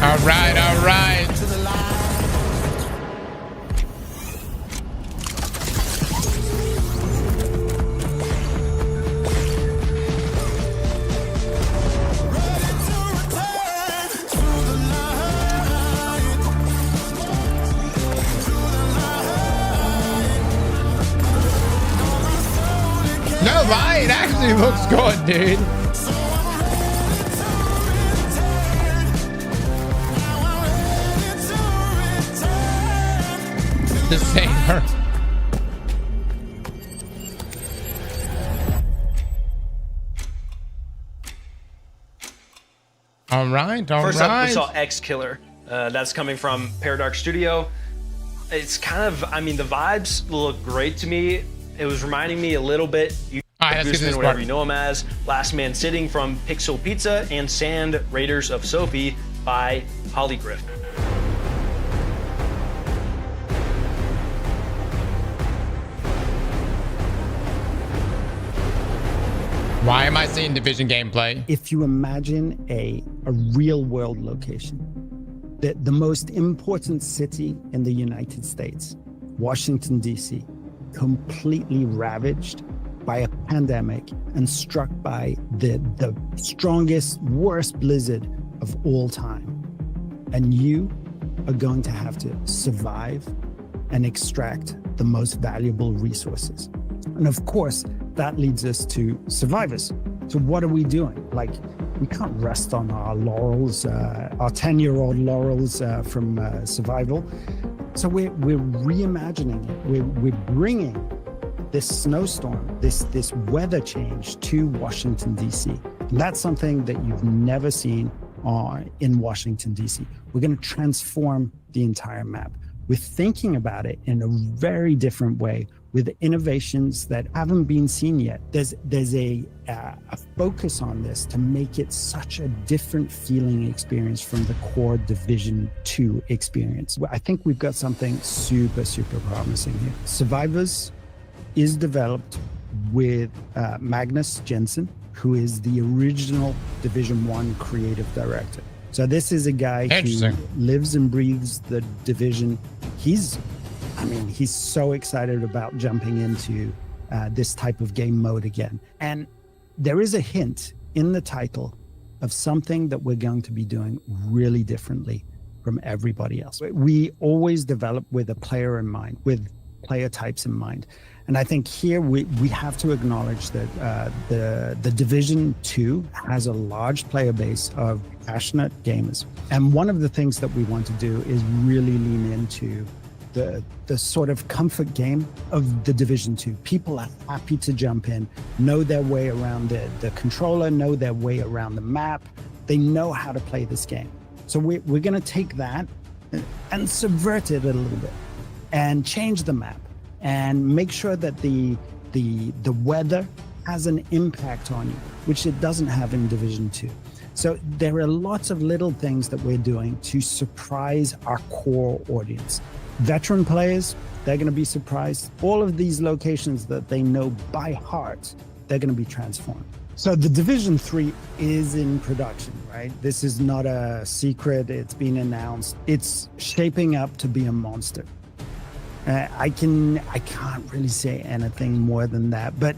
All right, all right. No lie, it actually looks good, dude. The singer. All right, all First right. up, we saw X Killer. That's coming from Paradox Studio. It's kind of, I mean, the vibes look great to me. It was reminding me a little bit. All right, let's get to this whatever part. you know him as, Last Man Sitting from Pixel Pizza, and Sand Raiders of Sophie by Holygriff. Why am I seeing Division gameplay? If you imagine a real world location, the most important city in the United States, Washington, D.C., completely ravaged by a pandemic and struck by the strongest, worst blizzard of all time. And you are going to have to survive and extract the most valuable resources. And of course, that leads us to survivors. So what are we doing? Like, we can't rest on our laurels, our 10-year-old laurels from survival. So we're reimagining it. We're bringing this snowstorm, this weather change to Washington, D.C. And that's something that you've never seen in Washington, D.C. We're going to transform the entire map. We're thinking about it in a very different way, with innovations that haven't been seen yet. There's a focus on this to make it such a different feeling experience from the core Division 2 experience. I think we've got something super, super promising here. Survivors is developed with Magnus Jensen, who is the original Division 1 creative director. So this is a guy who lives and breathes the Division. He's so excited about jumping into this type of game mode again. And there is a hint in the title of something that we're going to be doing really differently from everybody else. We always develop with a player in mind, with player types in mind. And I think here we have to acknowledge that the Division 2 has a large player base of passionate gamers. And one of the things that we want to do is really lean into the sort of comfort game of the Division 2. People are happy to jump in, know their way around the controller, know their way around the map. They know how to play this game. So we're going to take that and subvert it a little bit and change the map and make sure that the weather has an impact on you, which it doesn't have in Division 2. So there are lots of little things that we're doing to surprise our core audience. Veteran players, they're going to be surprised. All of these locations that they know by heart, they're going to be transformed. So the Division 3 is in production, right? This is not a secret. It's been announced. It's shaping up to be a monster. I can't really say anything more than that, but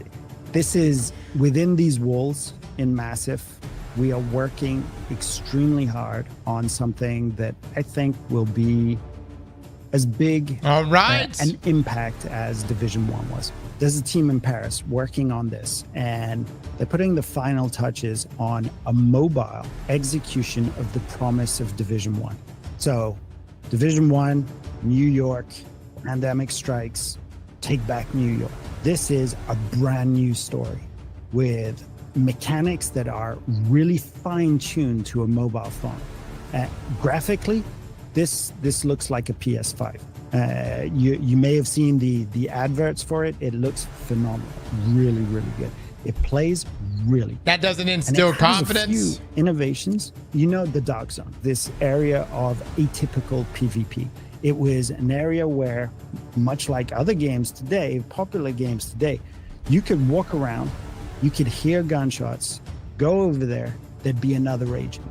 this is within these walls in Massive. we are working extremely hard on something that I think will be as big an impact as Division 1 was. There's a team in Paris working on this, and they're putting the final touches on a mobile execution of the promise of Division 1. So Division 1, New York, pandemic strikes, take back New York. This is a brand new story with mechanics that are really fine-tuned to a mobile phone. Graphically, this looks like a PS5. You may have seen the adverts for it. It looks phenomenal, really, really good. It plays really. That doesn't instill confidence. A few innovations. You know, the Dark Zone, this area of atypical PvP. It was an area where, much like other games today, popular games today, you could walk around, you could hear gunshots, go over there, there'd be another agent.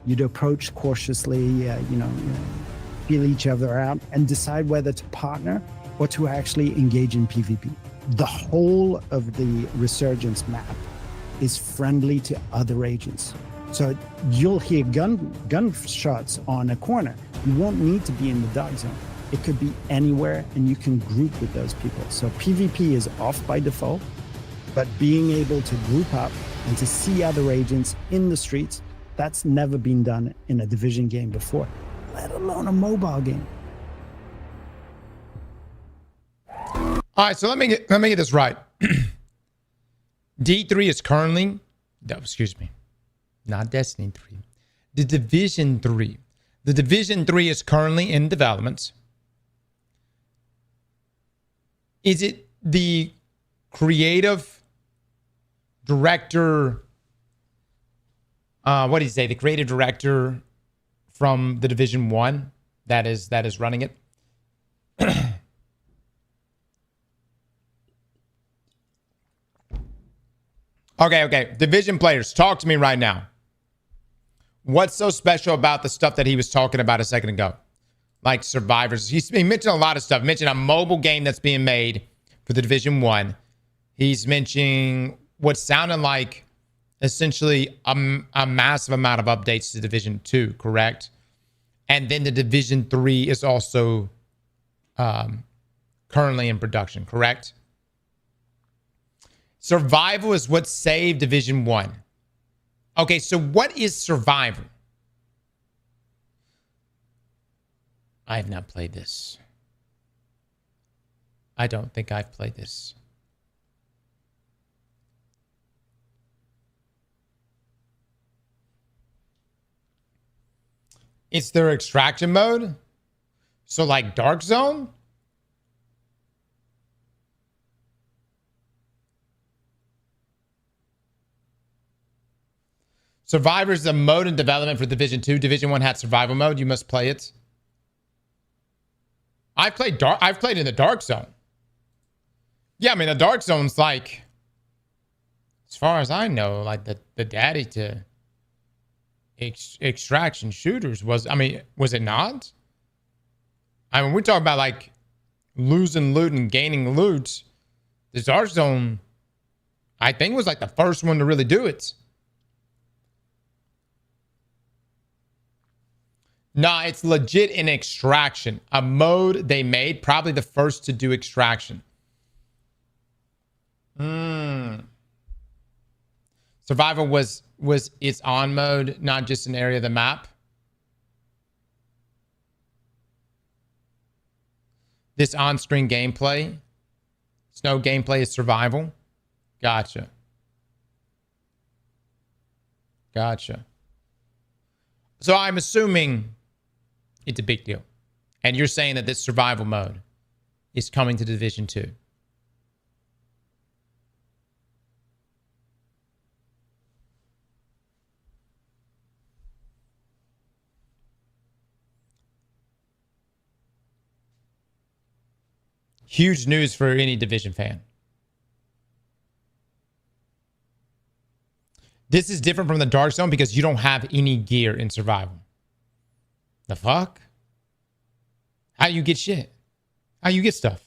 You'd approach cautiously, feel each other out, and decide whether to partner or to actually engage in PvP. The whole of the Resurgence map is friendly to other agents. So you'll hear gunshots on a corner. You won't need to be in the Dark Zone. It could be anywhere, and you can group with those people. So PvP is off by default, but being able to group up and to see other agents in the streets, that's never been done in a Division game before, let alone a mobile game. All right, so let me get this right. D3 is currently, not Destiny 3, the Division 3. The Division 3 is currently in development. Is it the creative director? What did he say? The creative director from the Division 1 that is running it. Okay. Division players, talk to me right now. What's so special about the stuff that he was talking about a second ago? Like Survivors. He mentioned a lot of stuff. He mentioned a mobile game that's being made for the Division 1. He's mentioning what sounded like essentially a massive amount of updates to Division 2, correct? And then the Division 3 is also currently in production, correct? Survival is what saved Division 1. Okay, so what is survival? I have not played this. I don't think I've played this. It's their extraction mode? So like Dark Zone? Survivor is a mode in development for Division 2. Division 1 had survival mode. You must play it. I've played in the Dark Zone. Yeah, I mean, the Dark Zone's like, as far as I know, like the daddy to extraction shooters was it not? I mean, we talk about like losing loot and gaining loot. The Dark Zone, I think, was like the first one to really do it. Nah, it's legit in extraction. A mode they made, probably the first to do extraction. Survival was its on mode, not just an area of the map. This on-screen gameplay. Snow gameplay is survival. Gotcha. So I'm assuming it's a big deal. And you're saying that this survival mode is coming to Division 2. Huge news for any Division fan. This is different from the Dark Zone because you don't have any gear in survival. The fuck? How you get shit? How you get stuff?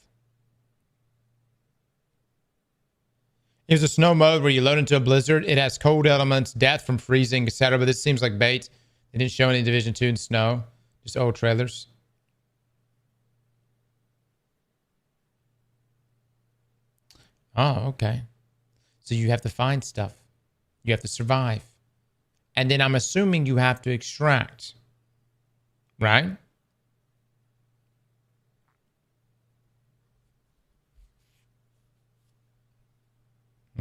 Here's a snow mode where you load into a blizzard. It has cold elements, death from freezing, etc. But this seems like bait. They didn't show any Division 2 in snow. Just old trailers. Oh, okay. So you have to find stuff. You have to survive. And then I'm assuming you have to extract. Right?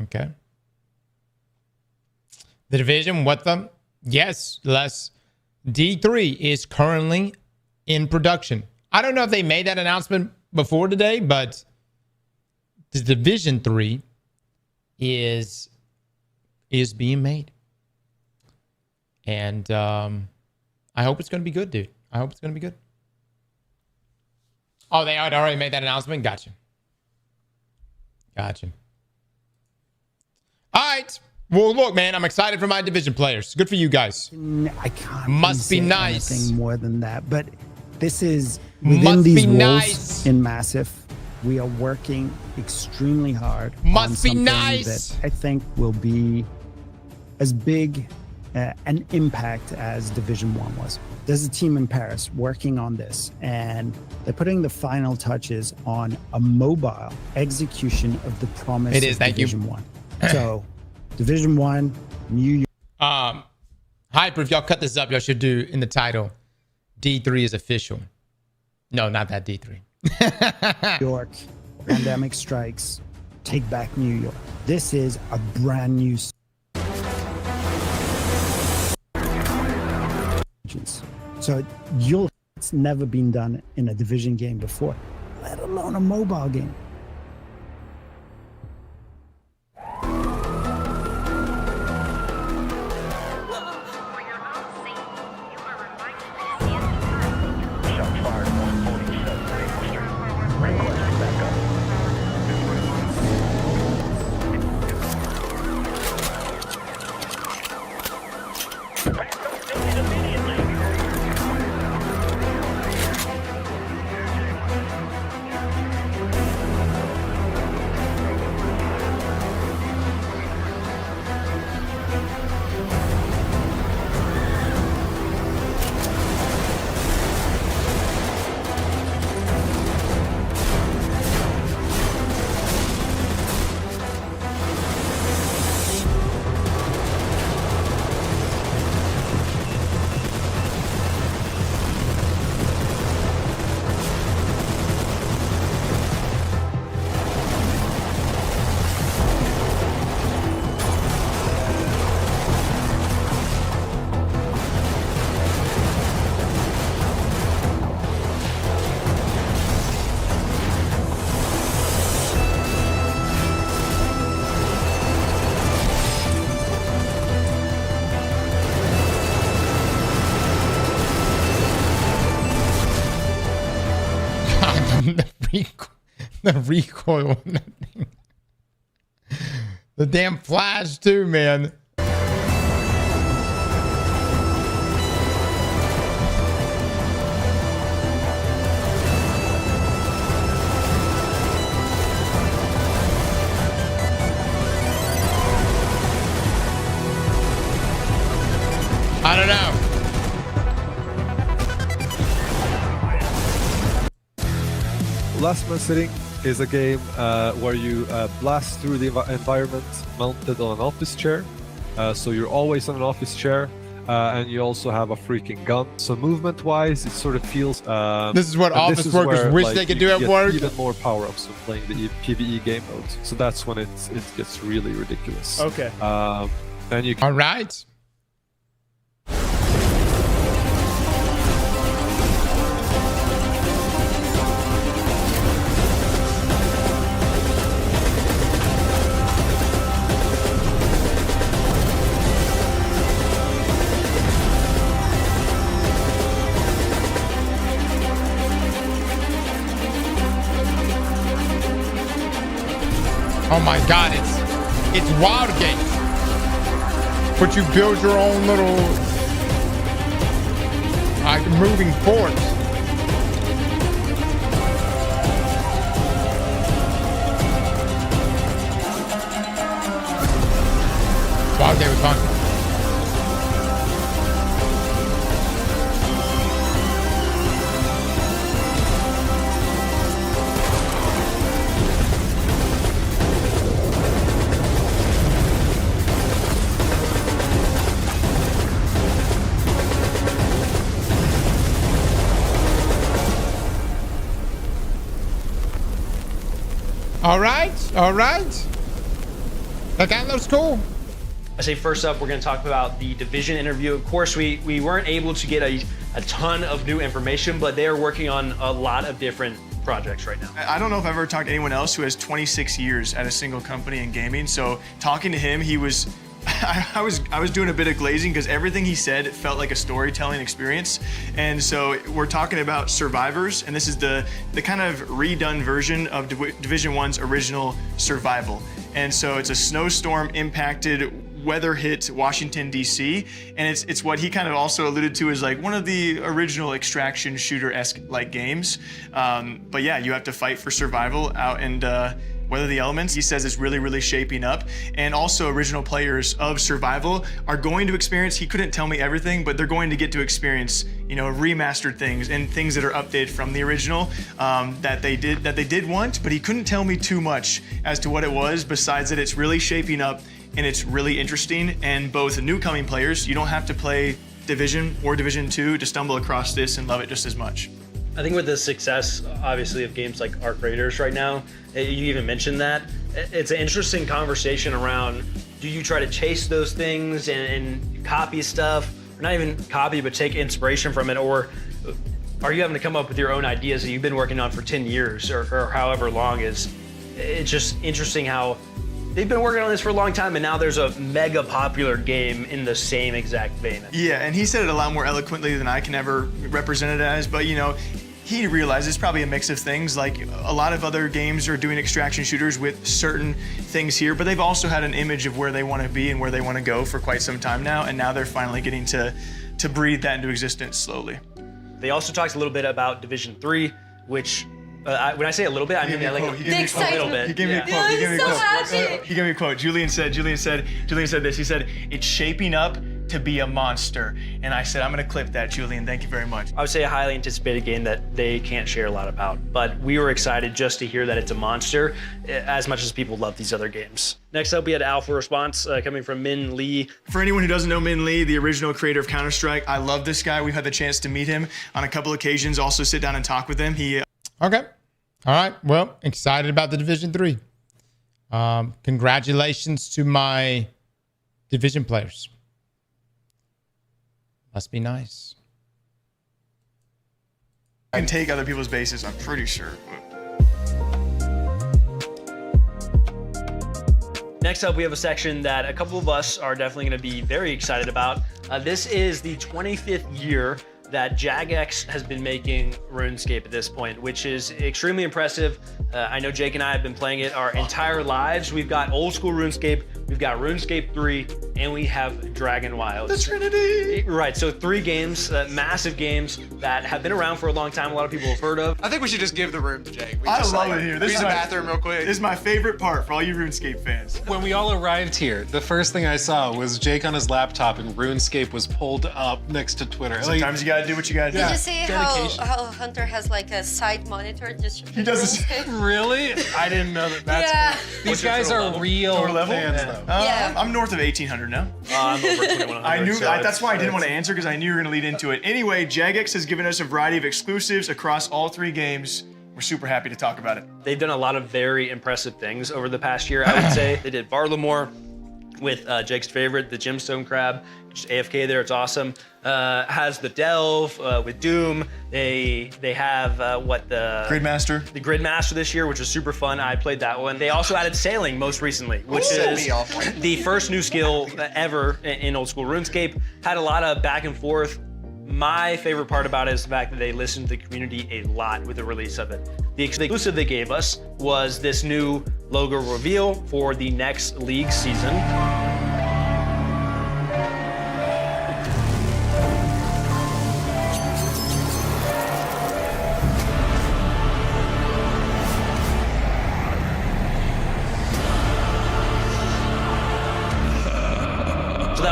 Okay. The Division, what the? Yes, Les. D3 is currently in production. I don't know if they made that announcement before today, but the Division 3 is being made. And I hope it's going to be good, dude. I hope it's going to be good. Oh, they had already made that announcement? Gotcha. Gotcha. All right. Well, look, man, I'm excited for my Division players. Good for you guys. I can't. Must be nice. Anything more than that, but this is within these rules in Massive. We are working extremely hard. Must be nice. That I think will be as big an impact as Division 1 was. There's a team in Paris working on this, and they're putting the final touches on a mobile execution of the promise of Division 1. So, Division 1, New York. Hyper, if y'all cut this up, y'all should do in the title, D3 is official. No, not that D3. New York, pandemic strikes, take back New York. This is a brand new. So it's never been done in a Division game before, let alone a mobile game. The recoil on that thing. The damn flash too, man. I don't know. Last Man Sitting is a game where you blast through the environment mounted on an office chair. So you're always on an office chair, and you also have a freaking gun. So movement-wise, it sort of feels... this is what office workers wish they could do at work. Even more power-ups when playing the PvE game mode. So that's when it gets really ridiculous. Okay. And you can... All right. Oh my God, it's Wildgate. But you build your own little moving forts. Talking. All right. That looks cool. I say first up, we're going to talk about the Division interview. Of course, we weren't able to get a ton of new information, but they are working on a lot of different projects right now. I don't know if I've ever talked to anyone else who has 26 years at a single company in gaming. So talking to him, he was, I was doing a bit of glazing because everything he said felt like a storytelling experience. And so we're talking about Survivors, and this is the kind of redone version of Division 1's original Survival. And so it's a snowstorm impacted, weather hit Washington, D.C. And it's what he kind of also alluded to as like one of the original extraction shooter-esque like games. But yeah, you have to fight for survival out and weather the elements. He says it's really, really shaping up. And also original players of Survival are going to experience, he couldn't tell me everything, but they're going to get to experience, you know, remastered things and things that are updated from the original that they did want, but he couldn't tell me too much as to what it was, besides that it's really shaping up and it's really interesting. And both new coming players, you don't have to play Division or Division 2 to stumble across this and love it just as much. I think with the success, obviously, of games like Arc Raiders right now, you even mentioned that, it's an interesting conversation around, do you try to chase those things and copy stuff, or not even copy, but take inspiration from it, or are you having to come up with your own ideas that you've been working on for 10 years or however long? It's just interesting how they've been working on this for a long time, and now there's a mega popular game in the same exact vein. Yeah, and he said it a lot more eloquently than I can ever represent it as, but you know, he realizes it's probably a mix of things. Like a lot of other games are doing extraction shooters with certain things here, but they've also had an image of where they want to be and where they want to go for quite some time now, and now they're finally getting to breathe that into existence slowly. They also talked a little bit about Division 3, which when I say a little bit, I mean like a little bit. He gave me a quote. He gave me a quote. He gave me a quote. Julian said this. He said, it's shaping up to be a monster. And I said, I'm gonna clip that, Julian. Thank you very much. I would say a highly anticipated game that they can't share a lot about, but we were excited just to hear that it's a monster as much as people love these other games. Next up, we had Alpha Response coming from Min Lee. For anyone who doesn't know Min Lee, the original creator of Counter-Strike, I love this guy. We've had the chance to meet him on a couple occasions, also sit down and talk with him. Okay. All right. Well, excited about the Division 3. Congratulations to my Division players. Must be nice. I can take other people's bases, I'm pretty sure. Next up, we have a section that a couple of us are definitely going to be very excited about. This is the 25th year that Jagex has been making RuneScape at this point, which is extremely impressive. I know Jake and I have been playing it our entire lives. We've got old school RuneScape, we've got RuneScape 3, and we have Dragon Wilds. The Trinity! Right, so 3 games, massive games that have been around for a long time, a lot of people have heard of. I think we should just give the room to Jake. I love it here. Use the bathroom real quick. This is my favorite part for all you RuneScape fans. When we all arrived here, the first thing I saw was Jake on his laptop and RuneScape was pulled up next to Twitter. Sometimes you gotta do what you gotta do. Did you see how Hunter has like a side monitor just He does this. Really? I didn't know that. That's cool. These guys are real fans, though. I'm north of 1800 now. I'm over 2100. I knew that's why I didn't want to answer, because I knew you were going to lead into it. Anyway, Jagex has given us a variety of exclusives across all 3 games. We're super happy to talk about it. They've done a lot of very impressive things over the past year, I would say. They did Varlamore with Jake's favorite, the Gemstone Crab. Just AFK there, it's awesome. Has the Delve with Doom. They have the Gridmaster. The Gridmaster this year, which was super fun. I played that one. They also added Sailing most recently, which is the first new skill ever in old school RuneScape. Had a lot of back and forth. My favorite part about it is the fact that they listened to the community a lot with the release of it. The exclusive they gave us was this new logo reveal for the next league season.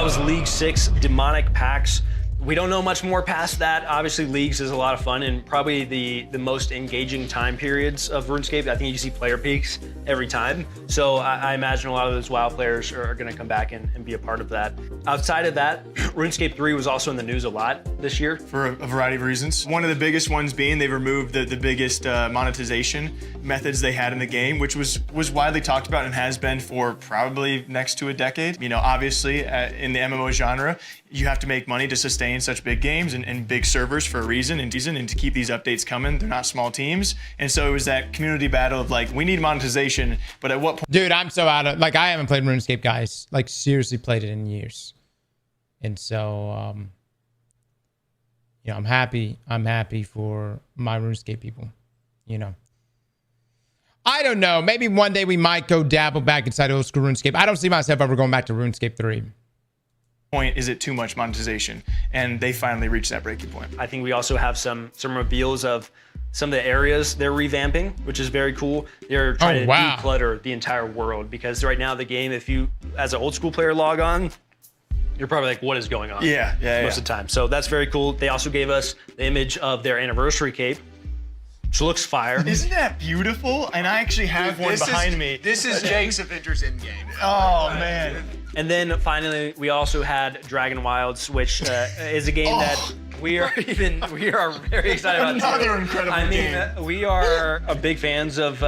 that was League 6 Demonic Packs. We don't know much more past that. Obviously, Leagues is a lot of fun and probably the most engaging time periods of RuneScape. I think you see player peaks every time. So I imagine a lot of those WoW players are going to come back and be a part of that. Outside of that, RuneScape 3 was also in the news a lot this year. For a variety of reasons. One of the biggest ones being they removed the biggest monetization methods they had in the game, which was widely talked about and has been for probably next to a decade. You know, obviously in the MMO genre, you have to make money to sustain such big games and big servers for a reason and to keep these updates coming. They're not small teams. And so it was that community battle of like, we need monetization, but at what point? Dude, I'm so out of, like, I haven't played RuneScape, guys. Like, seriously played it in years. And so, you know, I'm happy for my RuneScape people, you know. I don't know. Maybe one day we might go dabble back inside old school RuneScape. I don't see myself ever going back to RuneScape 3. Point is it too much monetization, and they finally reached that breaking point. I think we also have some reveals of some of the areas they're revamping, which is very cool. They're trying to declutter the entire world, because right now the game, if you as an old school player log on, you're probably like, what is going on? Yeah, most of the time. So that's very cool. They also gave us the image of their anniversary cape, which looks fire. Isn't that beautiful? And I actually have one behind me. This is Jake's Avengers Endgame. Oh man. And then finally, we also had Dragon Wilds, which is a game that we are very excited about. Another incredible game. We are big fans of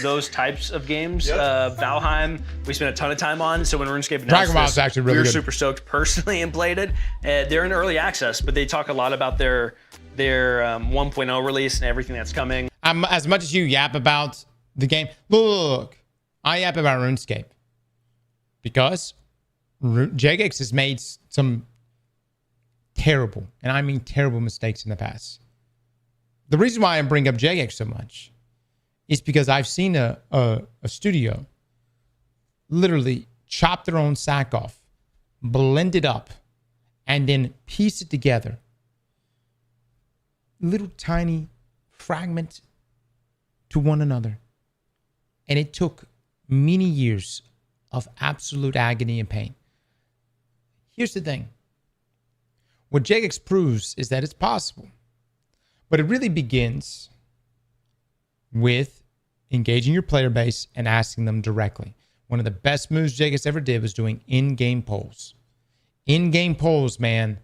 those types of games. Yep. Valheim, we spent a ton of time on. So when RuneScape announced Dragon Wilds is actually really we were good. super stoked personally and played it. They're in early access, but they talk a lot about their 1.0 release and everything that's coming. As much as you yap about the game, look, I yap about RuneScape because Jagex has made some terrible, and I mean terrible, mistakes in the past. The reason why I bring up Jagex so much is because I've seen a studio literally chop their own sack off, blend it up, and then piece it together. Little tiny fragment to one another. And it took many years of absolute agony and pain. Here's the thing. What Jagex proves is that it's possible. But it really begins with engaging your player base and asking them directly. One of the best moves Jagex ever did was doing in-game polls. In-game polls, man.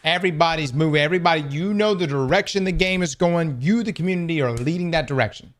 Everybody's moving. Everybody, you know the direction the game is going. You, the community, are leading that direction.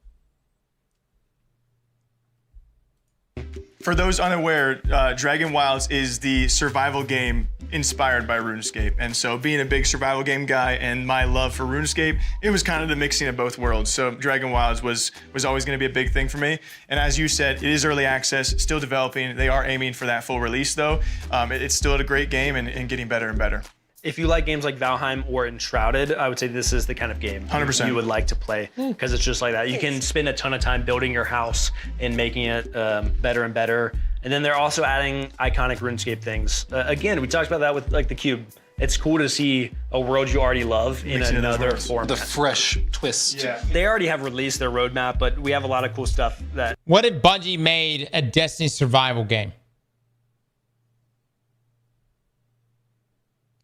For those unaware, Dragon Wilds is the survival game inspired by RuneScape. And so being a big survival game guy and my love for RuneScape, it was kind of the mixing of both worlds. So Dragon Wilds was always going to be a big thing for me. And as you said, it is early access, still developing. They are aiming for that full release though. It's still a great game and getting better and better. If you like games like Valheim or Enshrouded, I would say this is the kind of game 100%. you would like to play, because it's just like that. You can spend a ton of time building your house and making it better and better. And then they're also adding iconic RuneScape things. Again, we talked about that with like the cube. It's cool to see a world you already love in another format. The fresh twist. Yeah. They already have released their roadmap, but we have a lot of cool stuff that... What if Bungie made a Destiny survival game?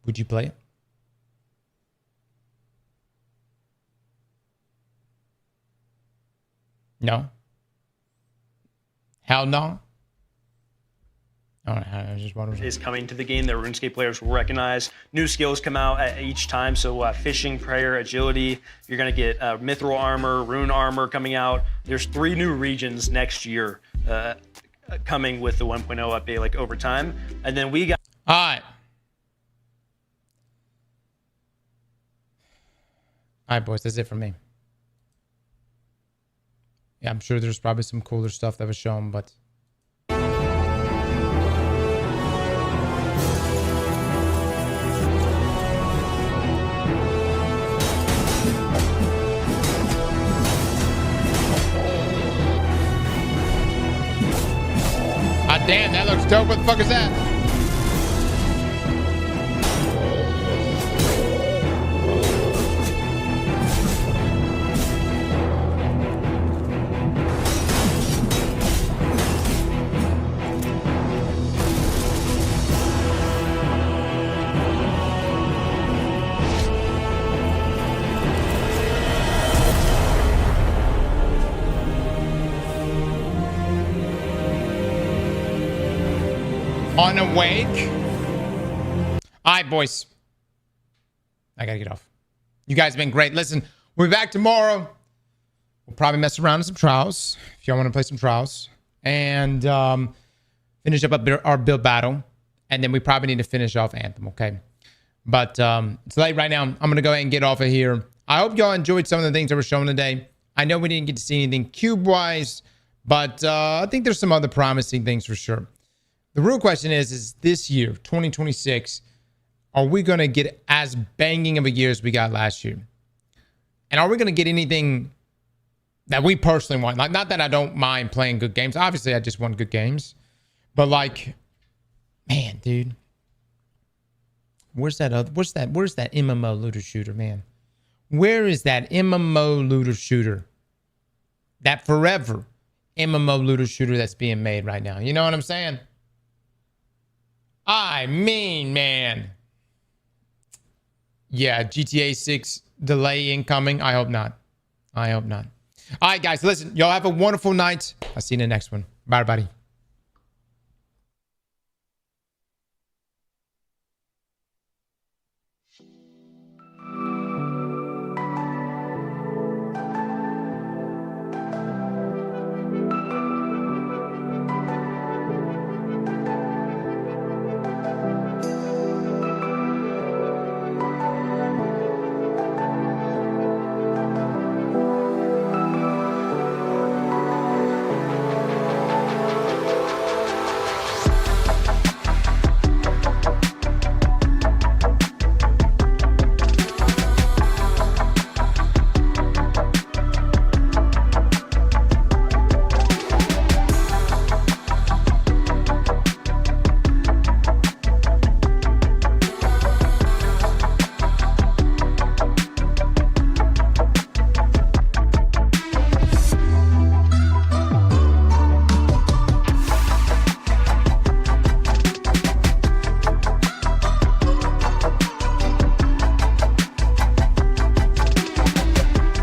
Would you play it? No? Hell no? All right, I just wondering. Is coming to the game that RuneScape players will recognize. New skills come out at each time. So fishing, prayer, agility. You're going to get mithril armor, rune armor coming out. There's 3 new regions next year coming with the 1.0 update, like over time. And then we got... All right. All right, boys, that's it for me. Yeah, I'm sure there's probably some cooler stuff that was shown, but... Ah, damn, that looks dope. What the fuck is that? Unawake. All right, boys. I gotta get off. You guys have been great. Listen, we'll be back tomorrow. We'll probably mess around in some trials if y'all want to play some trials. And finish up our build battle. And then we probably need to finish off Anthem, okay? But it's late right now. I'm going to go ahead and get off of here. I hope y'all enjoyed some of the things that were shown today. I know we didn't get to see anything cube-wise, but I think there's some other promising things for sure. The real question is this year, 2026, are we going to get as banging of a year as we got last year? And are we going to get anything that we personally want? Like, not that I don't mind playing good games. Obviously, I just want good games. But like, man, dude. Where's that MMO looter shooter, man? Where is that MMO looter shooter? That forever MMO looter shooter that's being made right now. You know what I'm saying? I mean, man. Yeah, GTA 6 delay incoming. I hope not. I hope not. All right, guys, listen. Y'all have a wonderful night. I'll see you in the next one. Bye, everybody.